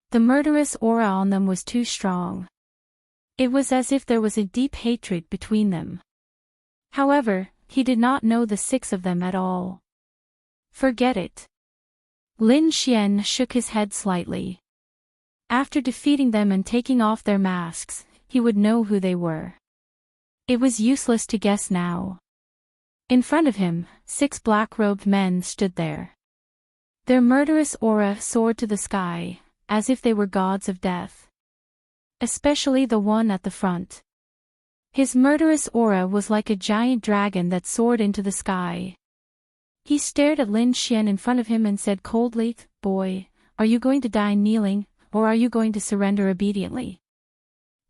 A: The murderous aura on them was too strong. It was as if there was a deep hatred between them. However, he did not know the 6 of them at all. Forget it. Lin Xian shook his head slightly. After defeating them and taking off their masks, he would know who they were. It was useless to guess now. In front of him, 6 black-robed men stood there. Their murderous aura soared to the sky, as if they were gods of death. Especially the one at the front. His murderous aura was like a giant dragon that soared into the sky. He stared at Lin Xian in front of him and said coldly, "Boy, are you going to die kneeling, or are you going to surrender obediently?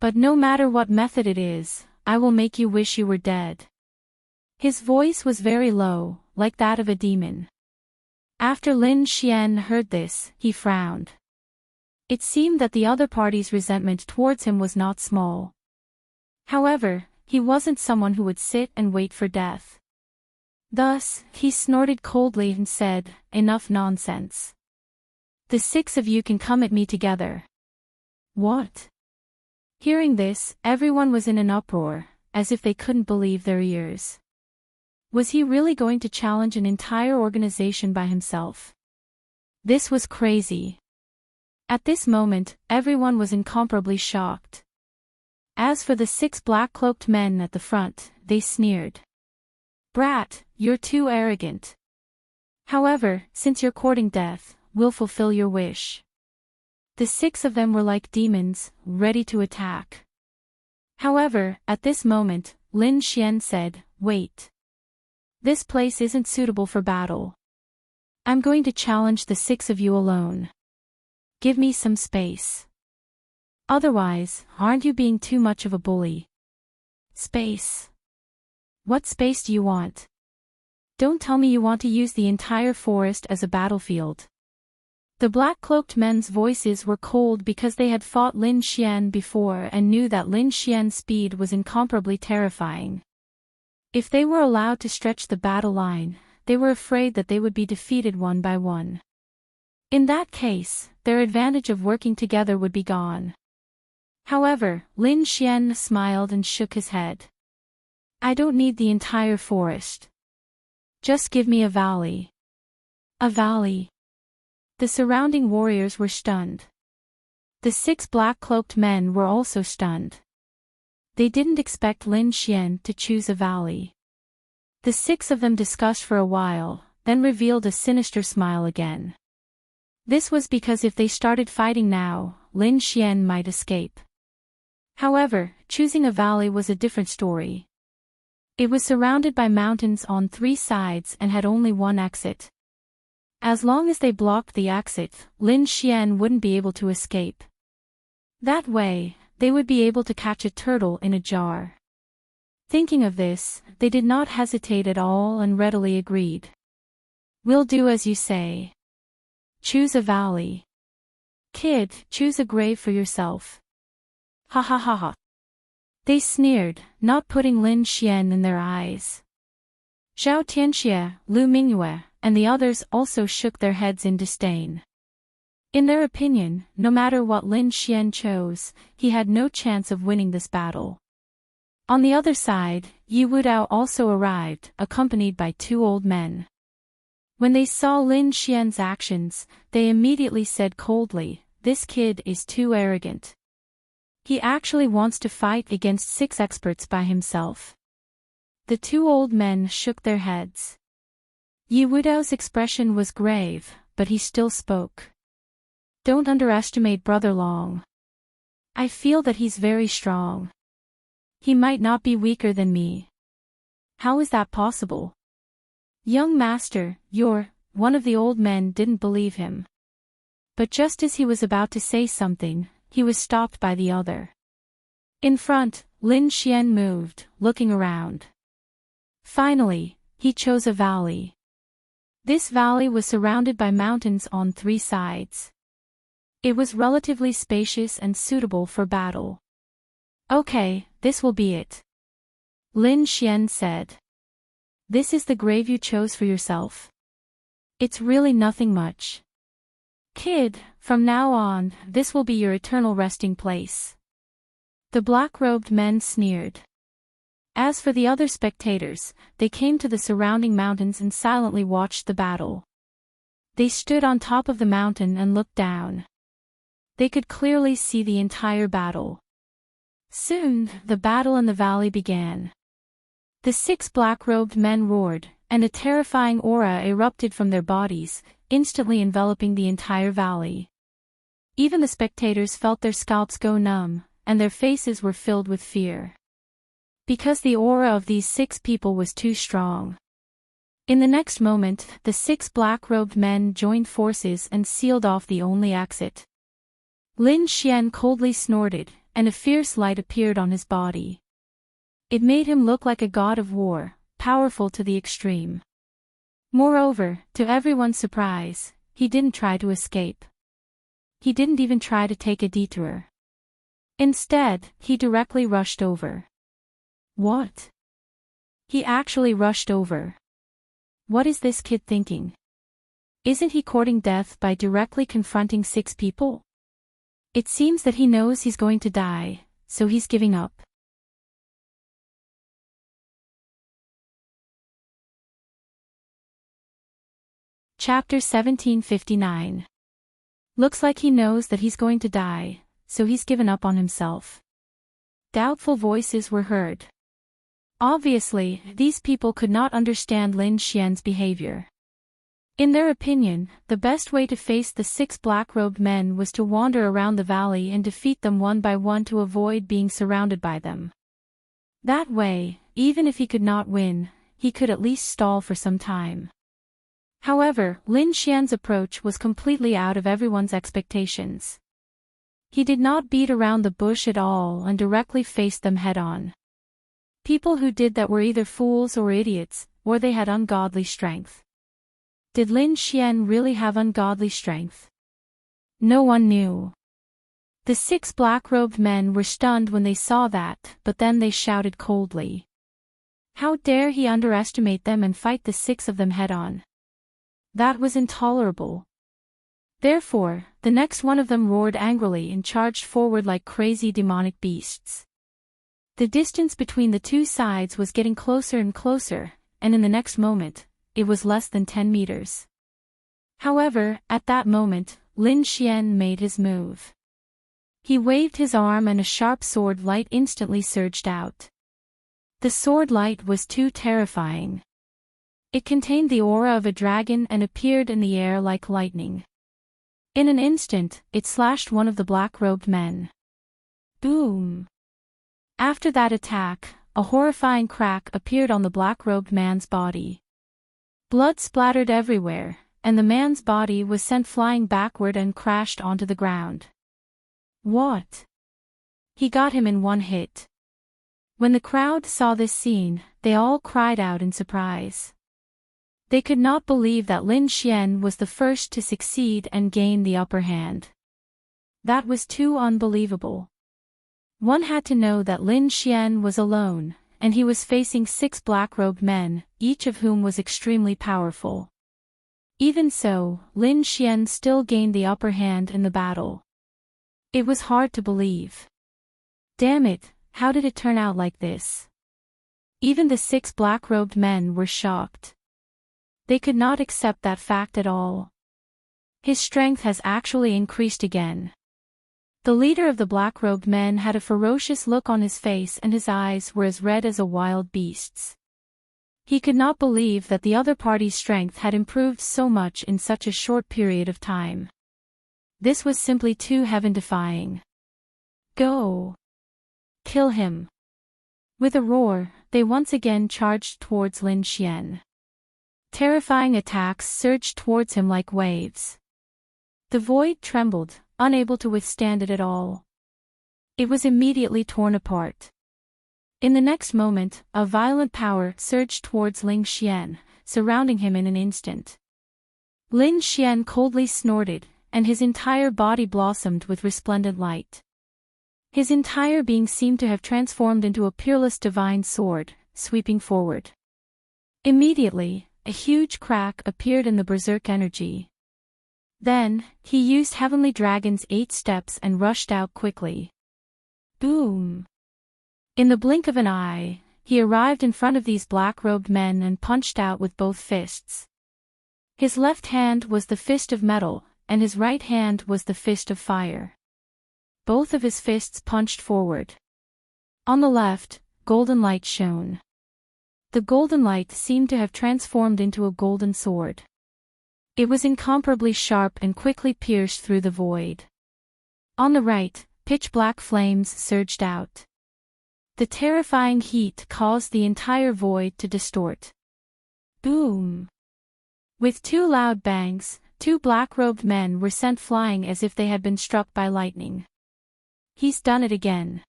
A: But no matter what method it is, I will make you wish you were dead." His voice was very low, like that of a demon. After Lin Xian heard this, he frowned. It seemed that the other party's resentment towards him was not small. However, he wasn't someone who would sit and wait for death. Thus, he snorted coldly and said, "Enough nonsense. The 6 of you can come at me together." What? Hearing this, everyone was in an uproar, as if they couldn't believe their ears. Was he really going to challenge an entire organization by himself? This was crazy. At this moment, everyone was incomparably shocked. As for the 6 black-cloaked men at the front, they sneered. "Brat, you're too arrogant. However, since you're courting death, we'll fulfill your wish." The 6 of them were like demons, ready to attack. However, at this moment, Lin Xian said, "Wait. This place isn't suitable for battle. I'm going to challenge the 6 of you alone. Give me some space. Otherwise, aren't you being too much of a bully?" Space? What space do you want? Don't tell me you want to use the entire forest as a battlefield. The black-cloaked men's voices were cold because they had fought Lin Xian before and knew that Lin Xian's speed was incomparably terrifying. If they were allowed to stretch the battle line, they were afraid that they would be defeated one by one. In that case, their advantage of working together would be gone. However, Lin Xian smiled and shook his head. I don't need the entire forest. Just give me a valley. A valley. The surrounding warriors were stunned. The 6 black-cloaked men were also stunned. They didn't expect Lin Xian to choose a valley. The 6 of them discussed for a while, then revealed a sinister smile again. This was because if they started fighting now, Lin Xian might escape. However, choosing a valley was a different story. It was surrounded by mountains on 3 sides and had only one exit. As long as they blocked the exit, Lin Xian wouldn't be able to escape. That way, they would be able to catch a turtle in a jar. Thinking of this, they did not hesitate at all and readily agreed. We'll do as you say. Choose a valley. Kid, choose a grave for yourself. Ha ha ha ha. They sneered, not putting Lin Xian in their eyes. Zhao Tianxie, Lu Mingyue, and the others also shook their heads in disdain. In their opinion, no matter what Lin Xian chose, he had no chance of winning this battle. On the other side, Yi Wudao also arrived, accompanied by 2 old men. When they saw Lin Xian's actions, they immediately said coldly, "This kid is too arrogant. He actually wants to fight against 6 experts by himself." The 2 old men shook their heads. Yi Wudao's expression was grave, but he still spoke. Don't underestimate Brother Long. I feel that he's very strong. He might not be weaker than me. How is that possible? Young master, one of the old men didn't believe him. But just as he was about to say something, he was stopped by the other. In front, Lin Xian moved, looking around. Finally, he chose a valley. This valley was surrounded by mountains on 3 sides. It was relatively spacious and suitable for battle. Okay, this will be it. Lin Xian said. This is the grave you chose for yourself? It's really nothing much. Kid, from now on, this will be your eternal resting place. The black-robed men sneered. As for the other spectators, they came to the surrounding mountains and silently watched the battle. They stood on top of the mountain and looked down. They could clearly see the entire battle. Soon, the battle in the valley began. The 6 black-robed men roared, and a terrifying aura erupted from their bodies, instantly enveloping the entire valley. Even the spectators felt their scalps go numb, and their faces were filled with fear. Because the aura of these 6 people was too strong. In the next moment, the 6 black-robed men joined forces and sealed off the only exit. Lin Xian coldly snorted, and a fierce light appeared on his body. It made him look like a god of war, powerful to the extreme. Moreover, to everyone's surprise, he didn't try to escape. He didn't even try to take a detour. Instead, he directly rushed over. What? He actually rushed over. What is this kid thinking? Isn't he courting death by directly confronting 6 people? It seems that he knows he's going to die, so he's giving up. Chapter 1759. Looks like he knows that he's going to die, so he's given up on himself. Doubtful voices were heard. Obviously, these people could not understand Lin Xian's behavior. In their opinion, the best way to face the 6 black-robed men was to wander around the valley and defeat them one by one to avoid being surrounded by them. That way, even if he could not win, he could at least stall for some time. However, Lin Xian's approach was completely out of everyone's expectations. He did not beat around the bush at all and directly faced them head-on. People who did that were either fools or idiots, or they had ungodly strength. Did Lin Xian really have ungodly strength? No one knew. The 6 black-robed men were stunned when they saw that, but then they shouted coldly. How dare he underestimate them and fight the 6 of them head-on? That was intolerable. Therefore, the next one of them roared angrily and charged forward like crazy demonic beasts. The distance between the two sides was getting closer and closer, and in the next moment, it was less than 10 meters. However, at that moment, Lin Xian made his move. He waved his arm and a sharp sword light instantly surged out. The sword light was too terrifying. It contained the aura of a dragon and appeared in the air like lightning. In an instant, it slashed one of the black-robed men. Boom! After that attack, a horrifying crack appeared on the black-robed man's body. Blood splattered everywhere, and the man's body was sent flying backward and crashed onto the ground. What? He got him in one hit. When the crowd saw this scene, they all cried out in surprise. They could not believe that Lin Xian was the first to succeed and gain the upper hand. That was too unbelievable. One had to know that Lin Xian was alone, and he was facing 6 black-robed men, each of whom was extremely powerful. Even so, Lin Xian still gained the upper hand in the battle. It was hard to believe. Damn it, how did it turn out like this? Even the 6 black-robed men were shocked. They could not accept that fact at all. His strength has actually increased again. The leader of the black-robed men had a ferocious look on his face and his eyes were as red as a wild beast's. He could not believe that the other party's strength had improved so much in such a short period of time. This was simply too heaven-defying. Go! Kill him! With a roar, they once again charged towards Lin Xian. Terrifying attacks surged towards him like waves. The void trembled, unable to withstand it at all. It was immediately torn apart. In the next moment, a violent power surged towards Lin Xian, surrounding him in an instant. Lin Xian coldly snorted, and his entire body blossomed with resplendent light. His entire being seemed to have transformed into a peerless divine sword, sweeping forward. Immediately, a huge crack appeared in the berserk energy. Then, he used Heavenly Dragon's 8 steps and rushed out quickly. Boom! In the blink of an eye, he arrived in front of these black-robed men and punched out with both fists. His left hand was the fist of metal, and his right hand was the fist of fire. Both of his fists punched forward. On the left, golden light shone. The golden light seemed to have transformed into a golden sword. It was incomparably sharp and quickly pierced through the void. On the right, pitch-black flames surged out. The terrifying heat caused the entire void to distort. Boom! With 2 loud bangs, 2 black-robed men were sent flying as if they had been struck by lightning. He's done it again.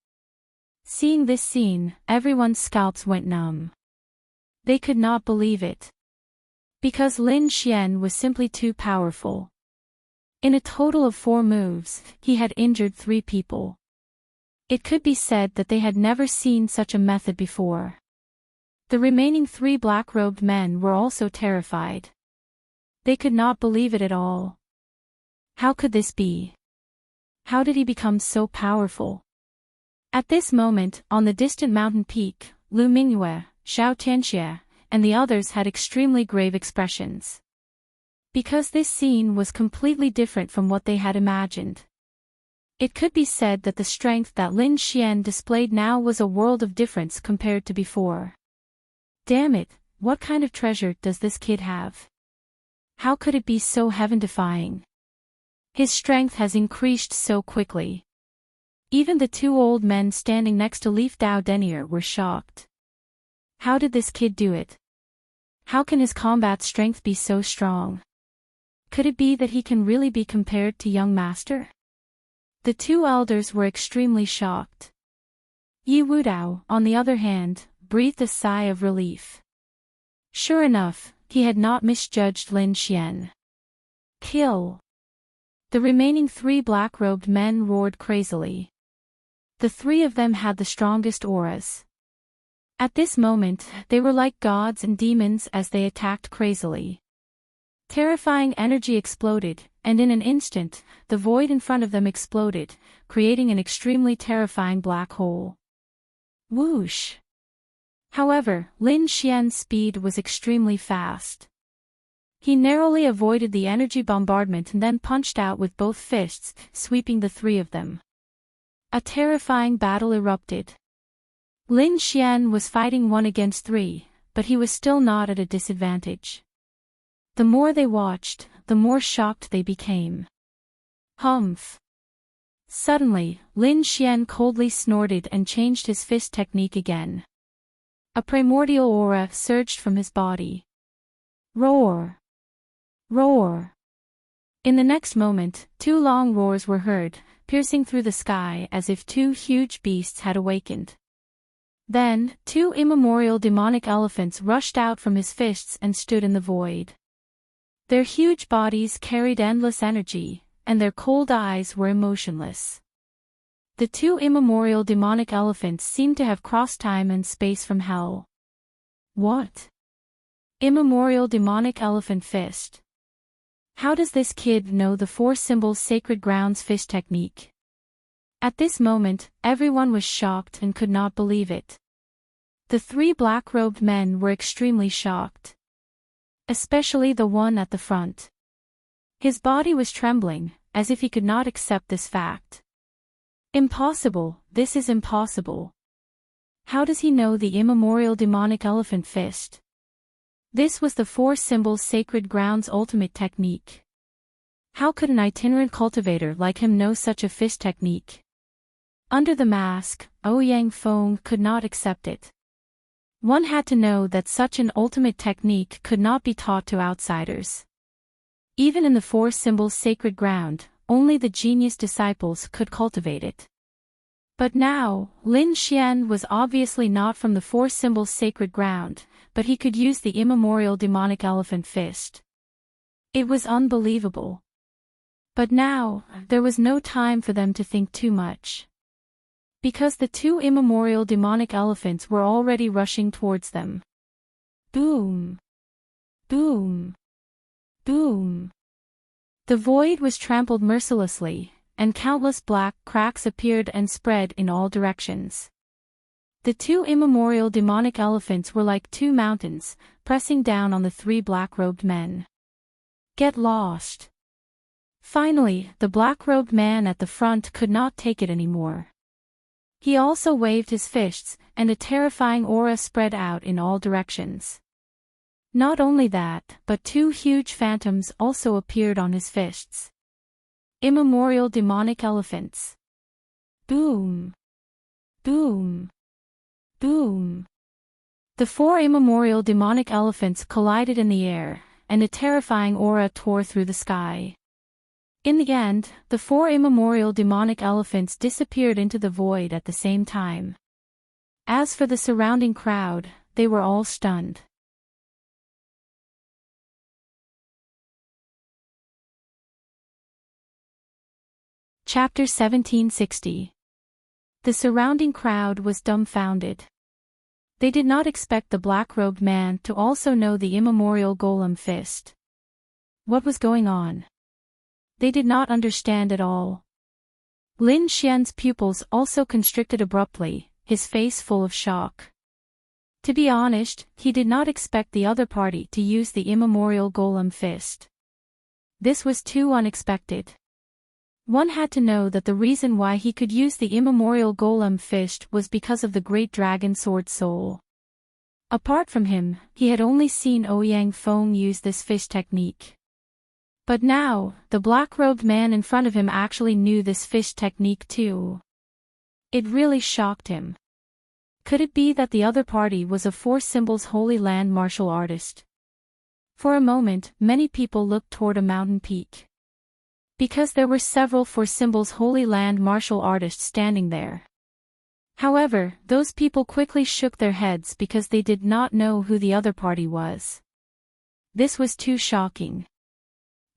A: Seeing this scene, everyone's scalps went numb. They could not believe it. Because Lin Xian was simply too powerful. In a total of 4 moves, he had injured 3 people. It could be said that they had never seen such a method before. The remaining 3 black-robed men were also terrified. They could not believe it at all. How could this be? How did he become so powerful? At this moment, on the distant mountain peak, Lu Mingyue, Xiao Tianxie, and the others had extremely grave expressions. Because this scene was completely different from what they had imagined. It could be said that the strength that Lin Xian displayed now was a world of difference compared to before. Damn it, what kind of treasure does this kid have? How could it be so heaven-defying? His strength has increased so quickly. Even the 2 old men standing next to Leaf Dao Denier were shocked. How did this kid do it? How can his combat strength be so strong? Could it be that he can really be compared to young master? The 2 elders were extremely shocked. Yi Wudao, on the other hand, breathed a sigh of relief. Sure enough, he had not misjudged Lin Xian. Kill! The remaining 3 black-robed men roared crazily. The 3 of them had the strongest auras. At this moment, they were like gods and demons as they attacked crazily. Terrifying energy exploded, and in an instant, the void in front of them exploded, creating an extremely terrifying black hole. Whoosh! However, Lin Xian's speed was extremely fast. He narrowly avoided the energy bombardment and then punched out with both fists, sweeping the three of them. A terrifying battle erupted. Lin Xian was fighting 1 against 3, but he was still not at a disadvantage. The more they watched, the more shocked they became. Humph! Suddenly, Lin Xian coldly snorted and changed his fist technique again. A primordial aura surged from his body. Roar! Roar! In the next moment, 2 long roars were heard, piercing through the sky as if 2 huge beasts had awakened. Then, 2 immemorial demonic elephants rushed out from his fists and stood in the void. Their huge bodies carried endless energy, and their cold eyes were emotionless. The 2 immemorial demonic elephants seemed to have crossed time and space from hell. What? Immemorial demonic elephant fist. How does this kid know the 4 symbols sacred grounds fist technique? At this moment, everyone was shocked and could not believe it. The 3 black-robed men were extremely shocked. Especially the one at the front. His body was trembling, as if he could not accept this fact. Impossible, this is impossible. How does he know the immemorial demonic elephant fist? This was the 4 symbols sacred grounds ultimate technique. How could an itinerant cultivator like him know such a fist technique? Under the mask, Ouyang Feng could not accept it. One had to know that such an ultimate technique could not be taught to outsiders. Even in the 4 symbols sacred ground, only the genius disciples could cultivate it. But now, Lin Xian was obviously not from the 4 symbols sacred ground, but he could use the immemorial demonic elephant fist. It was unbelievable. But now, there was no time for them to think too much. Because the 2 immemorial demonic elephants were already rushing towards them. Boom! Boom! Boom! The void was trampled mercilessly, and countless black cracks appeared and spread in all directions. The 2 immemorial demonic elephants were like 2 mountains, pressing down on the 3 black-robed men. Get lost! Finally, the black-robed man at the front could not take it anymore. He also waved his fists, and a terrifying aura spread out in all directions. Not only that, but 2 huge phantoms also appeared on his fists. Immemorial demonic elephants. Boom! Boom! Boom! The 4 immemorial demonic elephants collided in the air, and a terrifying aura tore through the sky. In the end, the 4 immemorial demonic elephants disappeared into the void at the same time. As for the surrounding crowd, they were all stunned. Chapter 1760. The surrounding crowd was dumbfounded. They did not expect the black-robed man to also know the immemorial golem fist. What was going on? They did not understand at all. Lin Xian's pupils also constricted abruptly, his face full of shock. To be honest, he did not expect the other party to use the immemorial golem fist. This was too unexpected. One had to know that the reason why he could use the immemorial golem fist was because of the great dragon sword soul. Apart from him, he had only seen Ouyang Feng use this fist technique. But now, the black-robed man in front of him actually knew this fist technique too. It really shocked him. Could it be that the other party was a 4 symbols Holy Land martial artist? For a moment, many people looked toward a mountain peak. Because there were several 4 symbols Holy Land martial artists standing there. However, those people quickly shook their heads because they did not know who the other party was. This was too shocking.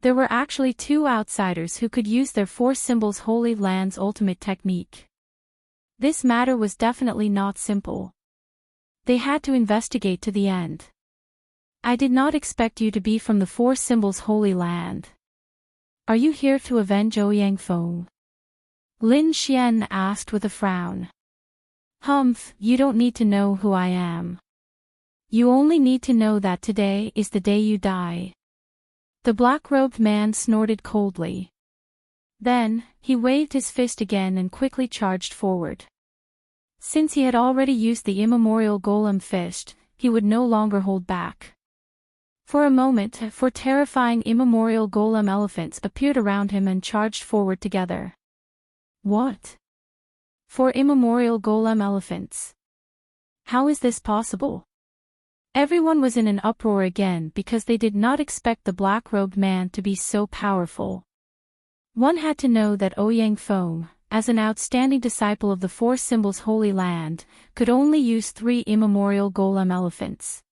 A: There were actually 2 outsiders who could use their 4 symbols Holy Land's ultimate technique. This matter was definitely not simple. They had to investigate to the end. I did not expect you to be from the Four Symbols Holy Land. Are you here to avenge Ouyang Feng? Lin Xian asked with a frown. Humph, you don't need to know who I am. You only need to know that today is the day you die. The black-robed man snorted coldly. Then, he waved his fist again and quickly charged forward. Since he had already used the immemorial golem fist, he would no longer hold back. For a moment, four terrifying immemorial golem elephants appeared around him and charged forward together. What? 4 immemorial golem elephants. How is this possible? Everyone was in an uproar again because they did not expect the black-robed man to be so powerful. One had to know that Ouyang Feng, as an outstanding disciple of the Four Symbols Holy Land, could only use 3 immemorial golem elephants.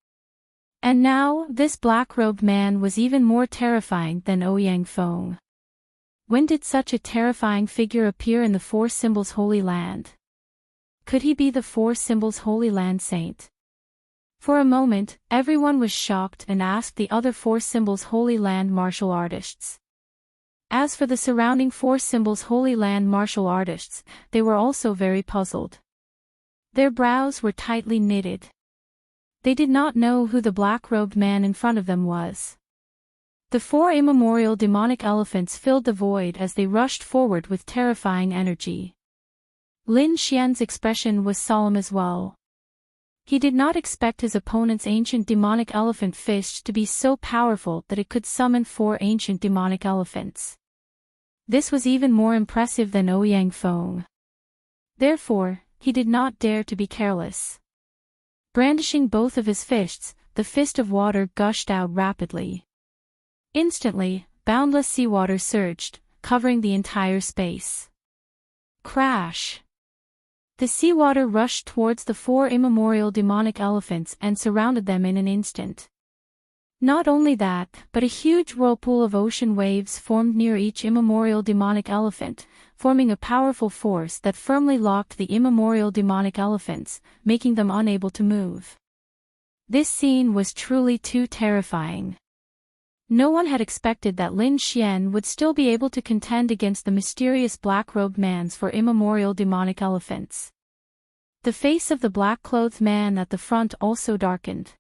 A: And now, this black-robed man was even more terrifying than Ouyang Feng. When did such a terrifying figure appear in the Four Symbols Holy Land? Could he be the Four Symbols Holy Land saint? For a moment, everyone was shocked and asked the other Four Symbols Holy Land martial artists. As for the surrounding Four Symbols Holy Land martial artists, they were also very puzzled. Their brows were tightly knitted. They did not know who the black-robed man in front of them was. The 4 immemorial demonic elephants filled the void as they rushed forward with terrifying energy. Lin Xian's expression was solemn as well. He did not expect his opponent's ancient demonic elephant fist to be so powerful that it could summon 4 ancient demonic elephants. This was even more impressive than Ouyang Feng. Therefore, he did not dare to be careless. Brandishing both of his fists, the fist of water gushed out rapidly. Instantly, boundless seawater surged, covering the entire space. Crash! The seawater rushed towards the 4 immemorial demonic elephants and surrounded them in an instant. Not only that, but a huge whirlpool of ocean waves formed near each immemorial demonic elephant, forming a powerful force that firmly locked the immemorial demonic elephants, making them unable to move. This scene was truly too terrifying. No one had expected that Lin Xian would still be able to contend against the mysterious black-robed man's 4 immemorial demonic elephants. The face of the black-clothed man at the front also darkened.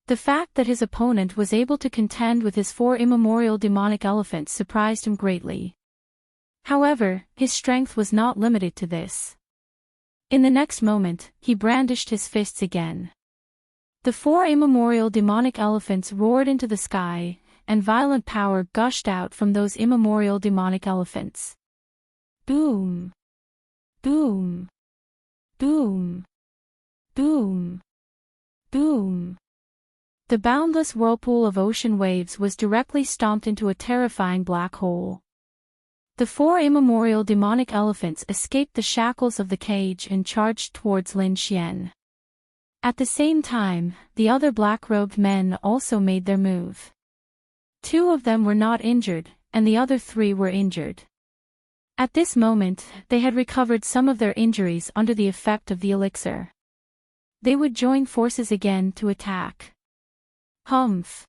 A: The fact that his opponent was able to contend with his 4 immemorial demonic elephants surprised him greatly. However, his strength was not limited to this. In the next moment, he brandished his fists again. The 4 immemorial demonic elephants roared into the sky, and violent power gushed out from those immemorial demonic elephants. Boom! Boom! Boom! Boom! Boom! The boundless whirlpool of ocean waves was directly stomped into a terrifying black hole. The 4 immemorial demonic elephants escaped the shackles of the cage and charged towards Lin Xian. At the same time, the other black-robed men also made their move. 2 of them were not injured, and the other 3 were injured. At this moment, they had recovered some of their injuries under the effect of the elixir. They would join forces again to attack. Humph!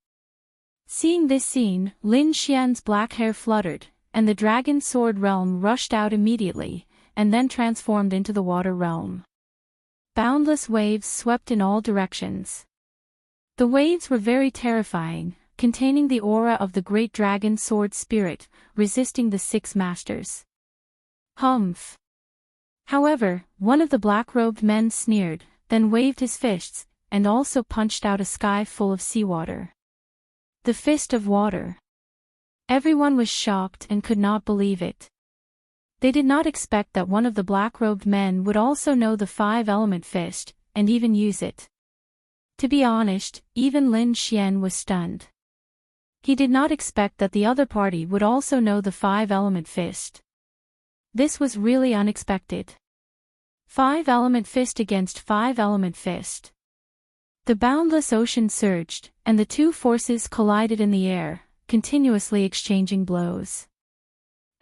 A: Seeing this scene, Lin Xian's black hair fluttered, and the dragon sword realm rushed out immediately, and then transformed into the water realm. Boundless waves swept in all directions. The waves were very terrifying, containing the aura of the great dragon sword spirit, resisting the 6 masters. Humph! However, one of the black-robed men sneered, then waved his fists, and also punched out a sky full of seawater. The fist of water. Everyone was shocked and could not believe it. They did not expect that one of the black-robed men would also know the 5-element fist, and even use it. To be honest, even Lin Xian was stunned. He did not expect that the other party would also know the 5-element fist. This was really unexpected. 5-element fist against 5-element fist. The boundless ocean surged, and the 2 forces collided in the air, continuously exchanging blows.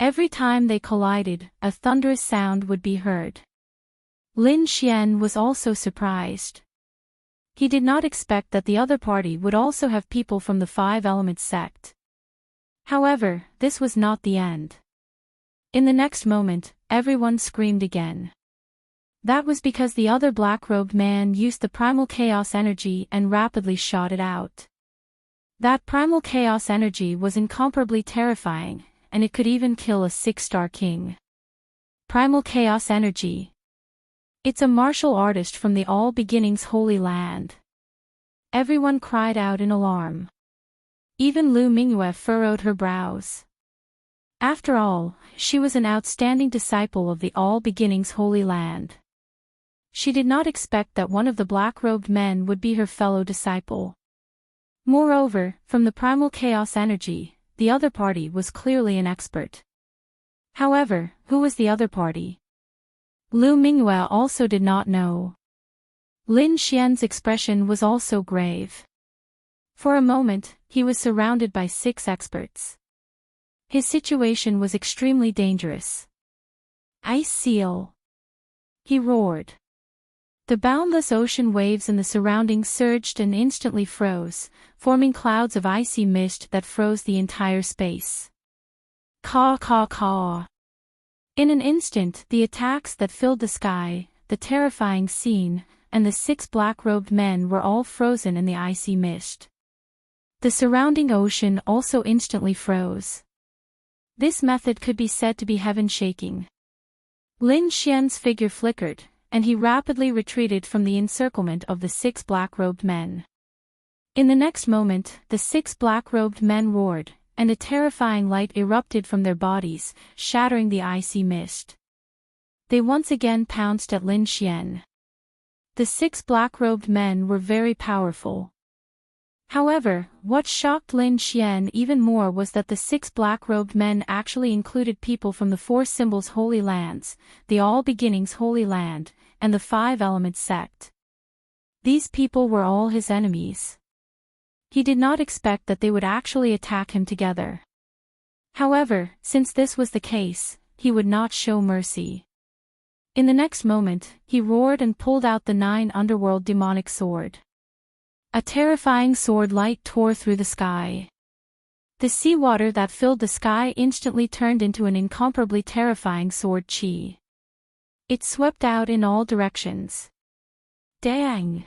A: Every time they collided, a thunderous sound would be heard. Lin Xian was also surprised. He did not expect that the other party would also have people from the Five Elements sect. However, this was not the end. In the next moment, everyone screamed again. That was because the other black-robed man used the primal chaos energy and rapidly shot it out. That primal chaos energy was incomparably terrifying, and it could even kill a 6-star king. Primal chaos energy. It's a martial artist from the All Beginnings Holy Land. Everyone cried out in alarm. Even Lu Mingyue furrowed her brows. After all, she was an outstanding disciple of the All Beginnings Holy Land. She did not expect that one of the black-robed men would be her fellow disciple. Moreover, from the primal chaos energy, the other party was clearly an expert. However, who was the other party? Lu Mingyue also did not know. Lin Xian's expression was also grave. For a moment, he was surrounded by 6 experts. His situation was extremely dangerous. Ice seal! He roared. The boundless ocean waves in the surroundings surged and instantly froze, forming clouds of icy mist that froze the entire space. Caw caw caw. In an instant, the attacks that filled the sky, the terrifying scene, and the 6 black-robed men were all frozen in the icy mist. The surrounding ocean also instantly froze. This method could be said to be heaven-shaking. Lin Xian's figure flickered, and he rapidly retreated from the encirclement of the 6 black-robed men. In the next moment, the 6 black-robed men roared, and a terrifying light erupted from their bodies, shattering the icy mist. They once again pounced at Lin Xian. The 6 black-robed men were very powerful. However, what shocked Lin Xian even more was that the 6 black-robed men actually included people from the 4 Symbols Holy Lands, the All Beginnings Holy Land, and the 5 Elements sect. These people were all his enemies. He did not expect that they would actually attack him together. However, since this was the case, he would not show mercy. In the next moment, he roared and pulled out the 9 underworld demonic sword. A terrifying sword light tore through the sky. The seawater that filled the sky instantly turned into an incomparably terrifying sword chi. It swept out in all directions. Dang!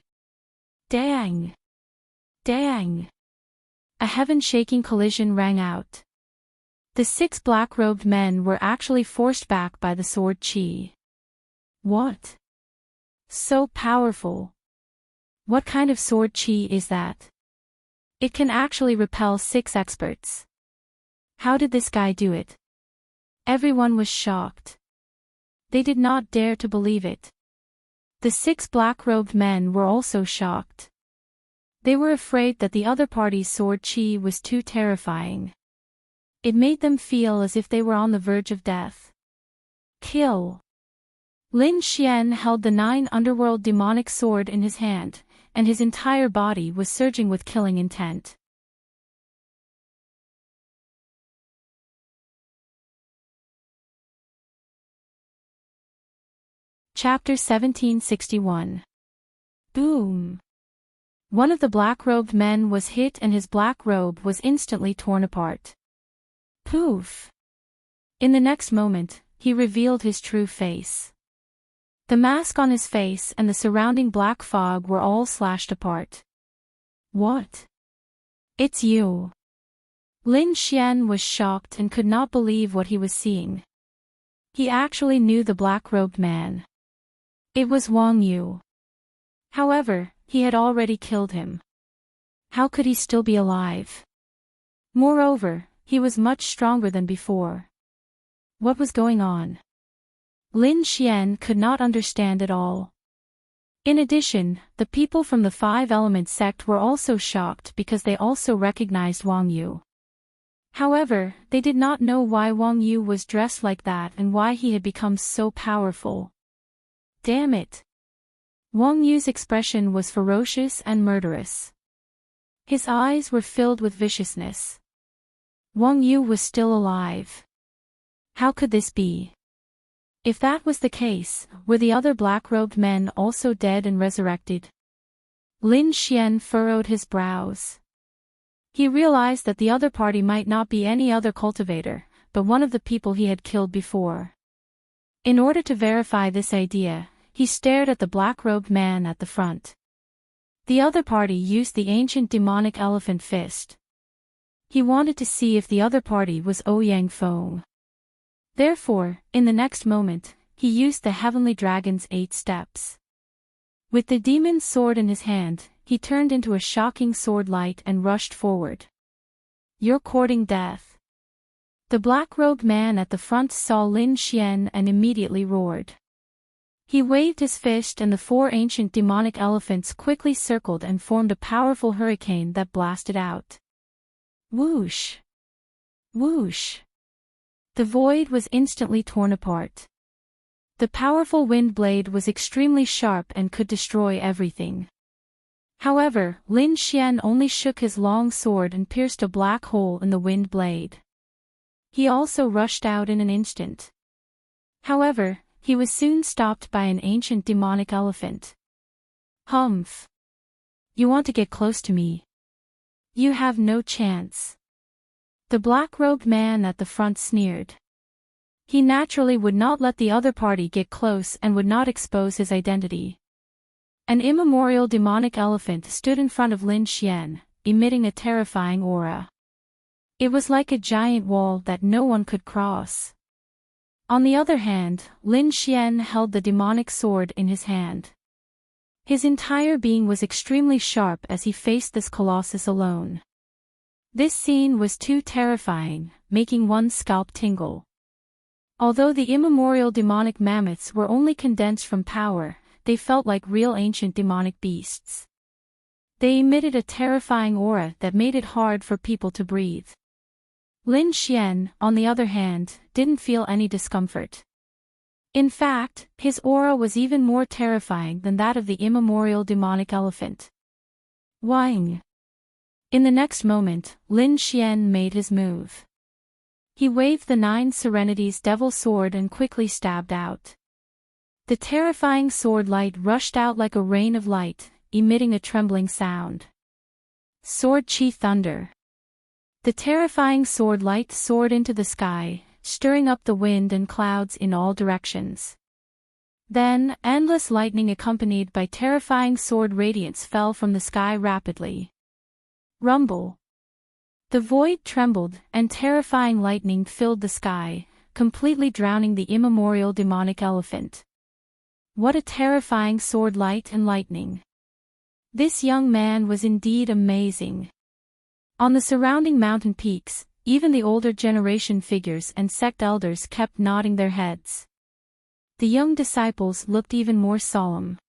A: Dang! Dang! A heaven-shaking collision rang out. The 6 black-robed men were actually forced back by the sword chi. What? So powerful! What kind of sword chi is that? It can actually repel 6 experts. How did this guy do it? Everyone was shocked. They did not dare to believe it. The 6 black-robed men were also shocked. They were afraid that the other party's sword chi was too terrifying. It made them feel as if they were on the verge of death. Kill! Lin Xian held the 9 underworld demonic sword in his hand, and his entire body was surging with killing intent. Chapter 1761. Boom! One of the black-robed men was hit and his black robe was instantly torn apart. Poof! In the next moment, he revealed his true face. The mask on his face and the surrounding black fog were all slashed apart. What? It's you. Lin Xian was shocked and could not believe what he was seeing. He actually knew the black-robed man. It was Wang Yu. However, he had already killed him. How could he still be alive? Moreover, he was much stronger than before. What was going on? Lin Xian could not understand at all. In addition, the people from the 5 Elements sect were also shocked because they also recognized Wang Yu. However, they did not know why Wang Yu was dressed like that and why he had become so powerful. Damn it! Wang Yu's expression was ferocious and murderous. His eyes were filled with viciousness. Wang Yu was still alive. How could this be? If that was the case, were the other black-robed men also dead and resurrected? Lin Xian furrowed his brows. He realized that the other party might not be any other cultivator, but one of the people he had killed before. In order to verify this idea, he stared at the black-robed man at the front. The other party used the ancient demonic elephant fist. He wanted to see if the other party was Ouyang Feng. Therefore, in the next moment, he used the heavenly dragon's 8 steps. With the demon's sword in his hand, he turned into a shocking sword light and rushed forward. "You're courting death." The black-robed man at the front saw Lin Xian and immediately roared. He waved his fist and the 4 ancient demonic elephants quickly circled and formed a powerful hurricane that blasted out. Whoosh! Whoosh! The void was instantly torn apart. The powerful wind blade was extremely sharp and could destroy everything. However, Lin Xian only shook his long sword and pierced a black hole in the wind blade. He also rushed out in an instant. However, he was soon stopped by an ancient demonic elephant. "Humph! You want to get close to me? You have no chance." The black-robed man at the front sneered. He naturally would not let the other party get close and would not expose his identity. An immemorial demonic elephant stood in front of Lin Xian, emitting a terrifying aura. It was like a giant wall that no one could cross. On the other hand, Lin Xian held the demonic sword in his hand. His entire being was extremely sharp as he faced this colossus alone. This scene was too terrifying, making one's scalp tingle. Although the immemorial demonic mammoths were only condensed from power, they felt like real ancient demonic beasts. They emitted a terrifying aura that made it hard for people to breathe. Lin Xian, on the other hand, didn't feel any discomfort. In fact, his aura was even more terrifying than that of the immemorial demonic elephant. Wang! In the next moment, Lin Xian made his move. He waved the 9 Serenities devil sword and quickly stabbed out. The terrifying sword light rushed out like a rain of light, emitting a trembling sound. Sword Chi Thunder. The terrifying sword light soared into the sky, stirring up the wind and clouds in all directions. Then, endless lightning accompanied by terrifying sword radiance fell from the sky rapidly. Rumble. The void trembled, and terrifying lightning filled the sky, completely drowning the immemorial demonic elephant. What a terrifying sword light and lightning! This young man was indeed amazing. On the surrounding mountain peaks, even the older generation figures and sect elders kept nodding their heads. The young disciples looked even more solemn.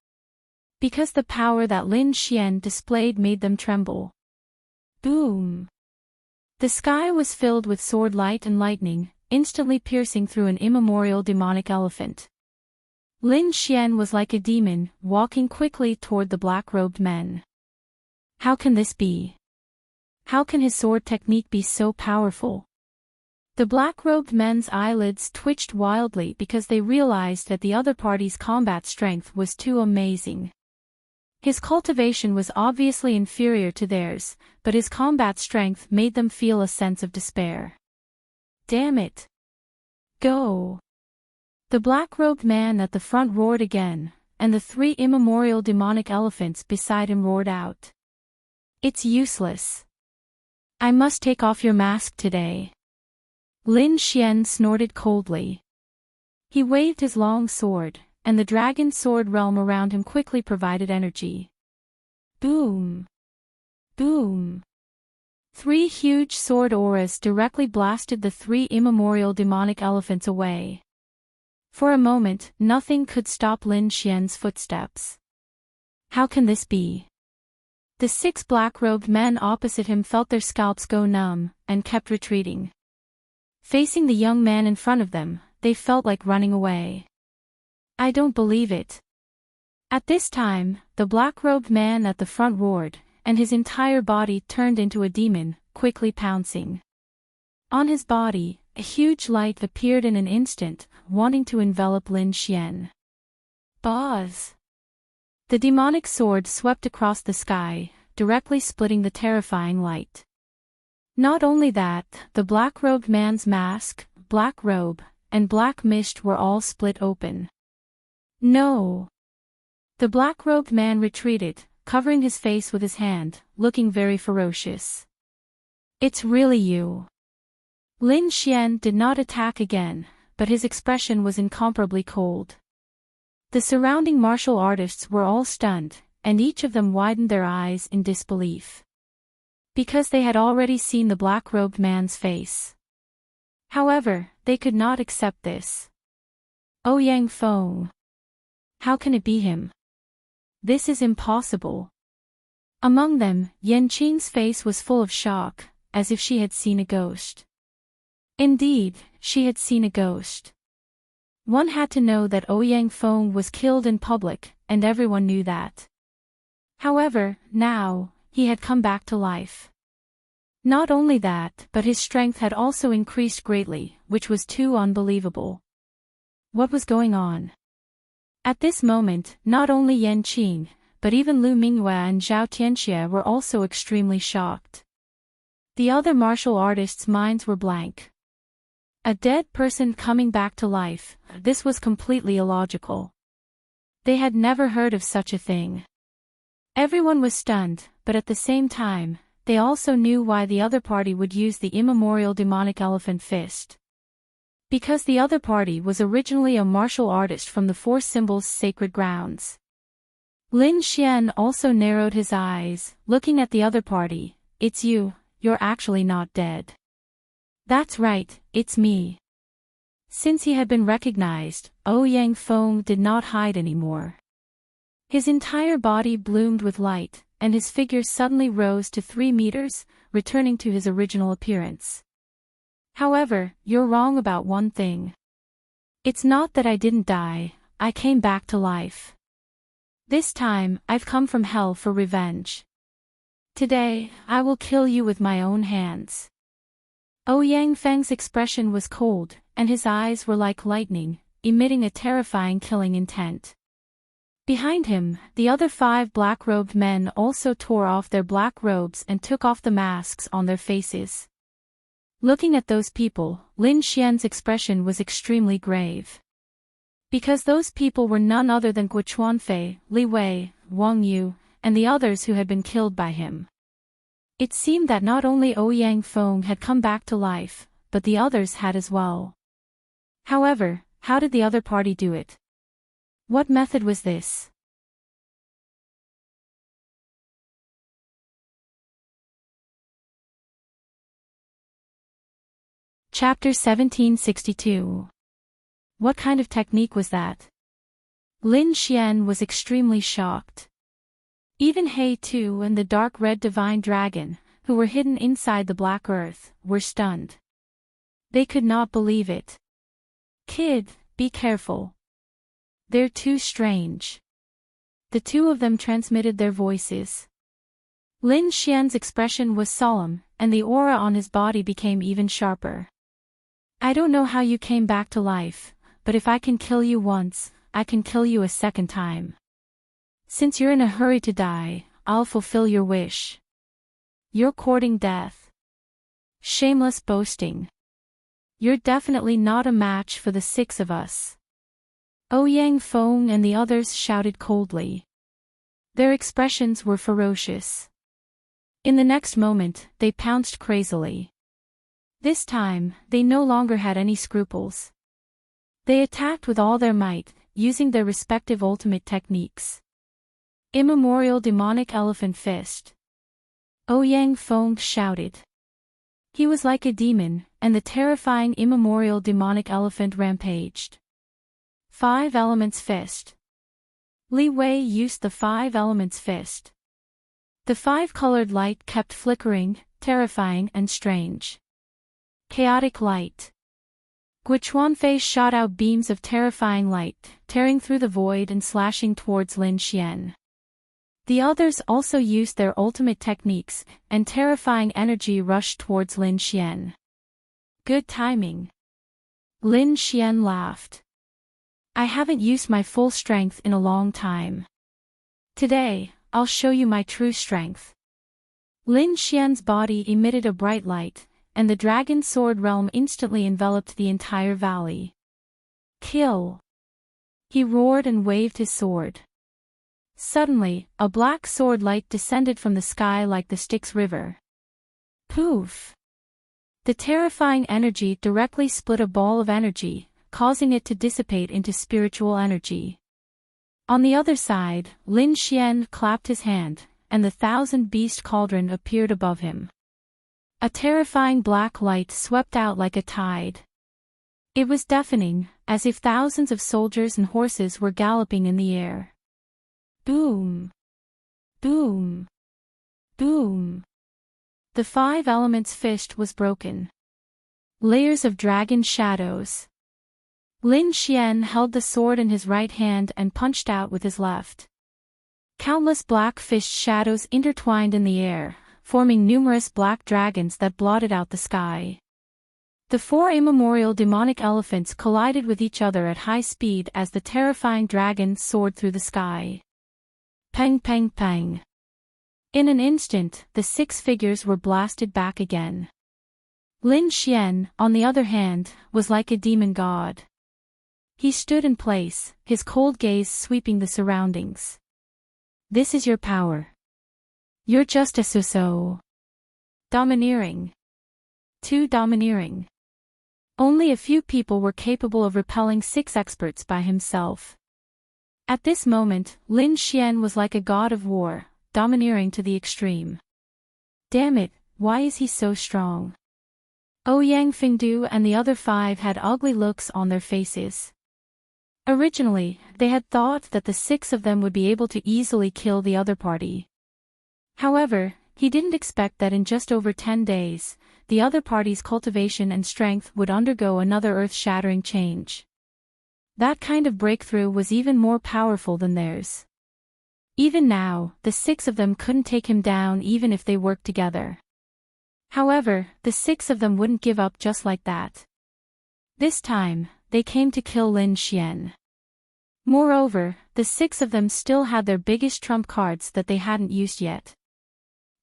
A: Because the power that Lin Xian displayed made them tremble. Boom! The sky was filled with sword light and lightning, instantly piercing through an immemorial demonic elephant. Lin Xian was like a demon, walking quickly toward the black-robed men. How can this be? How can his sword technique be so powerful? The black-robed men's eyelids twitched wildly because they realized that the other party's combat strength was too amazing. His cultivation was obviously inferior to theirs, but his combat strength made them feel a sense of despair. Damn it! Go! The black-robed man at the front roared again, and the 3 immemorial demonic elephants beside him roared out. It's useless. I must take off your mask today. Lin Xian snorted coldly. He waved his long sword, and the dragon sword realm around him quickly provided energy. Boom! Boom! 3 huge sword auras directly blasted the 3 immemorial demonic elephants away. For a moment, nothing could stop Lin Xian's footsteps. How can this be? The 6 black-robed men opposite him felt their scalps go numb, and kept retreating. Facing the young man in front of them, they felt like running away. I don't believe it. At this time, the black-robed man at the front roared, and his entire body turned into a demon, quickly pouncing. On his body, a huge light appeared in an instant, wanting to envelop Lin Xian. Buzz! The demonic sword swept across the sky, directly splitting the terrifying light. Not only that, the black-robed man's mask, black robe, and black mist were all split open. No! The black-robed man retreated, covering his face with his hand, looking very ferocious. It's really you. Lin Xian did not attack again, but his expression was incomparably cold. The surrounding martial artists were all stunned, and each of them widened their eyes in disbelief. Because they had already seen the black-robed man's face. However, they could not accept this. Ouyang Feng. How can it be him? This is impossible. Among them, Yan Qing's face was full of shock, as if she had seen a ghost. Indeed, she had seen a ghost. One had to know that Ouyang Feng was killed in public, and everyone knew that. However, now, he had come back to life. Not only that, but his strength had also increased greatly, which was too unbelievable. What was going on? At this moment, not only Yan Qing, but even Lu Mingyue and Zhao Tianxie were also extremely shocked. The other martial artists' minds were blank. A dead person coming back to life, this was completely illogical. They had never heard of such a thing. Everyone was stunned, but at the same time, they also knew why the other party would use the immemorial demonic elephant fist. Because the other party was originally a martial artist from the Four Symbols Sacred Grounds. Lin Xian also narrowed his eyes, looking at the other party. It's you, you're actually not dead. That's right, it's me. Since he had been recognized, Ouyang Feng did not hide anymore. His entire body bloomed with light, and his figure suddenly rose to 3 meters, returning to his original appearance. However, you're wrong about one thing. It's not that I didn't die, I came back to life. This time, I've come from hell for revenge. Today, I will kill you with my own hands. Ouyang Feng's expression was cold, and his eyes were like lightning, emitting a terrifying killing intent. Behind him, the other 5 black-robed men also tore off their black robes and took off the masks on their faces. Looking at those people, Lin Xian's expression was extremely grave. Because those people were none other than Guo Chuanfei, Li Wei, Wang Yu, and the others who had been killed by him. It seemed that not only Ouyang Feng had come back to life, but the others had as well. However, how did the other party do it? What method was this? Chapter 1762. What kind of technique was that? Lin Xian was extremely shocked. Even He Tu and the dark red divine dragon, who were hidden inside the black earth, were stunned. They could not believe it. Kid, be careful. They're too strange. The two of them transmitted their voices. Lin Xian's expression was solemn, and the aura on his body became even sharper. I don't know how you came back to life, but if I can kill you once, I can kill you a second time. Since you're in a hurry to die, I'll fulfill your wish. You're courting death. Shameless boasting. You're definitely not a match for the 6 of us. Ouyang Feng and the others shouted coldly. Their expressions were ferocious. In the next moment, they pounced crazily. This time, they no longer had any scruples. They attacked with all their might, using their respective ultimate techniques. Immemorial demonic elephant fist. Ouyang Feng shouted. He was like a demon, and the terrifying immemorial demonic elephant rampaged. 5 Elements Fist. Li Wei used the 5 Elements Fist. The 5-colored light kept flickering, terrifying and strange. Chaotic light. Guo Chuanfei shot out beams of terrifying light, tearing through the void and slashing towards Lin Xian. The others also used their ultimate techniques, and terrifying energy rushed towards Lin Xian. Good timing. Lin Xian laughed. I haven't used my full strength in a long time. Today, I'll show you my true strength. Lin Xian's body emitted a bright light, and the dragon sword realm instantly enveloped the entire valley. Kill! He roared and waved his sword. Suddenly, a black sword light descended from the sky like the Styx River. Poof! The terrifying energy directly split a ball of energy, causing it to dissipate into spiritual energy. On the other side, Lin Xian clapped his hand, and the thousand-beast cauldron appeared above him. A terrifying black light swept out like a tide. It was deafening, as if thousands of soldiers and horses were galloping in the air. Boom! Boom! Boom! The 5 elements fist was broken. Layers of dragon shadows. Lin Xian held the sword in his right hand and punched out with his left. Countless black fist shadows intertwined in the air, forming numerous black dragons that blotted out the sky. The 4 immemorial demonic elephants collided with each other at high speed as the terrifying dragon soared through the sky. Pang pang pang. In an instant, the 6 figures were blasted back again. Lin Xian, on the other hand, was like a demon god. He stood in place, his cold gaze sweeping the surroundings. This is your power. You're just a so-so. Domineering. Too domineering. Only a few people were capable of repelling 6 experts by himself. At this moment, Lin Xian was like a god of war, domineering to the extreme. Damn it, why is he so strong? Ouyang Fengdu and the other 5 had ugly looks on their faces. Originally, they had thought that the 6 of them would be able to easily kill the other party. However, he didn't expect that in just over 10 days, the other party's cultivation and strength would undergo another earth-shattering change. That kind of breakthrough was even more powerful than theirs. Even now, the 6 of them couldn't take him down even if they worked together. However, the 6 of them wouldn't give up just like that. This time, they came to kill Lin Xian. Moreover, the 6 of them still had their biggest trump cards that they hadn't used yet.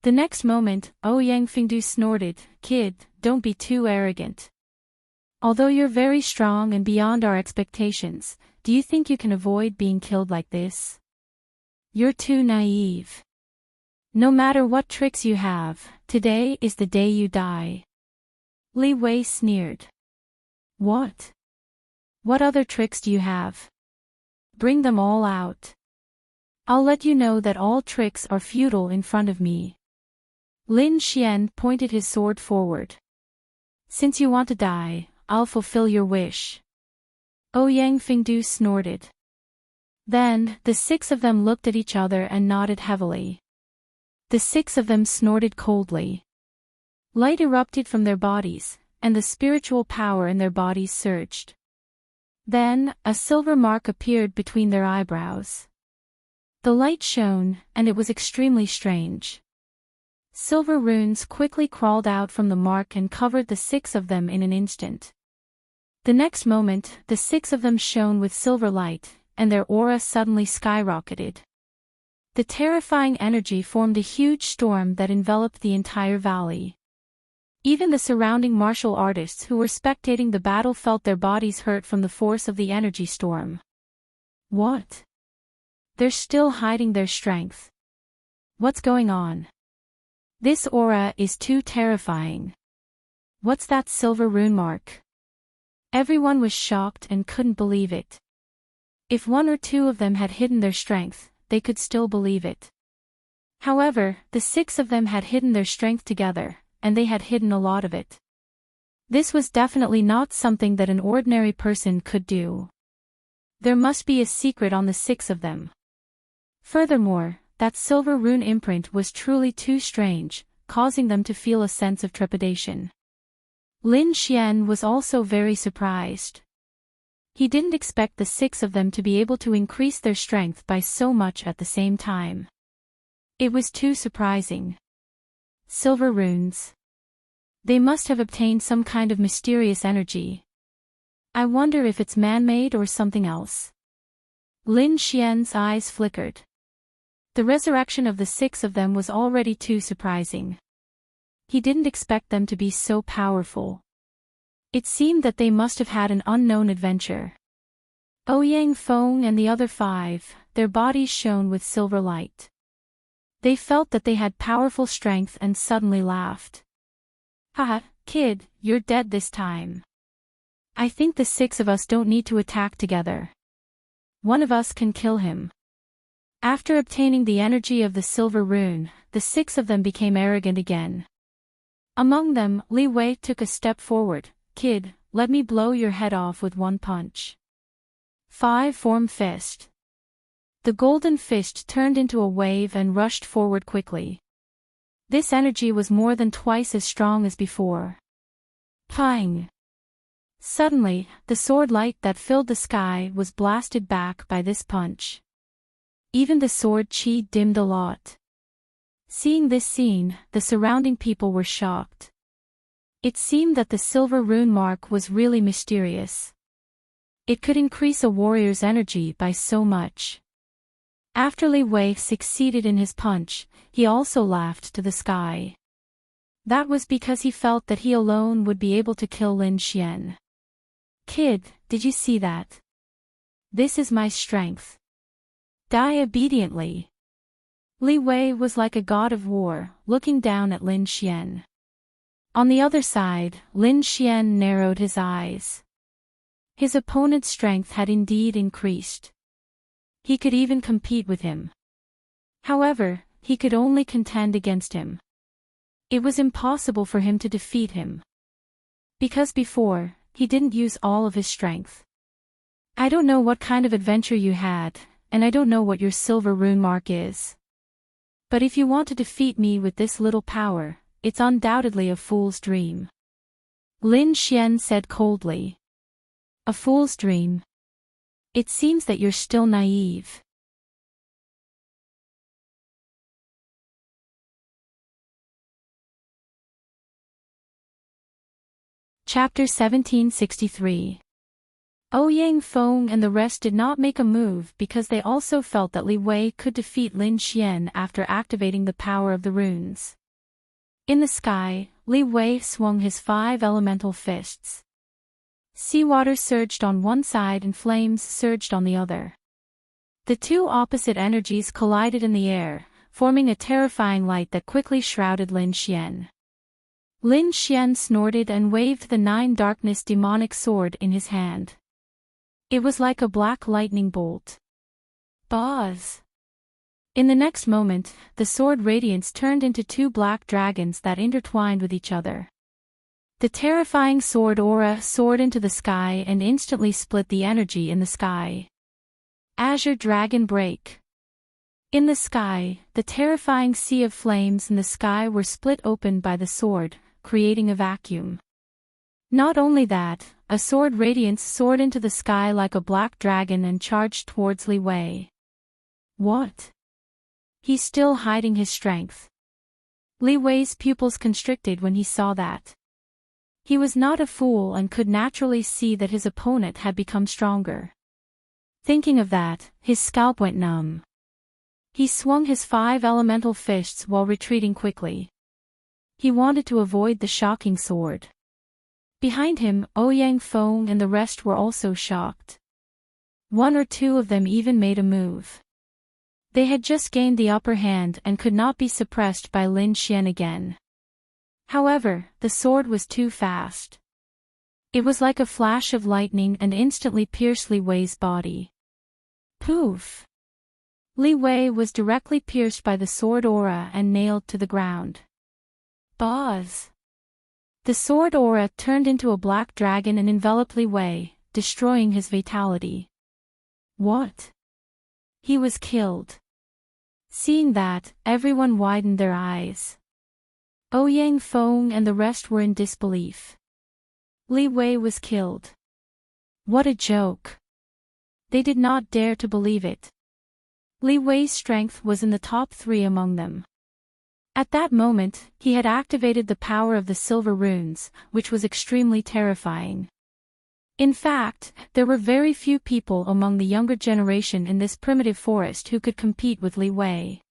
A: The next moment, Ouyang Fengdu snorted, "Kid, don't be too arrogant. Although you're very strong and beyond our expectations, do you think you can avoid being killed like this? You're too naive. No matter what tricks you have, today is the day you die." Li Wei sneered. What? What other tricks do you have? Bring them all out. I'll let you know that all tricks are futile in front of me. Lin Xian pointed his sword forward. Since you want to die, I'll fulfill your wish. Ouyang Fengdu snorted. Then, the 6 of them looked at each other and nodded heavily. The 6 of them snorted coldly. Light erupted from their bodies, and the spiritual power in their bodies surged. Then, a silver mark appeared between their eyebrows. The light shone, and it was extremely strange. Silver runes quickly crawled out from the mark and covered the 6 of them in an instant. The next moment, the 6 of them shone with silver light, and their aura suddenly skyrocketed. The terrifying energy formed a huge storm that enveloped the entire valley. Even the surrounding martial artists who were spectating the battle felt their bodies hurt from the force of the energy storm. What? They're still hiding their strength. What's going on? This aura is too terrifying. What's that silver rune mark? Everyone was shocked and couldn't believe it. If 1 or 2 of them had hidden their strength, they could still believe it. However, the 6 of them had hidden their strength together, and they had hidden a lot of it. This was definitely not something that an ordinary person could do. There must be a secret on the 6 of them. Furthermore, that silver rune imprint was truly too strange, causing them to feel a sense of trepidation. Lin Xian was also very surprised. He didn't expect the 6 of them to be able to increase their strength by so much at the same time. It was too surprising. Silver runes. They must have obtained some kind of mysterious energy. I wonder if it's man-made or something else. Lin Xian's eyes flickered. The resurrection of the 6 of them was already too surprising. He didn't expect them to be so powerful. It seemed that they must have had an unknown adventure. Ouyang Feng and the other 5, their bodies shone with silver light. They felt that they had powerful strength and suddenly laughed. Haha, kid, you're dead this time. I think the 6 of us don't need to attack together. One of us can kill him. After obtaining the energy of the silver rune, the 6 of them became arrogant again. Among them, Li Wei took a step forward. Kid, let me blow your head off with one punch. 5 form fist. The golden fist turned into a wave and rushed forward quickly. This energy was more than twice as strong as before. Pang! Suddenly, the sword light that filled the sky was blasted back by this punch. Even the sword chi dimmed a lot. Seeing this scene, the surrounding people were shocked. It seemed that the silver rune mark was really mysterious. It could increase a warrior's energy by so much. After Li Wei succeeded in his punch, he also laughed to the sky. That was because he felt that he alone would be able to kill Lin Xian. Kid, did you see that? This is my strength. Die obediently. Li Wei was like a god of war, looking down at Lin Xian. On the other side, Lin Xian narrowed his eyes. His opponent's strength had indeed increased. He could even compete with him. However, he could only contend against him. It was impossible for him to defeat him. Because before, he didn't use all of his strength. I don't know what kind of adventure you had, and I don't know what your silver rune mark is. But if you want to defeat me with this little power, it's undoubtedly a fool's dream. Lin Xian said coldly. A fool's dream? It seems that you're still naive. Chapter 1763. Ouyang Feng and the rest did not make a move because they also felt that Li Wei could defeat Lin Xian after activating the power of the runes. In the sky, Li Wei swung his 5 elemental fists. Seawater surged on one side and flames surged on the other. The two opposite energies collided in the air, forming a terrifying light that quickly shrouded Lin Xian. Lin Xian snorted and waved the 9 darkness demonic sword in his hand. It was like a black lightning bolt. Buzz! In the next moment, the sword radiance turned into 2 black dragons that intertwined with each other. The terrifying sword aura soared into the sky and instantly split the energy in the sky. Azure Dragon Break. In the sky, the terrifying sea of flames in the sky were split open by the sword, creating a vacuum. Not only that, a sword radiance soared into the sky like a black dragon and charged towards Li Wei. What? He's still hiding his strength. Li Wei's pupils constricted when he saw that. He was not a fool and could naturally see that his opponent had become stronger. Thinking of that, his scalp went numb. He swung his 5 elemental fists while retreating quickly. He wanted to avoid the shocking sword. Behind him, Ouyang Feng and the rest were also shocked. 1 or 2 of them even made a move. They had just gained the upper hand and could not be suppressed by Lin Xian again. However, the sword was too fast. It was like a flash of lightning and instantly pierced Li Wei's body. Poof! Li Wei was directly pierced by the sword aura and nailed to the ground. Buzz! The sword aura turned into a black dragon and enveloped Li Wei, destroying his vitality. What? He was killed. Seeing that, everyone widened their eyes. Ouyang Feng and the rest were in disbelief. Li Wei was killed. What a joke! They did not dare to believe it. Li Wei's strength was in the top 3 among them. At that moment, he had activated the power of the silver runes, which was extremely terrifying. In fact, there were very few people among the younger generation in this primitive forest who could compete with Li Wei.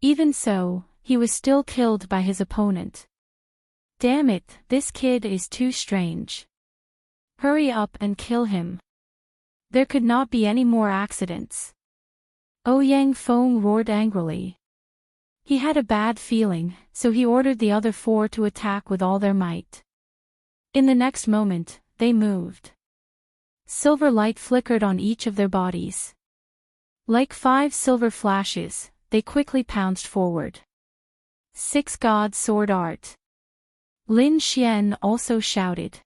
A: Even so, he was still killed by his opponent. Damn it, this kid is too strange. Hurry up and kill him. There could not be any more accidents. Ouyang Feng roared angrily. He had a bad feeling, so he ordered the other four to attack with all their might. In the next moment, they moved. Silver light flickered on each of their bodies. Like 5 silver flashes, they quickly pounced forward. 6 God Sword Art. Lin Xian also shouted.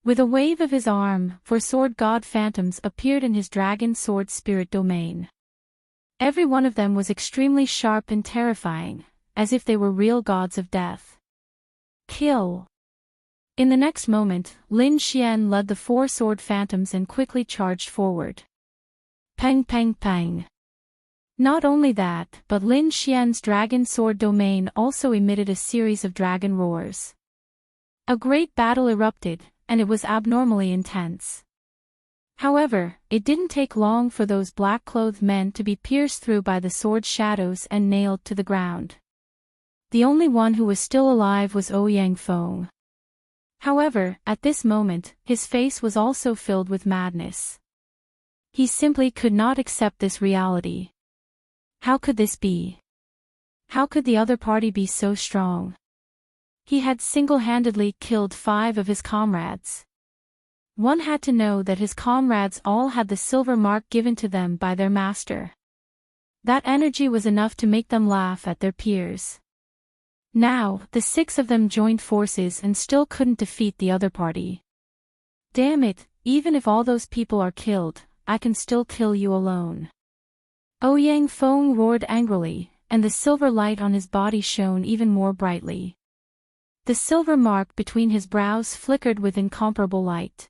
A: With a wave of his arm, 4 sword god phantoms appeared in his dragon sword spirit domain. Every one of them was extremely sharp and terrifying, as if they were real gods of death. Kill! In the next moment, Lin Xian led the 4 sword phantoms and quickly charged forward. Pang pang pang. Not only that, but Lin Xian's dragon sword domain also emitted a series of dragon roars. A great battle erupted, and it was abnormally intense. However, it didn't take long for those black-clothed men to be pierced through by the sword shadows and nailed to the ground. The only one who was still alive was Ouyang Feng. However, at this moment, his face was also filled with madness. He simply could not accept this reality. How could this be? How could the other party be so strong? He had single-handedly killed 5 of his comrades. One had to know that his comrades all had the silver mark given to them by their master. That energy was enough to make them laugh at their peers. Now, the 6 of them joined forces and still couldn't defeat the other party. Damn it, even if all those people are killed, I can still kill you alone. Ouyang Feng roared angrily, and the silver light on his body shone even more brightly. The silver mark between his brows flickered with incomparable light.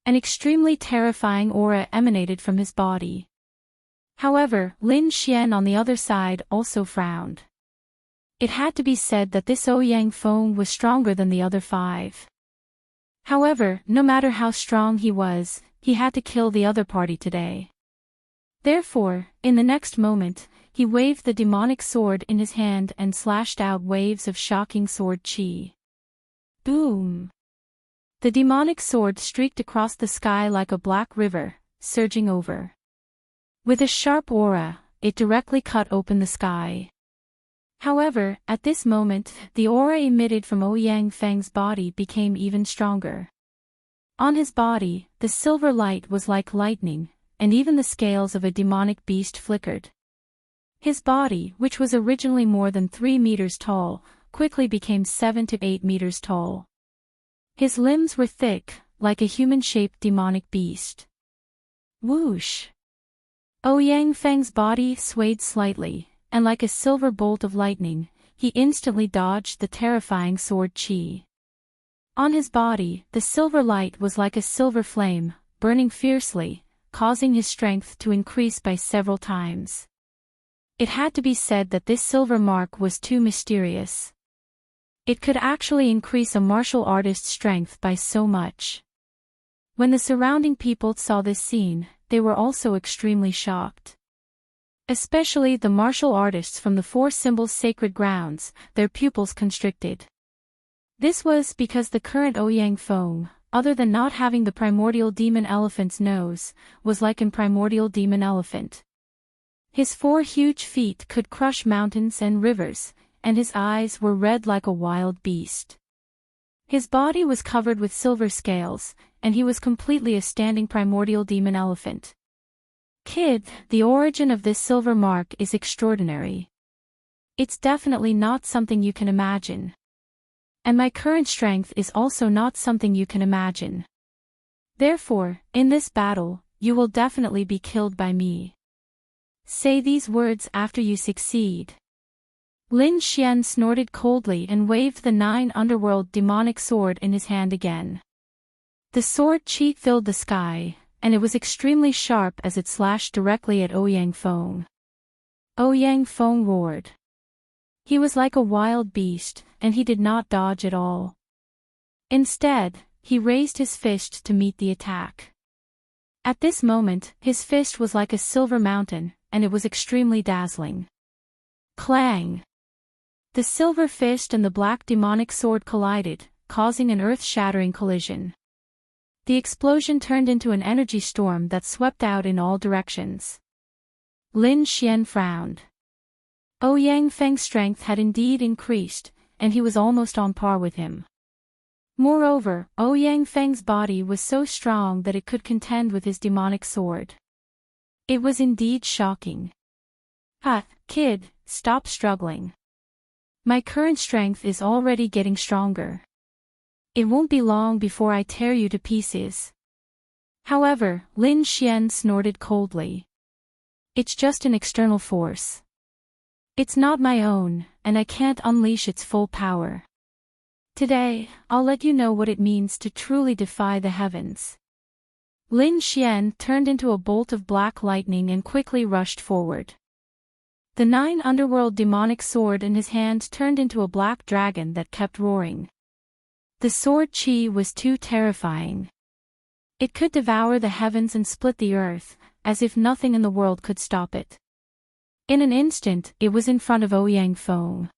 A: An extremely terrifying aura emanated from his body. However, Lin Xian on the other side also frowned. It had to be said that this Ouyang Feng was stronger than the other 5. However, no matter how strong he was, he had to kill the other party today. Therefore, in the next moment, he waved the demonic sword in his hand and slashed out waves of shocking sword chi. Boom! The demonic sword streaked across the sky like a black river, surging over. With a sharp aura, it directly cut open the sky. However, at this moment, the aura emitted from Ouyang Feng's body became even stronger. On his body, the silver light was like lightning, and even the scales of a demonic beast flickered. His body, which was originally more than 3 meters tall, quickly became 7 to 8 meters tall. His limbs were thick, like a human-shaped demonic beast. Whoosh! Ouyang Feng's body swayed slightly, and like a silver bolt of lightning, he instantly dodged the terrifying sword chi. On his body, the silver light was like a silver flame, burning fiercely, causing his strength to increase by several times. It had to be said that this silver mark was too mysterious. It could actually increase a martial artist's strength by so much. When the surrounding people saw this scene, they were also extremely shocked. Especially the martial artists from the 4 symbols sacred grounds, their pupils constricted. This was because the current Ouyang Feng, other than not having the primordial demon elephant's nose, was like an primordial demon elephant. His 4 huge feet could crush mountains and rivers, and his eyes were red like a wild beast. His body was covered with silver scales, and he was completely a standing primordial demon elephant. Kid, the origin of this silver mark is extraordinary. It's definitely not something you can imagine. And my current strength is also not something you can imagine. Therefore, in this battle, you will definitely be killed by me. Say these words after you succeed. Lin Xian snorted coldly and waved the 9 underworld demonic sword in his hand again. The sword chi filled the sky, and it was extremely sharp as it slashed directly at Ouyang Feng. Ouyang Feng roared. He was like a wild beast, and he did not dodge at all. Instead, he raised his fist to meet the attack. At this moment, his fist was like a silver mountain, and it was extremely dazzling. Clang! The silver fist and the black demonic sword collided, causing an earth-shattering collision. The explosion turned into an energy storm that swept out in all directions. Lin Xian frowned. Ouyang Feng's strength had indeed increased, and he was almost on par with him. Moreover, Ouyang Feng's body was so strong that it could contend with his demonic sword. It was indeed shocking. Kid, stop struggling. My current strength is already getting stronger. It won't be long before I tear you to pieces. However, Lin Xian snorted coldly. It's just an external force. It's not my own, and I can't unleash its full power. Today, I'll let you know what it means to truly defy the heavens. Lin Xian turned into a bolt of black lightning and quickly rushed forward. The 9 underworld demonic sword in his hand turned into a black dragon that kept roaring. The sword chi was too terrifying. It could devour the heavens and split the earth, as if nothing in the world could stop it. In an instant, it was in front of Ouyang Feng.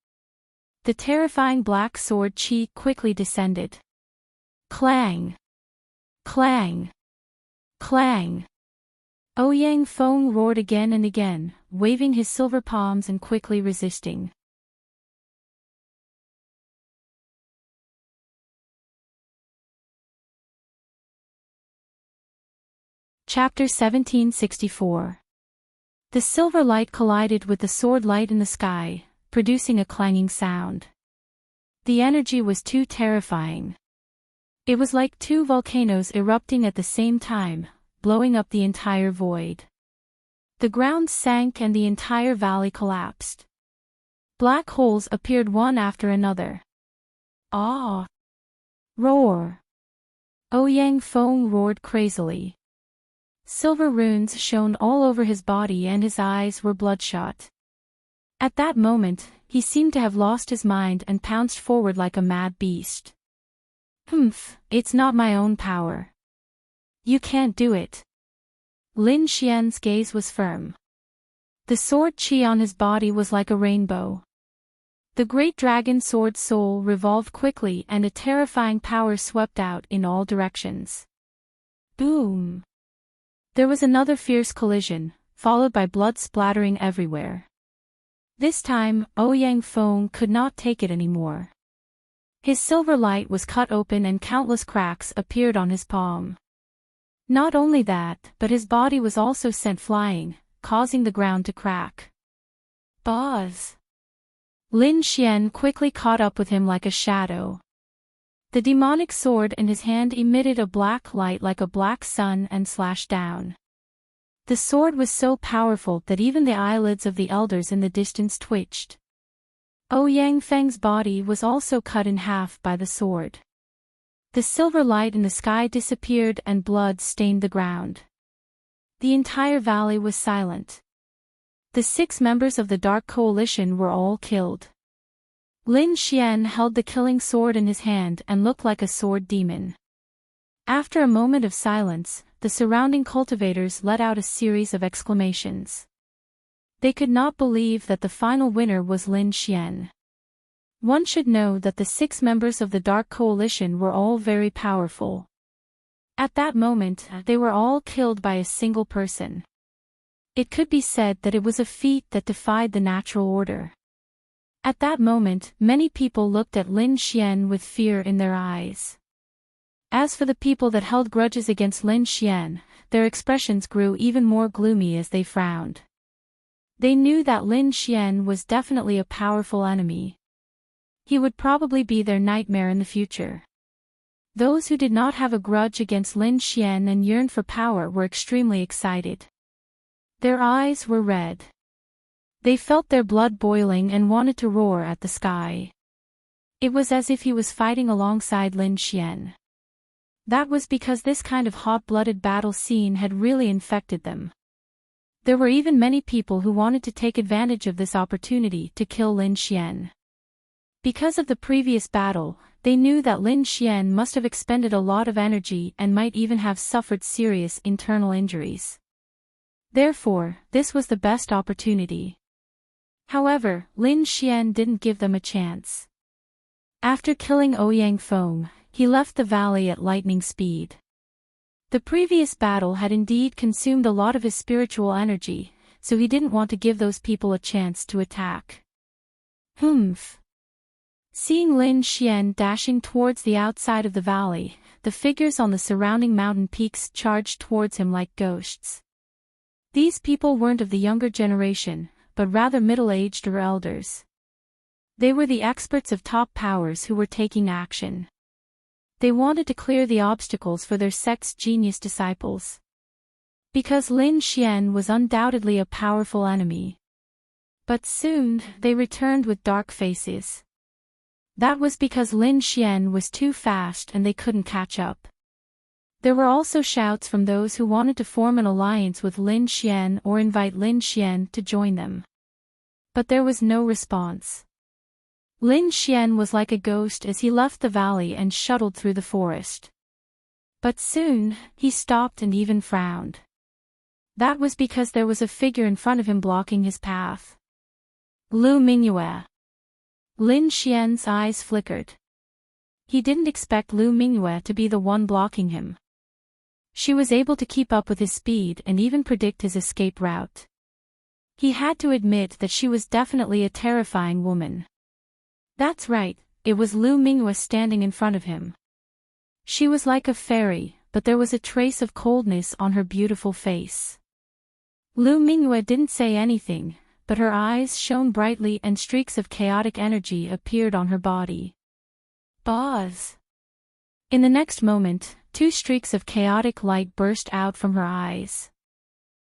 A: The terrifying black sword chi quickly descended. Clang! Clang! Clang! Ouyang Feng roared again and again, waving his silver palms and quickly resisting. Chapter 1764. The silver light collided with the sword light in the sky, producing a clanging sound. The energy was too terrifying. It was like 2 volcanoes erupting at the same time, blowing up the entire void. The ground sank and the entire valley collapsed. Black holes appeared one after another. Ah! Roar! Ouyang Feng roared crazily. Silver runes shone all over his body and his eyes were bloodshot. At that moment, he seemed to have lost his mind and pounced forward like a mad beast. It's not my own power. You can't do it. Lin Xian's gaze was firm. The sword chi on his body was like a rainbow. The great dragon sword soul revolved quickly and a terrifying power swept out in all directions. Boom! There was another fierce collision, followed by blood splattering everywhere. This time, Ouyang Feng could not take it anymore. His silver light was cut open and countless cracks appeared on his palm. Not only that, but his body was also sent flying, causing the ground to crack. Buzz! Lin Xian quickly caught up with him like a shadow. The demonic sword in his hand emitted a black light like a black sun and slashed down. The sword was so powerful that even the eyelids of the elders in the distance twitched. Ouyang Feng's body was also cut in half by the sword. The silver light in the sky disappeared and blood stained the ground. The entire valley was silent. The 6 members of the Dark Coalition were all killed. Lin Xian held the killing sword in his hand and looked like a sword demon. After a moment of silence, the surrounding cultivators let out a series of exclamations. They could not believe that the final winner was Lin Xian. One should know that the 6 members of the Dark Coalition were all very powerful. At that moment, they were all killed by a single person. It could be said that it was a feat that defied the natural order. At that moment, many people looked at Lin Xian with fear in their eyes. As for the people that held grudges against Lin Xian, their expressions grew even more gloomy as they frowned. They knew that Lin Xian was definitely a powerful enemy. He would probably be their nightmare in the future. Those who did not have a grudge against Lin Xian and yearned for power were extremely excited. Their eyes were red. They felt their blood boiling and wanted to roar at the sky. It was as if he was fighting alongside Lin Xian. That was because this kind of hot-blooded battle scene had really infected them. There were even many people who wanted to take advantage of this opportunity to kill Lin Xian. Because of the previous battle, they knew that Lin Xian must have expended a lot of energy and might even have suffered serious internal injuries. Therefore, this was the best opportunity. However, Lin Xian didn't give them a chance. After killing Ouyang Feng, he left the valley at lightning speed. The previous battle had indeed consumed a lot of his spiritual energy, so he didn't want to give those people a chance to attack. Humph. Seeing Lin Xian dashing towards the outside of the valley, the figures on the surrounding mountain peaks charged towards him like ghosts. These people weren't of the younger generation, but rather middle-aged or elders. They were the experts of top powers who were taking action. They wanted to clear the obstacles for their sect's genius disciples. Because Lin Xian was undoubtedly a powerful enemy. But soon, they returned with dark faces. That was because Lin Xian was too fast and they couldn't catch up. There were also shouts from those who wanted to form an alliance with Lin Xian or invite Lin Xian to join them. But there was no response. Lin Xian was like a ghost as he left the valley and shuttled through the forest. But soon, he stopped and even frowned. That was because there was a figure in front of him blocking his path. Lu Mingyue. Lin Xian's eyes flickered. He didn't expect Lu Mingyue to be the one blocking him. She was able to keep up with his speed and even predict his escape route. He had to admit that she was definitely a terrifying woman. That's right, it was Lu Mingyue standing in front of him. She was like a fairy, but there was a trace of coldness on her beautiful face. Lu Mingyue didn't say anything, but her eyes shone brightly and streaks of chaotic energy appeared on her body. Buzz! In the next moment, 2 streaks of chaotic light burst out from her eyes.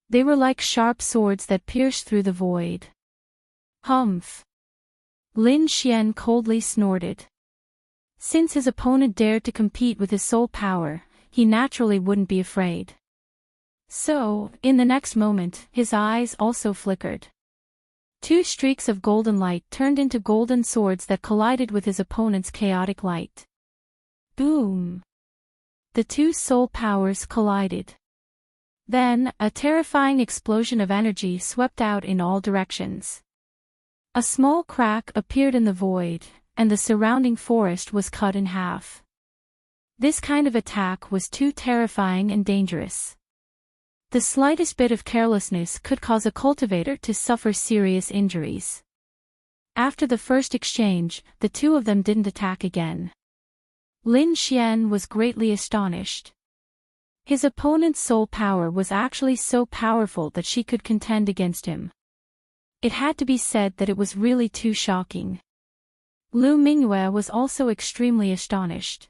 A: They were like sharp swords that pierced through the void. Humph! Lin Xian coldly snorted. Since his opponent dared to compete with his soul power, he naturally wouldn't be afraid. So, in the next moment, his eyes also flickered. 2 streaks of golden light turned into golden swords that collided with his opponent's chaotic light. Boom! The 2 soul powers collided. Then, a terrifying explosion of energy swept out in all directions. A small crack appeared in the void, and the surrounding forest was cut in half. This kind of attack was too terrifying and dangerous. The slightest bit of carelessness could cause a cultivator to suffer serious injuries. After the first exchange, the 2 of them didn't attack again. Lin Xian was greatly astonished. His opponent's soul power was actually so powerful that she could contend against him. It had to be said that it was really too shocking. Lu Mingyue was also extremely astonished.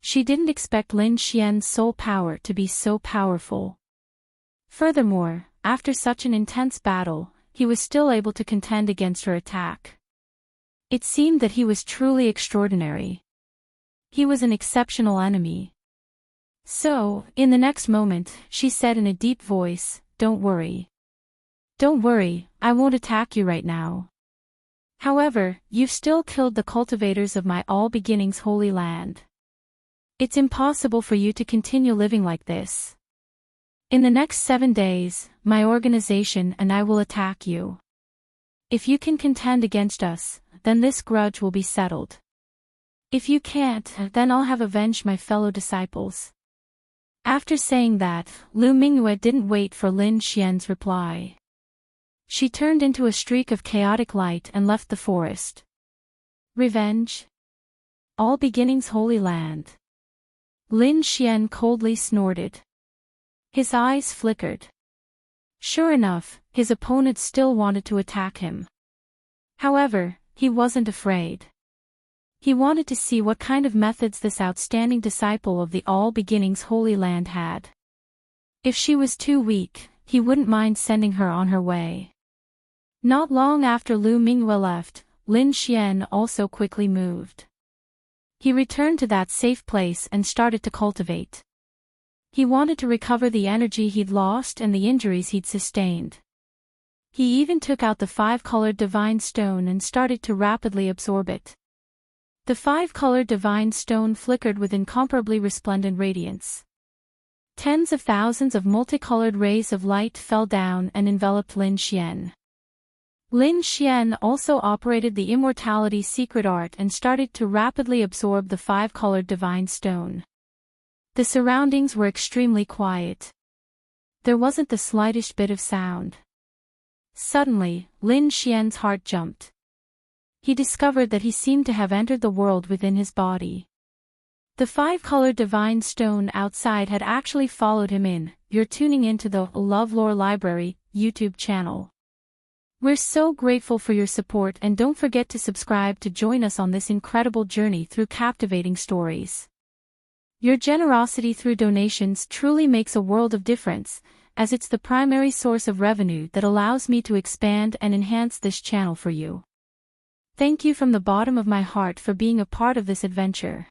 A: She didn't expect Lin Xian's soul power to be so powerful. Furthermore, after such an intense battle, he was still able to contend against her attack. It seemed that he was truly extraordinary. He was an exceptional enemy. So, in the next moment, she said in a deep voice, "Don't worry. Don't worry, I won't attack you right now. However, you've still killed the cultivators of my All Beginnings Holy Land. It's impossible for you to continue living like this. In the next 7 days, my organization and I will attack you. If you can contend against us, then this grudge will be settled. If you can't, then I'll have avenged my fellow disciples." After saying that, Lu Mingyue didn't wait for Lin Xian's reply. She turned into a streak of chaotic light and left the forest. Revenge? All Beginnings Holy Land. Lin Xian coldly snorted. His eyes flickered. Sure enough, his opponent still wanted to attack him. However, he wasn't afraid. He wanted to see what kind of methods this outstanding disciple of the All Beginnings Holy Land had. If she was too weak, he wouldn't mind sending her on her way. Not long after Lu Mingyue left, Lin Xian also quickly moved. He returned to that safe place and started to cultivate. He wanted to recover the energy he'd lost and the injuries he'd sustained. He even took out the 5-colored divine stone and started to rapidly absorb it. The 5-colored divine stone flickered with incomparably resplendent radiance. Tens of thousands of multicolored rays of light fell down and enveloped Lin Xian. Lin Xian also operated the Immortality secret art and started to rapidly absorb the five-colored divine stone. The surroundings were extremely quiet. There wasn't the slightest bit of sound. Suddenly, Lin Xian's heart jumped. He discovered that he seemed to have entered the world within his body. The five-colored divine stone outside had actually followed him in. You're tuning into the LoveLore Library YouTube channel. We're so grateful for your support, and don't forget to subscribe to join us on this incredible journey through captivating stories. Your generosity through donations truly makes a world of difference, as it's the primary source of revenue that allows me to expand and enhance this channel for you. Thank you from the bottom of my heart for being a part of this adventure.